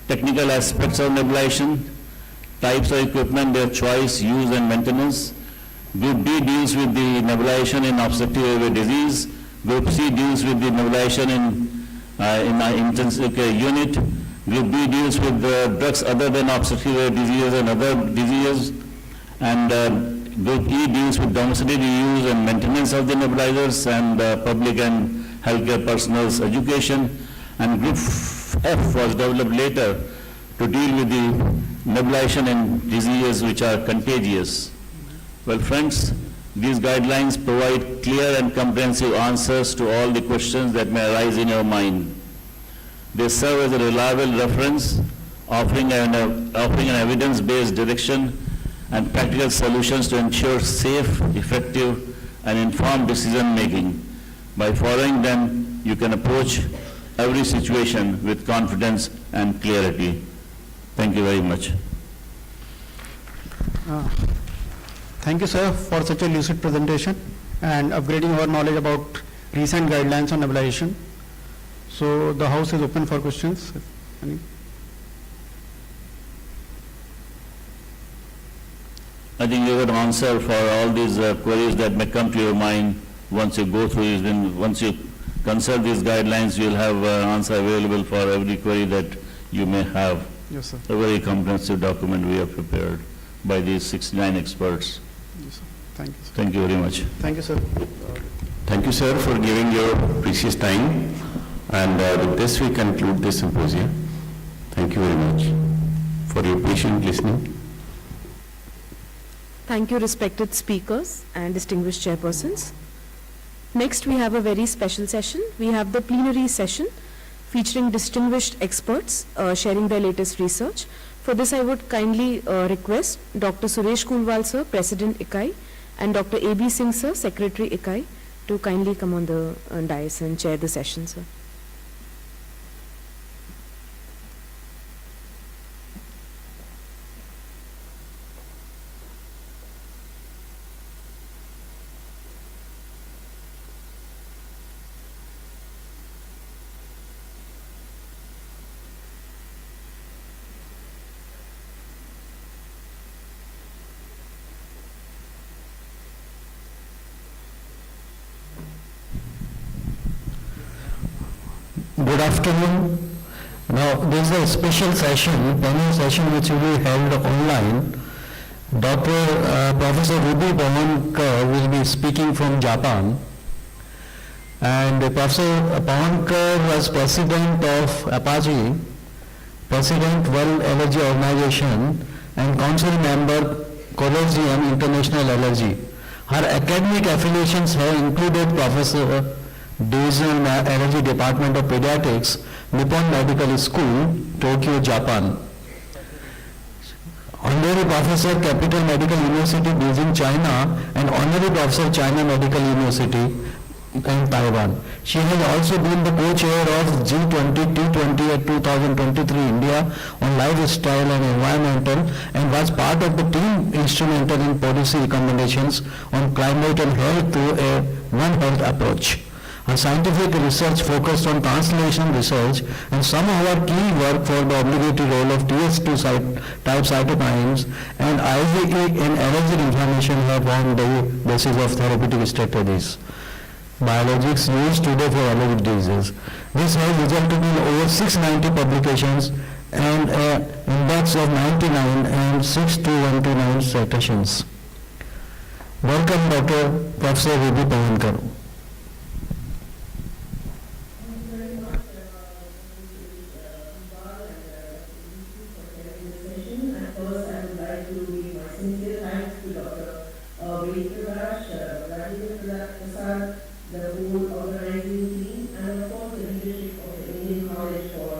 technical aspects of nebulization, types of equipment, their choice, use, and maintenance. Group B deals with the nebulization in obstructive airway disease. Group C deals with the nebulization in intensive care unit. Group B deals with drugs other than obstructive airway diseases and other diseases. And Group E deals with domiciliary use and maintenance of the nebulizers and public and healthcare personnel's education. And Group F was developed later to deal with the nebulization in diseases which are contagious. Well, friends, these guidelines provide clear and comprehensive answers to all the questions that may arise in your mind. They serve as a reliable reference, offering an evidence-based direction and practical solutions to ensure safe, effective, and informed decision-making. By following them, you can approach every situation with confidence and clarity. Thank you very much.
Thank you, sir, for such a lucid presentation and upgrading our knowledge about recent guidelines on nebulization. So the house is open for questions.
I think you have an answer for all these queries that may come to your mind once you go through these. Once you consult these guidelines, you'll have an answer available for every query that you may have.
Yes, sir.
A very comprehensive document we have prepared by these 69 experts.
Yes, sir. Thank you, sir.
Thank you very much.
Thank you, sir.
Thank you, sir, for giving your precious time. And with this, we conclude this symposium. Thank you very much for your patient listening.
Thank you, respected speakers and distinguished chairpersons. Next, we have a very special session. We have the plenary session featuring distinguished experts sharing their latest research. For this, I would kindly request Dr. Suresh Kulwal, sir, President ICAAI, and Dr. A.B. Singh, sir, Secretary ICAAI, to kindly come on the dais and chair the session, sir.
Good afternoon. Now, this is a special session, panel session which will be held online. Professor Ruby Pawankar will be speaking from Japan. And Professor Pawankar was president of APACHI, President World Allergy Organization, and council member Collegium International Allergy. Her academic affiliations have included Professor Division Allergy Department of Pediatrics, Nippon Medical School, Tokyo, Japan. Honorary Professor, Capital Medical University, Beijing, China, and Honorary Professor, China Medical University in Taiwan. She has also been the co-chair of G20 T20 at 2023 India on lifestyle and environmental, and was part of the team instrumental in policy recommendations on climate and health through a One Health approach. Her scientific research focused on translation research, and some of her key work for the obligatory role of TH2 type cytokines and IgE in allergic inflammation have formed the basis of therapeutic strategies. Biologics used today for allergic diseases. This has resulted in over 690 publications and an index of 99 and 62129 citations. Welcome, Dr. Professor V.B. Pawankar.
The whole organizing team, and of course the leadership of the Indian College for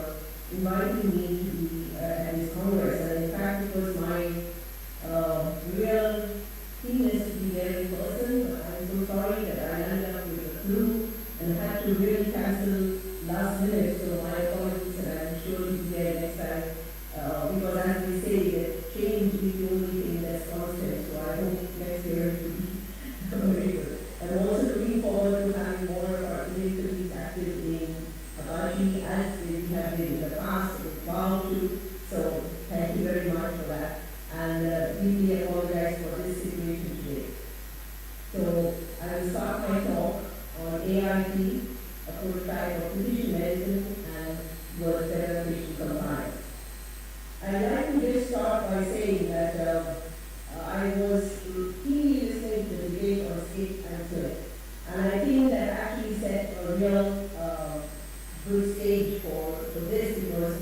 inviting me to be at this Congress. And in fact, it was my real keenness to be there in person. I'm so sorry that I ended up with the flu and had to really cancel last minute, so my apologies, and I'm sure you'll be there next time. Because as they say, that change is the only thing that's constant, so I hope next year it will be very good. I'm also looking forward to having more of our communities active in Apache as we have been in the past, with Bow too. So thank you very much for that. And deeply apologize for this situation today. So I will start my talk on AIT, a prototype of precision medicine and word patient compliance. I'd like to just start by saying that I was keenly listening to the debate on skip and slip. And I think that actually set a real good stage for this, because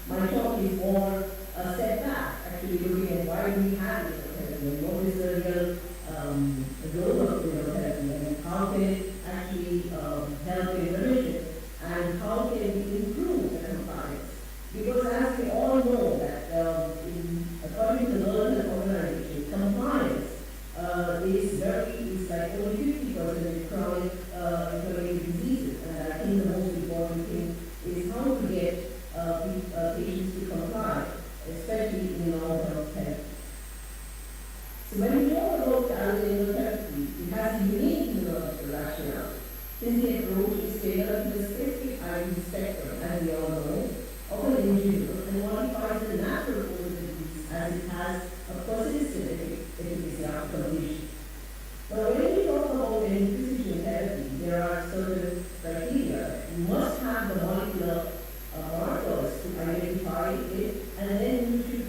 my talk is more a step back, actually looking at why we have immunotherapy and what is the real role of immunotherapy and how can it actually help in remission and how can we improve the compliance. Because as we all know that according to the World Health Organization, compliance is like only 50% in chronic inflammatory diseases. And I think the most important thing is how to get patients to comply, especially in long-term therapy. So when we talk about immunotherapy, it has a unique immunological rationale. Since the approach is tailored to the specific IV spectrum, as we all know, of an individual, and modifies the natural course of the disease as it has a persistent efficacy after completion. But when we talk about any precision therapy, there are certain criteria. You must have the molecular markers to identify it, and then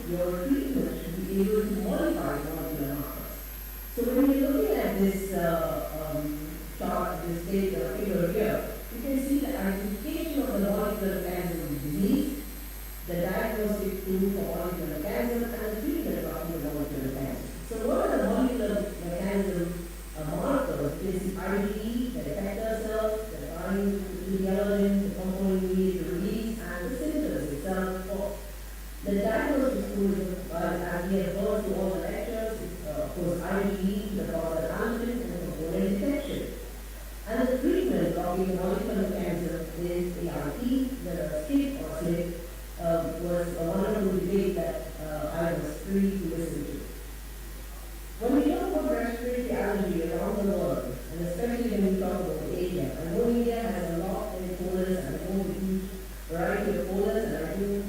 your treatment should be able to modify the molecular markers. So when we're looking at this chart, this data figure here, you can see the identification of the molecular mechanism of disease, the diagnostic tool for molecular mechanism, and the treatment of the molecular mechanism. So what are the molecular mechanism markers? This is IgE, the effector cells, the bind to the allergen, the component needed to release, and the symptoms itself. The diagnostic tool, as we have gone through all the lectures, is of course IgE, the cause of allergen, and the component detection. And the treatment of the molecular mechanism is ART, the skip or slip, was a wonderful debate that I was free to listen to. When we talk about respiratory allergy around the world, and especially when we talk about Asia, I know India has a lot of pollers, and I know a huge variety of pollers, and I do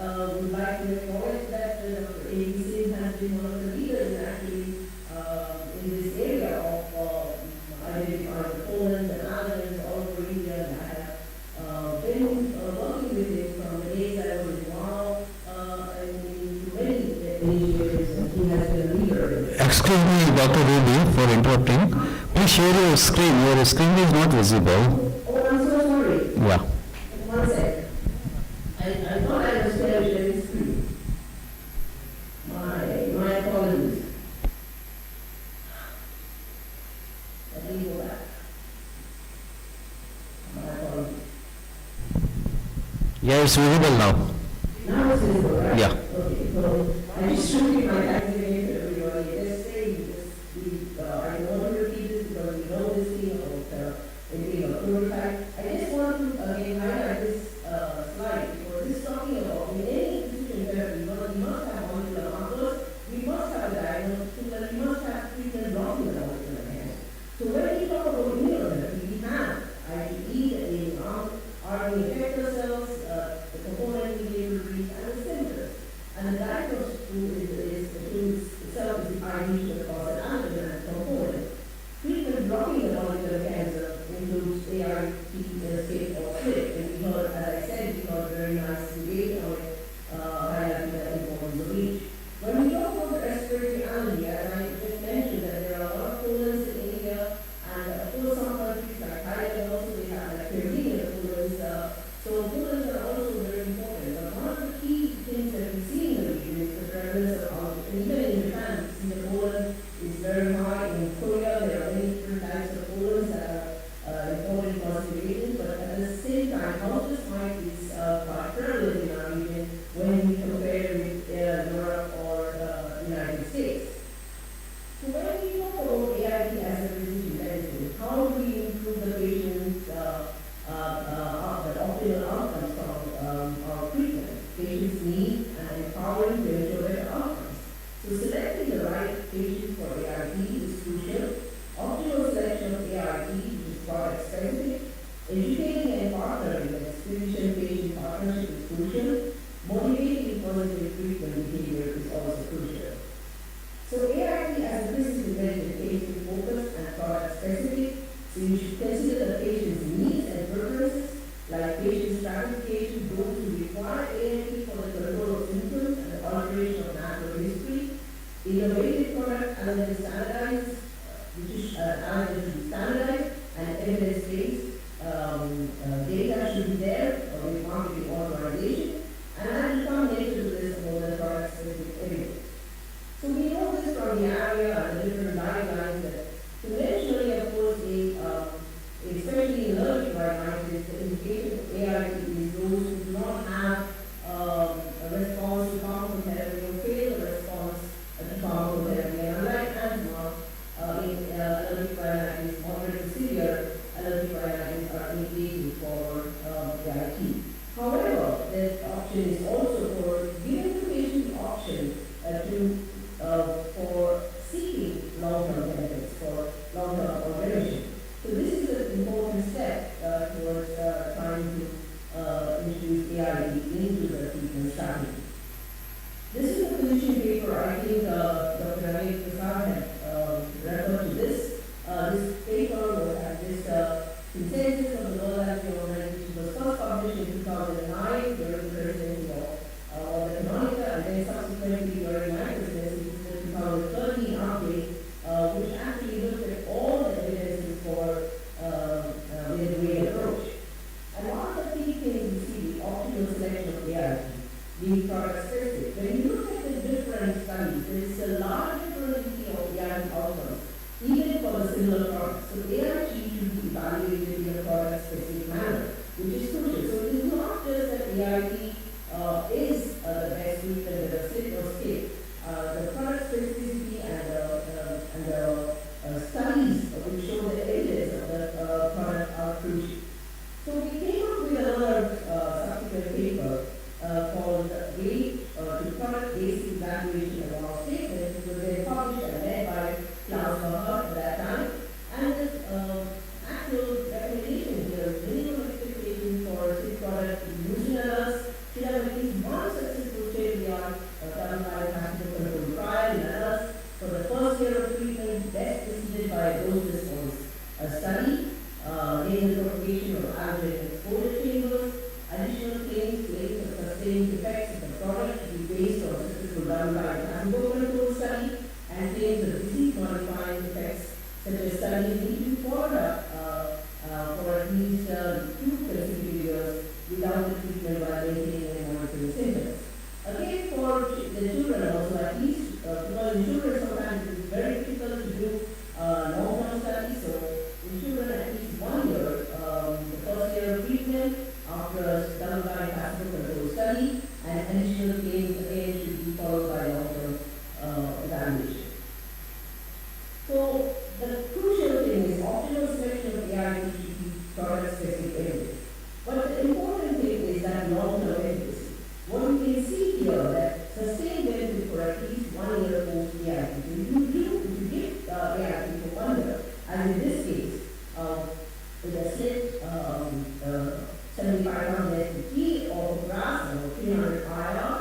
would like to acknowledge that ABC has been one of the leaders actually in this area of identifying the pollens and allergens all over India, and I have been working with him from the days I was in WOW and in many initiatives, and he has been a leader.
Excuse me, Dr. Ruby, for interrupting. Please share your screen. Your screen is not visible.
Oh, I'm so sorry.
Yeah.
One second. I thought I was sharing screen. My apologies.
Yeah, it's visible now.
Now it's visible, right?
Yeah.
Okay, so I just repeat my thanks again to everybody. Let's say I don't want to repeat this because we know this thing about it being a prototype. I just want to again highlight this slide because this is talking about in any institution where we must have molecular markers, we must have a diagnostic tool, and we must have treatment blocking the molecular hands. So when we talk about immunotherapy, we have IgE, the RNA effector cells, the component mediator and the centers. And the diagnostic tool is the tool itself is the ID to the cause and antigen component. Treatment blocking the molecular cancer includes ART, escape, or SLIP. And we heard, as I said, we heard very nice debate on it, highlighting the importance of each. When we talk about respiratory allergy, as I just mentioned, that there are a lot of pollens in India, and of course some countries like Thailand also, they have like Caribbean pollens. So pollens are also very important. But one of the key things that we see in the region is the prevalence of, and even in Japan, we see the pollen is very high. In Korea, there are many different types of pollens that are important considerations, but at the same time, house dust mite is quite prevalent in our region when we compare with Europe or the United States. So when we talk about AIT as a precision medicine, how do we improve the patient's the optimal outcomes from our treatment? Patients need and empowering to ensure better outcomes. So selecting the right patient for AIT is crucial. Optimal selection of AIT, which is product specific. Educating and partnering with physician-patient partnership is crucial. Motivating positive treatment behavior is also crucial. So AIT as a precision medicine patient focused and product specific. So you should consider the patient's needs and preferences, like patient stratification, those who require AIT for the control of symptoms and the alteration of natural history. Innovative product analysis standardized, which is analysis should be standardized and evidence-based. Data should be there with marketing authorization. And I will come later to this about the product specific evidence. So we know this from the area and the different guidelines that conventionally, of course, especially in allergic rhinitis, the indication of AIT is those who do not have a response to pharmacotherapy or fail a response to pharmacotherapy. And unlike asthma, in allergic rhinitis, moderate to severe allergic rhinitis are indicated for AIT. However, the option is also for giving the patient the option for seeking long-term benefits, for long-term remission. So this is an important step towards trying to introduce AIT into the treatment strategy. This is a position paper. I think Dr. Ramesh Prasad had referred to this. This paper was at this consensus of the World Health Organization, was first published in 2009 during the presidency of the Canonica, and then subsequently during my presidency, the 2013 update, which actually looked at all the evidences for the way approach. And one of the key things we see the optimal selection of AIT, being product specific. When you look at the different studies, there is a large variety of AIT outcomes, even for the similar products. So AIT should be evaluated in a product specific manner, which is crucial. So it is not just that AIT is the best treatment with a SLIP or SCIP. The product specificity and the studies which show the evidence of the product are crucial. So we came up with another subsequent paper called Way to Product-Based Evaluation of Our Statements, which was then published and led by Klaus Bauer at that time. And this AIP. So if you give AIP for 1 year, as in this case, with a slit 75 pounds SPT or grass or 300 IR,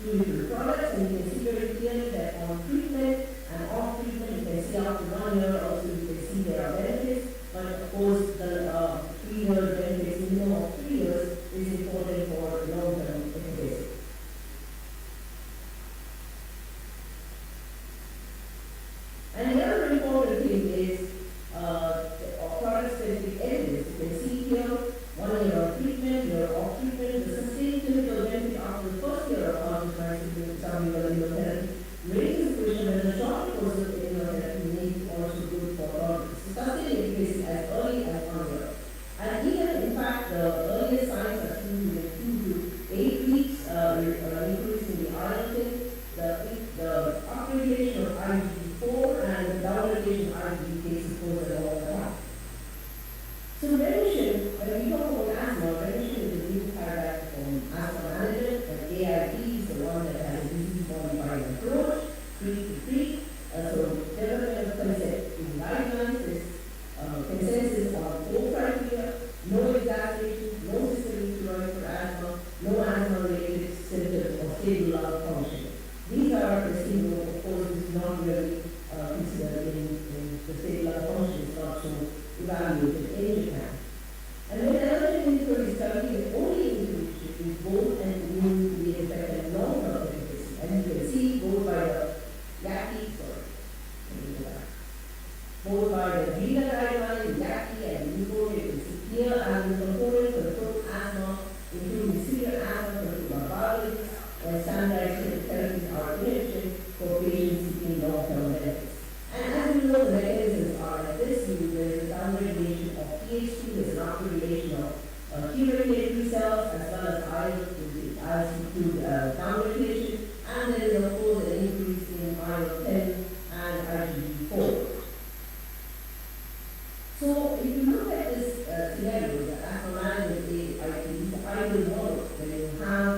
2 different products, and you can see very clearly that on treatment and off treatment, you can see after 1 year also you can see there are benefits, but of course the 3-year benefits, minimum of 3 years is important for long-term efficacy. And the other important thing is product-specific evidence. You can see here 1 year of treatment, year off treatment, the sustained clinical benefit after the first year of immunotherapy raises the question whether the short course of immunotherapy may be also good for products. Sustained efficacy as early as 1 year. And even, in fact, the earliest signs are seen within 2 to 8 weeks, increase in the iron, the upregulation of IgG4 and the downregulation of IgG is supposed at all the time. So remission, when we talk about asthma, remission is a new paradigm from asthma management, and AIP is the one that has a disease-modifying approach, treat to treat. So development of concept in guidelines is consensus on 4 criteria: no exacerbation, no systemic steroid for asthma, no asthma-related symptoms or stable lung function. These are the syndrome, of course, is not really considered in the stable lung function, is not so evaluated in Japan. And when the allergen inquiry study is only individual is both and immune the effect and long-term efficacy. And you can see both by the YACI, both by the GINA guideline, YACI and UNICOD, you can see clear asthma component, control asthma, including severe asthma, control barbarians, and standardized therapies are inefficient for patients seeking long-term benefits. And as we know, the mechanisms are like this. There is a downregulation of Th2, there is an upregulation of T regulatory cells, as well as IL-2 downregulation, and there is, of course, an increase in IL-10 and IgG4. So if you look at this scenario, the asthma management is the ideal model, where you have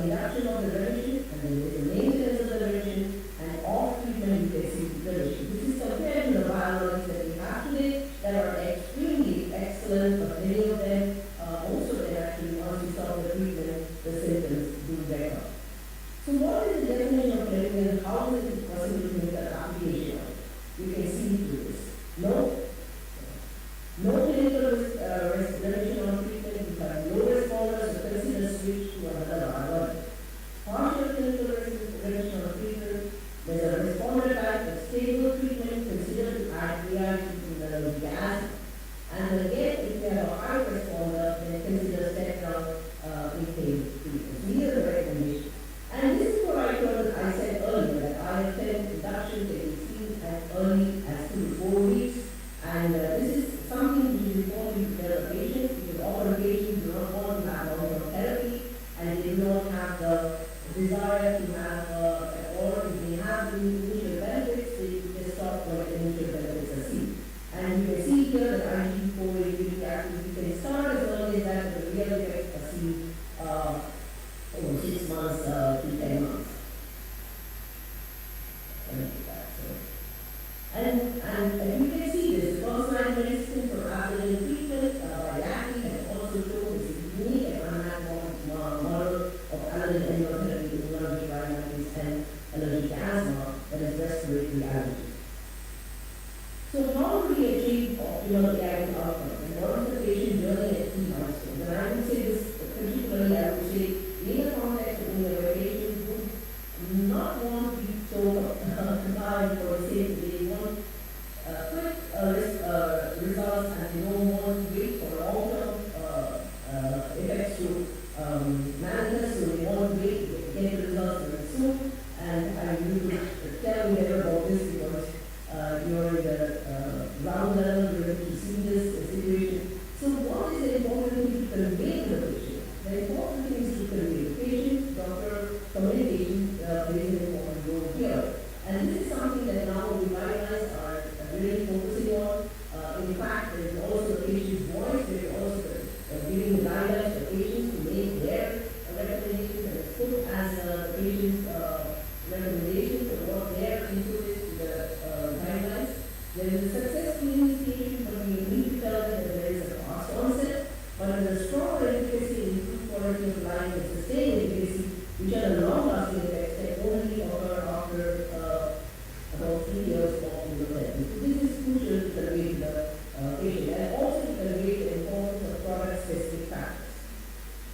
induction of the remission, and then there is a maintenance of the remission, and off treatment you can see the remission. This is compared to the biologics that we have today that are extremely excellent, but many of them also that actually once you stop the treatment, the symptoms do better. So what is the definition of clinical and how is it possible to make that application? You can see through this. No clinical remission on treatment, you have low responders, so consider switch to another biologic. Partial clinical remission on treatment, there's a responder type of stable treatment, consider to add AIP to the gas. And again, if you have a high responder, then consider step-down inhaled treatment. These are the recommendations. And this is what I said earlier, that IL-10 induction can be seen as early as 2 to 4 weeks. And this is something which is important to tell patients, because often patients do not want to have long-term therapy, and they do not have the desire to have, or if they have the initial benefits, they just stop when the initial benefits are seen. And you can see here that IgG4 is actually, you can start as early as that, but the real effects are seen over 6 months to 10 months. And you can see this, the personalized medicine for allergen treatment by YACI has also shown this unique and unmatched model of allergen immunotherapy in allergic rhinitis and allergic asthma that is respiratory allergies. So how do we achieve optimal AIP outcomes? And what is the patient journey at key milestones? And I would say this particularly, I would say, in a context where patients would not want to be so confined for the sake of they want quick results, and they don't want to wait for long-term effects to manifest, so they want to wait to get the results very soon. And I will tell you better about this because you're in the ground level, you're able to see this situation. So what is the important thing to convey to the patient? The important thing is to convey the patient, doctor, communication plays an important role here. And this is something that now the guidelines are really focusing on. In fact, there is also the patient's voice, there is also giving the guidelines for patients to make their recommendations and put as the patient's recommendations for what their input or 3 years of chemotherapy. So this is crucial to convey to the patient and also to convey the importance of product-specific factors.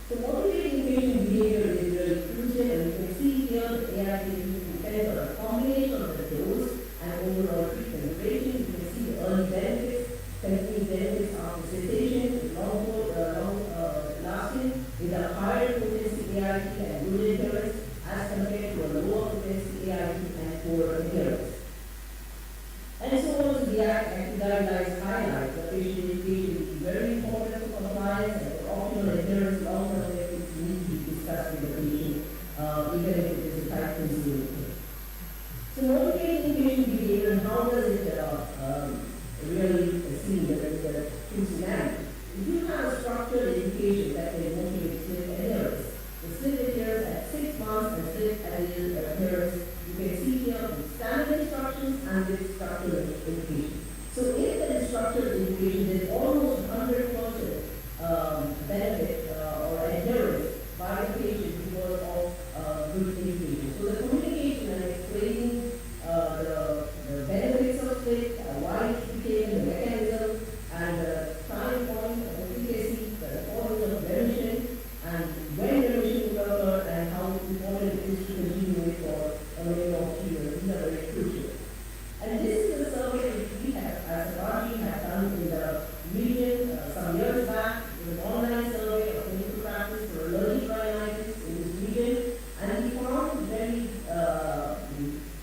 So motivating patient behavior is very crucial, and you can see here the ART depends on a combination of the dose and overall treatment duration. You can see the early benefits, continued benefits after cessation, lasting with a higher potency ART and good adherence as compared to a lower potency ART and poor adherence. And so also the active guidelines highlight the patient education is very important for compliance and for optimal adherence. Long-term benefits need to be discussed with the patient, even if it is a type 2 thing. So motivating patient behavior, and how does it really see the true scenario? If you have a structured education that can motivate slip adherence, the slip adherence at 6 months and slip adherence, you can see here with standard instructions and with structured education. So if there is structured education, there is almost 100% benefit or adherence by the patient because of good education. So the communication and explaining the benefits of slip, why it became the mechanism, and the time point of efficacy, the importance of remission, and when remission will occur, and how important it is to continue it for a minimum of 3 years. These are very crucial. And this is a survey which we have, as a party, have done in the region some years back. It was an online survey of clinical practice for allergic rhinitis in this region, and we found very,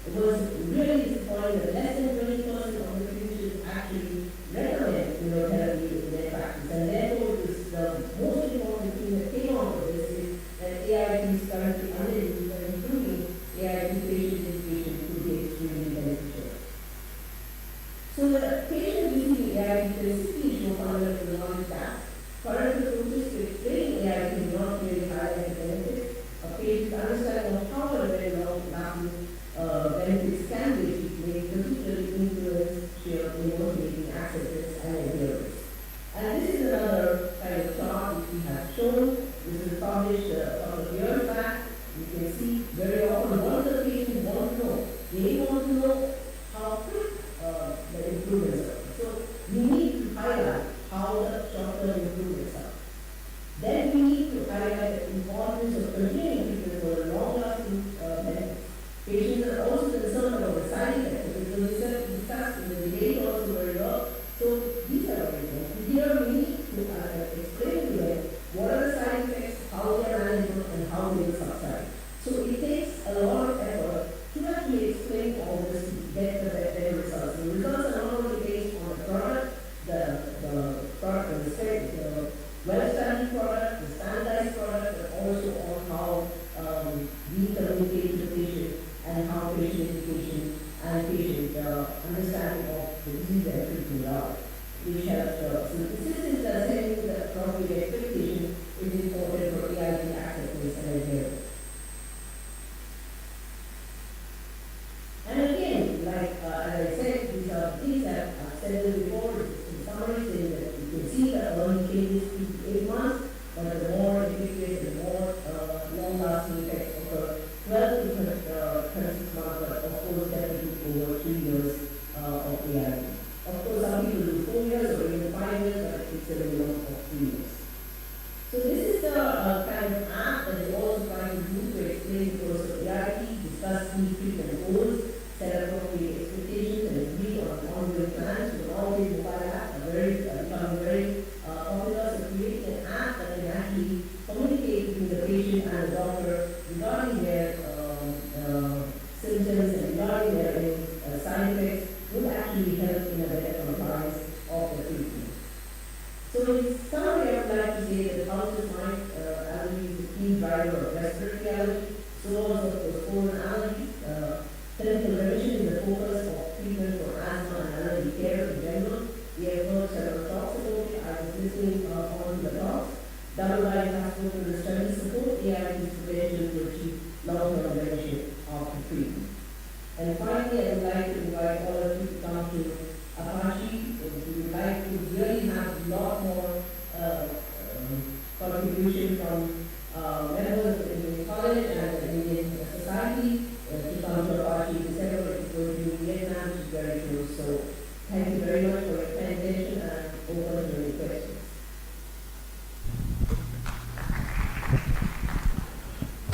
it was really disappointing that less than 20% of the physicians actually recommend immunotherapy in their practice. And therefore, this, the most important thing that came out of this is that ART is currently underused, and improving ART patient education could be extremely beneficial. So the patient receiving ART specifically show fundamental knowledge gaps. Current approaches to explaining ART do not really highlight the benefits. A patient's understanding of how a very long-lasting benefits can be achieved may particularly influence sheer motivating acceptance and adherence. And this is another kind of chart which we have shown. This was published a couple of years back. You can see very often what the patient wants to know. They want to know how quick the improvements are. So we need to highlight how the short-term improvements are. Then we need to highlight the importance of continuing treatment for long-lasting benefits. Patients are also concerned about the side effects, because we discussed in the debate also very well. So these are very important. Here we need to explain to them what are the side effects, how they are manageable, and how they will subside. So it takes a lot of effort to actually explain all this to get the better results. The results are not only based on the product, the product and the well-studied product, the standardized product, but also on how we communicate to the patient and how patient education and patient understanding of the disease and treatment are, which helps. So this is setting the appropriate expectation is important for ART acceptance and adherence. And again, like as I said, these are things that I've said this before. In summary, saying that you can see the early changes 3 to 8 months, but the more efficacious and more long-lasting effects occur 12 to 36 months, but of course definitely over 3 years of ART. Of course, some people do 4 years or even 5 years, but it's a minimum of 3 years. So this is the kind of app that we also try to do to explain the course of ART, discuss key treatment goals, set appropriate expectations, and agree on ongoing plans. So nowadays mobile apps are becoming very popular. So creating an app that can actually communicate between the patient and the doctor regarding their symptoms and regarding their side effects would actually help in a better compliance of the treatment. So in summary, I would like to say that House's mind allergy is the key driver of respiratory allergy, so also postponement allergy. Clinical remission is the focus of treatment for asthma and allergy care in general. We have heard several talks about it. I was listening on the talks. Double-blind hospital studies support ART's potential to achieve long-term remission after treatment. And finally, I would like to invite all of you to come to Apache. If you would like to really have a lot more contribution from members of the Indian College and the Indian Society to come to Apache in December. It's going to be in Vietnam.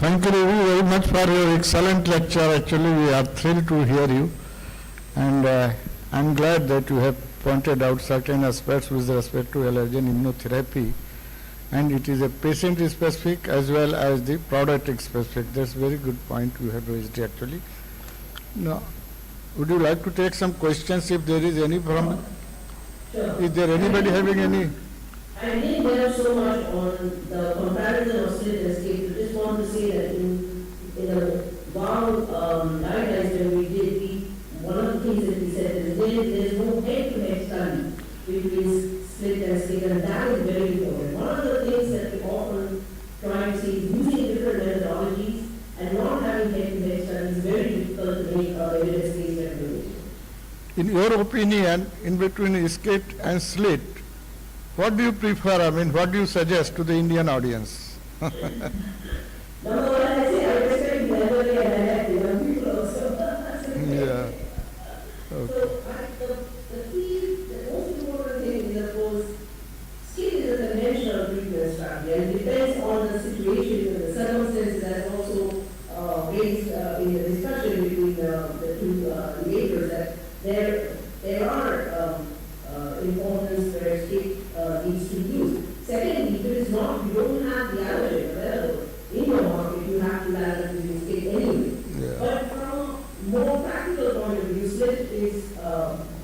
Thank you very much for your excellent lecture. Actually, we are thrilled to hear you. And I'm glad that you have pointed out certain aspects with respect to allergen immunotherapy. And it is a patient-specific as well as the product-specific. That's a very good point you have raised actually. Now, would you like to take some questions if there is any from?
Sure.
Is there anybody having any?
I didn't dwell so much on the comparison of slit and skate. I just want to say that in the WOW guidelines when we did, one of the things that we said is there's no head-to-head study between slit and skate, and that is very important. One of the things that we often try to see is using different methodologies and not having head-to-head studies is very difficult to make evidence-based recommendations.
In your opinion, in between skate and slit, what do you prefer? I mean, what do you suggest to the Indian audience?
Number one, I say I respect the elderly and I like the young people also.
Yeah. Okay.
So the key, the most important thing is, of course, skin is a conventional treatment strategy and depends on the situation and the circumstances, as also raised in the discussion between the two debaters, that there are importance where skin needs to be used. Secondly, if it is not, you don't have the allergen available in your market, you have to balance using skin anyway.
Yeah.
But from a more practical point of view, slit is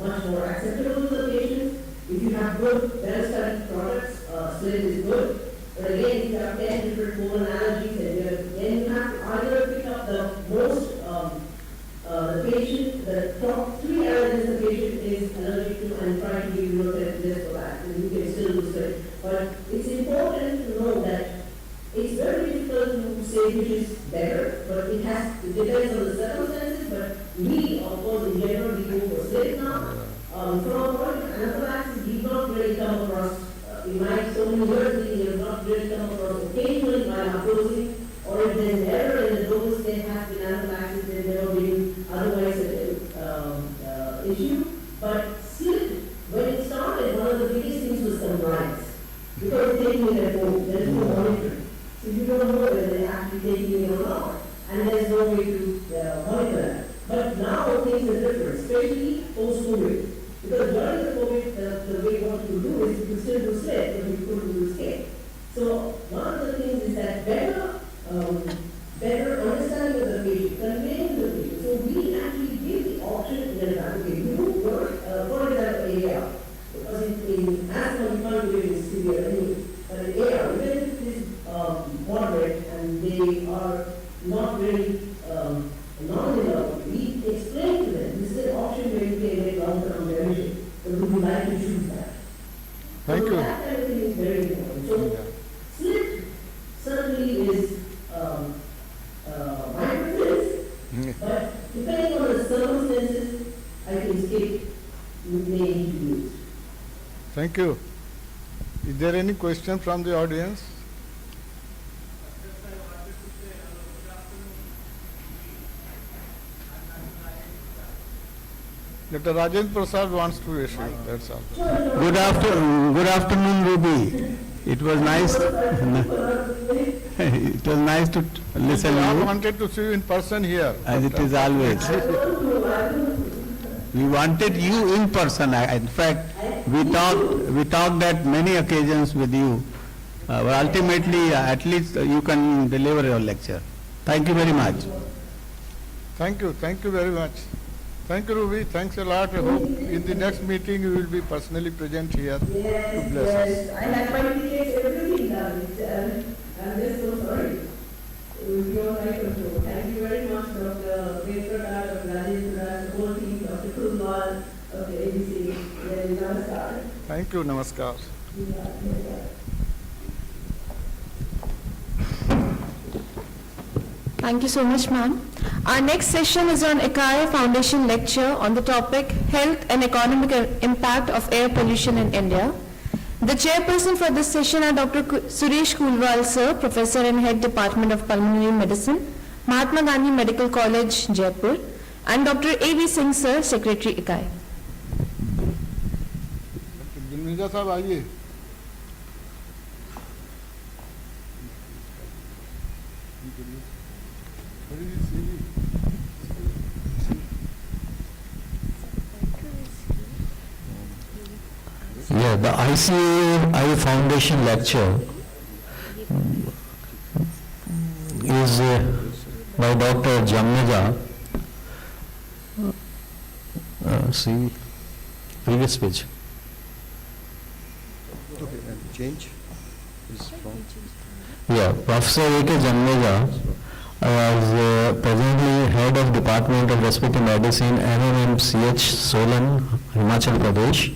much more acceptable to the patient. If you have good, well-studied products, slit is good. But again, if you have 10 different pollen allergies, then you have to either pick up the most, the patient, the top 3 allergens the patient is allergic to, and try to give you a test for that, and you can still do slit. But it's important to know that it's very difficult to say which is better, but it depends on the circumstances, but we, of course, in general, we go for slit now. From a point of anaphylaxis, we've not really come across, in my so many years, we have not really come across occasionally while opposing, or if there's an error in the dose, there has been anaphylaxis, there's never been otherwise an issue. But slit, when it started, one of the biggest things was compliance. Because taking it at home, there is no monitoring. So you don't know whether they're actually taking it or not. And there's no way to monitor that. But now things are different, especially post-COVID. Because during the COVID, the way what you do is you could still do slit, but you couldn't do skate. So one of the things is that better understanding of the patient, conveying to the patient. So we actually give the option in advance. Okay, you work, for example, AR. Because in asthma, you can't do it in severe anyway. But in AR, even if it is moderate and they are not very non-developed, we explain to them, this is an option where you can make long-term remission. So would you like to choose that?
Thank you.
That kind of thing is very important. So slit certainly is my preference, but depending on the circumstances, I think skate may need to be used.
Thank you. Is there any question from the audience? Dr. Rajendra Prasad wants to issue, that's all.
Good afternoon, Ruby. It was nice. It was nice to listen to
I
you,
wanted to see you in person here.
as it is always. We wanted you in person. In fact, we talked at many occasions with you. But ultimately, at least you can deliver your lecture. Thank you very much.
Thank you very much. Thank you, Ruby. Thanks a lot. I hope in the next meeting you will be personally present here to bless us.
I had my tickets, everything done. I'm just so sorry. It was beyond my control. Thank you very much, Dr. Vetraka, Dr. Rajendra, the whole team, Dr. Kulwal of the ABC. Namaskar.
Thank you. Namaskar.
Thank you so much, ma'am. Our next session is on ICAAI Foundation lecture on the topic Health and Economic Impact of Air Pollution in India. The chairperson for this session are Dr. Suresh Kulwal, sir, Professor and Head Department of Pulmonary Medicine, Mahatma Gandhi Medical College, Jaipur, and Dr. A.V. Singh, sir, Secretary ICAAI.
Mirza साहब आइए. Thank you.
Yeah, the ICAAI Foundation lecture is by Dr. Jamnaja. See, previous page.
Okay, and change is from.
Yeah, Professor A.K. Jamnaja was presently head of Department of Respiratory Medicine, MMMCH, Solan, Himachal Pradesh.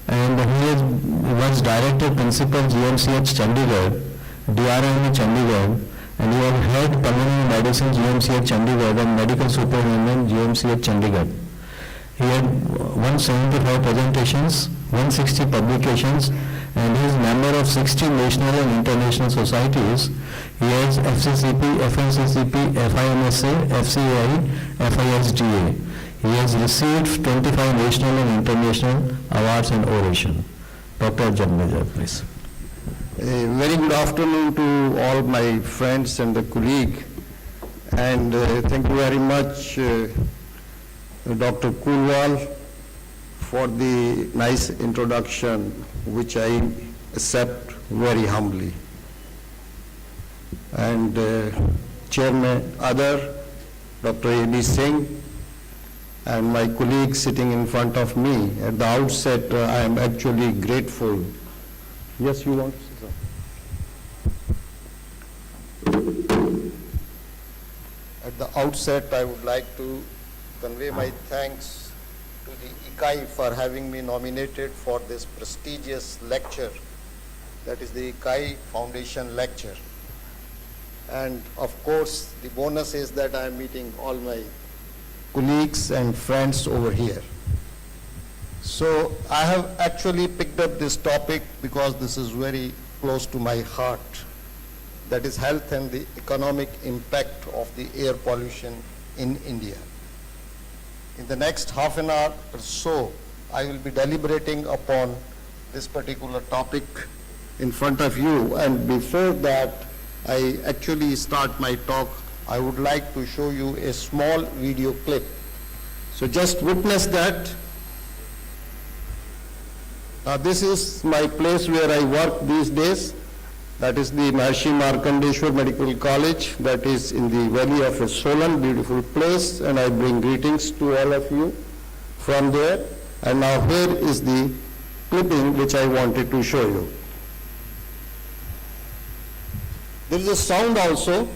And he was Director Principal GMCH Chandigarh, DRM Chandigarh, and he was Head Pulmonary Medicine GMCH Chandigarh and Medical Superintendent GMCH Chandigarh. He had 175 presentations, 160 publications, and he is member of 60 national and international societies. He has FCCP, FNCCP, FIMSA, FCAI, FISDA. He has received 25 national and international awards in oration. Dr. Jamnaja, please.
A very good afternoon to all my friends and the colleague, and thank you very much, Dr. Kulwal, for the nice introduction, which I accept very humbly. And Chairman Other, Dr. A.B. Singh, and my colleagues sitting in front of me, at the outset, I am actually grateful. Yes, you want to say something? At the outset, I would like to convey my thanks to the ICAAI for having me nominated for this prestigious lecture, that is the ICAAI Foundation Lecture. And of course, the bonus is that I am meeting all my colleagues and friends over here. So I have actually picked up this topic because this is very close to my heart, that is health and the economic impact of the air pollution in India. In the next half an hour or so, I will be deliberating upon this particular topic in front of you, and before that I actually start my talk, I would like to show you a small video clip. So just witness that. This is my place where I work these days. That is the Maharishi Markandeshwar Medical College, that is in the valley of Solan, beautiful place, and I bring greetings to all of you from there. And now here is the clipping which I wanted to show you. There is a sound also.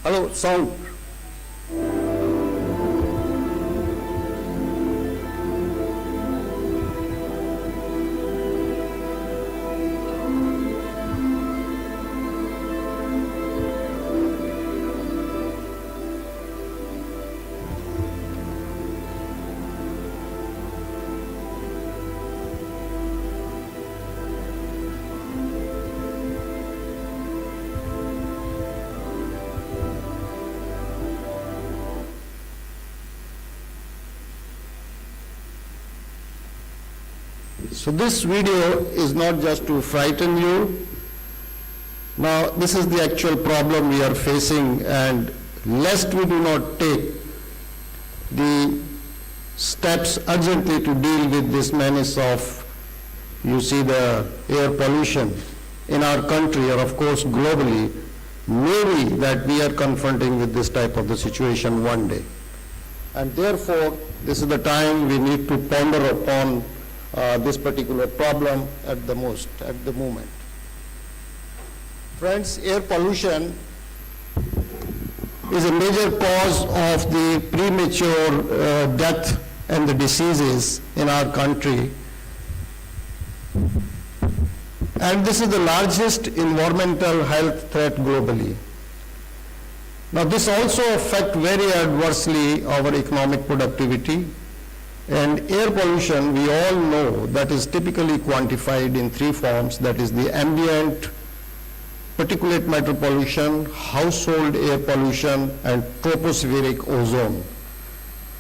Hello, sound. So this video is not just to frighten you. Now this is the actual problem we are facing, and lest we do not take the steps urgently to deal with this menace of, you see, the air pollution in our country, or of course globally, maybe that we are confronting with this type of the situation one day. And therefore, this is the time we need to ponder upon this particular problem at the moment. Friends, air pollution is a major cause of the premature death and the diseases in our country. And this is the largest environmental health threat globally. Now this also affects very adversely our economic productivity. And air pollution, we all know, that is typically quantified in three forms, that is the ambient particulate matter pollution, household air pollution, and tropospheric ozone.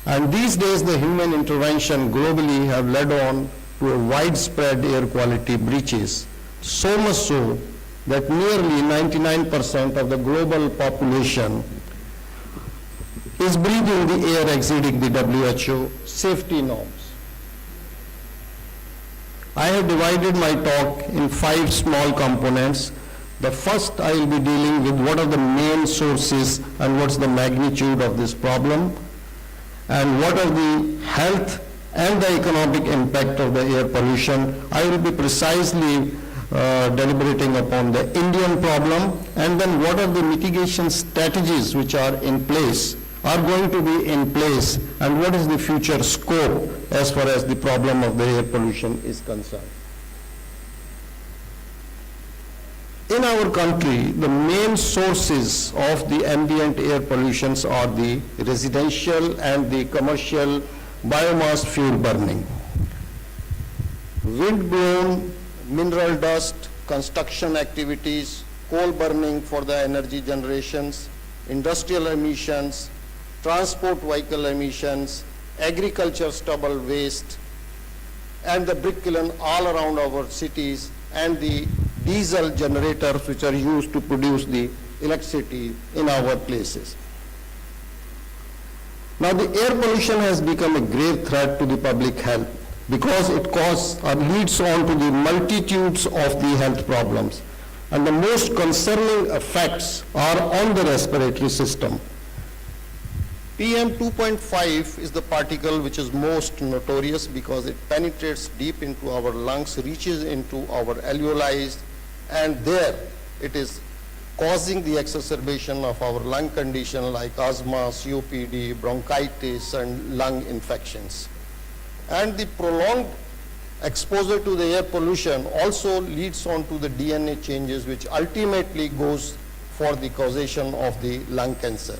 And these days the human intervention globally have led on to a widespread air quality breaches, so much so that nearly 99% of the global population is breathing the air exceeding the WHO safety norms. I have divided my talk in 5 small components. The first, I will be dealing with what are the main sources and what's the magnitude of this problem, and what are the health and the economic impact of the air pollution. I will be precisely deliberating upon the Indian problem, and then what are the mitigation strategies which are in place, are going to be in place, and what is the future scope as far as the problem of the air pollution is concerned. In our country, the main sources of the ambient air pollutions are the residential and the commercial biomass fuel burning. Wind-blown mineral dust, construction activities, coal burning for the energy generations, industrial emissions, transport vehicle emissions, agriculture stubble waste, and the brick kiln all around our cities, and the diesel generators which are used to produce the electricity in our places. Now, the air pollution has become a grave threat to the public health because it causes or leads on to the multitudes of the health problems. And the most concerning effects are on the respiratory system. PM 2.5 is the particle which is most notorious because it penetrates deep into our lungs, reaches into our alveoli, and there it is causing the exacerbation of our lung condition like asthma, COPD, bronchitis, and lung infections. And the prolonged exposure to the air pollution also leads on to the DNA changes, which ultimately goes for the causation of the lung cancer.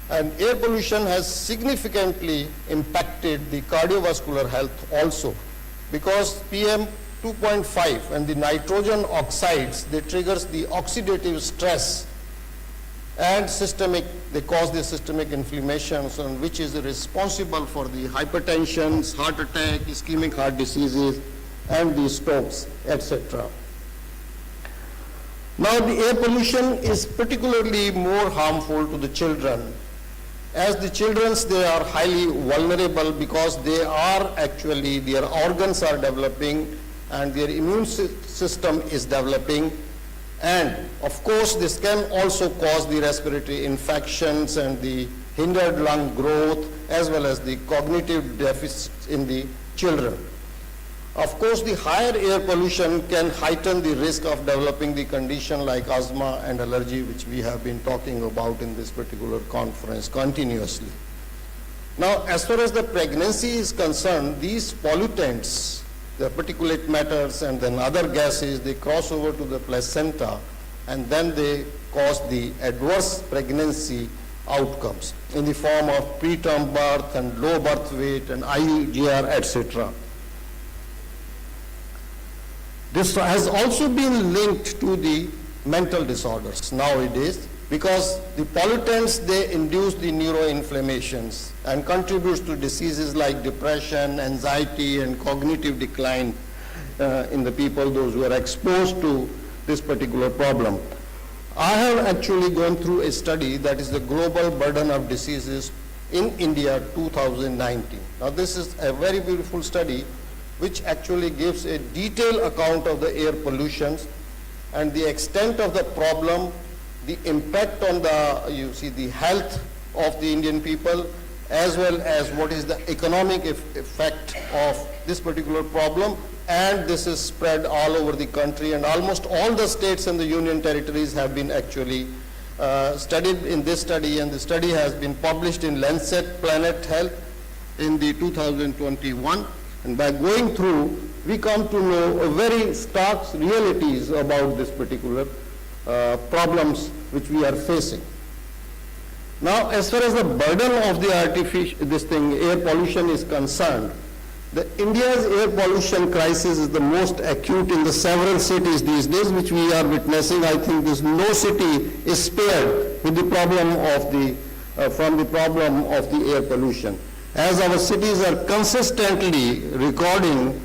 And air pollution has significantly impacted the cardiovascular health also, because PM 2.5 and the nitrogen oxides, they triggers the oxidative stress and they cause the systemic inflammations, and which is responsible for the hypertension, heart attack, ischemic heart diseases, and the strokes, etc. Now, the air pollution is particularly more harmful to the children. As the children, they are highly vulnerable because they are actually, their organs are developing and their immune system is developing. And of course, this can also cause the respiratory infections and the hindered lung growth, as well as the cognitive deficits in the children. Of course, the higher air pollution can heighten the risk of developing the condition like asthma and allergy, which we have been talking about in this particular conference continuously. Now, as far as the pregnancy is concerned, these pollutants, the particulate matters and then other gases, they cross over to the placenta, and then they cause the adverse pregnancy outcomes in the form of preterm birth and low birth weight and IUGR, etc. This has also been linked to the mental disorders nowadays, because the pollutants, they induce the neuroinflammations and contributes to diseases like depression, anxiety, and cognitive decline in the people, those who are exposed to this particular problem. I have actually gone through a study that is the Global Burden of Diseases in India 2019. Now, this is a very beautiful study which actually gives a detailed account of the air pollutions and the extent of the problem, the impact on the health of the Indian people, as well as what is the economic effect of this particular problem. And this is spread all over the country, and almost all the states and the union territories have been actually studied in this study, and the study has been published in Lancet Planet Health in the 2021. And by going through, we come to know a very stark realities about this particular problems which we are facing. Now, as far as the burden of the air pollution is concerned, India's air pollution crisis is the most acute in the several cities these days, which we are witnessing. I think no city is spared with the problem of from the problem of the air pollution, as our cities are consistently recording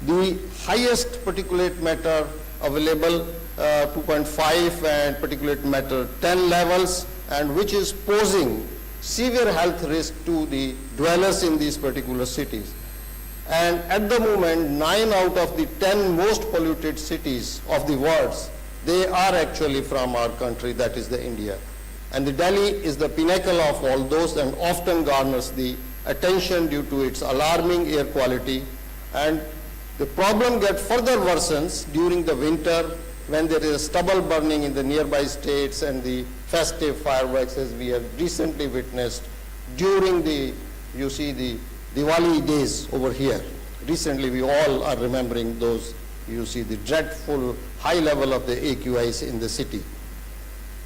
the highest particulate matter available, 2.5 and particulate matter 10 levels, and which is posing severe health risk to the dwellers in these particular cities. And at the moment, 9 out of the 10 most polluted cities of the world, they are actually from our country, that is the India. And the Delhi is the pinnacle of all those and often garners the attention due to its alarming air quality. And the problem gets further worsens during the winter when there is stubble burning in the nearby states and the festive fireworks, as we have recently witnessed during the, you see, the Diwali days over here. Recently we all are remembering those, you see, the dreadful high level of the AQIs in the city.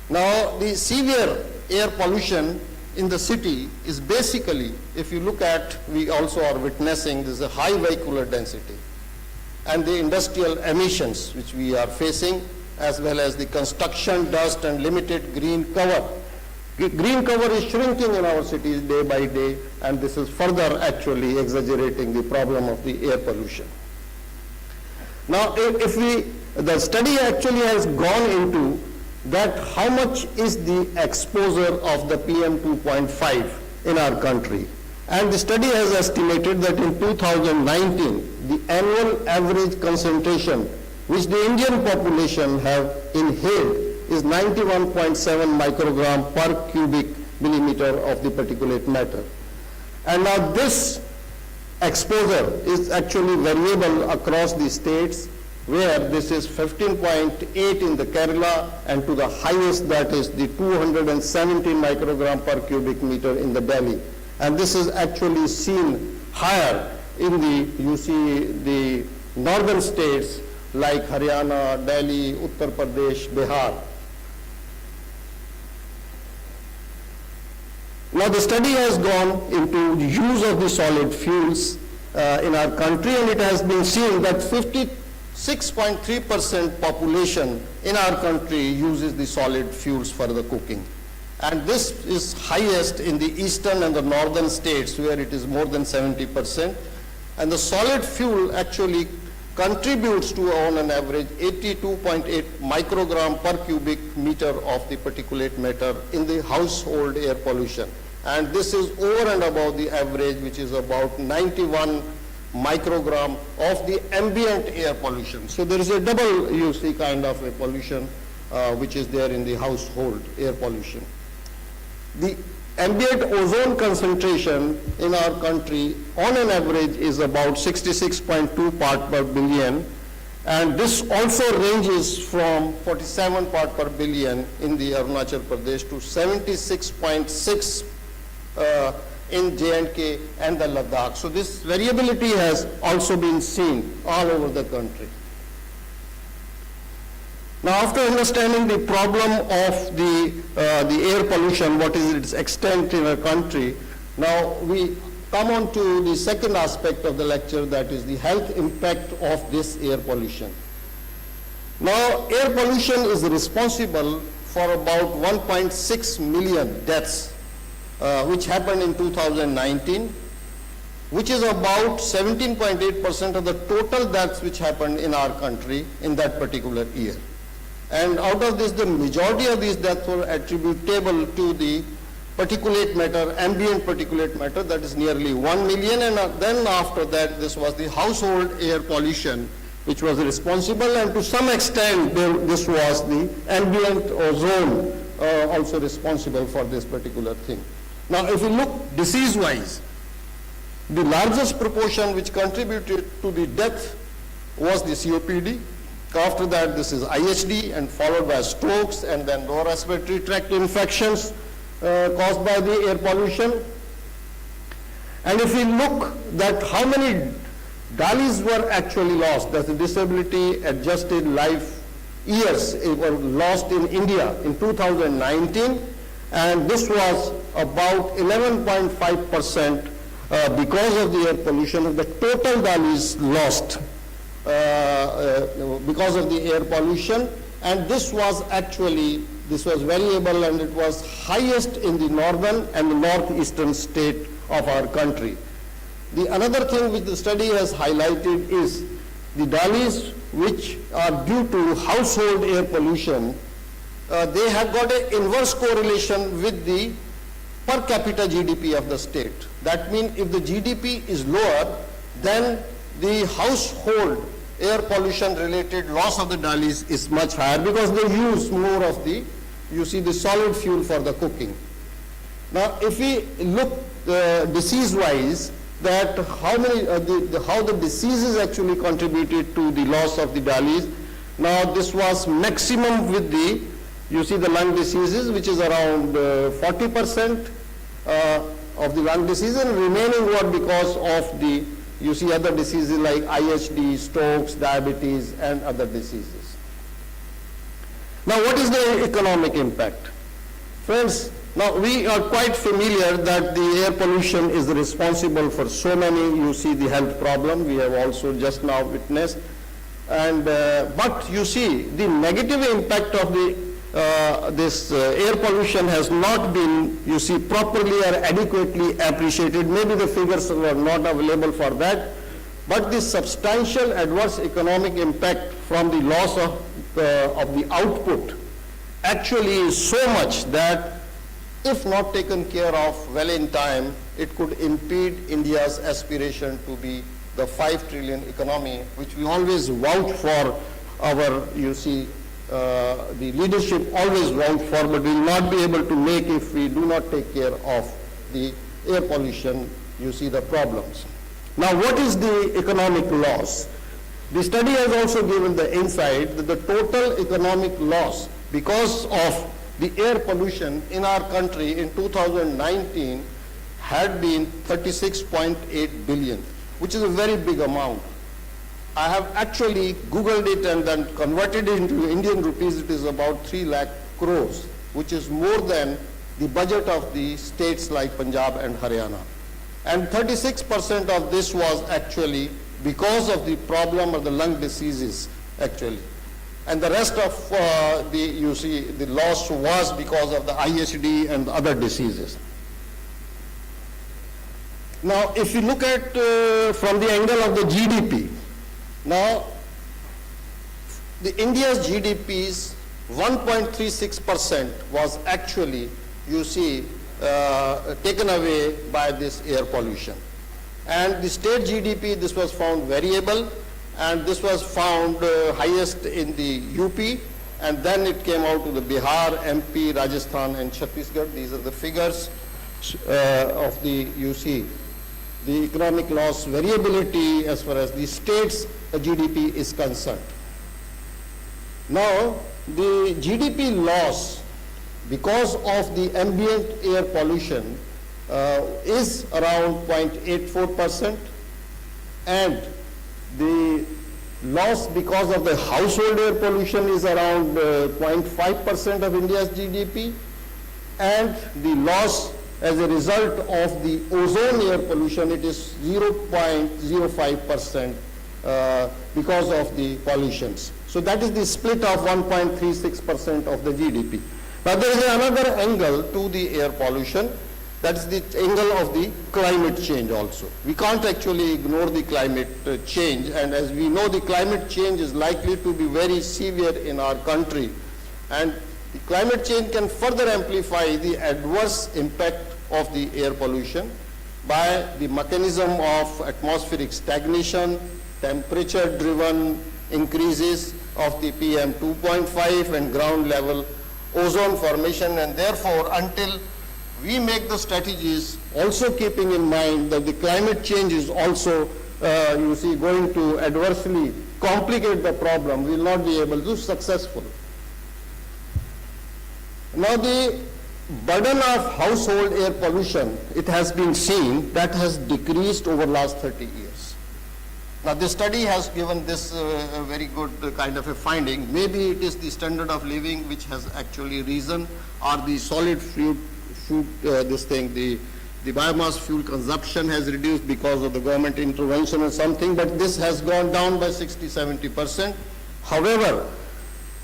Now the severe air pollution in the city is basically, if you look at, we also are witnessing this is a high vehicular density and the industrial emissions which we are facing, as well as the construction dust and limited green cover. Green cover is shrinking in our cities day by day, and this is further actually exaggerating the problem of the air pollution. Now, the study actually has gone into that how much is the exposure of the PM 2.5 in our country. And the study has estimated that in 2019, the annual average concentration which the Indian population have inhaled is 91.7 microgram per cubic millimeter of the particulate matter. And now this exposure is actually variable across the states, where this is 15.8 in the Kerala and to the highest, that is the 270 microgram per cubic meter in the Delhi. And this is actually seen higher in the, you see, the northern states like Haryana, Delhi, Uttar Pradesh, Bihar. Now the study has gone into the use of the solid fuels in our country, and it has been seen that 56.3% population in our country uses the solid fuels for the cooking. And this is highest in the eastern and the northern states, where it is more than 70%. And the solid fuel actually contributes to on an average 82.8 microgram per cubic meter of the particulate matter in the household air pollution. And this is over and above the average, which is about 91 microgram of the ambient air pollution. So there is a double, you see, kind of a pollution which is there in the household air pollution. The ambient ozone concentration in our country on an average is about 66.2 part per billion, and this also ranges from 47 part per billion in the Arunachal Pradesh to 76.6 in J&K and the Ladakh. So this variability has also been seen all over the country. Now, after understanding the problem of the air pollution, what is its extent in our country, now we come on to the second aspect of the lecture, that is the health impact of this air pollution. Now, air pollution is responsible for about 1.6 million deaths, which happened in 2019, which is about 17.8% of the total deaths which happened in our country in that particular year. And out of this, the majority of these deaths were attributable to the particulate matter, ambient particulate matter, that is nearly 1 million. And then after that, this was the household air pollution, which was responsible. And to some extent, this was the ambient ozone also responsible for this particular thing. Now, if you look disease-wise, the largest proportion which contributed to the death was the COPD. After that, this is IHD, and followed by strokes, and then lower respiratory tract infections caused by the air pollution. And if we look that how many DALIs were actually lost, that's the disability adjusted life years, were lost in India in 2019, and this was about 11.5% because of the air pollution of the total DALIs lost. Because of the air pollution, and this was variable, and it was highest in the northern and the northeastern state of our country. The another thing which the study has highlighted is the DALIs which are due to household air pollution, they have got an inverse correlation with the per capita GDP of the state. That means if the GDP is lower, then the household air pollution related loss of the Dalis is much higher because they use more of the, you see, the solid fuel for the cooking. Now, if we look disease-wise, that how the diseases actually contributed to the loss of the Dalis. Now, this was maximum with the, you see, the lung diseases, which is around 40% of the lung diseases, and remaining were because of the, you see, other diseases like IHD, strokes, diabetes, and other diseases. Now, what is the economic impact? Friends, now we are quite familiar that the air pollution is responsible for so many, you see, the health problem we have also just now witnessed. And, but you see, the negative impact of the this air pollution has not been, you see, properly or adequately appreciated. Maybe the figures were not available for that, but the substantial adverse economic impact from the loss of the output actually is so much that if not taken care of well in time, it could impede India's aspiration to be the 5 trillion economy, which we always vouch for our, you see, the leadership always vouch for, but we will not be able to make if we do not take care of the air pollution, you see, the problems. Now, what is the economic loss? The study has also given the insight that the total economic loss because of the air pollution in our country in 2019 had been 36.8 billion, which is a very big amount. I have actually Googled it and then converted it into Indian rupees. It is about 3 lakh crores, which is more than the budget of the states like Punjab and Haryana. And 36% of this was actually because of the problem of the lung diseases, actually. And the rest of you see, the loss was because of the IHD and other diseases. Now, if you look at from the angle of the GDP, now, the India's GDP's 1.36% was actually, you see, taken away by this air pollution. And the state GDP, this was found variable, and this was found highest in the UP, and then it came out to the Bihar, MP, Rajasthan, and Chhattisgarh. These are the figures of the, you see, the economic loss variability as far as the state's GDP is concerned. Now, the GDP loss because of the ambient air pollution is around 0.84%, and the loss because of the household air pollution is around 0.5% of India's GDP, and the loss as a result of the ozone air pollution, it is 0.05% because of the pollutions. So that is the split of 1.36% of the GDP. Now there is another angle to the air pollution, that is the angle of the climate change also. We can't actually ignore the climate change, and as we know, the climate change is likely to be very severe in our country, and the climate change can further amplify the adverse impact of the air pollution by the mechanism of atmospheric stagnation, temperature-driven increases of the PM 2.5 and ground level ozone formation, and therefore until we make the strategies also keeping in mind that the climate change is also you see going to adversely complicate the problem, we will not be able to be successful. Now the burden of household air pollution, it has been seen that has decreased over the last 30 years. Now this study has given this very good kind of a finding. Maybe it is the standard of living which has actually risen, or the solid food the biomass fuel consumption has reduced because of the government intervention or something, but this has gone down by 60-70%. However,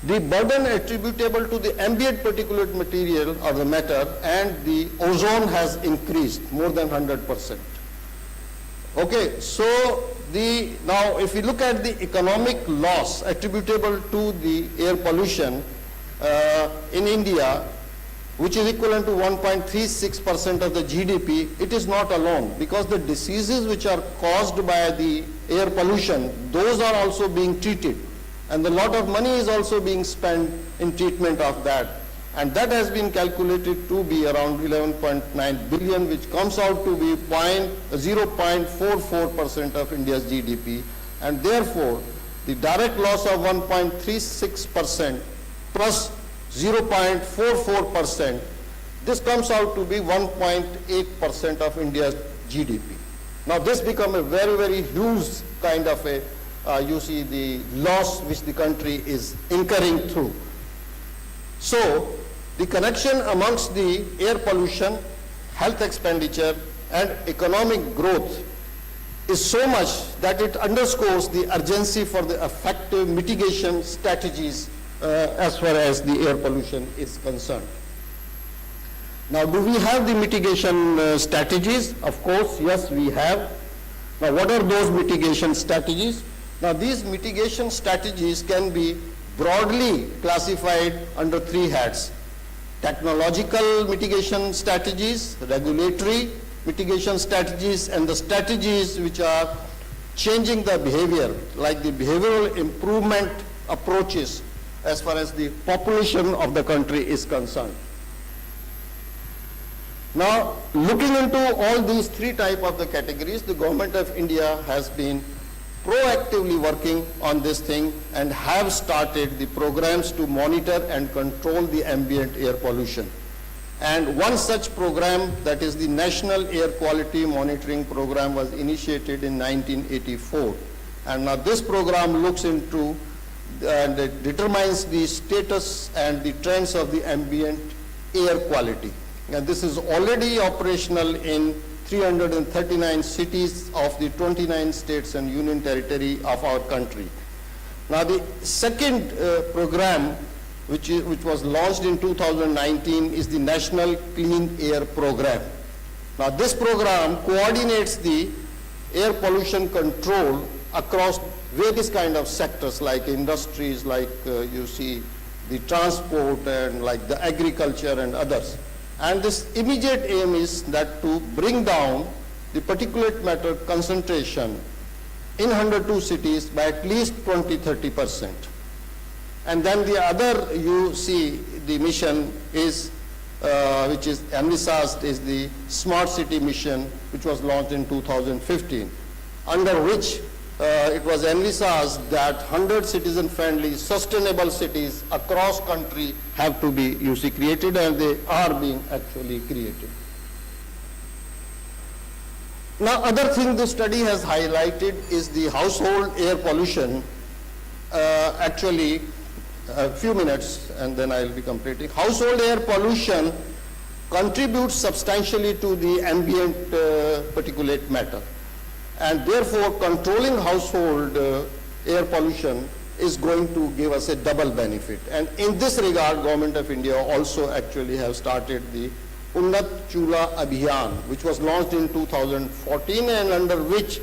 the burden attributable to the ambient particulate material or the matter and the ozone has increased more than 100%. Okay, so now if we look at the economic loss attributable to the air pollution in India, which is equivalent to 1.36% of the GDP, it is not alone, because the diseases which are caused by the air pollution, those are also being treated. And a lot of money is also being spent in treatment of that. And that has been calculated to be around 11.9 billion, which comes out to be 0.44% of India's GDP. And therefore, the direct loss of 1.36% plus 0.44%, this comes out to be 1.8% of India's GDP. Now this becomes a very, very huge kind of a, you see the loss which the country is incurring through. So the connection amongst the air pollution, health expenditure and economic growth is so much that it underscores the urgency for the effective mitigation strategies as far as the air pollution is concerned. Now, do we have the mitigation strategies? Of course, yes, we have. Now, what are those mitigation strategies? Now, these mitigation strategies can be broadly classified under three heads: technological mitigation strategies, regulatory mitigation strategies, and the strategies which are changing the behavior, like the behavioral improvement approaches as far as the population of the country is concerned. Now, looking into all these three types of the categories, the government of India has been proactively working on this thing and have started the programs to monitor and control the ambient air pollution. And one such program, that is the National Air Quality Monitoring Program, was initiated in 1984. And now this program looks into and it determines the status and the trends of the ambient air quality. And this is already operational in 339 cities of the 29 states and union territory of our country. Now the second program which was launched in 2019 is the National Clean Air Program. Now this program coordinates the air pollution control across various kind of sectors like industries, like you see the transport and like the agriculture and others. And this immediate aim is that to bring down the particulate matter concentration in 102 cities by at least 20-30%. And then the other, you see, the mission is, which is envisaged, is the Smart City Mission, which was launched in 2015, under which it was envisaged that 100 citizen-friendly, sustainable cities across country have to be, you see, created, and they are being actually created. Now, other thing the study has highlighted is the household air pollution. Actually, a few minutes, and then I'll be completing. Household air pollution contributes substantially to the ambient particulate matter. And therefore, controlling household air pollution is going to give us a double benefit. And in this regard, Government of India also actually have started the Unnat Chula Abhiyan, which was launched in 2014, and under which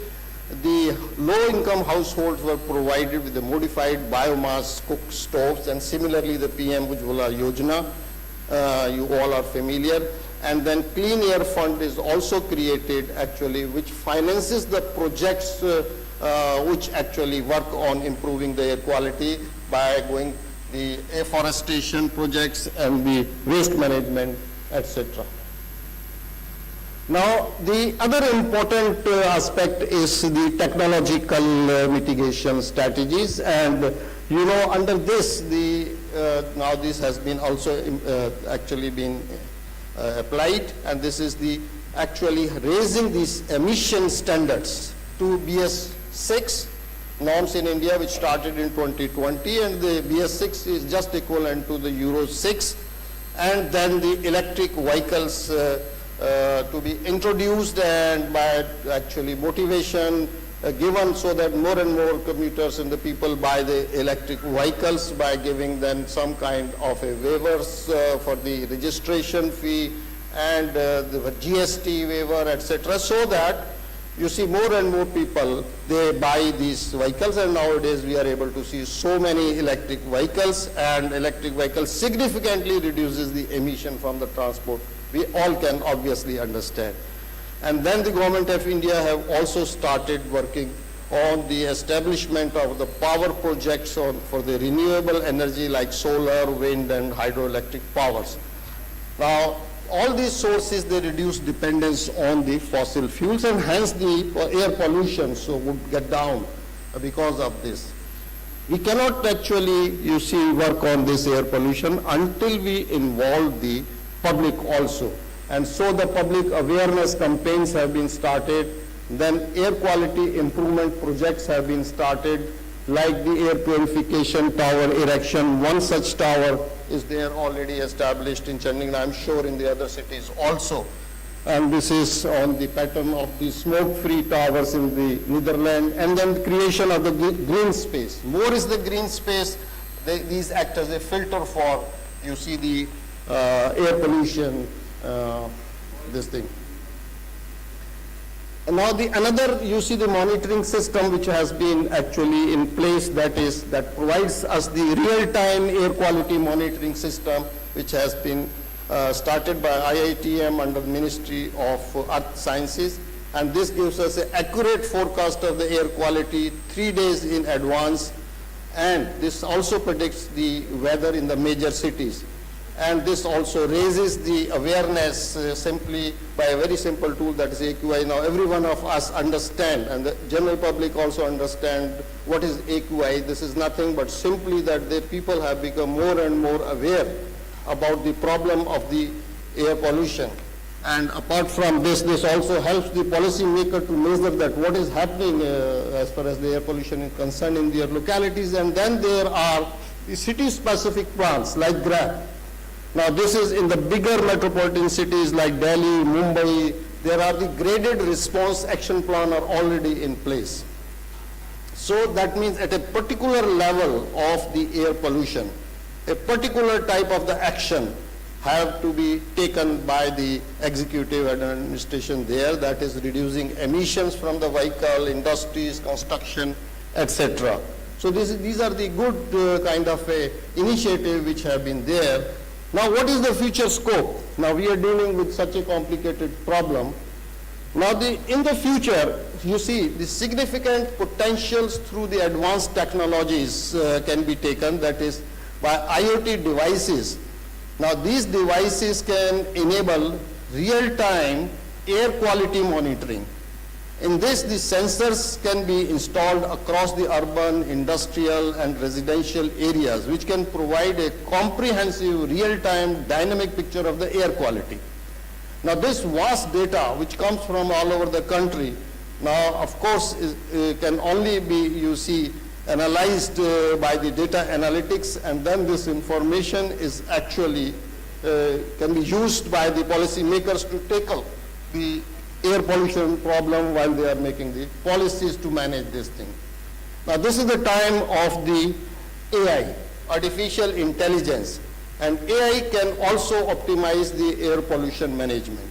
the low-income households were provided with the modified biomass cook stoves, and similarly the PM Ujjwala Yojana, you all are familiar. And then Clean Air Fund is also created actually, which finances the projects which actually work on improving the air quality by going the afforestation projects and the waste management, etc. Now, the other important aspect is the technological mitigation strategies, and you know, under this, now this has been also actually been applied, and this is the actually raising these emission standards to BS6 norms in India, which started in 2020, and the BS6 is just equivalent to the Euro 6, and then the electric vehicles to be introduced, and by actually motivation given so that more and more commuters and the people buy the electric vehicles by giving them some kind of a waivers for the registration fee and the GST waiver, etc., so that you see more and more people, they buy these vehicles, and nowadays we are able to see so many electric vehicles, and electric vehicles significantly reduces the emission from the transport. We all can obviously understand. And then the government of India have also started working on the establishment of the power projects for the renewable energy like solar, wind, and hydroelectric powers. Now, all these sources, they reduce dependence on the fossil fuels, and hence the air pollution would get down because of this. We cannot actually, you see, work on this air pollution until we involve the public also. And so the public awareness campaigns have been started, then air quality improvement projects have been started, like the air purification tower erection. One such tower is there already established in Chandigarh, I'm sure in the other cities also. And this is on the pattern of the smoke-free towers in the Netherlands, and then creation of the green space. More is the green space, these act as a filter for, you see, the air pollution, this thing. And now another, you see, the monitoring system which has been actually in place, that provides us the real-time air quality monitoring system, which has been started by IITM under the Ministry of Earth Sciences, and this gives us an accurate forecast of the air quality 3 days in advance, and this also predicts the weather in the major cities. And this also raises the awareness simply by a very simple tool, that is AQI. Now every one of us understand, and the general public also understand what is AQI. This is nothing but simply that the people have become more and more aware about the problem of the air pollution. And apart from this, this also helps the policymaker to measure that what is happening as far as the air pollution is concerned in their localities. And then there are the city-specific plans like GRAP. Now this is in the bigger metropolitan cities like Delhi, Mumbai, there are the graded response action plan are already in place. So that means at a particular level of the air pollution, a particular type of the action have to be taken by the executive administration there, that is reducing emissions from the vehicle, industries, construction, etc. So these are the good kind of initiative which have been there. Now what is the future scope? Now we are dealing with such a complicated problem. Now in the future, you see the significant potentials through the advanced technologies can be taken, that is by IoT devices. Now these devices can enable real-time air quality monitoring. In this, the sensors can be installed across the urban, industrial, and residential areas, which can provide a comprehensive, real-time, dynamic picture of the air quality. Now, this vast data, which comes from all over the country, now, of course, can only be, you see, analyzed by the data analytics, and then this information is actually, can be used by the policymakers to tackle the air pollution problem while they are making the policies to manage this thing. Now this is the time of the AI, artificial intelligence, and AI can also optimize the air pollution management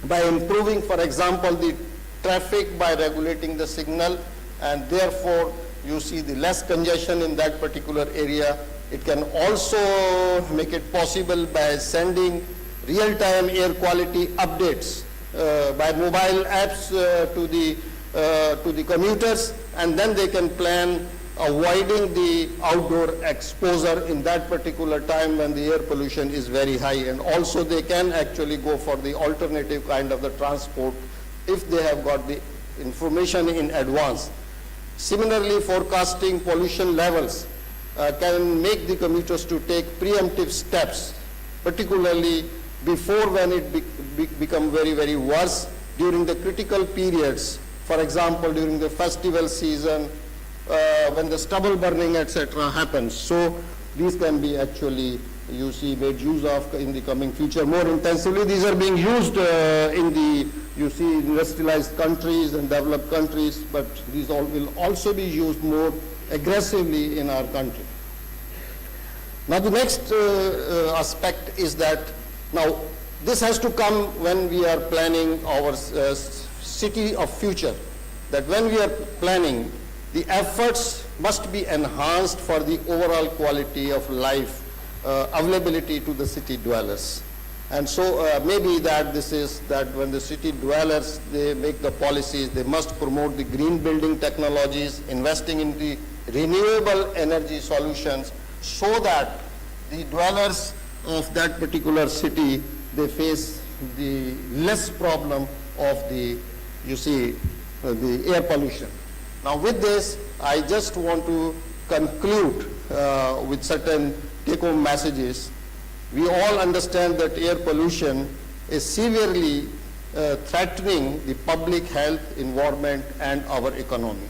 by improving, for example, the traffic by regulating the signal, and therefore you see the less congestion in that particular area. It can also make it possible by sending real-time air quality updates by mobile apps to the commuters, and then they can plan avoiding the outdoor exposure in that particular time when the air pollution is very high. And also they can actually go for the alternative kind of the transport if they have got the information in advance. Similarly, forecasting pollution levels can make the commuters to take preemptive steps, particularly before when it become very, very worse during the critical periods. For example, during the festival season, when the stubble burning, etc. happens. So these can be actually, you see, made use of in the coming future more intensively. These are being used in the, you see, industrialized countries and developed countries, but these all will also be used more aggressively in our country. Now the next aspect is that now this has to come when we are planning our city of future, that when we are planning, the efforts must be enhanced for the overall quality of life, availability to the city dwellers. And so maybe that this is that when the city dwellers, they make the policies, they must promote the green building technologies, investing in the renewable energy solutions, so that the dwellers of that particular city, they face the less problem of the, you see, the air pollution. Now with this, I just want to conclude with certain take-home messages. We all understand that air pollution is severely threatening the public health, environment, and our economy.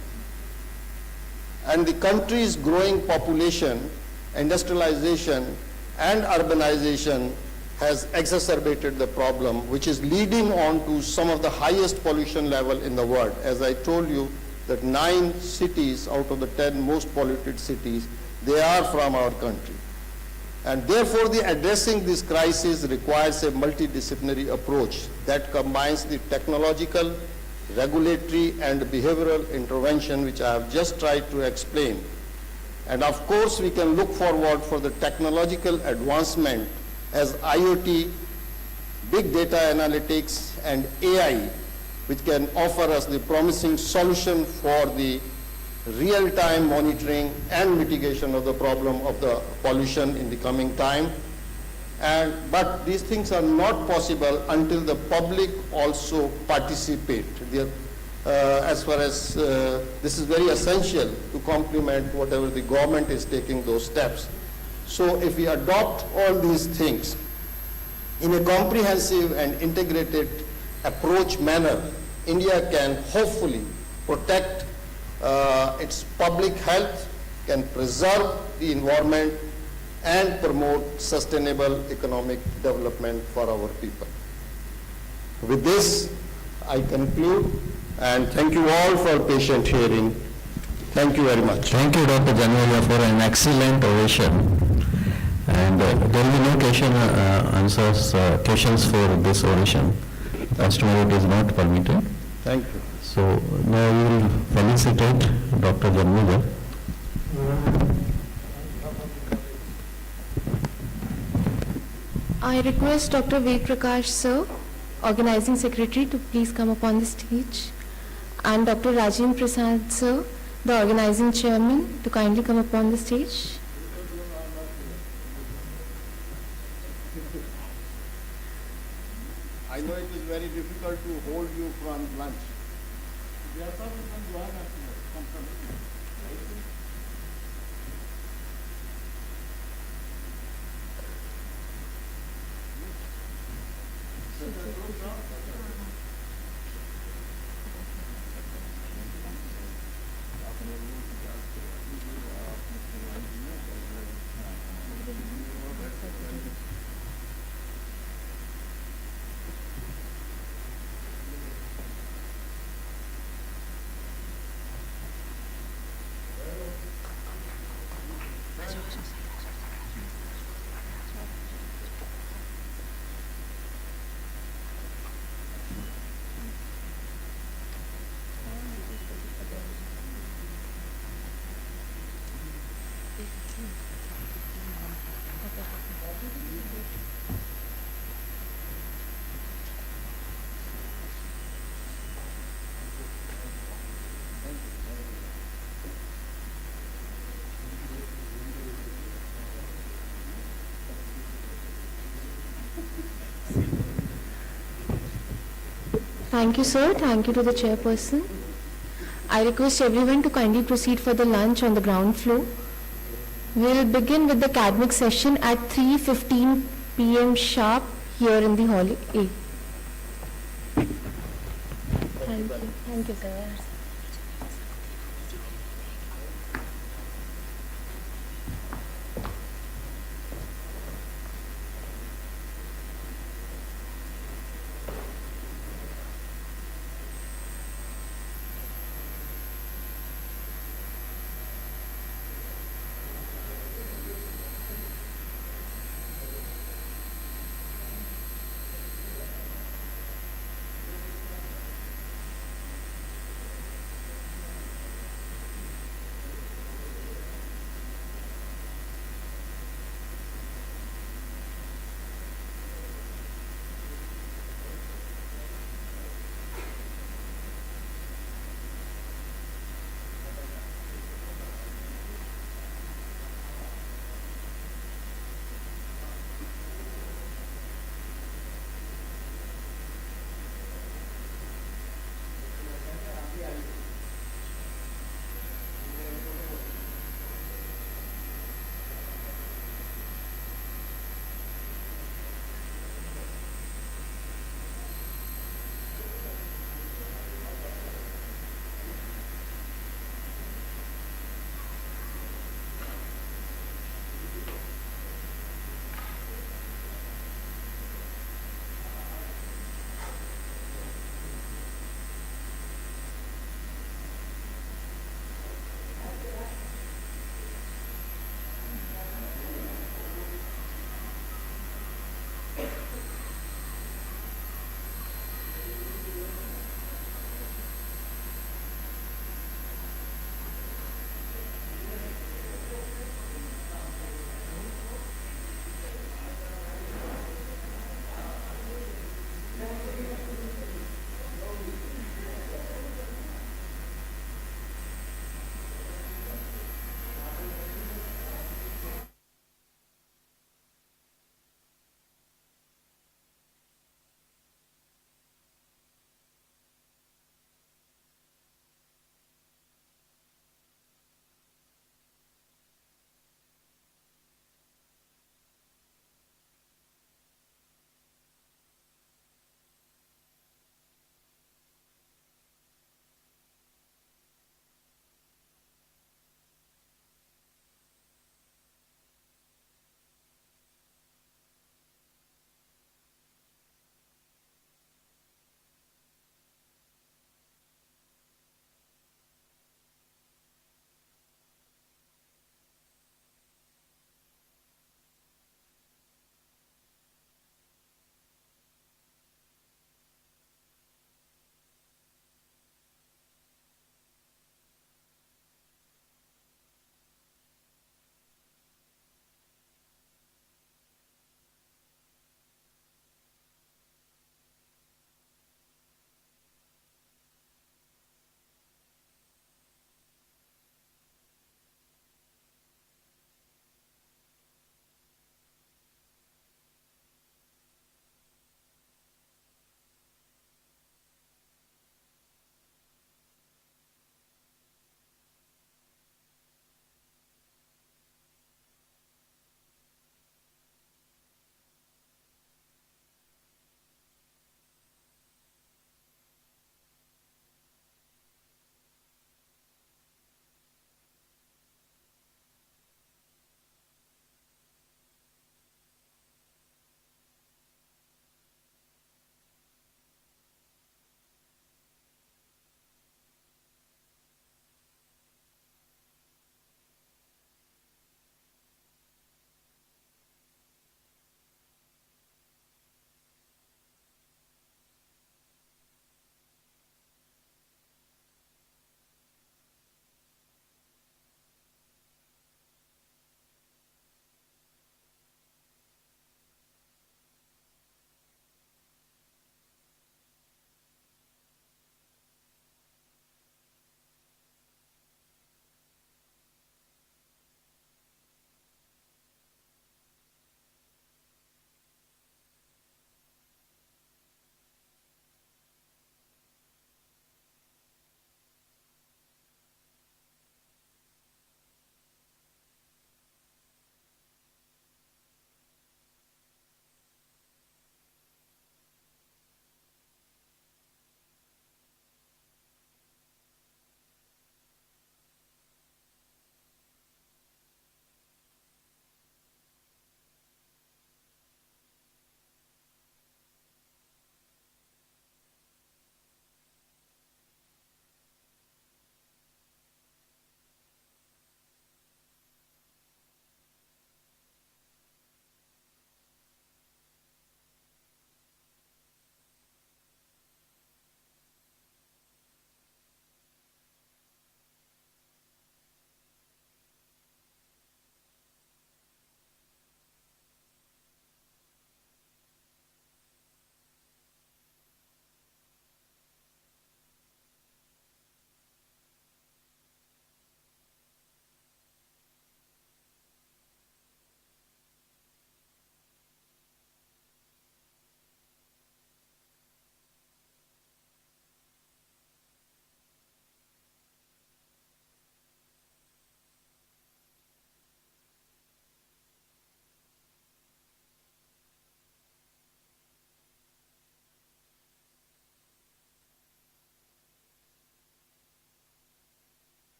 And the country's growing population, industrialization, and urbanization has exacerbated the problem, which is leading on to some of the highest pollution level in the world. As I told you, that 9 cities out of the 10 most polluted cities, they are from our country. And therefore, the addressing this crisis requires a multidisciplinary approach that combines the technological, regulatory, and behavioral intervention, which I have just tried to explain. And of course, we can look forward for the technological advancement as IoT, big data analytics, and AI, which can offer us the promising solution for the real-time monitoring and mitigation of the problem of the pollution in the coming time. But these things are not possible until the public also participate. As far as this is very essential to complement whatever the government is taking those steps. So if we adopt all these things in a comprehensive and integrated approach manner, India can hopefully protect its public health, can preserve the environment, and promote sustainable economic development for our people. With this, I conclude, and thank you all for patient hearing. Thank you very much.
Thank you, Dr. Janvalia, for an excellent ovation. And there will be no questions for this oration. Customary, it is not permitted.
Thank you.
So now we will felicitate Dr. Janvalia.
I request Dr. Ved Prakash, sir, Organizing Secretary, to please come up on the stage, and Dr. Rajendra Prasad, sir, the Organizing Chairman, to kindly come up on the stage.
I know it is very difficult to hold you from lunch. There are some who join us from
Thank you, sir. Thank you to the chairperson. I request everyone to kindly proceed for the lunch on the ground floor. We'll begin with the academic session at 3:15 p.m. sharp here in the hall A. Thank you. Thank you, sir.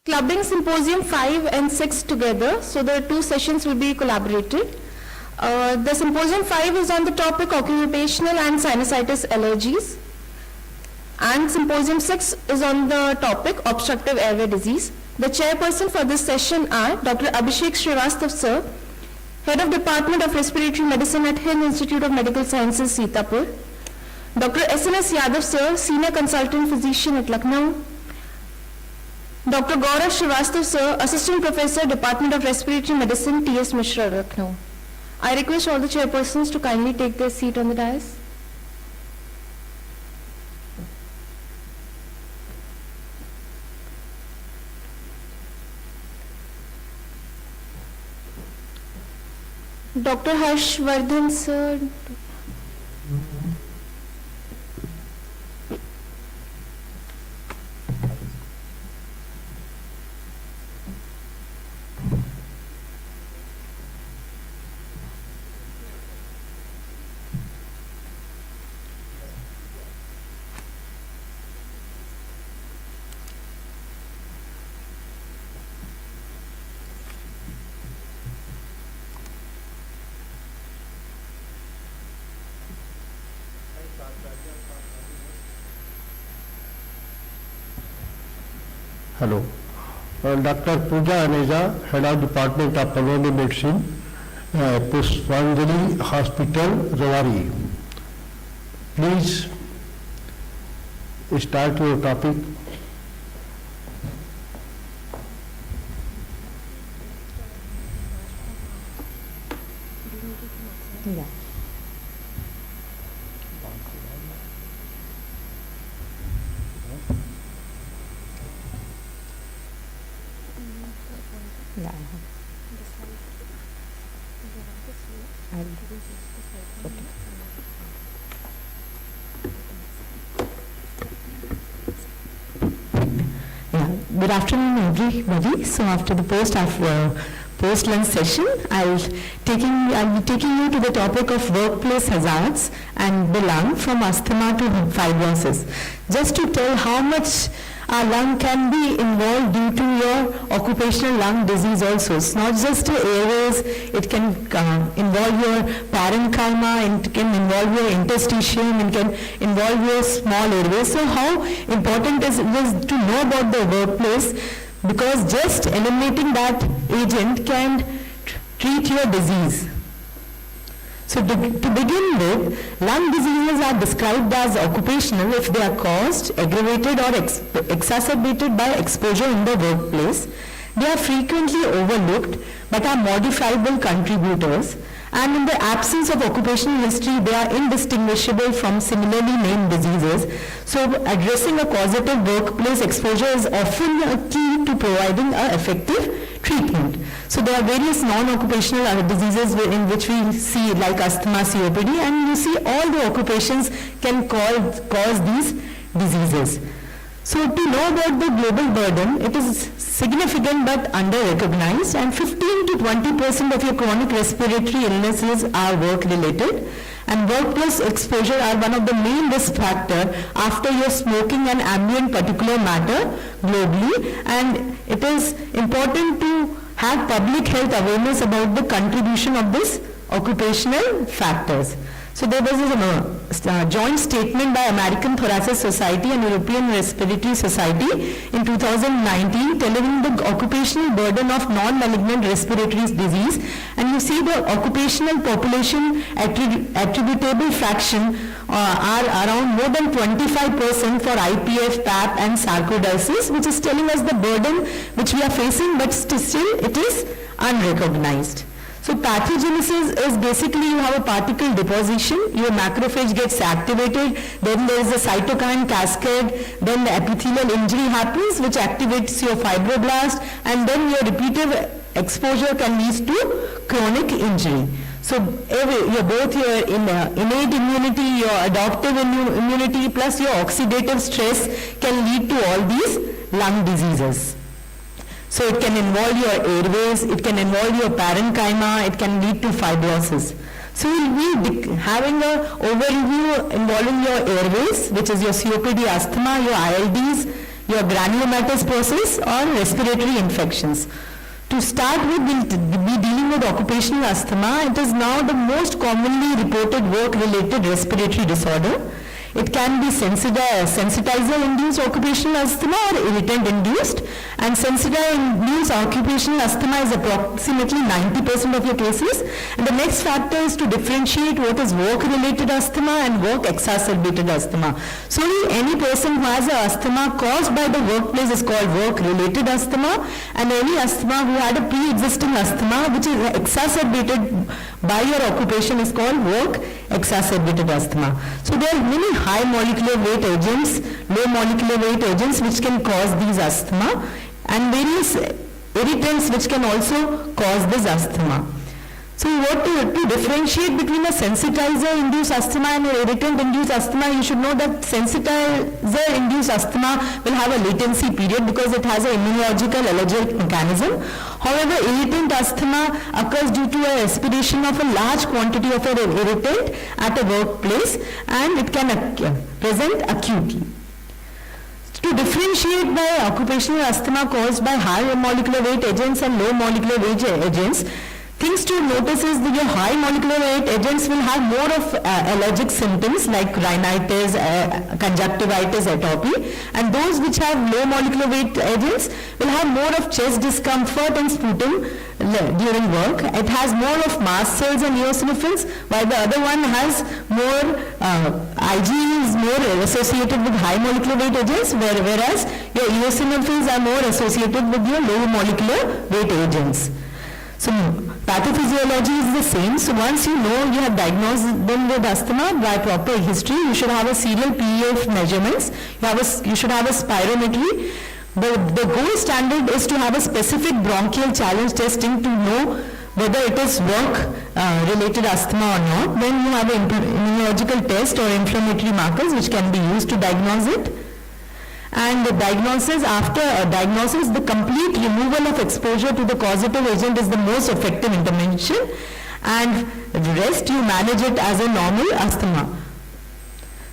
clubbing symposium 5 and 6 together, so the two sessions will be collaborated. The symposium 5 is on the topic occupational and sinusitis allergies, and symposium 6 is on the topic obstructive airway disease. The chairperson for this session are Dr. Abhishek Srivastav sir, Head of Department of Respiratory Medicine at Hind Institute of Medical Sciences, Sitapur; Dr. S.N.S. Yadav sir, Senior Consultant Physician at Lucknow; Dr. Gaurav Srivastav sir, Assistant Professor, Department of Respiratory Medicine, T.S. Mishra, Lucknow. I request all the chairpersons to kindly take their seat on the dais. Dr. Harshvardhan sir.
Hello. Dr. Pooja Aneja, Head of Department of Pulmonary Medicine, Pushpanjali Hospital, Rewari. Please start your topic.
Yeah. Yeah. Good afternoon, everybody. So after the post-lunch session, I'll be taking you to the topic of workplace hazards and the lung, from asthma to fibrosis. Just to tell how much our lung can be involved due to your occupational lung disease also. It's not just airways, it can involve your parenchyma, it can involve your interstitium, it can involve your small airways. So how important is it to know about the workplace, because just eliminating that agent can treat your disease. So to begin with, lung diseases are described as occupational if they are caused, aggravated or exacerbated by exposure in the workplace. They are frequently overlooked but are modifiable contributors, and in the absence of occupational history, they are indistinguishable from similarly named diseases. So addressing a causative workplace exposure is often a key to providing an effective treatment. So there are various non-occupational diseases in which we see, like asthma, COPD, and you see all the occupations can cause these diseases. So to know about the global burden, it is significant but under-recognized, and 15 to 20% of your chronic respiratory illnesses are work-related, and workplace exposure are one of the main risk factors after your smoking and ambient particulate matter globally, and it is important to have public health awareness about the contribution of this occupational factors. So there was a joint statement by American Thoracic Society and European Respiratory Society in 2019 telling the occupational burden of non-malignant respiratory disease, and you see the occupational population attributable fraction are around more than 25% for IPF, PAP and sarcoidosis, which is telling us the burden which we are facing, but still it is unrecognized. So pathogenesis is basically you have a particle deposition, your macrophage gets activated, then there is a cytokine cascade, then the epithelial injury happens which activates your fibroblast, and then your repeated exposure can lead to chronic injury. So both your innate immunity, your adaptive immunity plus your oxidative stress can lead to all these lung diseases. So it can involve your airways, it can involve your parenchyma, it can lead to fibrosis. So we'll be having an overview involving your airways, which is your COPD, asthma, your ILDs, your granulomatous process, or respiratory infections. To start with, we'll be dealing with occupational asthma. It is now the most commonly reported work-related respiratory disorder. It can be sensitizer-induced occupational asthma or irritant-induced, and sensitizer-induced occupational asthma is approximately 90% of your cases. And the next factor is to differentiate what is work-related asthma and work-exacerbated asthma. So any person who has a asthma caused by the workplace is called work-related asthma, and any asthma who had a pre-existing asthma which is exacerbated by your occupation is called work-exacerbated asthma. So there are many high molecular weight agents, low molecular weight agents which can cause these asthma, and various irritants which can also cause this asthma. So what to differentiate between a sensitizer-induced asthma and an irritant-induced asthma, you should know that sensitizer-induced asthma will have a latency period because it has an immunological allergic mechanism. However, irritant asthma occurs due to a respiration of a large quantity of an irritant at a workplace, and it can present acutely. To differentiate by occupational asthma caused by high molecular weight agents and low molecular weight agents, things to notice is that your high molecular weight agents will have more of allergic symptoms like rhinitis, conjunctivitis, atopy, and those which have low molecular weight agents will have more of chest discomfort and sputum during work. It has more of mast cells and eosinophils, while the other one has more, IgE is more associated with high molecular weight agents, whereas your eosinophils are more associated with your low molecular weight agents. So pathophysiology is the same. So once you know you have diagnosed them with asthma by proper history, you should have a serial PEF measurements. You should have a spirometry. The gold standard is to have a specific bronchial challenge testing to know whether it is work-related asthma or not. Then you have an immunological test or inflammatory markers which can be used to diagnose it. And the diagnosis, after diagnosis, the complete removal of exposure to the causative agent is the most effective intervention, and the rest you manage it as a normal asthma.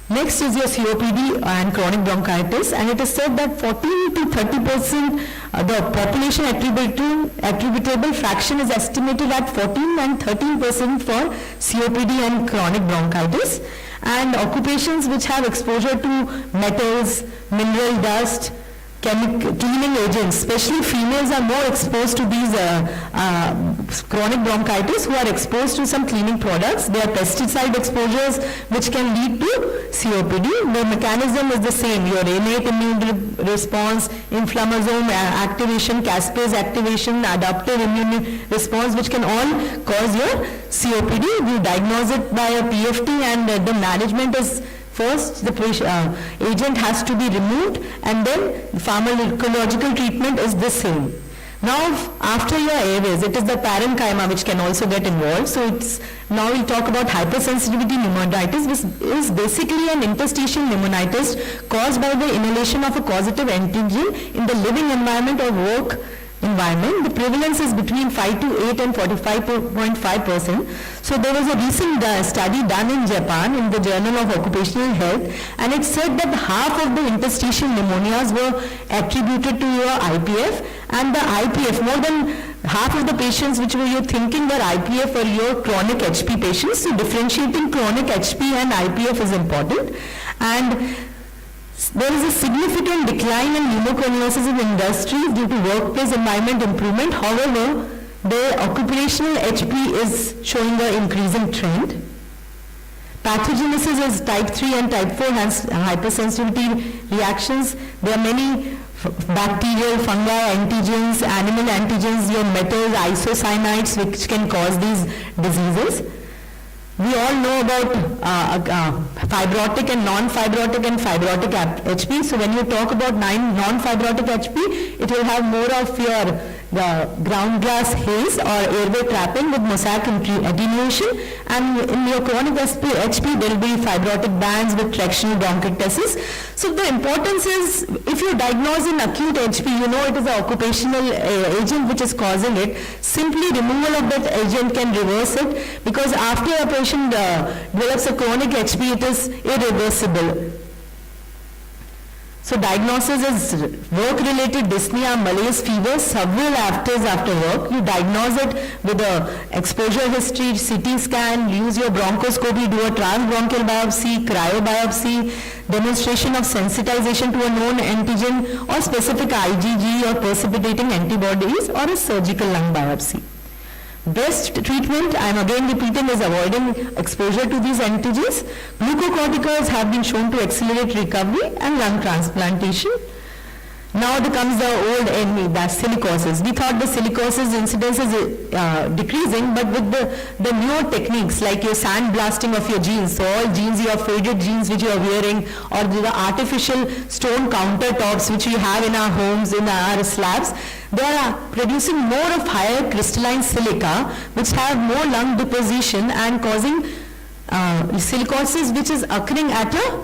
Next is your COPD and chronic bronchitis, and it is said that 14 to 30% the population attributable fraction is estimated at 14 and 13% for COPD and chronic bronchitis. And occupations which have exposure to metals, mineral dust, cleaning agents, especially females are more exposed to these chronic bronchitis who are exposed to some cleaning products. There are pesticide exposures which can lead to COPD. The mechanism is the same, your innate immune response, inflammasome activation, caspase activation, adaptive immune response, which can all cause your COPD. You diagnose it by a PFT, and the management is first, the agent has to be removed, and then pharmacological treatment is the same. Now, after your airways, it is the parenchyma which can also get involved. So now we'll talk about hypersensitivity pneumonitis, which is basically an interstitial pneumonitis caused by the inhalation of a causative antigen in the living environment or work environment. The prevalence is between 5 to 8 and 45.5%. So there was a recent study done in Japan in the Journal of Occupational Health, and it said that half of the interstitial pneumonias were attributed to your IPF, and the IPF, more than half of the patients which were you thinking were IPF or your chronic HP patients. So differentiating chronic HP and IPF is important. And there is a significant decline in pneumoconiosis in industries due to workplace environment improvement. However, the occupational HP is showing an increasing trend. Pathogenesis is type 3 and type 4 has hypersensitivity reactions. There are many bacterial, fungi antigens, animal antigens, your metals, isocyanides, which can cause these diseases. We all know about fibrotic and non-fibrotic and fibrotic HP. So when you talk about non-fibrotic HP, it will have more of your ground glass haze or airway trapping with mosaic attenuation, and in your chronic HP there will be fibrotic bands with tractional bronchiectasis. So the importance is, if you diagnose in acute HP, you know it is an occupational agent which is causing it. Simply removal of that agent can reverse it, because after a patient develops a chronic HP, it is irreversible. So diagnosis is work-related dyspnea, malaise, fever, several afters after work. You diagnose it with a exposure history, CT scan, use your bronchoscopy, do a transbronchial biopsy, cryobiopsy, demonstration of sensitization to a known antigen or specific IgG or precipitating antibodies, or a surgical lung biopsy. Best treatment, I am again repeating, is avoiding exposure to these antigens. Glucocorticoids have been shown to accelerate recovery, and lung transplantation. Now comes the old enemy, that's silicosis. We thought the silicosis incidence is decreasing, but with the newer techniques like your sandblasting of your genes, so all genes, your faded genes which you are wearing, or the artificial stone countertops which we have in our homes, in our slabs, they are producing more of higher crystalline silica which have more lung deposition and causing silicosis which is occurring at a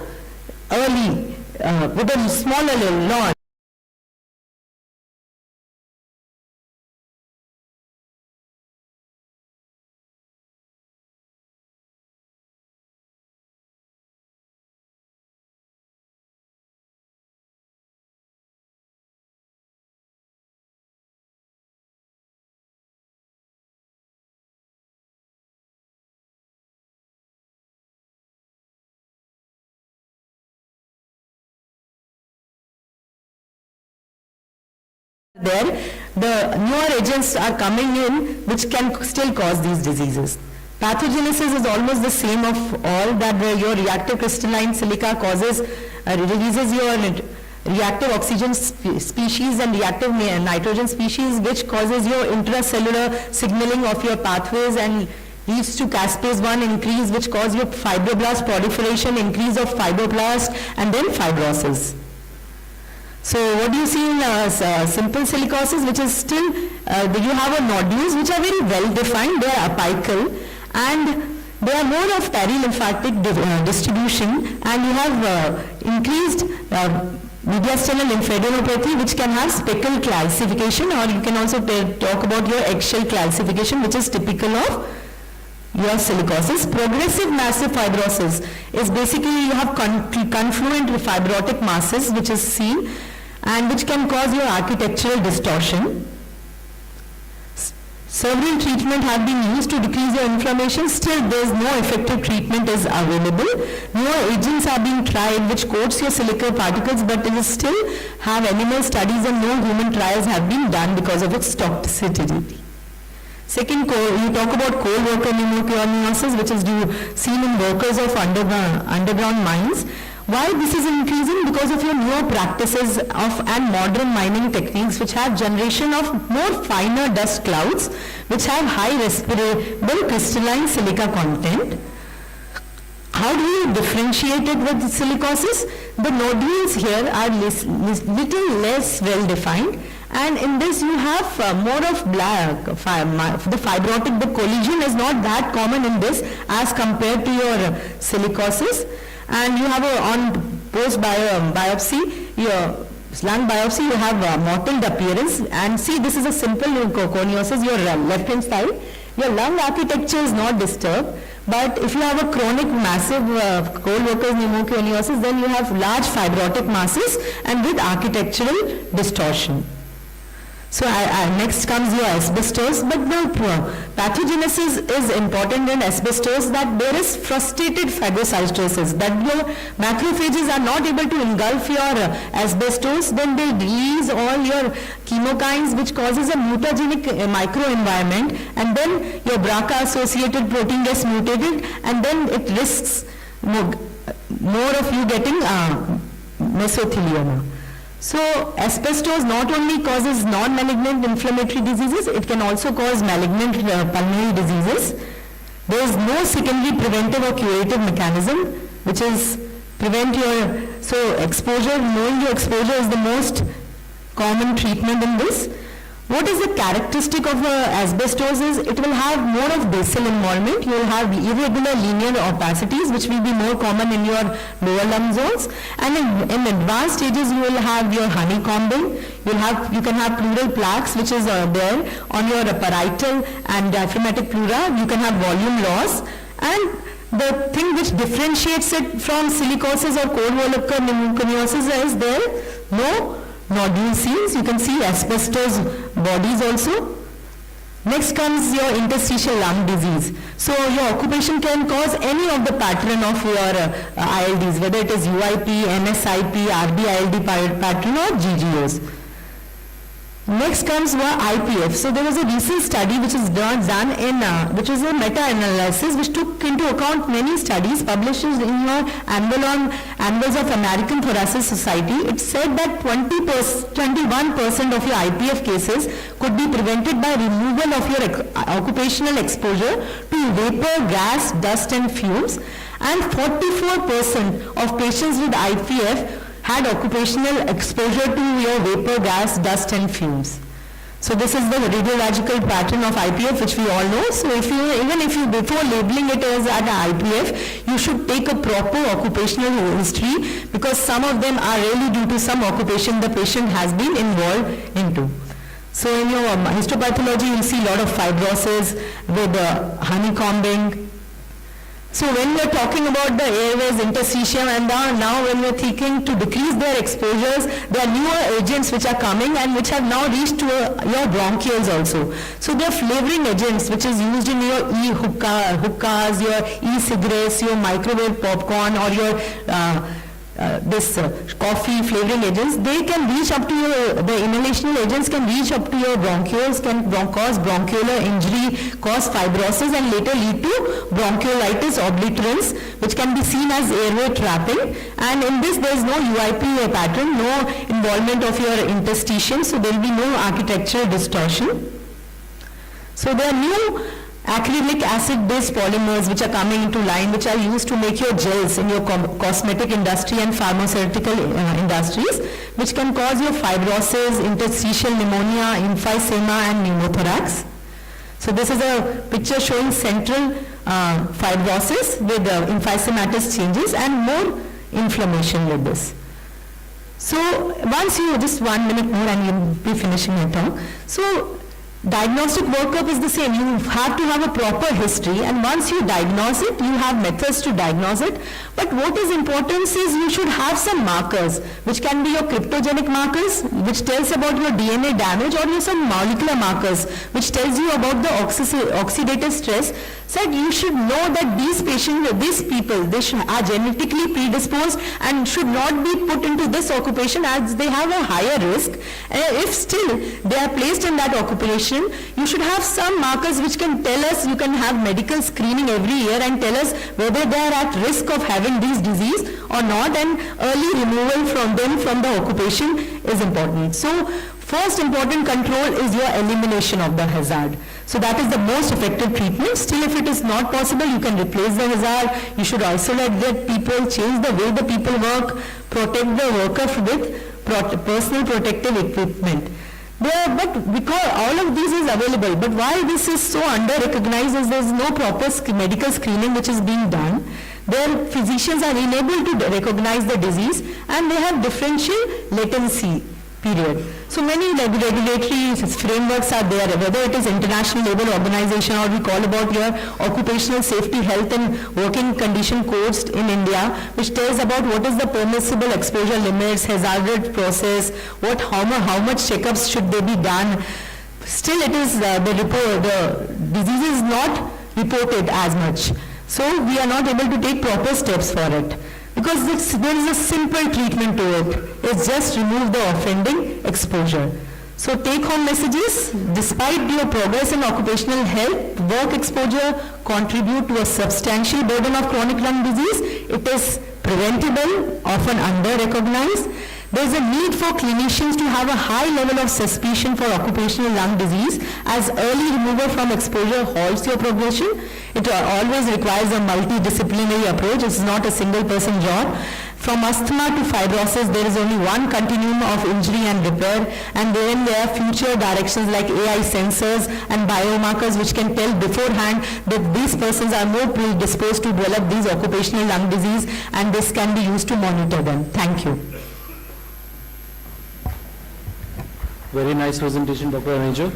early, with a smaller launch. There, the newer agents are coming in which can still cause these diseases. Pathogenesis is almost the same of all, that your reactive crystalline silica causes, releases your reactive oxygen species and reactive nitrogen species, which causes your intracellular signaling of your pathways and leads to caspase 1 increase, which cause your fibroblast proliferation, increase of fibroblast, and then fibrosis. So what do you see in simple silicosis, which is still, you have a nodules which are very well defined, they are apical, and they are more of perilymphatic distribution, and you have increased mediastinal lymphadenopathy, which can have speckle calcification, or you can also talk about your eggshell calcification, which is typical of your silicosis. Progressive massive fibrosis is basically you have confluent fibrotic masses which is seen, and which can cause your architectural distortion. Several treatments have been used to decrease your inflammation, still there is no effective treatment is available. Newer agents are being tried which coats your silica particles, but it still have animal studies and no human trials have been done because of its toxicity. Second, you talk about coal worker pneumoconiosis, which is seen in workers of underground mines. Why this is increasing? Because of your newer practices and modern mining techniques which have generation of more finer dust clouds which have high respirable crystalline silica content. How do you differentiate it with silicosis? The nodules here are little less well defined, and in this you have more of black, the fibrotic, the collision is not that common in this as compared to your silicosis. And you have on post biopsy, your lung biopsy, you have mottled appearance, and see this is a simple coniosis, your left hand side, your lung architecture is not disturbed, but if you have a chronic massive coal workers pneumoconiosis, then you have large fibrotic masses and with architectural distortion. So next comes your asbestos, but the pathogenesis is important in asbestos, that there is frustrated phagocytosis, that your macrophages are not able to engulf your asbestos, then they release all your chemokines which causes a mutagenic microenvironment, and then your BRCA associated protein gets mutated, and then it risks more of you getting mesothelioma. So asbestos not only causes non-malignant inflammatory diseases, it can also cause malignant pulmonary diseases. There is no secondary preventive or curative mechanism which is prevent your, so exposure, knowing your exposure is the most common treatment in this. What is the characteristic of asbestos is it will have more of basal involvement, you will have irregular linear opacities which will be more common in your lower lung zones, and in advanced stages you will have your honeycombing, you can have pleural plaques which is there on your parietal and diaphragmatic pleura, you can have volume loss, and the thing which differentiates it from silicosis or cold Volcker pneumoconiosis is there no nodule seals. You can see asbestos bodies also. Next comes your interstitial lung disease. So your occupation can cause any of the pattern of your ILDs, whether it is UIP, NSIP, RD-ILD pattern or GGOs. Next comes your IPF. So there was a recent study which is done in, which is a meta-analysis which took into account many studies published in your Annals of American Thoracic Society. It said that 21% of your IPF cases could be prevented by removal of your occupational exposure to vapor, gas, dust and fumes, and 44% of patients with IPF had occupational exposure to your vapor, gas, dust and fumes. So this is the radiological pattern of IPF which we all know. So even if you before labeling it as an IPF, you should take a proper occupational history because some of them are really due to some occupation the patient has been involved into. So in your histopathology you will see a lot of fibrosis with honeycombing. So when we are talking about the airways, interstitium, and now when we are thinking to decrease their exposures, there are newer agents which are coming and which have now reached to your bronchioles also. So they are flavoring agents which is used in your e-hookahs, your e-cigarettes, your microwave popcorn or your coffee flavoring agents. They can reach up to your, the inhalational agents can reach up to your bronchioles, can cause bronchial injury, cause fibrosis and later lead to bronchiolitis obliterans which can be seen as airway trapping, and in this there is no UIP pattern, no involvement of your interstitium, so there will be no architectural distortion. So there are new acrylic acid-based polymers which are coming into line, which are used to make your gels in your cosmetic industry and pharmaceutical industries, which can cause your fibrosis, interstitial pneumonia, emphysema and pneumothorax. So this is a picture showing central fibrosis with emphysematous changes and more inflammation with this. So once you, just 1 minute more and you'll be finishing my talk. So diagnostic workup is the same. You have to have a proper history, and once you diagnose it, you have methods to diagnose it. But what is important is you should have some markers, which can be your cryptogenic markers, which tells about your DNA damage, or some molecular markers, which tells you about the oxidative stress. So you should know that these patients, these people, they are genetically predisposed and should not be put into this occupation as they have a higher risk. If still they are placed in that occupation, you should have some markers which can tell us, you can have medical screening every year and tell us whether they are at risk of having this disease or not, and early removal from them from the occupation is important. So first important control is your elimination of the hazard. So that is the most effective treatment. Still, if it is not possible, you can replace the hazard. You should isolate the people, change the way the people work, protect the worker with personal protective equipment. But because all of these is available, but why this is so under-recognized is there is no proper medical screening which is being done. Their physicians are unable to recognize the disease and they have differential latency period. So many regulatory frameworks are there, whether it is International Labour Organization or we call about your occupational safety, health and working condition codes in India, which tells about what is the permissible exposure limits, hazardous process, how much checkups should they be done. Still it is the disease is not reported as much. So we are not able to take proper steps for it. Because there is a simple treatment to it. It's just remove the offending exposure. So take home messages: despite your progress in occupational health, work exposure contribute to a substantial burden of chronic lung disease. It is preventable, often under-recognized. There is a need for clinicians to have a high level of suspicion for occupational lung disease, as early removal from exposure halts your progression. It always requires a multidisciplinary approach. It's not a single person job. From asthma to fibrosis, there is only one continuum of injury and repair, and then there are future directions like AI sensors and biomarkers which can tell beforehand that these persons are more predisposed to develop these occupational lung disease, and this can be used to monitor them. Thank you.
Very nice presentation, Dr. Aneja.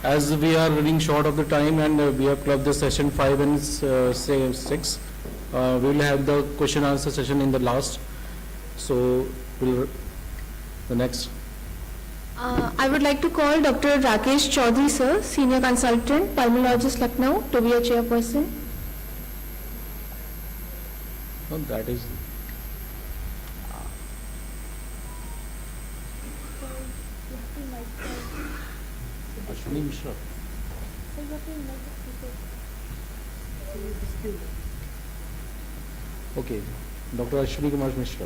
As we are running short of the time and we have clubbed the session 5 and 6, We will have the question answer session in the last. So, the next.
I would like to call Dr. Rakesh Chaudhary, sir, Senior Consultant, Pulmonologist, Lucknow, to be a chairperson.
No, that is. Ashwini Mishra. Okay, Dr. Ashwini Kumar Mishra.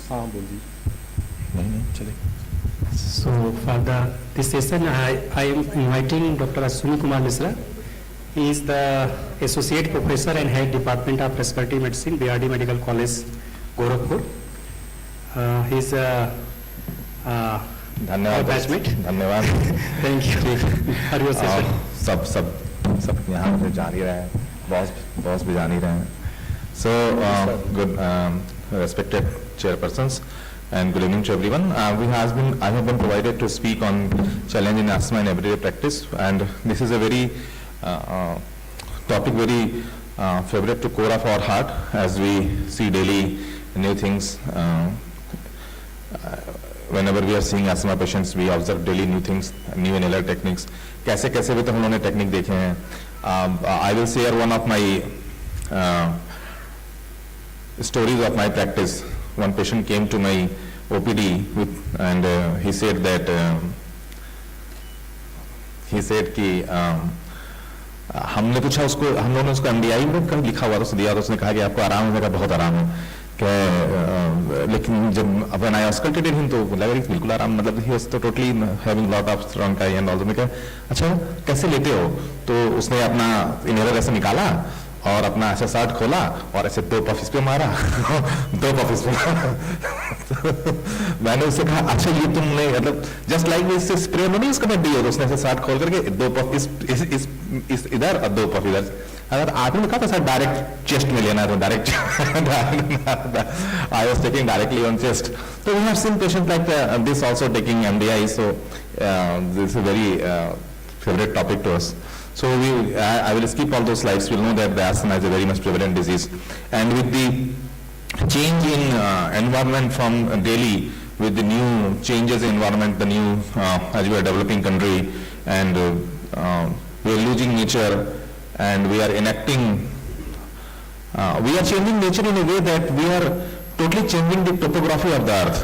हाँ बोलिए.
नहीं चले. So for this session, I am inviting Dr. Ashwini Kumar Mishra. He is the Associate Professor and Head Department of Respiratory Medicine, BRD Medical College, Gorakhpur. He is
धन्यवाद. धन्यवाद.
Thank you for your session.
सब यहाँ पे जान ही रहे हैं. Boss भी जान ही रहे हैं. So good respected chairpersons and good evening to everyone. I have been provided to speak on challenge in asthma in everyday practice, and this is a very topic very favorite to core of our heart, as we see daily new things. Whenever we are seeing asthma patients, we observe daily new things, new inhaler techniques. कैसे भी तो हम लोगों ने technique देखे हैं. I will share one of my stories of my practice. One patient came to my OPD and he said that कि हमने पूछा उसको, हम लोगों ने उसको MDI में कहीं लिखा हुआ तो दिया, तो उसने कहा कि आपको आराम है. बहुत आराम है. लेकिन जब when I auscultated him तो लगा कि बिल्कुल आराम, मतलब he was totally having lot of bronchi and also. मैं कहा अच्छा कैसे लेते हो? तो उसने अपना इनहेलर ऐसे निकाला और अपना ऐसा साथ खोला और ऐसे 2 पफ इस पे मारा. 2 पफ इस पे मैंने उससे कहा अच्छा ये तुमने मतलब जस्ट लाइक इससे स्प्रे में नहीं उसका मैं दिया, तो उसने ऐसे साथ खोल करके 2 पफ इस इधर और 2 पफ इधर. अगर आपने कहा था सर डायरेक्ट चेस्ट में लेना है तो direct I was taking directly on chest. So we have seen patients like this also taking MDI. So this is a very favorite topic to us. So I will skip all those slides. We'll know that the asthma is a very much prevalent disease. And with the change in environment from Delhi, with the new changes in environment, the new as we are developing country, and we are losing nature, and we are enacting, we are changing nature in a way that we are totally changing the topography of the earth.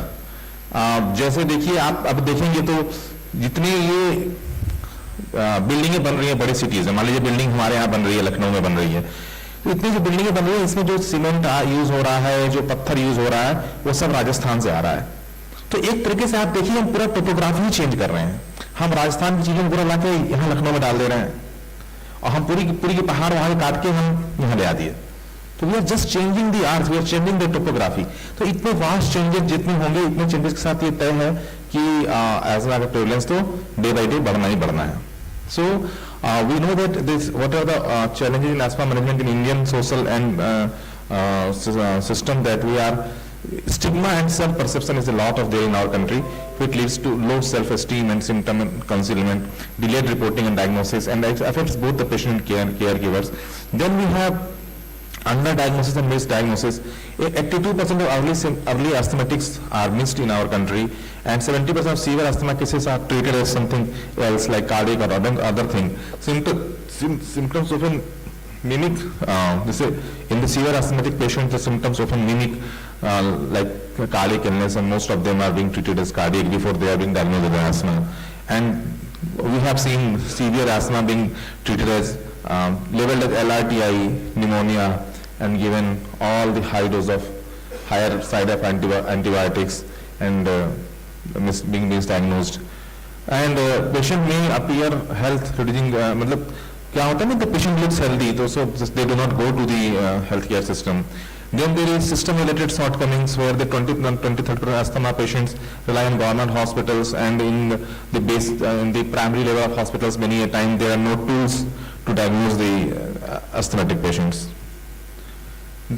जैसे देखिए आप अब देखेंगे तो जितने ये बिल्डिंगें बन रही हैं बड़ी सिटीज में, मान लीजिए बिल्डिंग हमारे यहाँ बन रही है, लखनऊ में बन रही है, तो इतनी जो बिल्डिंगें बन रही है इसमें जो सीमेंट यूज हो रहा है, जो पत्थर यूज हो रहा है, वो सब राजस्थान से आ रहा है. तो एक तरीके से आप देखिए हम पूरा टोपोग्राफी ही चेंज कर रहे हैं. हम राजस्थान की चीजें पूरा लाके यहाँ लखनऊ में डाल दे रहे हैं और हम पूरी की पहाड़ वहां काट के हम यहाँ ले आ दिए. तो we are just changing the earth, we are changing the topography. तो इतने वास्ट चेंजेस जितने होंगे इतने चेंजेस के साथ ये तय है कि एज़मा का प्रेवलेंस तो डे बाई डे बढ़ना ही बढ़ना है. So we know that what are the challenges in asthma management in Indian social and system, that we are stigma and self-perception is a lot of there in our country. It leads to low self-esteem and symptom concealment, delayed reporting and diagnosis, and it affects both the patient and caregivers. Then we have underdiagnosis and misdiagnosis. 82% of early asthmatics are missed in our country, and 70% of severe asthma cases are treated as something else like cardiac or other thing. Symptoms often mimic, in the severe asthmatic patients, the symptoms often mimic like cardiac illness, and most of them are being treated as cardiac before they are being diagnosed with asthma. And we have seen severe asthma being treated as labeled as LRTI, pneumonia, and given all the high dose of higher side of antibiotics, and being misdiagnosed. And patient may appear health reducing, मतलब क्या होता है ना, the patient looks healthy, so they do not go to the healthcare system. Then there is system-related shortcomings where the 20-30% asthma patients rely on government hospitals, and in the primary level of hospitals, many a time there are no tools to diagnose the asthmatic patients.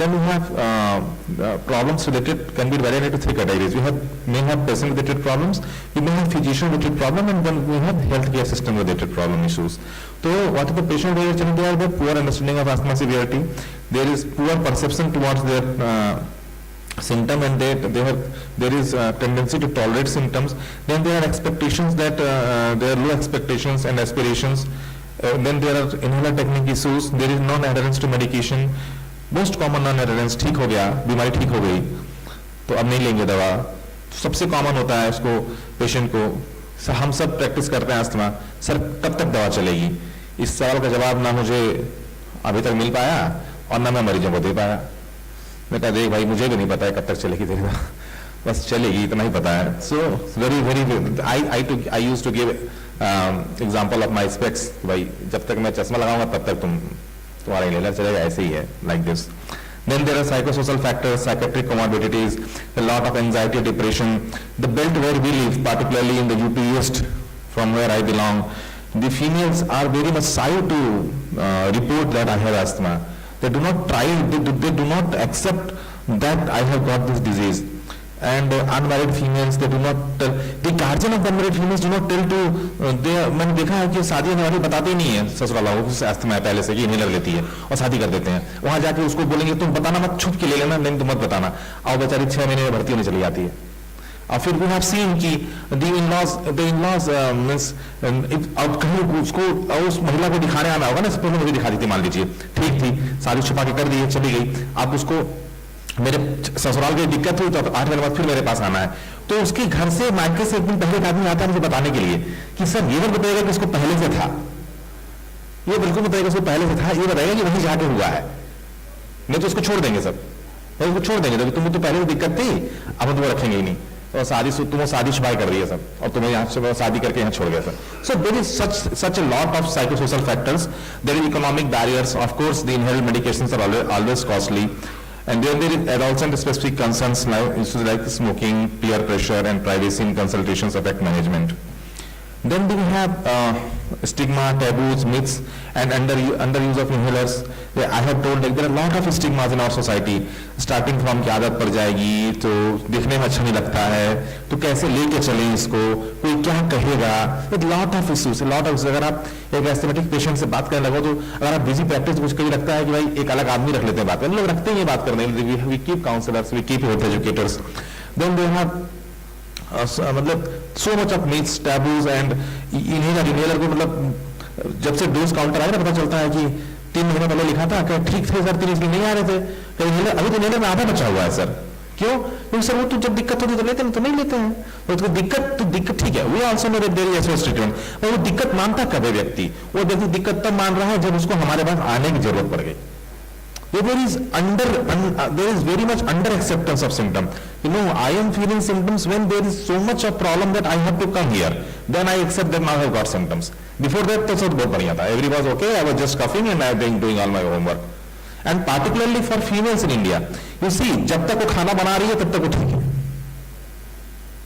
Then we have problems related, can be divided into three categories. We may have patient-related problems, we may have physician-related problem, and then we have healthcare system-related problem issues. So what is the patient-related challenge? They are the poor understanding of asthma severity. There is poor perception towards their symptom, and there is a tendency to tolerate symptoms. Then there are expectations that there are low expectations and aspirations. Then there are inhaler technique issues. There is non-adherence to medication. Most common noun adherence, ठीक हो गया, बीमारी ठीक हो गई तो अब नहीं लेंगे दवा. सबसे कॉमन होता है इसको पेशेंट को, हम सब प्रैक्टिस करते हैं अस्थमा, सर कब तक दवा चलेगी. इस सवाल का जवाब ना मुझे अभी तक मिल पाया और ना मैं मरीजों को दे पाया. मैं कहा देख भाई मुझे भी नहीं पता है कब तक चलेगी तेरी दवा, बस चलेगी इतना ही पता है. So very I used to give example of my specs, भाई जब तक मैं चश्मा लगाऊंगा तब तक तुम्हारा इनहेलर चलेगा, ऐसे ही है, like this. Then there are psychosocial factors, psychiatric comorbidities, a lot of anxiety, depression. The belt where we live, particularly in the UP East, from where I belong, the females are very much shy to report that I have asthma. They do not try, they do not accept that I have got this disease. And unmarried females, they do not tell, the guardian of the unmarried females do not tell to, मैंने देखा है कि शादी होने वाली बताते ही नहीं है ससुराल वालों को अस्थमा है पहले से कि इन्हेलर लेती है और शादी कर देते हैं. वहां जाके उसको बोलेंगे तुम बताना मत, छुप के ले लेना, नहीं तुम मत बताना, और बेचारी 6 महीने में भर्ती होने चली जाती है. और फिर वी हैव सीन कि द इन-लॉज मींस अब कहीं उसको उस महिला को दिखाने आना होगा ना, सपोज मुझे दिखा दी थी, मान लीजिए ठीक थी, शादी छुपा के कर दी, चली गई, अब उसको मेरे ससुराल की दिक्कत हुई तो 8 महीने बाद फिर मेरे पास आना है, तो उसके घर से मायके से एक दिन पहले एक आदमी आता है मुझे बताने के लिए कि सर ये बात बताएगा कि इसको पहले से था, ये बिल्कुल बताएगा इसको पहले से था, ये बताएगा कि वहीं जाके हुआ है, नहीं तो उसको छोड़ देंगे सब, उसको छोड़ देंगे, तो तुम्हें तो पहले से दिक्कत थी, अब हम तुम्हें रखेंगे ही नहीं, और तुम्हें शादी छुपाई कर रही है सब, और तुम्हें यहाँ से शादी करके यहाँ छोड़ गया sir. So there is such a lot of psychosocial factors. There is economic barriers. Of course, the inhaled medications are always costly. And then there is adolescent specific concerns like issues like smoking, peer pressure, and privacy in consultations affect management. Then we have stigma, taboos, myths, and underuse of inhalers. I have told like there are a lot of stigmas in our society. Starting from कि आदत पड़ जाएगी, तो दिखने में अच्छा नहीं लगता है, तो कैसे लेके चलें इसको, कोई क्या कहेगा, with lot of issues, अगर आप एक एस्थमेटिक पेशेंट से बात करने लगो तो अगर आप बिजी प्रैक्टिस कुछ कभी लगता है कि भाई एक अलग आदमी रख लेते हैं बात करने, लोग रखते हैं ये बात करने, we keep counselors, we keep health educators. Then they have मतलब so much of myths, taboos and inhaler को मतलब जब से डोज काउंटर आया ना पता चलता है कि 3 महीने पहले लिखा था कि ठीक थे सर 3 नहीं आ रहे थे, अभी तो इनहेलर में आधा बचा हुआ है सर. क्यों? क्योंकि सर वो तो जब दिक्कत होती तो लेते हैं, तो नहीं लेते हैं, तो दिक्कत ठीक है, we also know that there is एसोस ट्रीटमेंट, पर वो दिक्कत मानता कब है व्यक्ति, वो व्यक्ति दिक्कत तब मान रहा है जब उसको हमारे पास आने की जरूरत पड़ गई. There is very much under acceptance of symptom. You know, I am feeling symptoms when there is so much of problem that I have to come here. Then I accept that now I have got symptoms. Before that, तो सब बहुत बढ़िया था. Every was okay. I was just coughing and I was doing all my homework. And particularly for females in India, you see, जब तक वो खाना बना रही है तब तक वो ठीक है.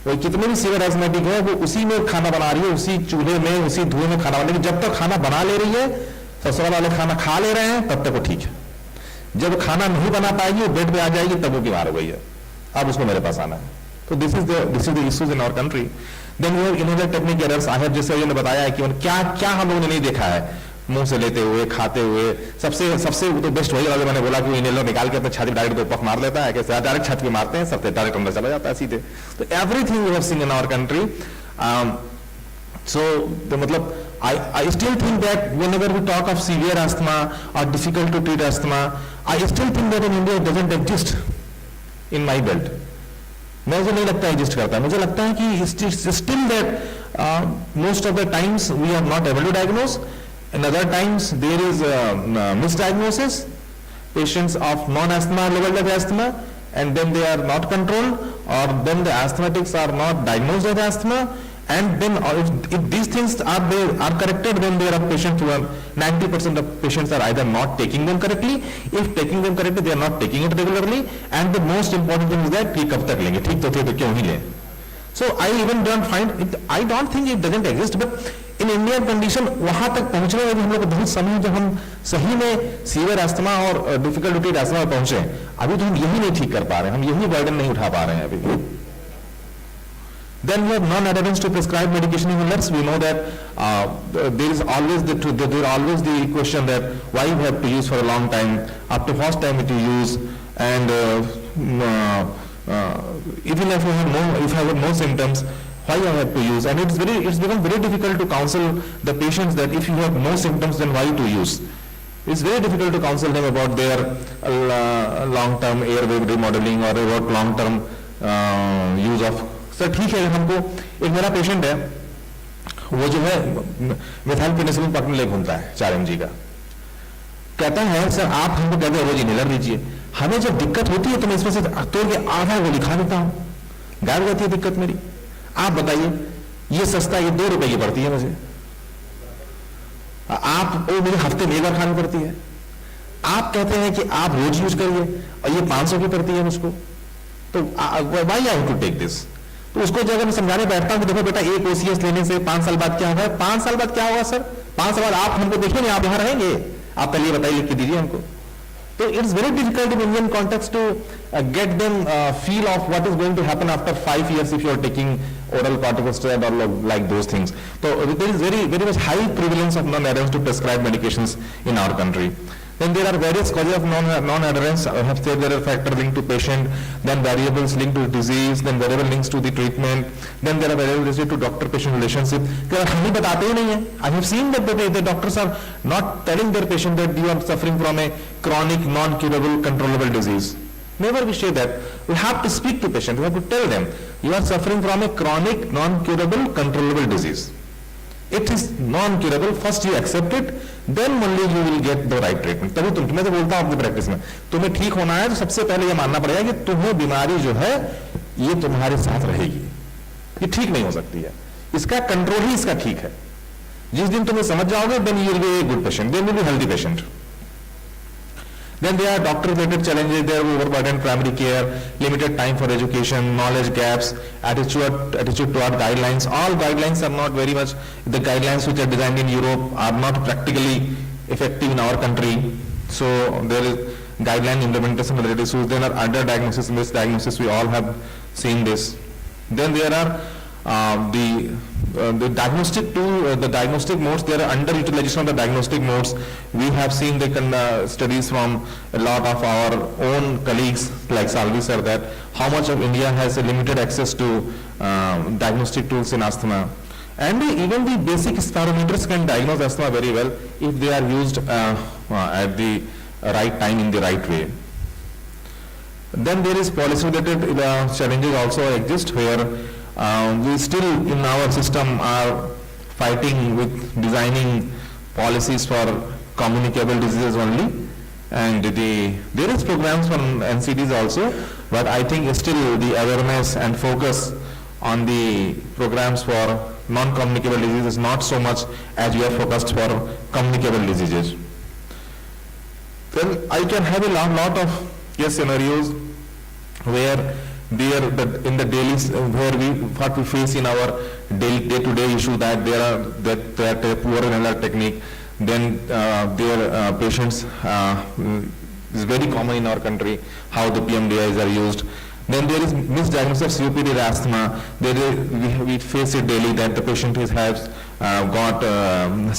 वो कितने भी सीवियर एस्थमेटिक है, वो उसी में खाना बना रही है, उसी चूल्हे में, उसी धुएं में खाना बना रही है. जब तक खाना बना ले रही है, ससुराल वाले खाना खा ले रहे हैं, तब तक वो ठीक है. जब खाना नहीं बना पाएगी, वो बेड पे आ जाएगी, तब वो बीमार हो गई है, अब उसको मेरे पास आना है. तो this is the issues in our country. Then we have inhaler technique errors. I have जैसे मैंने बताया है कि क्या हम लोगों ने नहीं देखा है, मुंह से लेते हुए, खाते हुए, सबसे तो बेस्ट वही वाला मैंने बोला कि वो इनहेलर निकाल के अपने छाती पे डायरेक्ट 2 पफ मार लेता है, कैसे डायरेक्ट छाती पे मारते हैं, सबसे डायरेक्ट अंदर चला जाता है सीधे. तो everything we have seen in our country. So, मतलब I still think that whenever we talk of severe asthma or difficult to treat asthma, I still think that in India it doesn't exist in my belt. मुझे नहीं लगता exist करता है. मुझे लगता है कि still that most of the times we are not able to diagnose, and other times there is misdiagnosis. Patients of non-asthma level of asthma, and then they are not controlled, or then the asthmatics are not diagnosed with asthma. And then if these things are corrected, then there are patients who are 90% of patients are either not taking them correctly. If taking them correctly, they are not taking it regularly. And the most important thing is that ठीक कब तक लेंगे, ठीक तो थे तो क्यों ही लें. So I even don't find it, I don't think it doesn't exist, but in Indian condition वहां तक पहुंचने में भी हम लोग को बहुत समय, जब हम सही में सीवियर अस्थमा और डिफिकल्ट अस्थमा में पहुंचे, अभी तो हम यही नहीं ठीक कर पा रहे हैं, हम यही बर्डन नहीं उठा पा रहे हैं अभी. Then we have non-adherence to prescribed medication in nurse. We know that there is always the question that why you have to use for a long time, up to what time it you use, and even if I have no symptoms, why I have to use? And it's become very difficult to counsel the patients that if you have no symptoms, then why to use? It's very difficult to counsel them about their long-term airway remodeling or about long-term use of. Sir ठीक है, हमको एक मेरा patient है, वो जो है methyl penicillin पकड़ने ले घूमता है 4 mg का, कहता है सर आप हमको कहते हैं रोज इनहेलर दीजिए, हमें जब दिक्कत होती है तो मैं इसमें से तोड़ के आधा गोली खा लेता हूँ, गायब जाती है दिक्कत मेरी. आप बताइए, ये सस्ता, ये 2 रुपए की पड़ती है मुझे, आप वो मुझे हफ्ते में एक बार खानी पड़ती है. आप कहते हैं कि आप रोज यूज करिए और ये 500 की पड़ती है मुझको, तो why I have to take this? तो उसको जब मैं समझाने बैठता हूं कि देखो बेटा, एक OCS लेने से 5 साल बाद क्या होगा? 5 साल बाद क्या होगा सर? 5 साल बाद आप हमको देखेंगे, आप यहां रहेंगे? आप पहले बताइए, लिख के दीजिए हमको. तो it's very difficult in Indian context to get them feel of what is going to happen after 5 years if you are taking oral corticosteroid or like those things. So there is very much high prevalence of non-adherence to prescribed medications in our country. Then there are various causes of non-adherence. I have said there are factors linked to patient, then variables linked to disease, then variable links to the treatment, then there are variables related to doctor-patient relationship. हम ही बताते ही नहीं है. I have seen that the doctors are not telling their patient that you are suffering from a chronic, non-curable, controllable disease. Never we say that. We have to speak to patient. We have to tell them you are suffering from a chronic, non-curable, controllable disease. It is non-curable. First you accept it, then only you will get the right treatment. तभी मैं तो बोलता हूँ अपनी practice में, तुम्हें ठीक होना है तो सबसे पहले ये मानना पड़ेगा कि तुम्हें बीमारी जो है ये तुम्हारे साथ रहेगी, ये ठीक नहीं हो सकती है, इसका कंट्रोल ही इसका ठीक है. जिस दिन तुम्हें समझ जाओगे, then you will be a good patient, then you will be a healthy patient. Then there are doctor-related challenges. There are overburdened primary care, limited time for education, knowledge gaps, attitude toward guidelines. All guidelines are not very much. The guidelines which are designed in Europe are not practically effective in our country. So there is guideline implementation related issues. There are underdiagnosis, misdiagnosis. We all have seen this. Then there are the diagnostic tool, the diagnostic modes. There are underutilization of the diagnostic modes. We have seen the studies from a lot of our own colleagues like Salvi sir that how much of India has a limited access to diagnostic tools in asthma. And even the basic spirometers can diagnose asthma very well if they are used at the right time in the right way. Then there is policy-related challenges also exist where we still in our system are fighting with designing policies for communicable diseases only, and there is programs from NCDs also, but I think still the awareness and focus on the programs for non-communicable diseases is not so much as we are focused for communicable diseases. Then I can have a lot of scenarios where in the daily what we face in our day-to-day issue that there are poor inhaler technique, then their patients is very common in our country how the PMDIs are used. Then there is misdiagnosis of COPD or asthma. We face it daily that the patient has got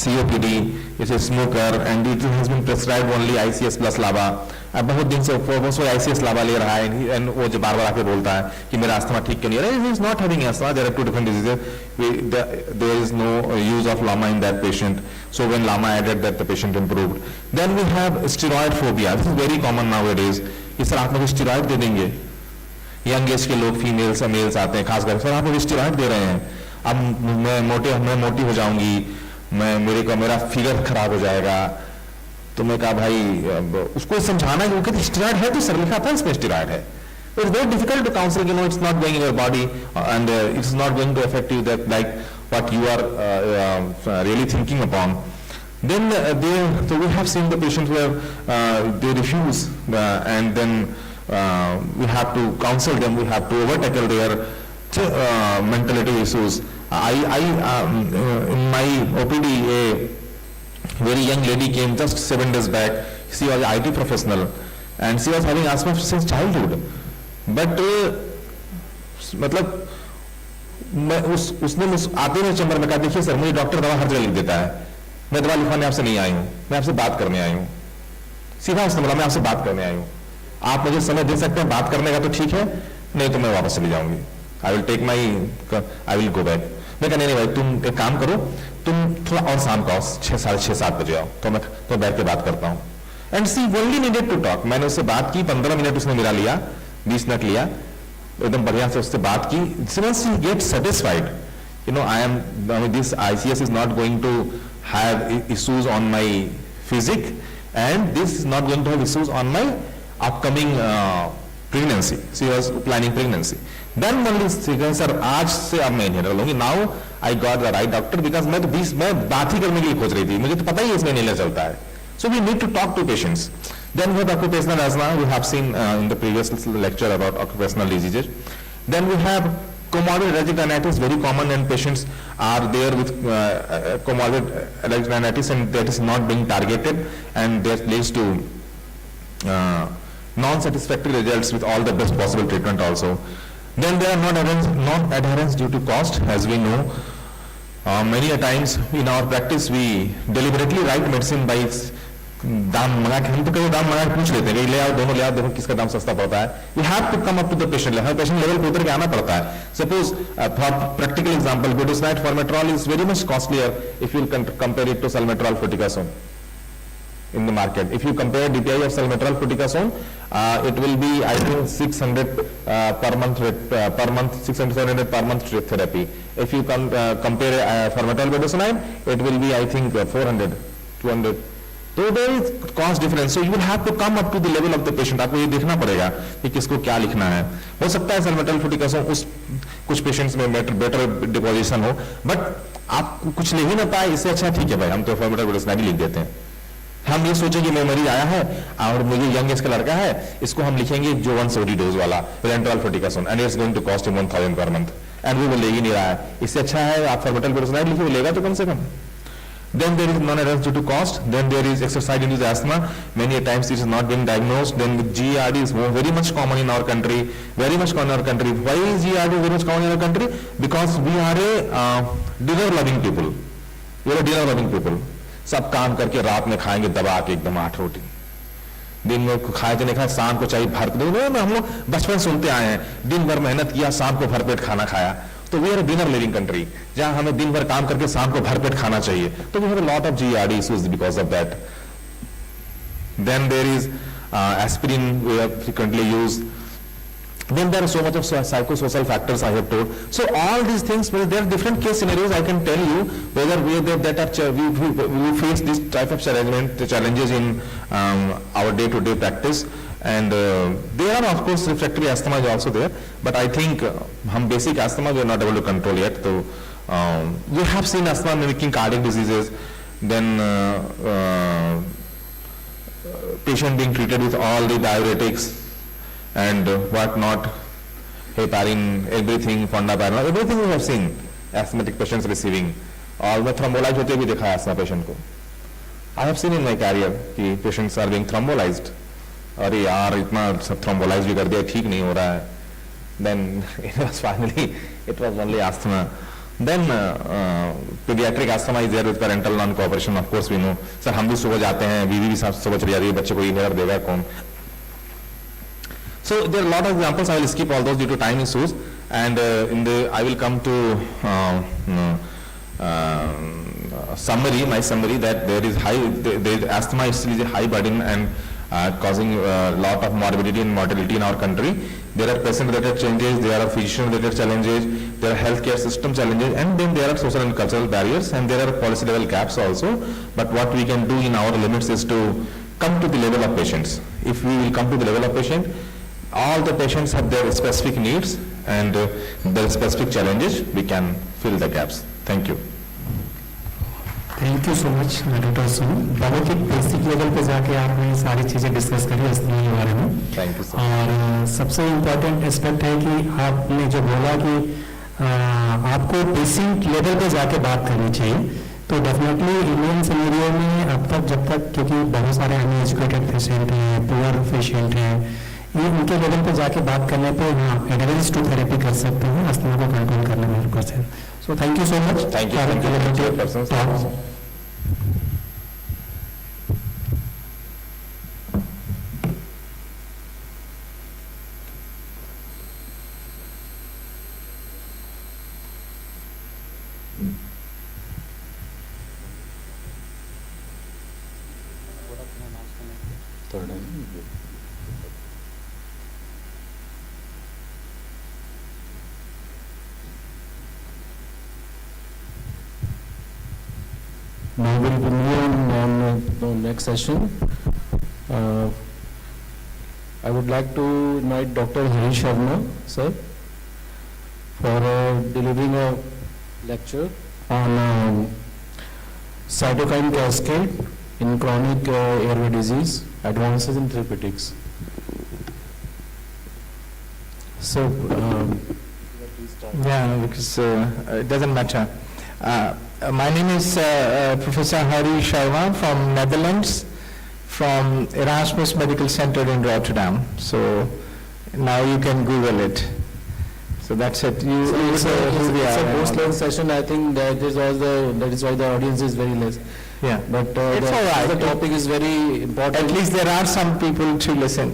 COPD, is a smoker, and it has been prescribed only ICS plus LABA. अब बहुत दिन से ICS LABA ले रहा है, and वो जो बार-बार आके बोलता है कि मेरा अस्थमा ठीक क्यों नहीं है? He is not having asthma. There are two different diseases. There is no use of LAMA in that patient. So when LAMA added that, the patient improved. Then we have steroid phobia. This is very common nowadays. कि sir आप मुझे steroid दे देंगे? Young age के लोग females और mails आते हैं, खासकर सर आप मुझे स्टेरॉइड दे रहे हैं, अब मैं मोटी हो जाऊंगी, मेरा फिगर खराब हो जाएगा. तो मैं कहा भाई उसको समझाना है, क्योंकि स्टेरॉइड है तो सर लिखा था इसमें स्टेरॉइड है. It's very difficult to counsel, it's not going in your body and it's not going to affect you that like what you are really thinking upon. Then so we have seen the patients where they refuse and then we have to counsel them, we have to overtackle their mentality issues In my OPD, a very young lady came just 7 days back. She was an IT professional and she was having asthma since childhood. But मतलब मैं उसने आते हुए chamber में कहा, देखिए sir मुझे doctor दवा हर जगह लिख देता है, मैं दवा लिखवाने आपसे नहीं आई हूँ, मैं आपसे बात करने आई हूँ। सीधा उसने बोला मैं आपसे बात करने आई हूँ, आप मुझे समय दे सकते हैं बात करने का तो ठीक है, नहीं तो मैं वापस चली जाऊंगी। I will go back. मैं कहा नहीं भाई तुम एक काम करो, तुम थोड़ा और शाम को आओ, 6, साढ़े 6, 7 बजे आओ, तो मैं तो बैठ के बात करता हूँ। And she only needed to talk. मैंने उससे बात की, 15 मिनट उसने मेरा लिया, 20 मिनट लिया, एकदम बढ़िया से उससे बात की। Once he gets satisfied, you know, this ICS is not going to have issues on my physics, and this is not going to have issues on my upcoming pregnancy. She was planning pregnancy. Then only she said, sir, आज से अब मैं नहीं लूंगी. Now I got the right doctor because मैं बात ही करने के लिए खोज रही थी, मुझे तो पता ही इसमें नहीं चलता है. So we need to talk to patients. Then we have occupational asthma. We have seen in the previous lecture about occupational diseases. Then we have comorbid allergic rhinitis, very common, and patients are there with comorbid allergic rhinitis, and that is not being targeted, and that leads to non-satisfactory results with all the best possible treatment also. Then there are non-adherence due to cost, as we know. Many a times in our practice we deliberately write medicine by दाम मंगा के, हम तो कई दाम मंगा के पूछ लेते हैं, ले आओ दोनों ले आओ, देखो किसका दाम सस्ता पड़ता है. You have to come up to the patient level. Patient level पे उतर के आना पड़ता है. Suppose for practical example, budesonide formoterol is very much costlier if you compare it to salmeterol fluticasone in the market. If you compare DPI of salmeterol fluticasone, it will be I think 600 per month 600-700 per month therapy. If you compare formoterol budesonide, it will be I think 400-200. So there is cost difference. So you will have to come up to the level of the patient. आपको ये देखना पड़ेगा कि किसको क्या लिखना है. हो सकता है salmeterol fluticasone उस कुछ पेशेंट्स में बेटर डिपोजिशन हो, बट आप कुछ ले ही ना पाए, इससे अच्छा ठीक है भाई हम तो formoterol budesonide लिख देते हैं. हम ये सोचे कि मैं मरीज आया है और मुझे यंग एज का लड़का है, इसको हम लिखेंगे जो 140 डोज वाला salmeterol fluticasone and it's going to cost him 1000 per month and वो ले ही नहीं रहा है. इससे अच्छा है आप formoterol budesonide लिखिए, लेगा तो कम से कम. Then there is non-adherence due to cost. Then there is exercise-induced asthma. Many times it is not being diagnosed. Then GERD is very much common in our country. Very much common in our country. Why is GERD very much common in our country? Because we are a dinner-loving people. We are a dinner-loving people. सब काम करके रात में खाएंगे दबा के एकदम 8 रोटी. दिन में खाए तो नहीं खाए, शाम को चाहिए भर पेट. हम लोग बचपन सुनते आए हैं, दिन भर मेहनत किया, शाम को भरपेट खाना खाया. तो we are dinner living country, जहां हमें दिन भर काम करके शाम को भरपेट खाना चाहिए. तो we have a lot of GERD issues because of that. Then there is aspirin we have frequently used. Then there are so much of psychosocial factors I have told. So all these things, well, there are different case scenarios. I can tell you whether we face this type of challenges in our day-to-day practice. And there are of course refractory asthma is also there, but I think हम basic asthma we are not able to control yet. So we have seen asthma mimicking cardiac diseases. Then patient being treated with all the diuretics and what not, heparin, everything, fondaparinol, everything we have seen asthmatic patients receiving. और मैं thrombolized होते भी देखा है asthma patient को. I have seen in my career कि patients are being thrombolized. अरे यार इतना सब थ्रोम्बोलाइज भी कर दिया, ठीक नहीं हो रहा है. Then it was finally it was only asthma. Then pediatric asthma is there with parental non-cooperation. Of course we know. Sir हम भी सुबह जाते हैं, बीवी भी सुबह चली जाती है, बच्चे को इन्हेलर देगा कौन. So there are a lot of examples. I will skip all those due to time issues, and I will come to summary. My summary that there is asthma is still a high burden and causing a lot of morbidity and mortality in our country. There are patient-related challenges, there are physician-related challenges, there are healthcare system challenges, and then there are social and cultural barriers, and there are policy-level gaps also. But what we can do in our limits is to come to the level of patients. If we will come to the level of patient, all the patients have their specific needs and their specific challenges. We can fill the gaps. Thank you.
Thank you so much doctor Sun. बहुत ही basic level पे जाके आपने सारी चीज़ें discuss करी asthma के बारे में.
Thank you.
और सबसे इम्पोर्टेंट एस्पेक्ट है कि आपने जो बोला कि आपको पेशेंट लेवल पे जाके बात करनी चाहिए। तो डेफिनेटली इंडियन सिनेरियो में अब तक जब तक, क्योंकि बहुत सारे अनएजुकेटेड पेशेंट हैं, पुअर पेशेंट हैं, ये उनके लेवल पे जाके बात करने पे हाँ एडवांस टू थेरेपी कर सकते हैं अस्थमा को कंट्रोल करने में 100%। So thank you so much.
Thank you.
Now we'll move on the next session. I would like to invite Dr. Harish Sharma, sir, for delivering a lecture on cytokine cascade in chronic airway disease, advances in therapeutics. So,
Yeah, because it doesn't matter. My name is Professor Hari Sharma from Netherlands, from Erasmus Medical Center in Rotterdam. So now you can Google it. So that's it.
it's a post-lunch session. I think that is why the audience is very less.
Yeah,
But
it's all right.
the topic is very important.
At least there are some people to listen.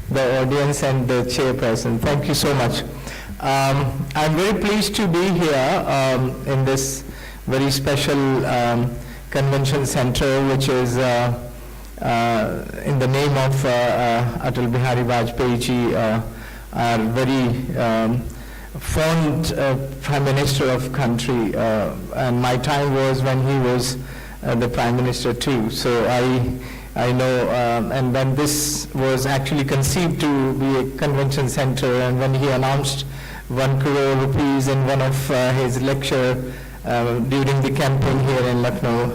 The audience and the chairperson. Thank you so much. I'm very pleased to be here in this very special convention center, which is in the name of Atal Bihari Vajpayee ji, our very fond Prime Minister of country, and my time was when he was the Prime Minister too. So I know, and when this was actually conceived to be a convention center, and when he announced 1 crore rupees in one of his lecture during the campaign here in Lucknow,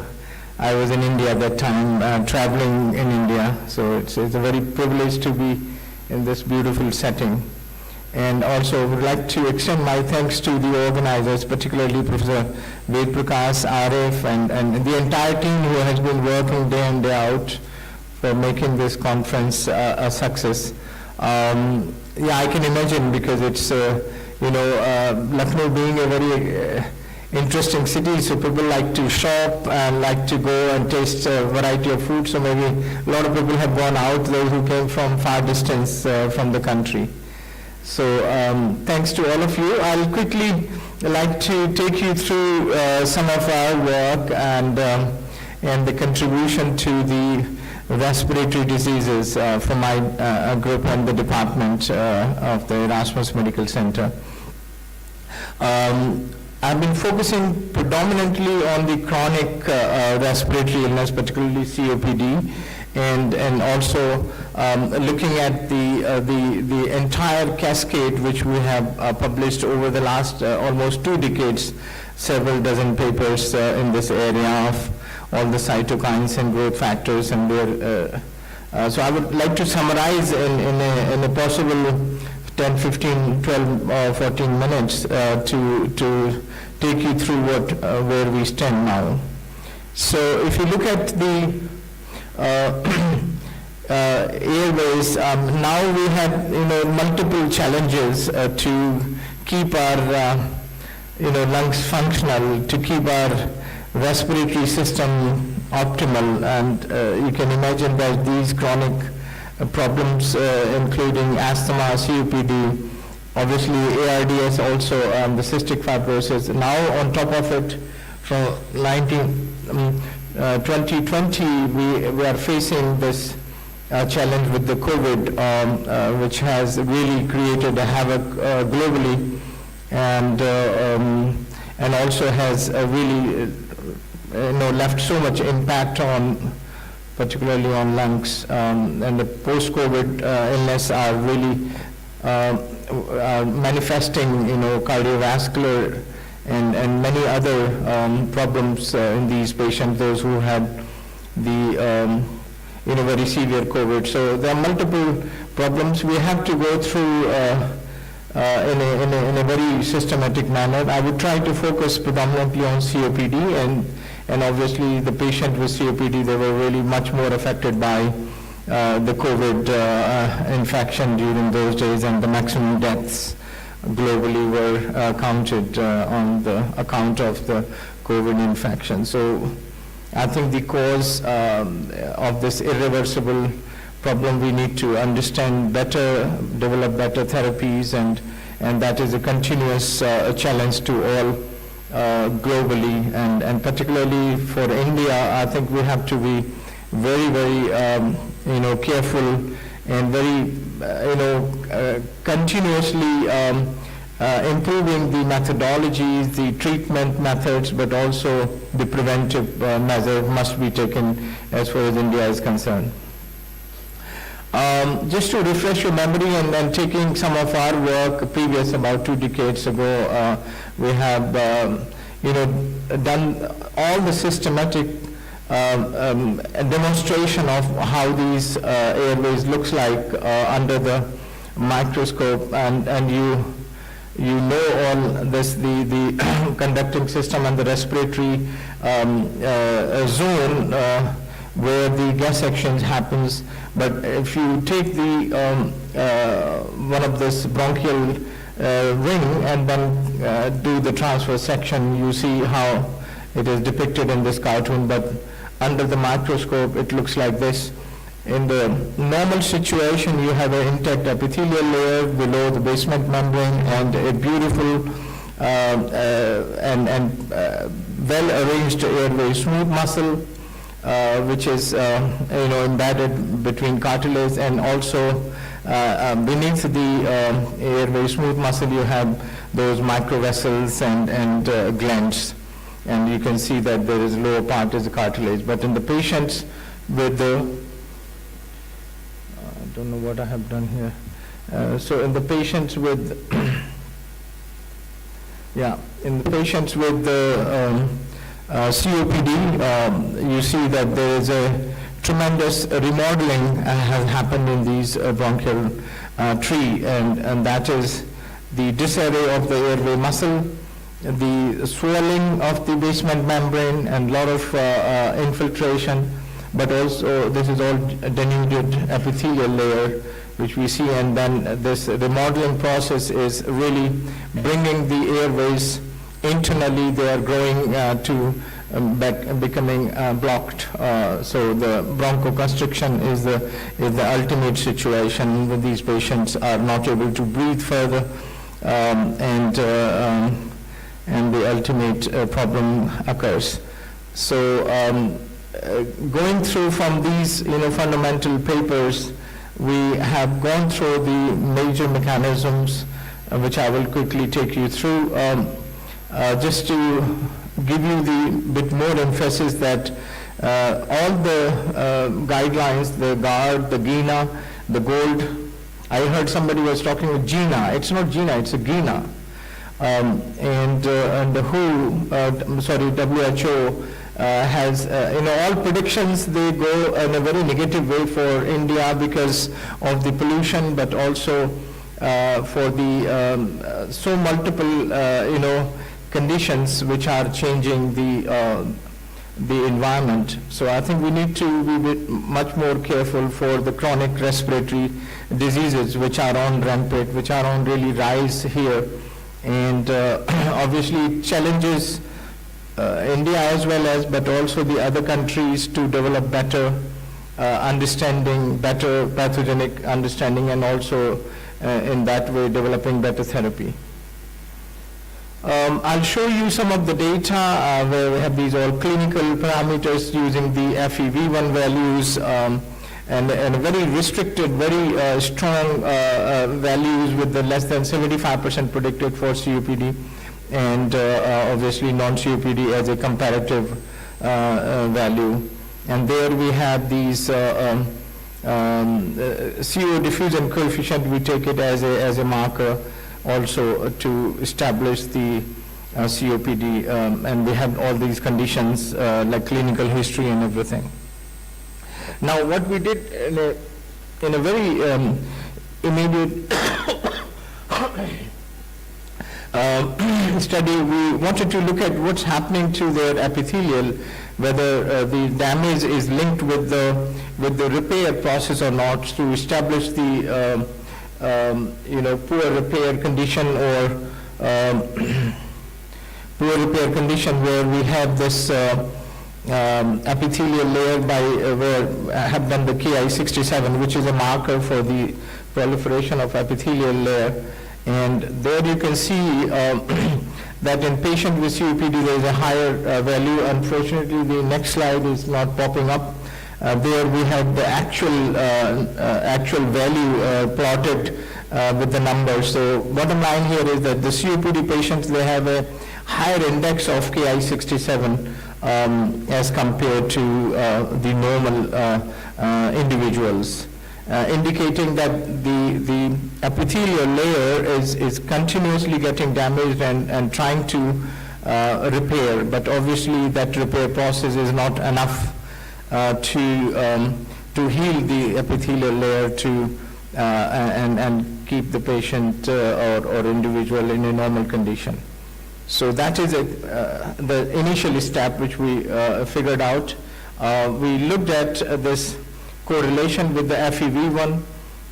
I was in India at that time, traveling in India. So it's a very privilege to be in this beautiful setting. And also would like to extend my thanks to the organizers, particularly Professor Ved Prakash, Arif, and the entire team who has been working day in, day out for making this conference a success. Yeah, I can imagine, because it's, Lucknow being a very interesting city, so people like to shop and like to go and taste a variety of food, so maybe a lot of people have gone out, those who came from far distance from the country. So thanks to all of you. I'll quickly like to take you through some of our work and the contribution to the respiratory diseases from my group and the department of the Erasmus Medical Center. I've been focusing predominantly on the chronic respiratory illness, particularly COPD, and also looking at the entire cascade which we have published over the last almost 2 decades, several dozen papers in this area of all the cytokines and growth factors and their, so I would like to summarize in a possible 10, 15, 12 or 14 minutes to take you through where we stand now. So if you look at the airways, now we have multiple challenges to keep our lungs functional, to keep our respiratory system optimal, and you can imagine that these chronic problems including asthma, COPD, obviously ARDS also, the cystic fibrosis. Now on top of it, from 2020 we are facing this challenge with the COVID, which has really created a havoc globally, and also has really left so much impact on, particularly on lungs, and the post-COVID illness are really manifesting, cardiovascular and many other problems in these patients, those who had the very severe COVID. So there are multiple problems. We have to go through
in a very systematic manner. I would try to focus predominantly on COPD, and obviously the patient with COPD, they were really much more affected by the COVID infection during those days, and the maximum deaths globally were counted on the account of the COVID infection. So I think the cause of this irreversible problem, we need to understand better, develop better therapies, and that is a continuous challenge to all globally, and particularly for India. I think we have to be very, very careful and very continuously improving the methodologies, the treatment methods, but also the preventive measure must be taken as far as India is concerned. Just to refresh your memory, and taking some of our work previous, about 2 decades ago, we have done all the systematic demonstration of how these airways looks like under the microscope, and you know all this, the conducting system and the respiratory zone where the gas exchange happens. But if you take the one of this bronchial ring and then do the transverse section, you see how it is depicted in this cartoon, but under the microscope it looks like this. In the normal situation, you have an intact epithelial layer below the basement membrane, and a beautiful and well-arranged airway smooth muscle, which is embedded between cartilage, and also beneath the airway smooth muscle you have those microvessels and glands, and you can see that there is lower part is the cartilage. But in the patients with the I don't know what I have done here. So in the patients with in the patients with the COPD, you see that there is a tremendous remodeling has happened in these bronchial tree, and that is the disarray of the airway muscle, the swelling of the basement membrane, and a lot of infiltration, but also this is all denuded epithelial layer which we see, and then this remodeling process is really bringing the airways internally. They are growing to becoming blocked. So the bronchoconstriction is the ultimate situation when these patients are not able to breathe further, and the ultimate problem occurs. So going through from these fundamental papers, we have gone through the major mechanisms, which I will quickly take you through. Just to give you the bit more emphasis that all the guidelines, the GARD, the GINA, the GOLD, I heard somebody was talking with GINA. It's not GINA, it's a GINA. And the WHO has, all predictions, they go in a very negative way for India because of the pollution, but also for the so multiple, conditions which are changing the environment. So I think we need to be much more careful for the chronic respiratory diseases which are on rampant, which are on really rise here, and obviously challenges India as well as, but also the other countries to develop better understanding, better pathogenic understanding, and also in that way developing better therapy. I'll show you some of the data where we have these all clinical parameters using the FEV1 values and a very restricted, very strong values with the less than 75% predicted for COPD, and obviously non-COPD as a comparative value. And there we have these CO diffusion coefficient. We take it as a marker also to establish the COPD, and we have all these conditions like clinical history and everything. Now what we did in a very immediate
study, we wanted to look at what's happening to their epithelial, whether the damage is linked with the repair process or not, to establish the poor repair condition or poor repair condition where we have this epithelial layer where have done the KI67, which is a marker for the proliferation of epithelial layer. And there you can see that in patient with COPD there is a higher value. Unfortunately, the next slide is not popping up. There we have the actual value plotted with the numbers. So bottom line here is that the COPD patients, they have a higher index of KI67 as compared to the normal individuals, indicating that the epithelial layer is continuously getting damaged and trying to repair, but obviously that repair process is not enough to heal the epithelial layer and keep the patient or individual in a normal condition. So that is the initial step which we figured out. We looked at this correlation with the FEV1.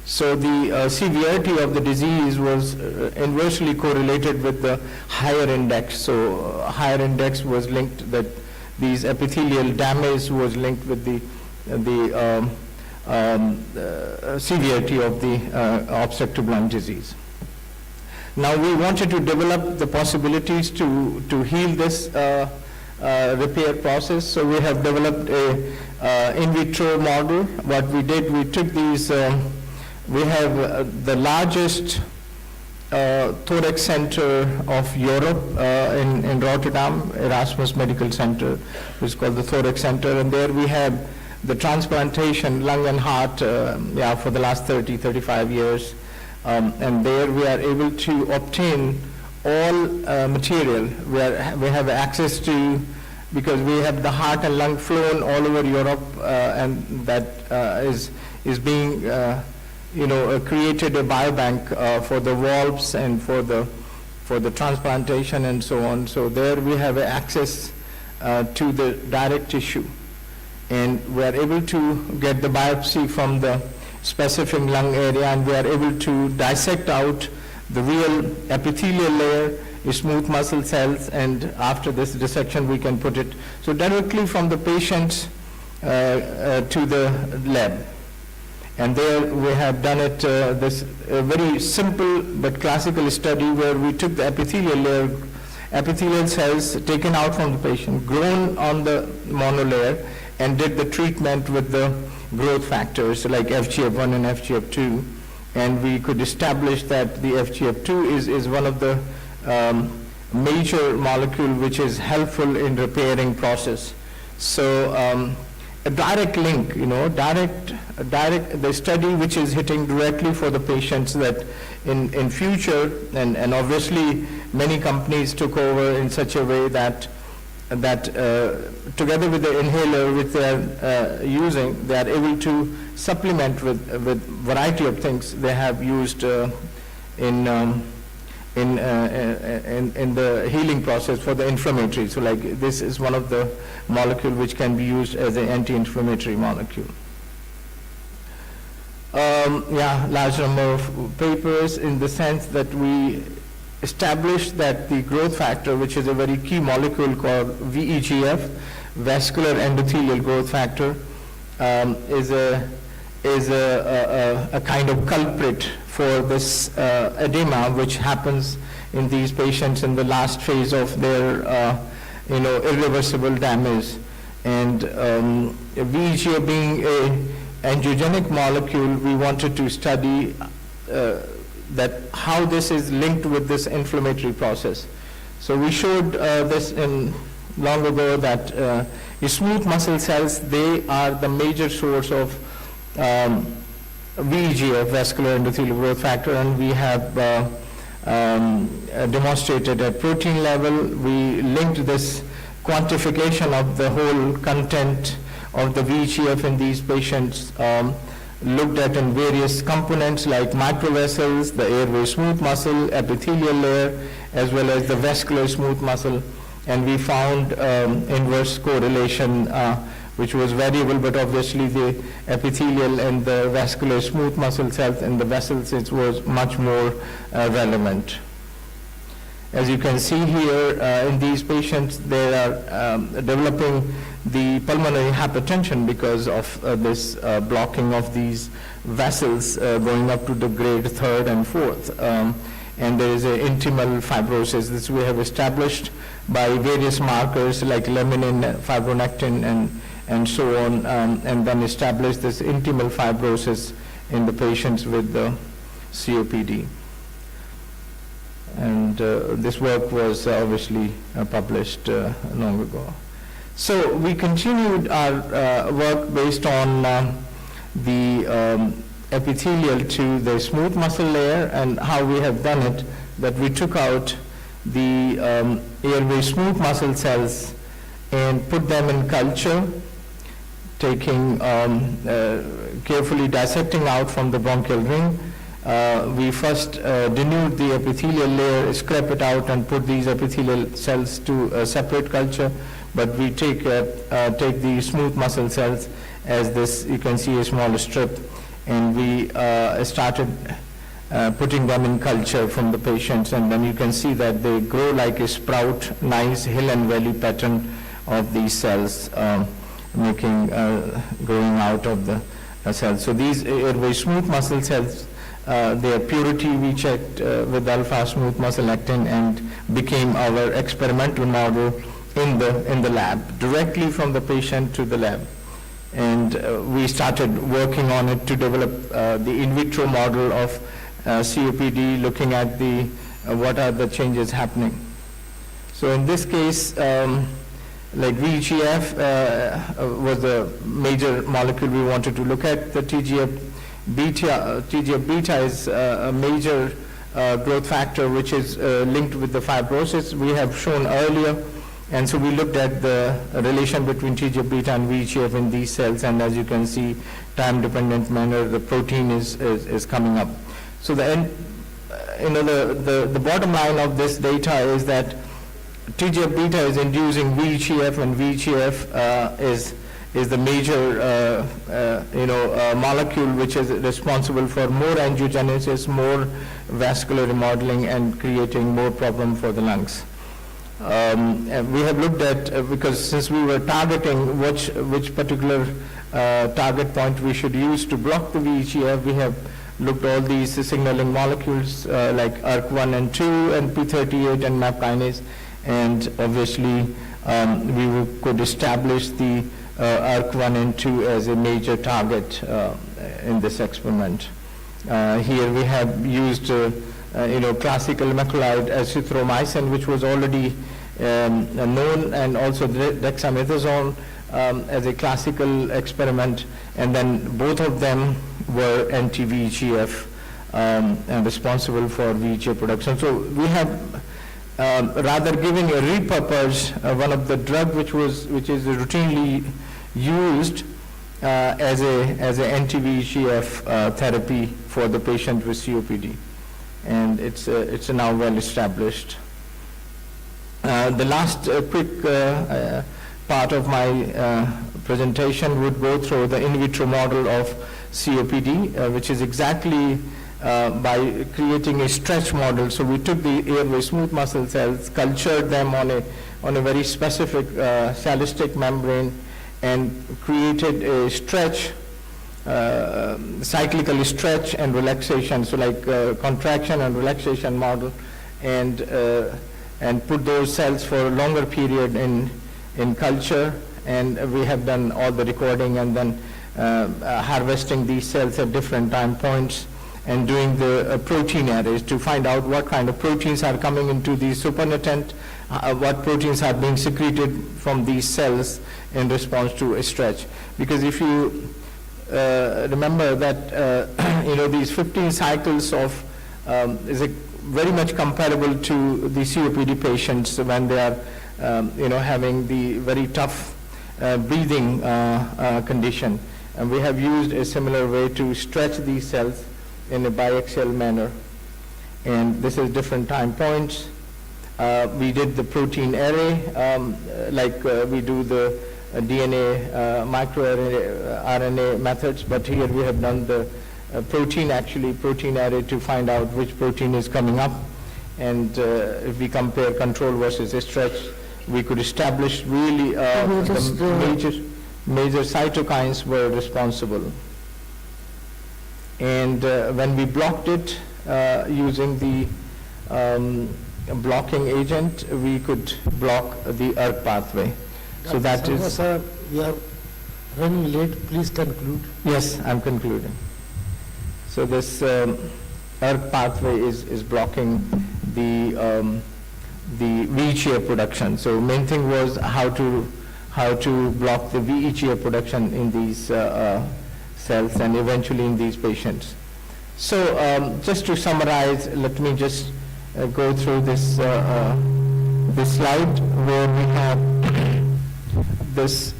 So the severity of the disease was inversely correlated with the higher index. So higher index was linked, that these epithelial damage was linked with the severity of the obstructive lung disease. Now we wanted to develop the possibilities to heal this repair process. So we have developed a in vitro model. What we did, we took these, we have the largest thorax center of Europe in Rotterdam, Erasmus Medical Center, which is called the Thorax Center, and there we have the transplantation, lung and heart, for the last 35 years. And there we are able to obtain all material. We have access to, because we have the heart and lung flown all over Europe, and that is being created a biobank for the valves and for the transplantation and so on. So there we have access to the direct tissue, and we are able to get the biopsy from the specific lung area, and we are able to dissect out the real epithelial layer, smooth muscle cells, and after this dissection we can put it so directly from the patient to the lab. And there we have done it, this very simple but classical study where we took the epithelial layer, epithelial cells taken out from the patient, grown on the monolayer, and did the treatment with the growth factors like FGF1 and FGF2, and we could establish that the FGF2 is one of the major molecule which is helpful in repairing process. So a direct link, the study which is hitting directly for the patients, that in future, and obviously many companies took over in such a way that together with the inhaler which they are using, they are able to supplement with variety of things they have used in the healing process for the inflammatory. So like this is one of the molecule which can be used as an anti-inflammatory molecule. Large number of papers in the sense that we established that the growth factor, which is a very key molecule called VEGF, vascular endothelial growth factor, is a kind of culprit for this edema which happens in these patients in the last phase of their irreversible damage. And VEGF being an angiogenic molecule, we wanted to study that how this is linked with this inflammatory process. So we showed this in long ago that smooth muscle cells, they are the major source of VEGF, vascular endothelial growth factor, and we have demonstrated at protein level. We linked this quantification of the whole content of the VEGF in these patients
looked at in various components like microvessels, the airway smooth muscle, epithelial layer, as well as the vascular smooth muscle. And we found inverse correlation, which was variable, but obviously the epithelial and the vascular smooth muscle cells in the vessels, it was much more relevant. As you can see here, in these patients, they are developing the pulmonary hypertension because of this blocking of these vessels going up to the grade 3rd and 4th. And there is an intimal fibrosis. This we have established by various markers like laminin, fibronectin, and so on, and then established this intimal fibrosis in the patients with the COPD. And this work was obviously published long ago. So we continued our work based on the epithelial to the smooth muscle layer, and how we have done it, that we took out the airway smooth muscle cells and put them in culture, taking carefully dissecting out from the bronchial ring. We first denude the epithelial layer, scrape it out, and put these epithelial cells to a separate culture. But we take the smooth muscle cells, as this you can see a small strip, and we started putting them in culture from the patients, and then you can see that they grow like a sprout, nice hill and valley pattern of these cells, making growing out of the cells. So these airway smooth muscle cells, their purity we checked with alpha smooth muscle actin, and became our experimental model in the lab, directly from the patient to the lab. And we started working on it to develop the in vitro model of COPD, looking at the what are the changes happening. So in this case, like VEGF was the major molecule we wanted to look at. The TGF beta is a major growth factor which is linked with the fibrosis we have shown earlier. And so we looked at the relation between TGF beta and VEGF in these cells, and as you can see, time-dependent manner, the protein is coming up. So the bottom line of this data is that TGF beta is inducing VEGF, and VEGF is the major molecule which is responsible for more angiogenesis, more vascular remodeling, and creating more problem for the lungs. And we have looked at, because since we were targeting which particular target point we should use to block the VEGF, we have looked all these signaling molecules like ERK1 and 2 and P38 and MAP kinase, and obviously we could establish the ERK1 and 2 as a major target in this experiment. Here we have used classical macrolide azithromycin, which was already known, and also dexamethasone as a classical experiment, and then both of them were anti-VEGF and responsible for VEGF production. So we have rather giving a repurpose one of the drug which is routinely used as a anti-VEGF therapy for the patient with COPD, and it's now well established. The last quick part of my presentation would go through the in vitro model of COPD, which is exactly by creating a stretch model. So we took the airway smooth muscle cells, cultured them on a very specific calistic membrane, and created a stretch, cyclical stretch and relaxation, so like contraction and relaxation model, and put those cells for a longer period in culture. And we have done all the recording, and then harvesting these cells at different time points, and doing the protein arrays to find out what kind of proteins are coming into the supernatant, what proteins are being secreted from these cells in response to a stretch. Because if you remember that these 15 cycles of is very much comparable to the COPD patients when they are having the very tough breathing condition.
And we have used a similar way to stretch these cells in a biaxial manner. And this is different time points. We did the protein array, like we do the DNA, microarray, RNA methods, but here we have done the protein array to find out which protein is coming up. And if we compare control versus stretch, we could establish really the major cytokines were responsible. And when we blocked it using the blocking agent, we could block the ERK pathway. So that is...
Sir, you are running late, please conclude.
Yes, I'm concluding. So this ERK pathway is blocking the VHA production. So main thing was how to block the VHA production in these cells and eventually in these patients. So just to summarize, let me just go through this this slide where we have this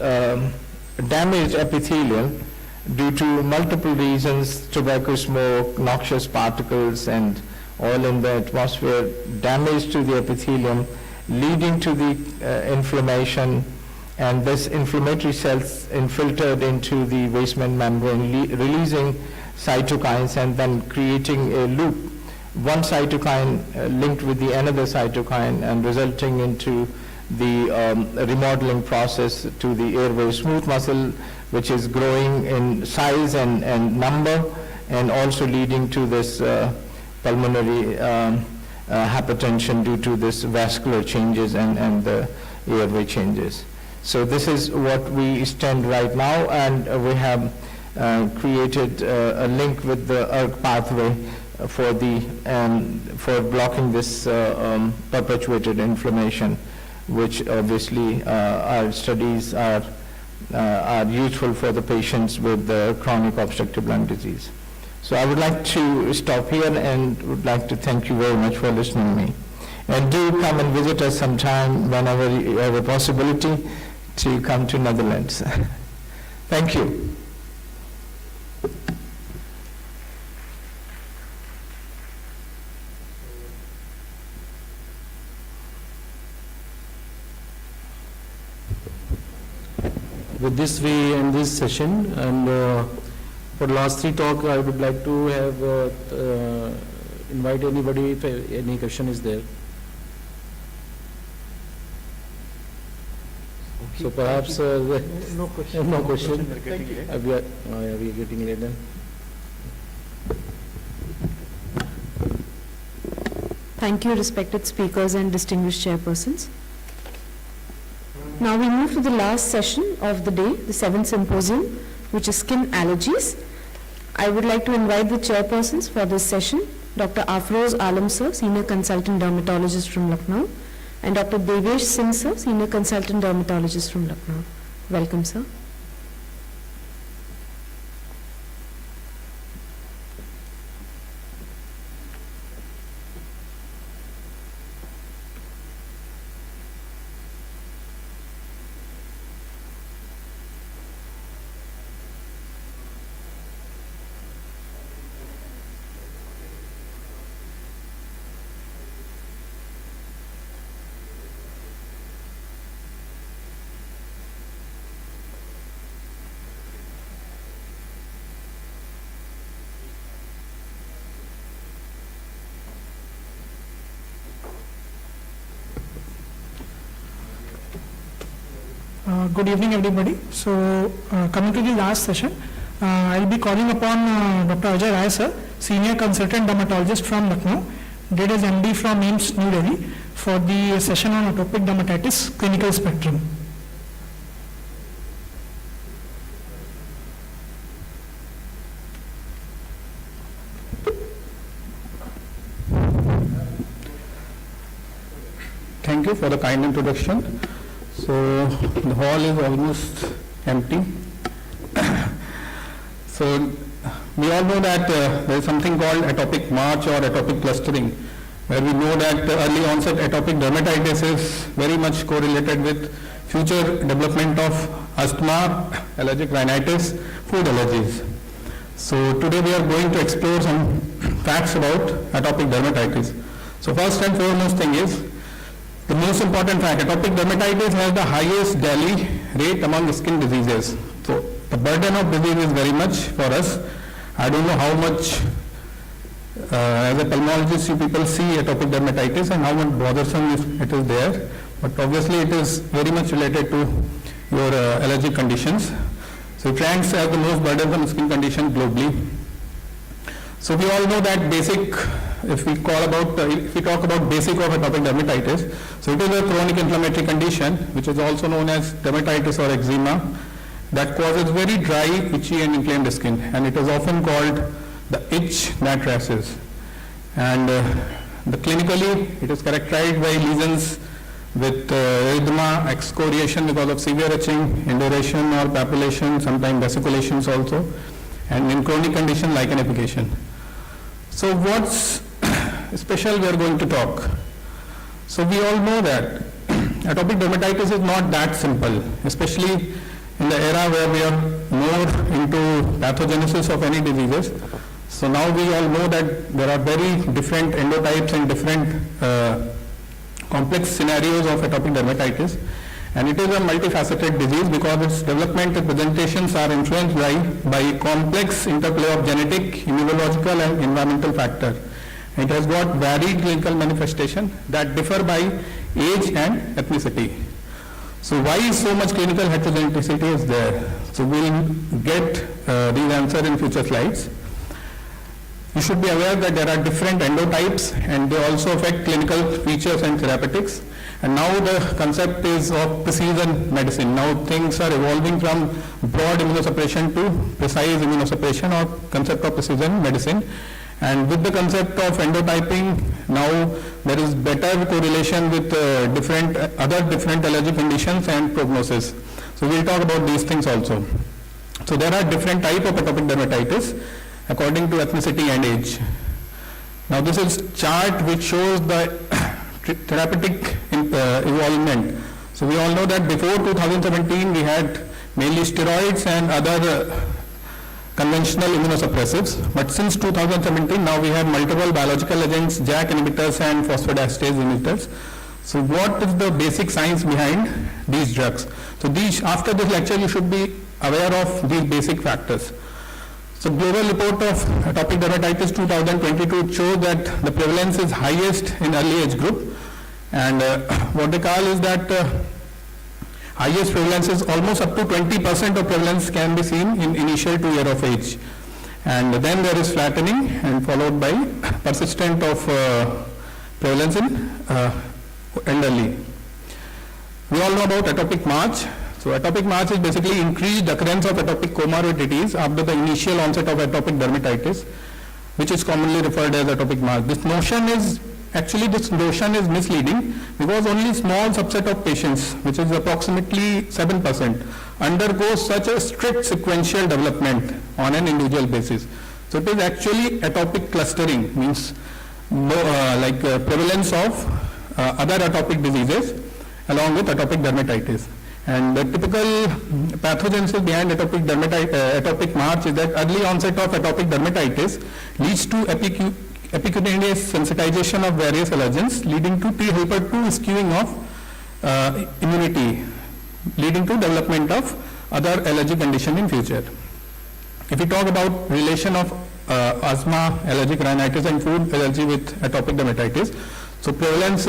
damaged epithelium due to multiple reasons: tobacco smoke, noxious particles, and oil in the atmosphere, damage to the epithelium, leading to the inflammation, and this inflammatory cells infiltrate into the basement membrane, releasing cytokines and then creating a loop, one cytokine linked with the another cytokine and resulting into the remodeling process to the airway smooth muscle, which is growing in size and number, and also leading to this pulmonary hypertension due to this vascular changes and the airway changes. So this is what we stand right now, and we have created a link with the ERK pathway for blocking this perpetuated inflammation, which obviously our studies are useful for the patients with the chronic obstructive lung disease. So I would like to stop here and would like to thank you very much for listening to me. And do come and visit us sometime whenever you have a possibility to come to Netherlands. Thank you.
With this, we end this session, and for the last three talk, I would like to have invite anybody if any question is there. So perhaps
no question.
No question.
Thank you.
We are getting late then.
Thank you, respected speakers and distinguished chairpersons. Now we move to the last session of the day, the 7th symposium, which is skin allergies. I would like to invite the chairpersons for this session, Dr. Afroz Alam sir, Senior Consultant Dermatologist from Lucknow, and Dr. Devesh Singh sir, Senior Consultant Dermatologist from Lucknow. Welcome, sir.
Good evening, everybody. So, coming to the last session, I'll be calling upon Dr. Ajay Rai sir, Senior Consultant Dermatologist from Lucknow, did his MD from AIIMS, New Delhi, for the session on atopic dermatitis clinical spectrum.
Thank you for the kind introduction. So the hall is almost empty. So we all know that there is something called atopic march or atopic clustering, where we know that early onset atopic dermatitis is very much correlated with
future development of asthma, allergic rhinitis, food allergies. So today we are going to explore some facts about atopic dermatitis. So first and foremost thing is, the most important fact, atopic dermatitis has the highest daily rate among skin diseases. So the burden of disease is very much for us. I don't know how much as a pulmonologist you people see atopic dermatitis and how much bothersome it is there, but obviously it is very much related to your allergic conditions. So it ranks as the most burdensome skin condition globally. So we all know that basic, if we talk about basic of atopic dermatitis, so it is a chronic inflammatory condition which is also known as dermatitis or eczema that causes very dry, itchy and inflamed skin, and it is often called the itch that rashes. And clinically it is characterized by lesions with erythema, excoriation because of severe itching, induration or papillation, sometimes vesiculations also, and in chronic condition lichenification. So what's special we are going to talk? So we all know that atopic dermatitis is not that simple, especially in the era where we are more into pathogenesis of any diseases. So now we all know that there are very different endotypes and different complex scenarios of atopic dermatitis, and it is a multifaceted disease because its development and presentations are influenced by complex interplay of genetic, immunological and environmental factors. It has got varied clinical manifestation that differ by age and ethnicity. So why so much clinical heterogeneity is there? So we'll get these answers in future slides. You should be aware that there are different endotypes and they also affect clinical features and therapeutics. And now the concept is of precision medicine. Now things are evolving from broad immunosuppression to precise immunosuppression or concept of precision medicine. And with the concept of endotyping, now there is better correlation with other different allergic conditions and prognosis. So we'll talk about these things also. So there are different types of atopic dermatitis according to ethnicity and age. Now this is chart which shows the therapeutic evolvement. So we all know that before 2017 we had mainly steroids and other conventional immunosuppressives, but since 2017 now we have multiple biological agents, JAK inhibitors and phosphodiesterase inhibitors. So what is the basic science behind these drugs? So after this lecture you should be aware of these basic factors. So global report of atopic dermatitis 2022 shows that the prevalence is highest in early age group, and what they call is that highest prevalence is almost up to 20% of prevalence can be seen in initial 2 years of age, and then there is flattening and followed by persistent of prevalence in elderly. We all know about atopic march. So atopic march is basically increased occurrence of atopic comorbidities after the initial onset of atopic dermatitis, which is commonly referred as atopic march. This notion is misleading because only small subset of patients, which is approximately 7%, undergo such a strict sequential development on an individual basis. So it is actually atopic clustering, means prevalence of other atopic diseases along with atopic dermatitis. And the typical pathogenesis behind atopic march is that early onset of atopic dermatitis leads to epicutaneous sensitization of various allergens, leading to T helper 2 skewing of immunity, leading to development of other allergy condition in future. If we talk about relation of asthma, allergic rhinitis and food allergy with atopic dermatitis, so prevalence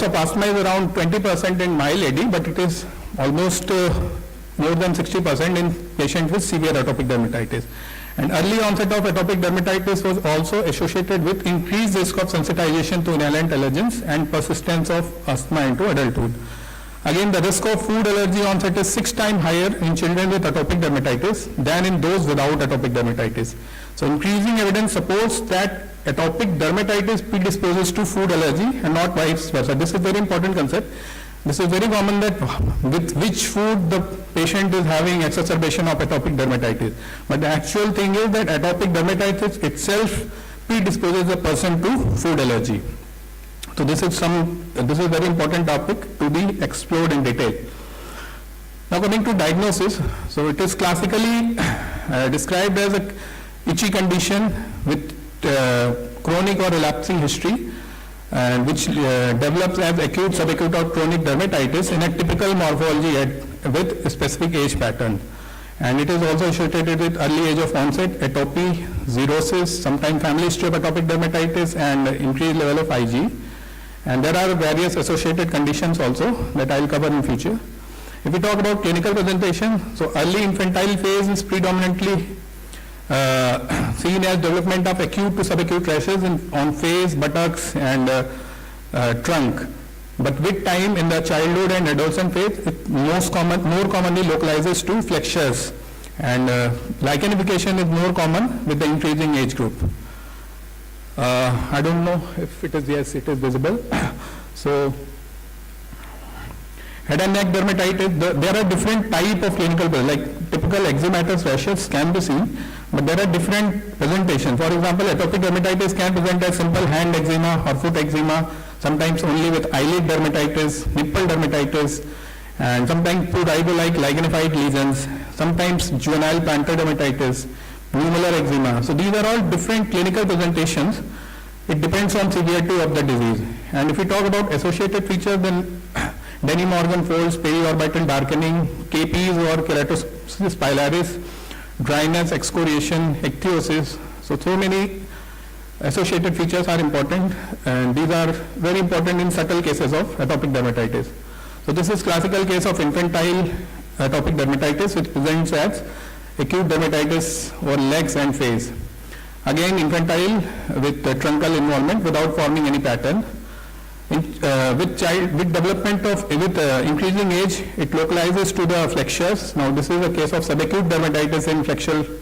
of asthma is around 20% in mild AD, but it is almost more than 60% in patients with severe atopic dermatitis. And early onset of atopic dermatitis was also associated with increased risk of sensitization to inhalant allergens and persistence of asthma into adulthood. Again, the risk of food allergy onset is 6 times higher in children with atopic dermatitis than in those without atopic dermatitis. So increasing evidence supports that atopic dermatitis predisposes to food allergy and not vice versa. This is a very important concept. This is very common that with which food the patient is having exacerbation of atopic dermatitis. But the actual thing is that atopic dermatitis itself predisposes the person to food allergy. So this is a very important topic to be explored in detail. Now coming to diagnosis, so it is classically described as a itchy condition with chronic or relapsing history, and which develops as acute, subacute or chronic dermatitis in a typical morphology with a specific age pattern. And it is also associated with early age of onset, atopy, xerosis, sometimes family history of atopic dermatitis, and increased level of IG. And there are various associated conditions also that I will cover in future. If we talk about clinical presentation, so early infantile phase is predominantly seen as development of acute to subacute rashes on face, buttocks, and trunk. But with time in the childhood and adolescent phase, it more commonly localizes to flexures, and lichenification is more common with the increasing age group. I don't know if it is, yes, it is visible. So, head and neck dermatitis, there are different type of clinical, like typical eczematous rashes can be seen, but there are different presentations. For example, atopic dermatitis can present as simple hand eczema or foot eczema, sometimes only with eyelid dermatitis, nipple dermatitis, and sometimes prurigo-like lichenified lesions, sometimes juvenile plantar dermatitis, nummular eczema. So these are all different clinical presentations. It depends on severity of the disease. And if we talk about associated features, then denim organ folds, periorbital darkening, KPs or keratosis pilaris, dryness, excoriation, ichthyosis. So many associated features are important, and these are very important in subtle cases of atopic dermatitis. So this is classical case of infantile atopic dermatitis, which presents as acute dermatitis over legs and face. Again, infantile with truncal involvement without forming any pattern. With development of increasing age, it localizes to the flexures. Now this is a case of subacute dermatitis in flexural.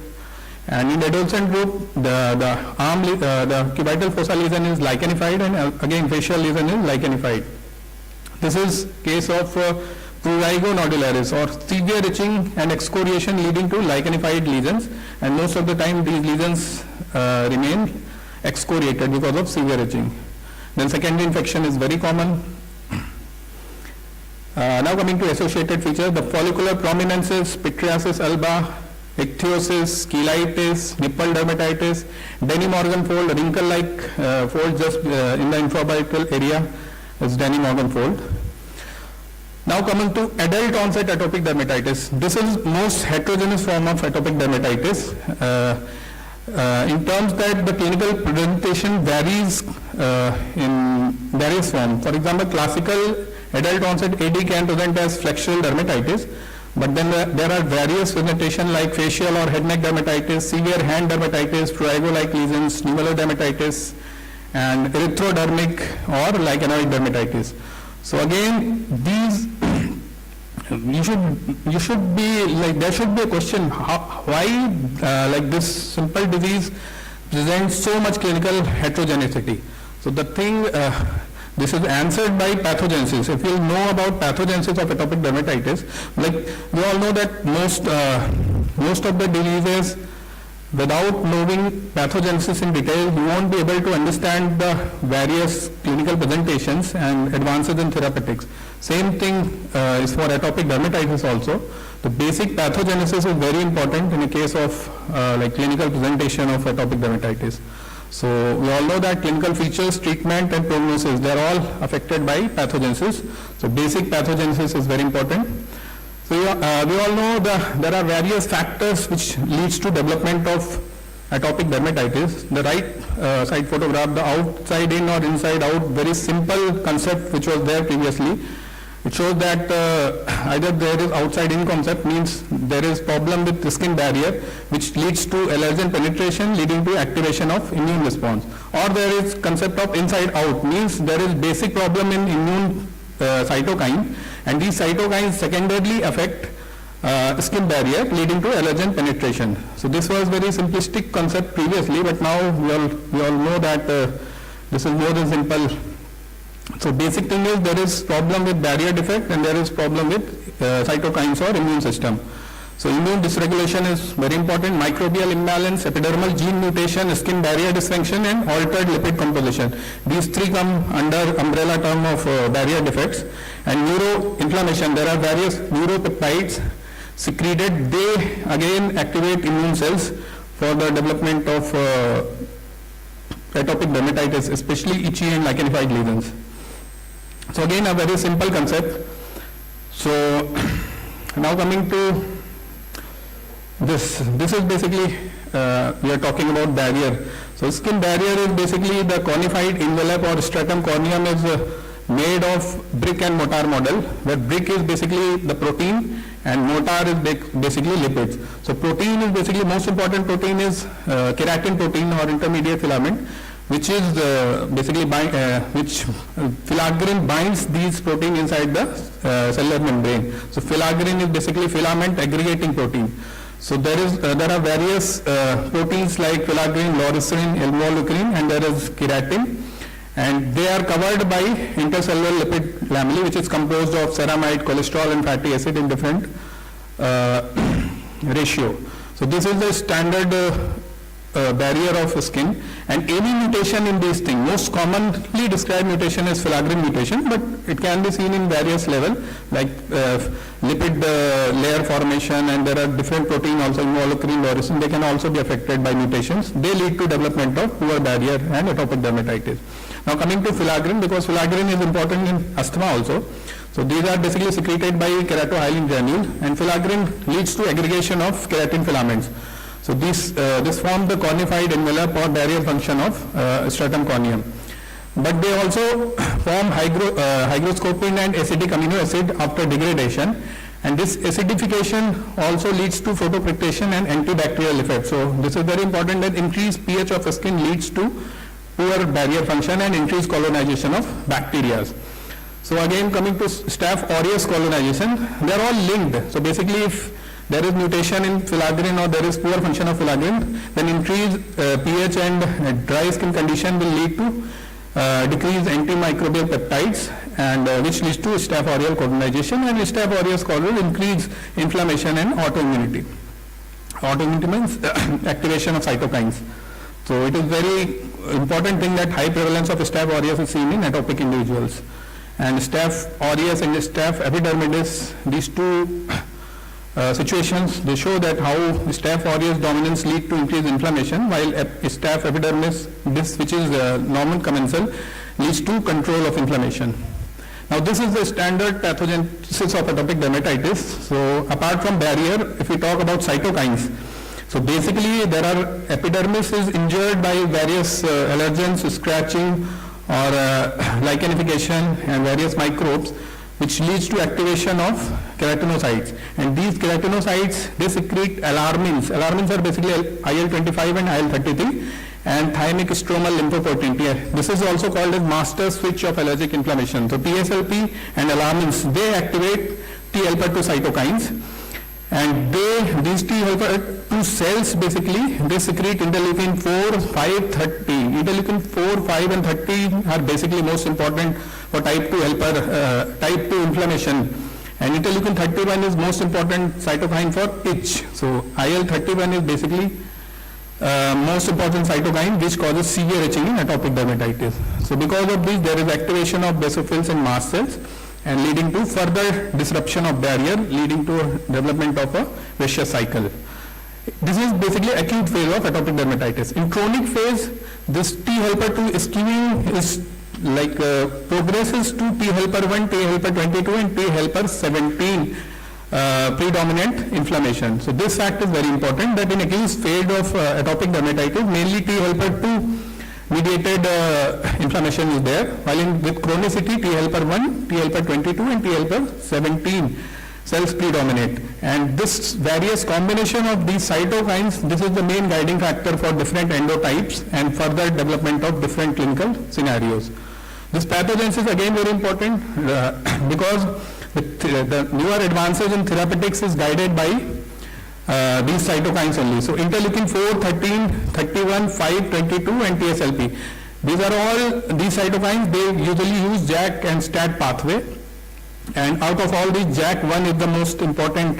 And in adolescent group, the cubital fossa lesion is lichenified, and again facial lesion is lichenified. This is case of prurigo nodularis, or severe itching and excoriation leading to lichenified lesions, and most of the time these lesions remain excoriated because of severe itching. Then secondary infection is very common. Now coming to associated features, the follicular prominences, pityriasis alba, ichthyosis, cheilitis, nipple dermatitis, denim organ fold, wrinkle-like fold just in the infraorbital area is denim organ fold. Now coming to adult onset atopic dermatitis. This is most heterogeneous form of atopic dermatitis. In terms that the clinical presentation varies in various forms. For example, classical adult onset AD can present as flexural dermatitis, but then there are various presentations like facial or head neck dermatitis, severe hand dermatitis, prurigo-like lesions, nummular dermatitis, and erythrodermic or lichenoid dermatitis. So again, these you should be like, there should be a question, why like this simple disease presents so much clinical heterogeneity. So the thing, this is answered by pathogenesis. If you know about pathogenesis of atopic dermatitis, like we all know that most of the diseases, without knowing pathogenesis in detail, you won't be able to understand the various clinical presentations and advances in therapeutics. Same thing is for atopic dermatitis also. The basic pathogenesis is very important in a case of like clinical presentation of atopic dermatitis. So we all know that clinical features, treatment and prognosis, they are all affected by pathogenesis. So basic pathogenesis is very important. So we all know there are various factors which leads to development of atopic dermatitis. The right side photograph, the outside in or inside out, very simple concept which was there previously. It shows that either there is outside in concept, means there is problem with the skin barrier which leads to allergen penetration leading to activation of immune response, or there is concept of inside out, means there is basic problem in immune cytokine, and these cytokines secondarily affect skin barrier leading to allergen penetration. So this was very simplistic concept previously, but now we all know that this is more than simple. So basic thing is there is problem with barrier defect and there is problem with cytokines or immune system. So immune dysregulation is very important, microbial imbalance, epidermal gene mutation, skin barrier dysfunction, and altered lipid composition. These three come under umbrella term of barrier defects. And neuroinflammation, there are various neuropeptides secreted. They again activate immune cells for the development of atopic dermatitis, especially itchy and lichenified lesions. So again, a very simple concept. So now coming to this is basically, we are talking about barrier. So skin barrier is basically the conified envelope or stratum corneum is made of brick and mortar model, where brick is basically the protein and mortar is basically lipids. So protein is basically, most important protein is keratin protein or intermediate filament, which is basically which filaggrin binds these protein inside the cellular membrane. So filaggrin is basically filament aggregating protein. So there are various proteins like filaggrin, lauricin, elmoleucrin, and there is keratin, and they are covered by intercellular lipid lamellae, which is composed of ceramide, cholesterol, and fatty acid in different ratio. So this is the standard barrier of skin, and any mutation in these things, most commonly described mutation is filaggrin mutation, but it can be seen in various level like lipid layer formation, and there are different protein also, elmoleucrin, lauricin, they can also be affected by mutations. They lead to development of poor barrier and atopic dermatitis. Now coming to filaggrin, because filaggrin is important in asthma also. So these are basically secreted by keratohyalin granule, and filaggrin leads to aggregation of keratin filaments. So this forms the conified envelope or barrier function of stratum corneum. But they also form hygroscopin and acidic amino acid after degradation, and this acidification also leads to photoprectation and antibacterial effect. So this is very important, that increased pH of skin leads to poor barrier function and increased colonization of bacteria. So again, coming to Staph aureus colonization, they are all linked. So basically, if there is mutation in filaggrin or there is poor function of filaggrin, then increased pH and dry skin condition will lead to decreased antimicrobial peptides, and which leads to Staph aureus colonization, and Staph aureus will increase inflammation and autoimmunity. Autoimmunity means activation of cytokines. So it is very important thing that high prevalence of Staph aureus is seen in atopic individuals. And Staph aureus and Staph epidermidis, these two situations, they show that how Staph aureus dominance lead to increased inflammation, while Staph epidermidis, this which is normal commensal, leads to control of inflammation. Now this is the standard pathogenesis of atopic dermatitis. So apart from barrier, if we talk about cytokines, so basically there are, epidermis is injured by various allergens, scratching or lichenification and various microbes, which leads to activation of keratinocytes. And these keratinocytes, they secrete alarmins. Alarmins are basically IL-25 and IL-33 and thymic stromal lymphoprotein. This is also called as master switch of allergic inflammation. So TSLP and alarmins, they activate T helper 2 cytokines, and these T helper 2 cells basically, they secrete interleukin 4, 5, 30. Interleukin 4, 5 and 30 are basically most important for type 2 helper, type 2 inflammation. And interleukin 31 is most important cytokine for itch. So IL-31 is basically most important cytokine which causes severe itching in atopic dermatitis. So because of this, there is activation of basophils and mast cells, and leading to further disruption of barrier, leading to development of a vicious cycle. This is basically acute phase of atopic dermatitis. In chronic phase, this T helper 2 ischemia is like progresses to T helper 1, T helper 22 and T helper 17 predominant inflammation. So this fact is very important, that in acute phase of atopic dermatitis, mainly T helper 2 mediated inflammation is there, while with chronicity T helper 1, T helper 22 and T helper 17 cells predominate. And this various combination of these cytokines, this is the main guiding factor for different endotypes and further development of different clinical scenarios. This pathogenesis is again very important because the newer advances in therapeutics is guided by these cytokines only. So interleukin 4, 13, 31, 5, 22 and TSLP. These are all, these cytokines, they usually use JAK and STAT pathway. And out of all these, JAK1 is the most important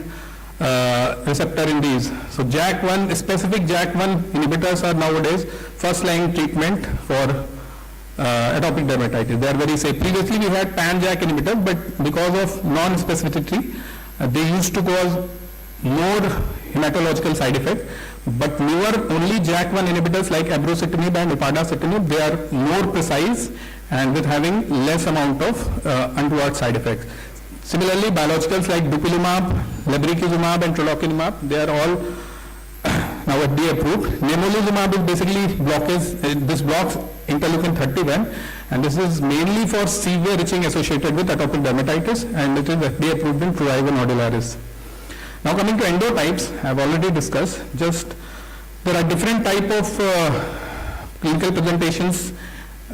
receptor in these. So JAK1, specific JAK1 inhibitors are nowadays first line treatment for atopic dermatitis. They are very safe. Previously we had pan-JAK inhibitors, but because of non-specificity, they used to cause more hematological side effects. But newer only JAK1 inhibitors like abrocitinib and upadacitinib, they are more precise and with having less amount of untoward side effects. Similarly, biologicals like dupilumab, lebrikizumab and tralokinumab, they are all now FDA approved. Nemolizumab is basically this blocks interleukin 31, and this is mainly for severe itching associated with atopic dermatitis, and it is FDA approved in prurigo nodularis. Now coming to endotypes, I have already discussed, just there are different type of clinical presentations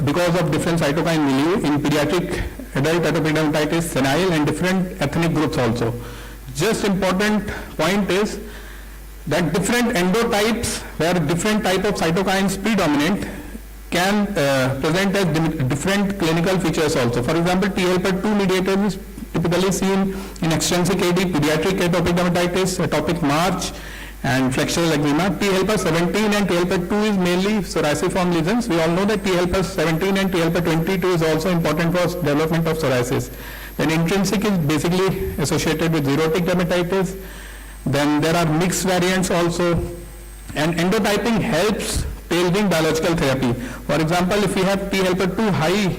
because of different cytokine milieu in pediatric adult atopic dermatitis, senile and different ethnic groups also. Just important point is that different endotypes where different type of cytokines predominant can present as different clinical features also. For example, T helper 2 mediator is typically seen in extrinsic AD, pediatric atopic dermatitis, atopic march and flexural eczema. T helper 17 and T helper 2 is mainly psoriasiform lesions. We all know that T helper 17 and T helper 22 is also important for development of psoriasis. Then intrinsic is basically associated with xerotic dermatitis. Then there are mixed variants also, and endotyping helps tailoring biological therapy. For example, if we have T helper 2 high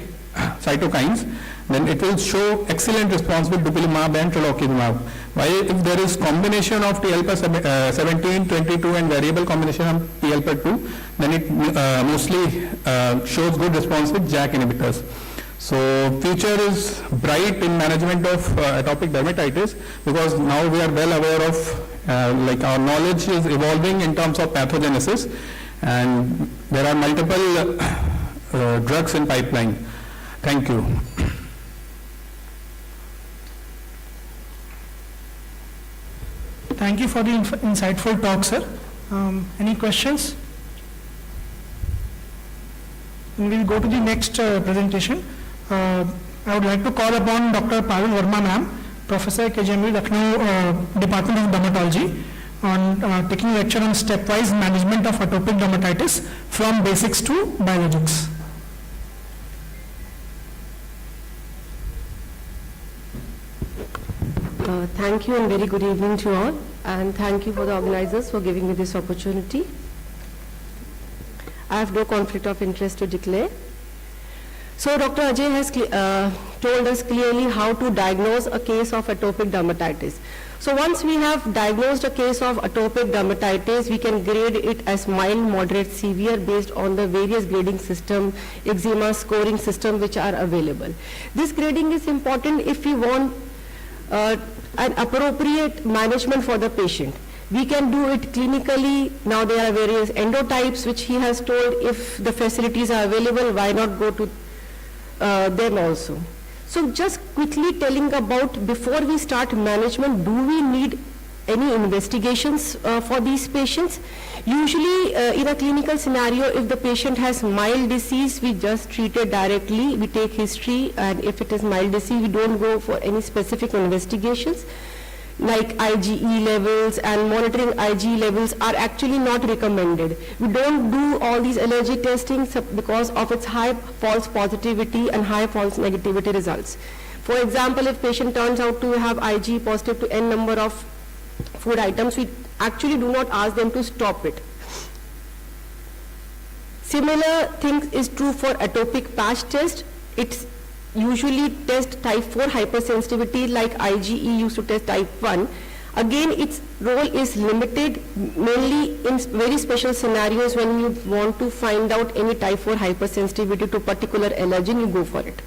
cytokines, then it will show excellent response with dupilumab and tralokinumab. While if there is combination of T helper 17, 22 and variable combination of T helper 2, then it mostly shows good response with JAK inhibitors. So future is bright in management of atopic dermatitis, because now we are well aware of like our knowledge is evolving in terms of pathogenesis, and there are multiple drugs in pipeline. Thank you.
Thank you for the insightful talk, sir. Any questions? And we'll go to the next presentation. I would like to call upon Dr. Parul Verma ma'am, Professor KGMU, Lucknow Department of Dermatology, on taking a lecture on stepwise management of atopic dermatitis from basics to biologics.
Thank you and very good evening to all, and thank you for the organizers for giving me this opportunity. I have no conflict of interest to declare. So Dr. Ajay has told us clearly how to diagnose a case of atopic dermatitis. So once we have diagnosed a case of atopic dermatitis, we can grade it as mild, moderate, severe based on the various grading system, eczema scoring system which are available. This grading is important if we want an appropriate management for the patient. We can do it clinically. Now there are various endotypes which he has told, if the facilities are available, why not go to them also. So just quickly telling about, before we start management, do we need any investigations for these patients? Usually in a clinical scenario, if the patient has mild disease, we just treat it directly, we take history, and if it is mild disease, we don't go for any specific investigations. Like IgE levels and monitoring IgE levels are actually not recommended. We don't do all these allergy testing because of its high false positivity and high false negativity results. For example, if patient turns out to have IgE positive to n number of food items, we actually do not ask them to stop it. Similar thing is true for atopic patch test. It's usually test type 4 hypersensitivity, like IgE used to test type 1. Again, its role is limited mainly in very special scenarios when you want to find out any type 4 hypersensitivity to particular allergen, you go for it.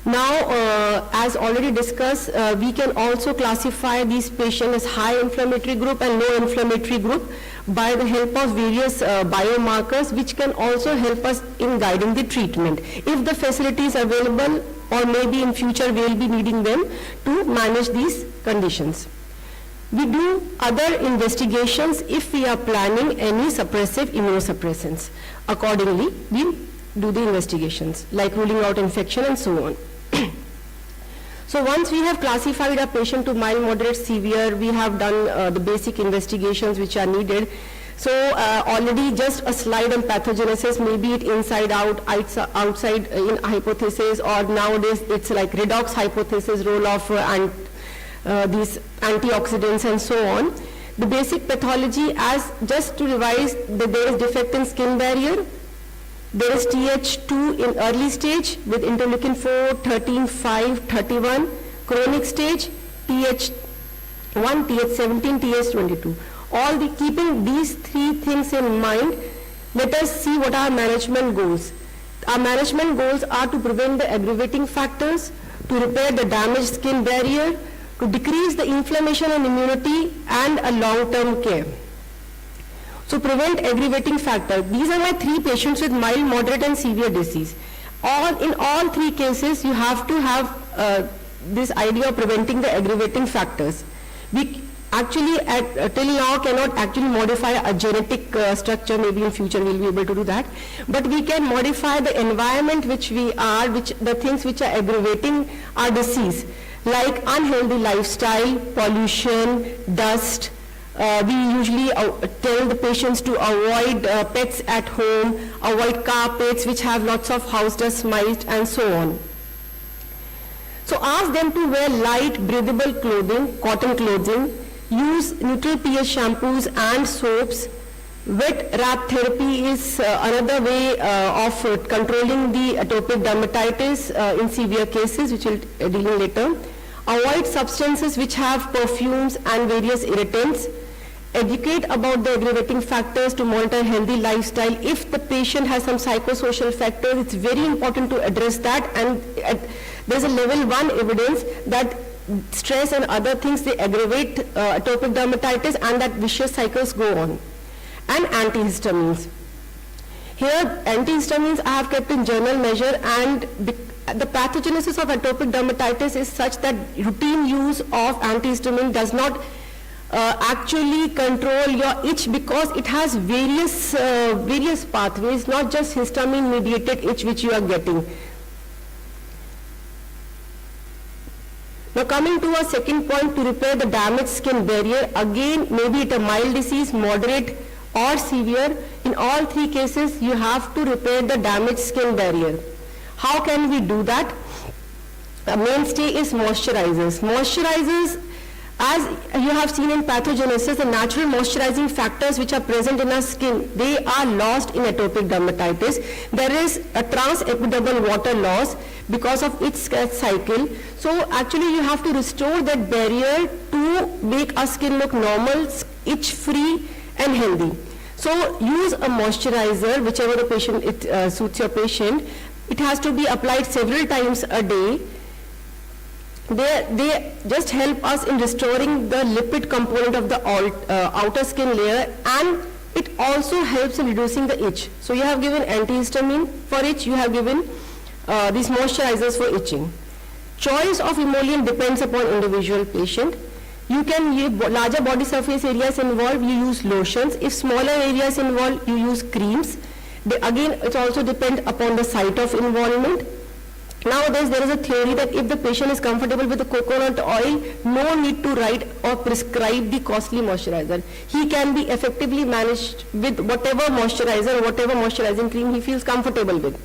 Now, as already discussed, we can also classify these patients as high inflammatory group and low inflammatory group by the help of various biomarkers, which can also help us in guiding the treatment. If the facility is available, or maybe in future we will be needing them to manage these conditions. We do other investigations if we are planning any suppressive immunosuppressants. Accordingly, we do the investigations, like ruling out infection and so on. So once we have classified a patient to mild, moderate, severe, we have done the basic investigations which are needed. So already just a slide on pathogenesis, maybe it inside out, outside in hypothesis, or nowadays it's like redox hypothesis, role of these antioxidants and so on. The basic pathology, as just to revise, there is defect in skin barrier, there is Th2 in early stage with interleukin 4, 13, 5, 31, chronic stage, Th1, Th17, Th22. Keeping these three things in mind, let us see what our management goals. Our management goals are to prevent the aggravating factors, to repair the damaged skin barrier, to decrease the inflammation and immunity, and a long-term care. So prevent aggravating factors. These are my three patients with mild, moderate, and severe disease. In all three cases, you have to have this idea of preventing the aggravating factors. We actually till now cannot actually modify a genetic structure. Maybe in future we'll be able to do that, but we can modify the environment which we are, the things which are aggravating our disease, like unhealthy lifestyle, pollution, dust. We usually tell the patients to avoid pets at home, avoid carpets which have lots of house dust, mites, and so on. So ask them to wear light, breathable clothing, cotton clothing, use neutral pH shampoos and soaps. Wet wrap therapy is another way of controlling the atopic dermatitis in severe cases, which we'll deal in later. Avoid substances which have perfumes and various irritants. Educate about the aggravating factors to monitor healthy lifestyle. If the patient has some psychosocial factors, it's very important to address that, and there's a level 1 evidence that stress and other things, they aggravate atopic dermatitis, and that vicious cycles go on. And antihistamines. Here, antihistamines I have kept in journal measure, and the pathogenesis of atopic dermatitis is such that routine use of antihistamine does not actually control your itch, because it has various pathways, not just histamine mediated itch which you are getting. Now coming to our second point, to repair the damaged skin barrier, again maybe it a mild disease, moderate or severe, in all three cases you have to repair the damaged skin barrier. How can we do that? The mainstay is moisturizers. Moisturizers, as you have seen in pathogenesis, the natural moisturizing factors which are present in our skin, they are lost in atopic dermatitis. There is a trans-epidermal water loss because of its cycle. So actually you have to restore that barrier to make our skin look normal, itch-free and healthy. So use a moisturizer, whichever the patient suits your patient. It has to be applied several times a day. They just help us in restoring the lipid component of the outer skin layer, and it also helps in reducing the itch. So you have given antihistamine for itch, you have given these moisturizers for itching. Choice of emollient depends upon individual patient. You can use larger body surface areas involved, you use lotions. If smaller areas involved, you use creams. Again, it also depends upon the site of involvement. Nowadays, there is a theory that if the patient is comfortable with the coconut oil, no need to write or prescribe the costly moisturizer. He can be effectively managed with whatever moisturizer, whatever moisturizing cream he feels comfortable with.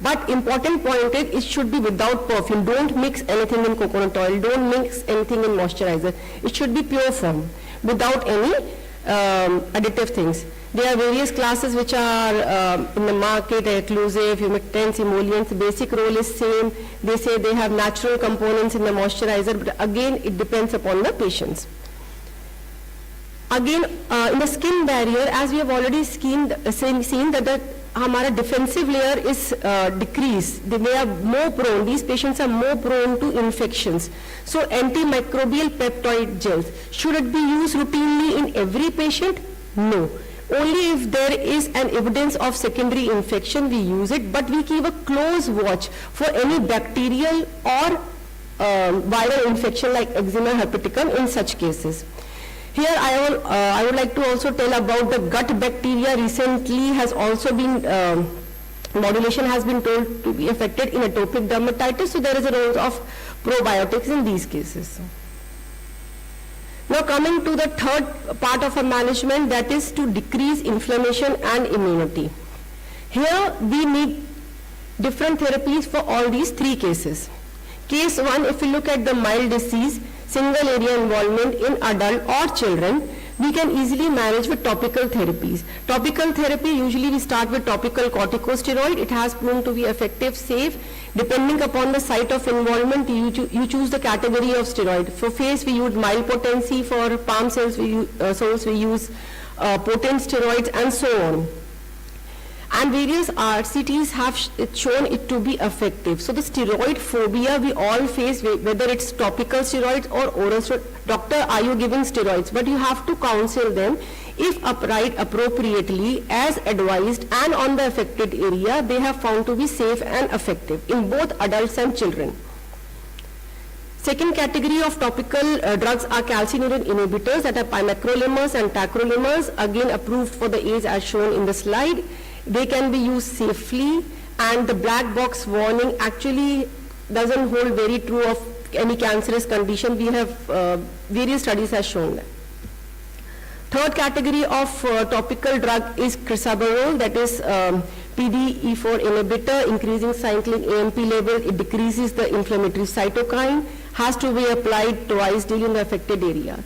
But important point is, it should be without perfume. Don't mix anything in coconut oil. Don't mix anything in moisturizer. It should be pure form, without any additive things. There are various classes which are in the market, occlusive, humectants, emollients. The basic role is same. They say they have natural components in the moisturizer, but again, it depends upon the patients. Again, in the skin barrier, as we have already seen that our defensive layer is decreased. They are more prone, these patients are more prone to infections. So antimicrobial peptide gels, should it be used routinely in every patient? No. Only if there is an evidence of secondary infection, we use it, but we keep a close watch for any bacterial or viral infection like eczema herpeticum in such cases. Here I would like to also tell about the gut bacteria. Recently has also been Modulation has been told to be affected in atopic dermatitis, so there is a role of probiotics in these cases. Now coming to the third part of our management, that is to decrease inflammation and immunity. Here we need different therapies for all these three cases. Case 1, if we look at the mild disease, single area involvement in adult or children, we can easily manage with topical therapies. Topical therapy, usually we start with topical corticosteroid. It has proven to be effective, safe. Depending upon the site of involvement, you choose the category of steroid. For face, we use mild potency. For palm cells, we use potent steroids, and so on. And various RCTs have shown it to be effective. So the steroid phobia we all face, whether it's topical steroids or oral steroids. Doctor, are you giving steroids? But you have to counsel them. If applied appropriately as advised and on the affected area, they have found to be safe and effective in both adults and children. Second category of topical drugs are calcineurin inhibitors, that are pimecrolimus and tacrolimus, again approved for the age as shown in the slide. They can be used safely, and the black box warning actually doesn't hold very true of any cancerous condition. We have various studies have shown that. Third category of topical drug is crisaborole, that is PDE4 inhibitor, increasing cyclic AMP level. It decreases the inflammatory cytokine, has to be applied twice daily in the affected area.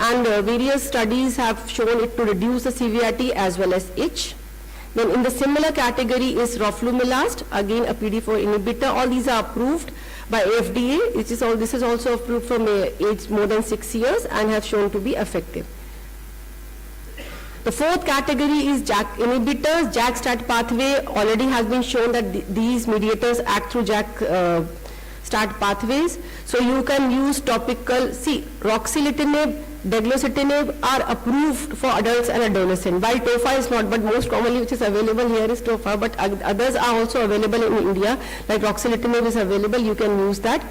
And various studies have shown it to reduce the severity as well as itch. Then in the similar category is roflumilast, again a PDE4 inhibitor. All these are approved by FDA. This is also approved from age more than 6 years and have shown to be effective. The fourth category is JAK inhibitors. JAK-STAT pathway already has been shown that these mediators act through JAK-STAT pathways. So you can use topical, ruxolitinib, deglocitinib are approved for adults and adolescents, while TOFA is not, but most commonly which is available here is TOFA, but others are also available in India, like ruxolitinib is available, you can use that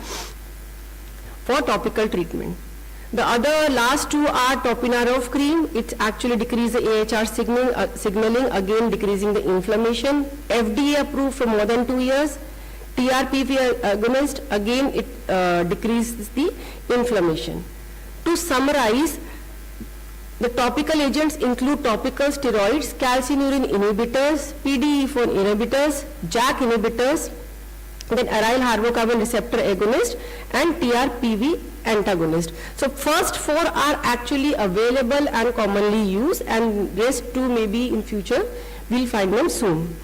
for topical treatment. The other last two are topinarov cream. It actually decreases the AHR signaling, again decreasing the inflammation. FDA approved for more than 2 years. TRPV agonist, again it decreases the inflammation. To summarize, the topical agents include topical steroids, calcineurin inhibitors, PDE4 inhibitors, JAK inhibitors, then aryl hydrocarbon receptor agonist, and TRPV antagonist. So first 4 are actually available and commonly used, and rest 2 maybe in future we'll find them soon.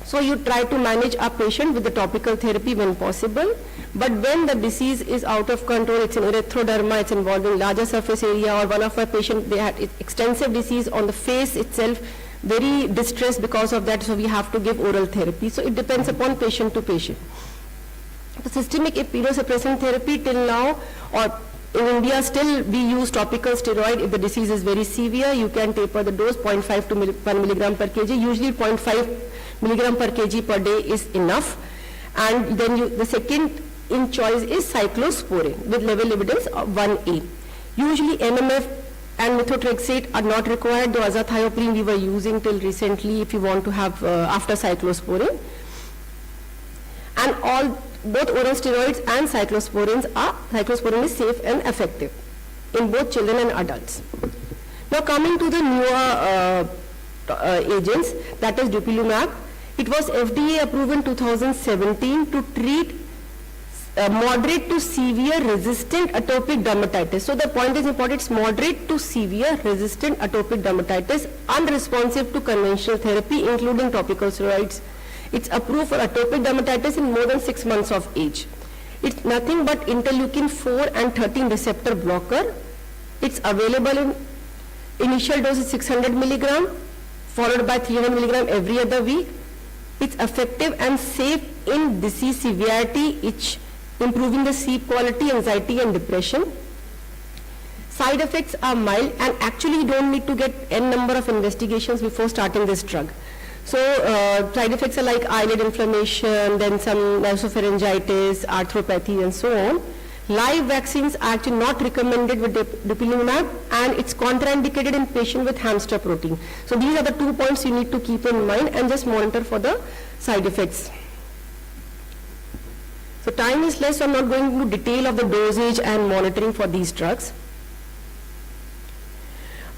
So you try to manage a patient with the topical therapy when possible, but when the disease is out of control, it's an erythroderma, it's involving larger surface area, or one of our patients, they had extensive disease on the face itself, very distressed because of that, so we have to give oral therapy. So it depends upon patient to patient. The systemic immunosuppressant therapy till now, or in India still we use topical steroid. If the disease is very severe, you can taper the dose 0.5 to 1 milligram per kg. Usually 0.5 milligram per kg per day is enough. And then the second in choice is cyclosporin with level evidence of 1A. Usually MMF and methotrexate are not required, though azathioprine we were using till recently if you want to have after cyclosporin. And both oral steroids and cyclosporin is safe and effective in both children and adults. Now coming to the newer agents, that is dupilumab. It was FDA approved in 2017 to treat moderate to severe resistant atopic dermatitis. So the point is important, it's moderate to severe resistant atopic dermatitis, unresponsive to conventional therapy including topical steroids. It's approved for atopic dermatitis in more than 6 months of age. It's nothing but interleukin 4 and 13 receptor blocker. It's available in initial dose is 600 milligram followed by 300 milligram every other week. It's effective and safe in disease severity, itch, improving the sleep quality, anxiety and depression. Side effects are mild, and actually you don't need to get n number of investigations before starting this drug. So side effects are like eyelid inflammation, then some nasopharyngitis, arthropathy and so on. Live vaccines are actually not recommended with dupilumab, and it's contraindicated in patients with hamster protein. So these are the 2 points you need to keep in mind and just monitor for the side effects. So time is less, so I'm not going into detail of the dosage and monitoring for these drugs.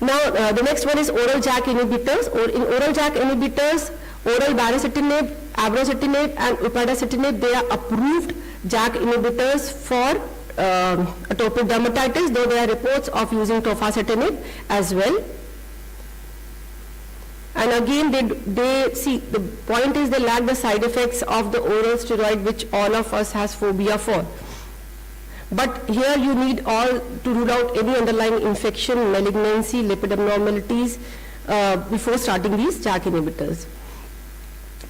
Now, the next one is oral JAK inhibitors. In oral JAK inhibitors, oral baricitinib, abrocitinib, and upadacitinib, they are approved JAK inhibitors for atopic dermatitis, though there are reports of using tofacitinib as well. And again, they see, the point is they lack the side effects of the oral steroid, which all of us has phobia for. But here you need all to rule out any underlying infection, malignancy, lipid abnormalities before starting these JAK inhibitors.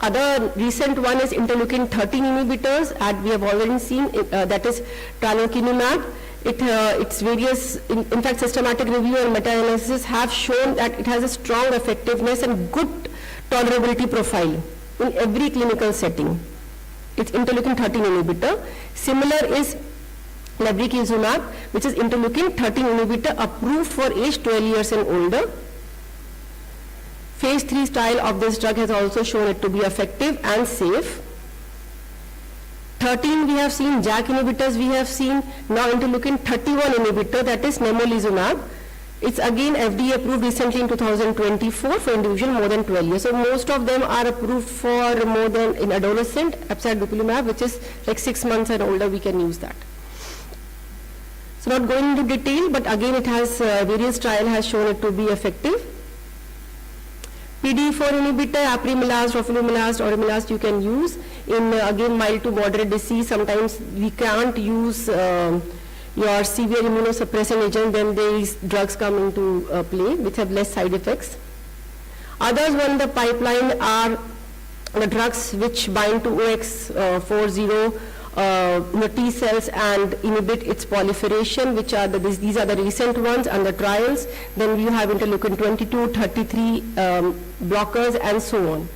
Other recent one is interleukin-13 inhibitors, and we have already seen that is tralokinumab. Its various, in fact, systematic review and meta-analysis have shown that it has a strong effectiveness and good tolerability profile in every clinical setting. It's interleukin-13 inhibitor. Similar is lebrikizumab, which is interleukin-13 inhibitor approved for age 12 years and older. Phase 3 trial of this drug has also shown it to be effective and safe. 13 we have seen, JAK inhibitors we have seen, now interleukin-31 inhibitor, that is nemolizumab. It's again FDA approved recently in 2024 for individual more than 12 years. So most of them are approved for more than in adolescent, upside dupilumab, which is like 6 months and older, we can use that. So not going into detail, but again it has various trial has shown it to be effective. PDE4 inhibitor, apremilast, roflumilast, orimilast you can use in again mild to moderate disease. Sometimes we can't use your severe immunosuppressant agent, then these drugs come into play which have less side effects. Others one in the pipeline are the drugs which bind to OX40 T cells and inhibit its proliferation, which are these are the recent ones under trials. Then you have interleukin 22, 33 blockers and so on.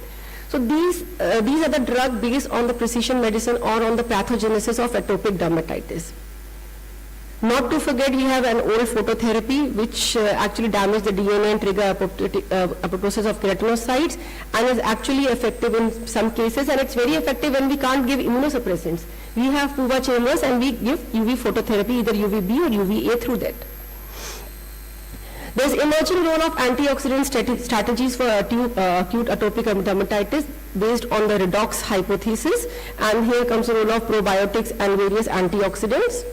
So these are the drugs based on the precision medicine or on the pathogenesis of atopic dermatitis. Not to forget, we have an oral phototherapy which actually damages the DNA and trigger apoptosis of keratinocytes and is actually effective in some cases, and it's very effective when we can't give immunosuppressants. We have PUVA chambers and we give UV phototherapy, either UVB or UVA through that. There's emerging role of antioxidant strategies for acute atopic dermatitis based on the redox hypothesis, and here comes the role of probiotics and various antioxidants.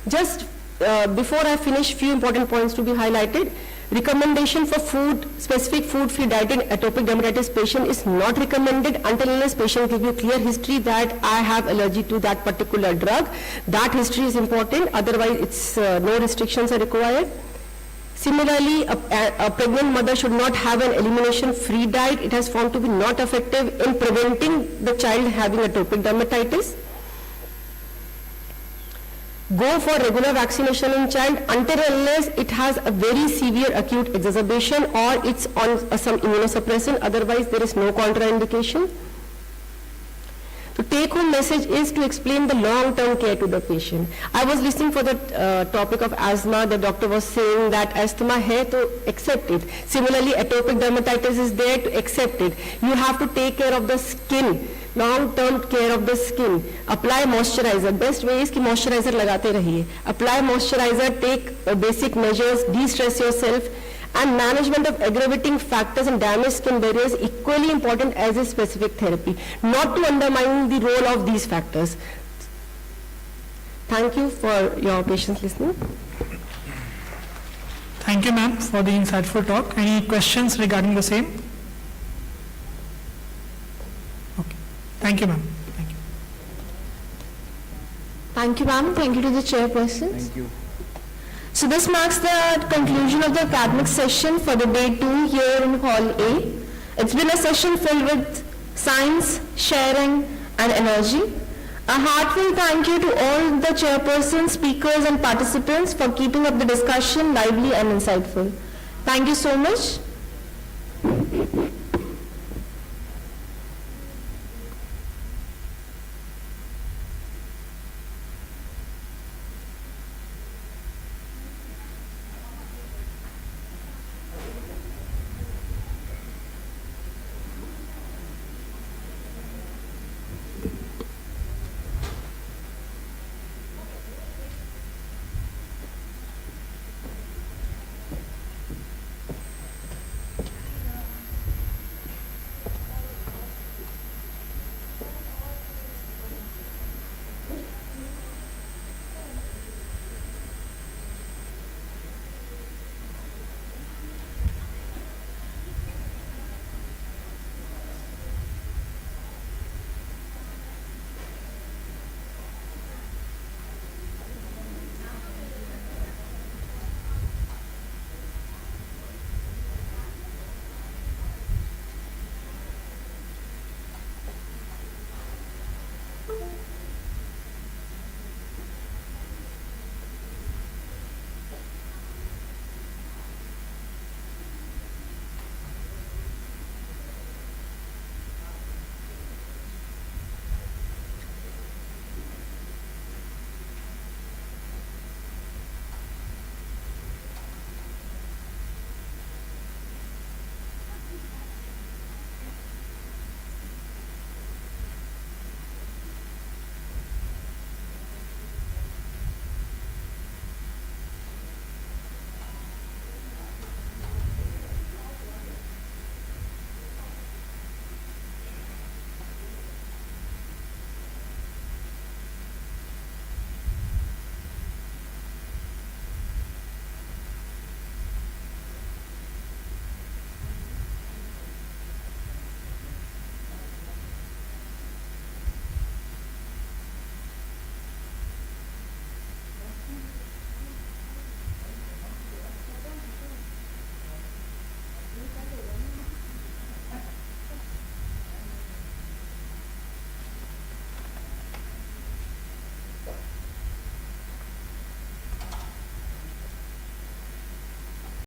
Just before I finish, few important points to be highlighted. Recommendation for specific food-free diet in atopic dermatitis patient is not recommended until unless patient give you clear history that I have allergy to that particular drug. That history is important, otherwise it's no restrictions are required. Similarly, a pregnant mother should not have an elimination-free diet. It has found to be not effective in preventing the child having atopic dermatitis. Go for regular vaccination in child until unless it has a very severe acute exacerbation or it's on some immunosuppressant, otherwise there is no contraindication. The take-home message is to explain the long-term care to the patient. I was listening for the topic of asthma. The doctor was saying that asthma hai to accept it. Similarly, atopic dermatitis is there to accept it. You have to take care of the skin. Long-term care of the skin. Apply moisturizer. Best way is कि moisturizer लगाते रहिए. Apply moisturizer, take basic measures, de-stress yourself, and management of aggravating factors and damaged skin barriers equally important as a specific therapy. Not to undermine the role of these factors. Thank you for your patience listening.
Thank you, ma'am, for the insightful talk. Any questions regarding the same? Thank you, ma'am. Thank you.
Thank you, ma'am. Thank you to the chairperson.
Thank you.
So this marks the conclusion of the academic session for the day 2 here in Hall A. It's been a session filled with science, sharing, and energy. A heartfelt thank you to all the chairpersons, speakers, and participants for keeping up the discussion lively and insightful. Thank you so much.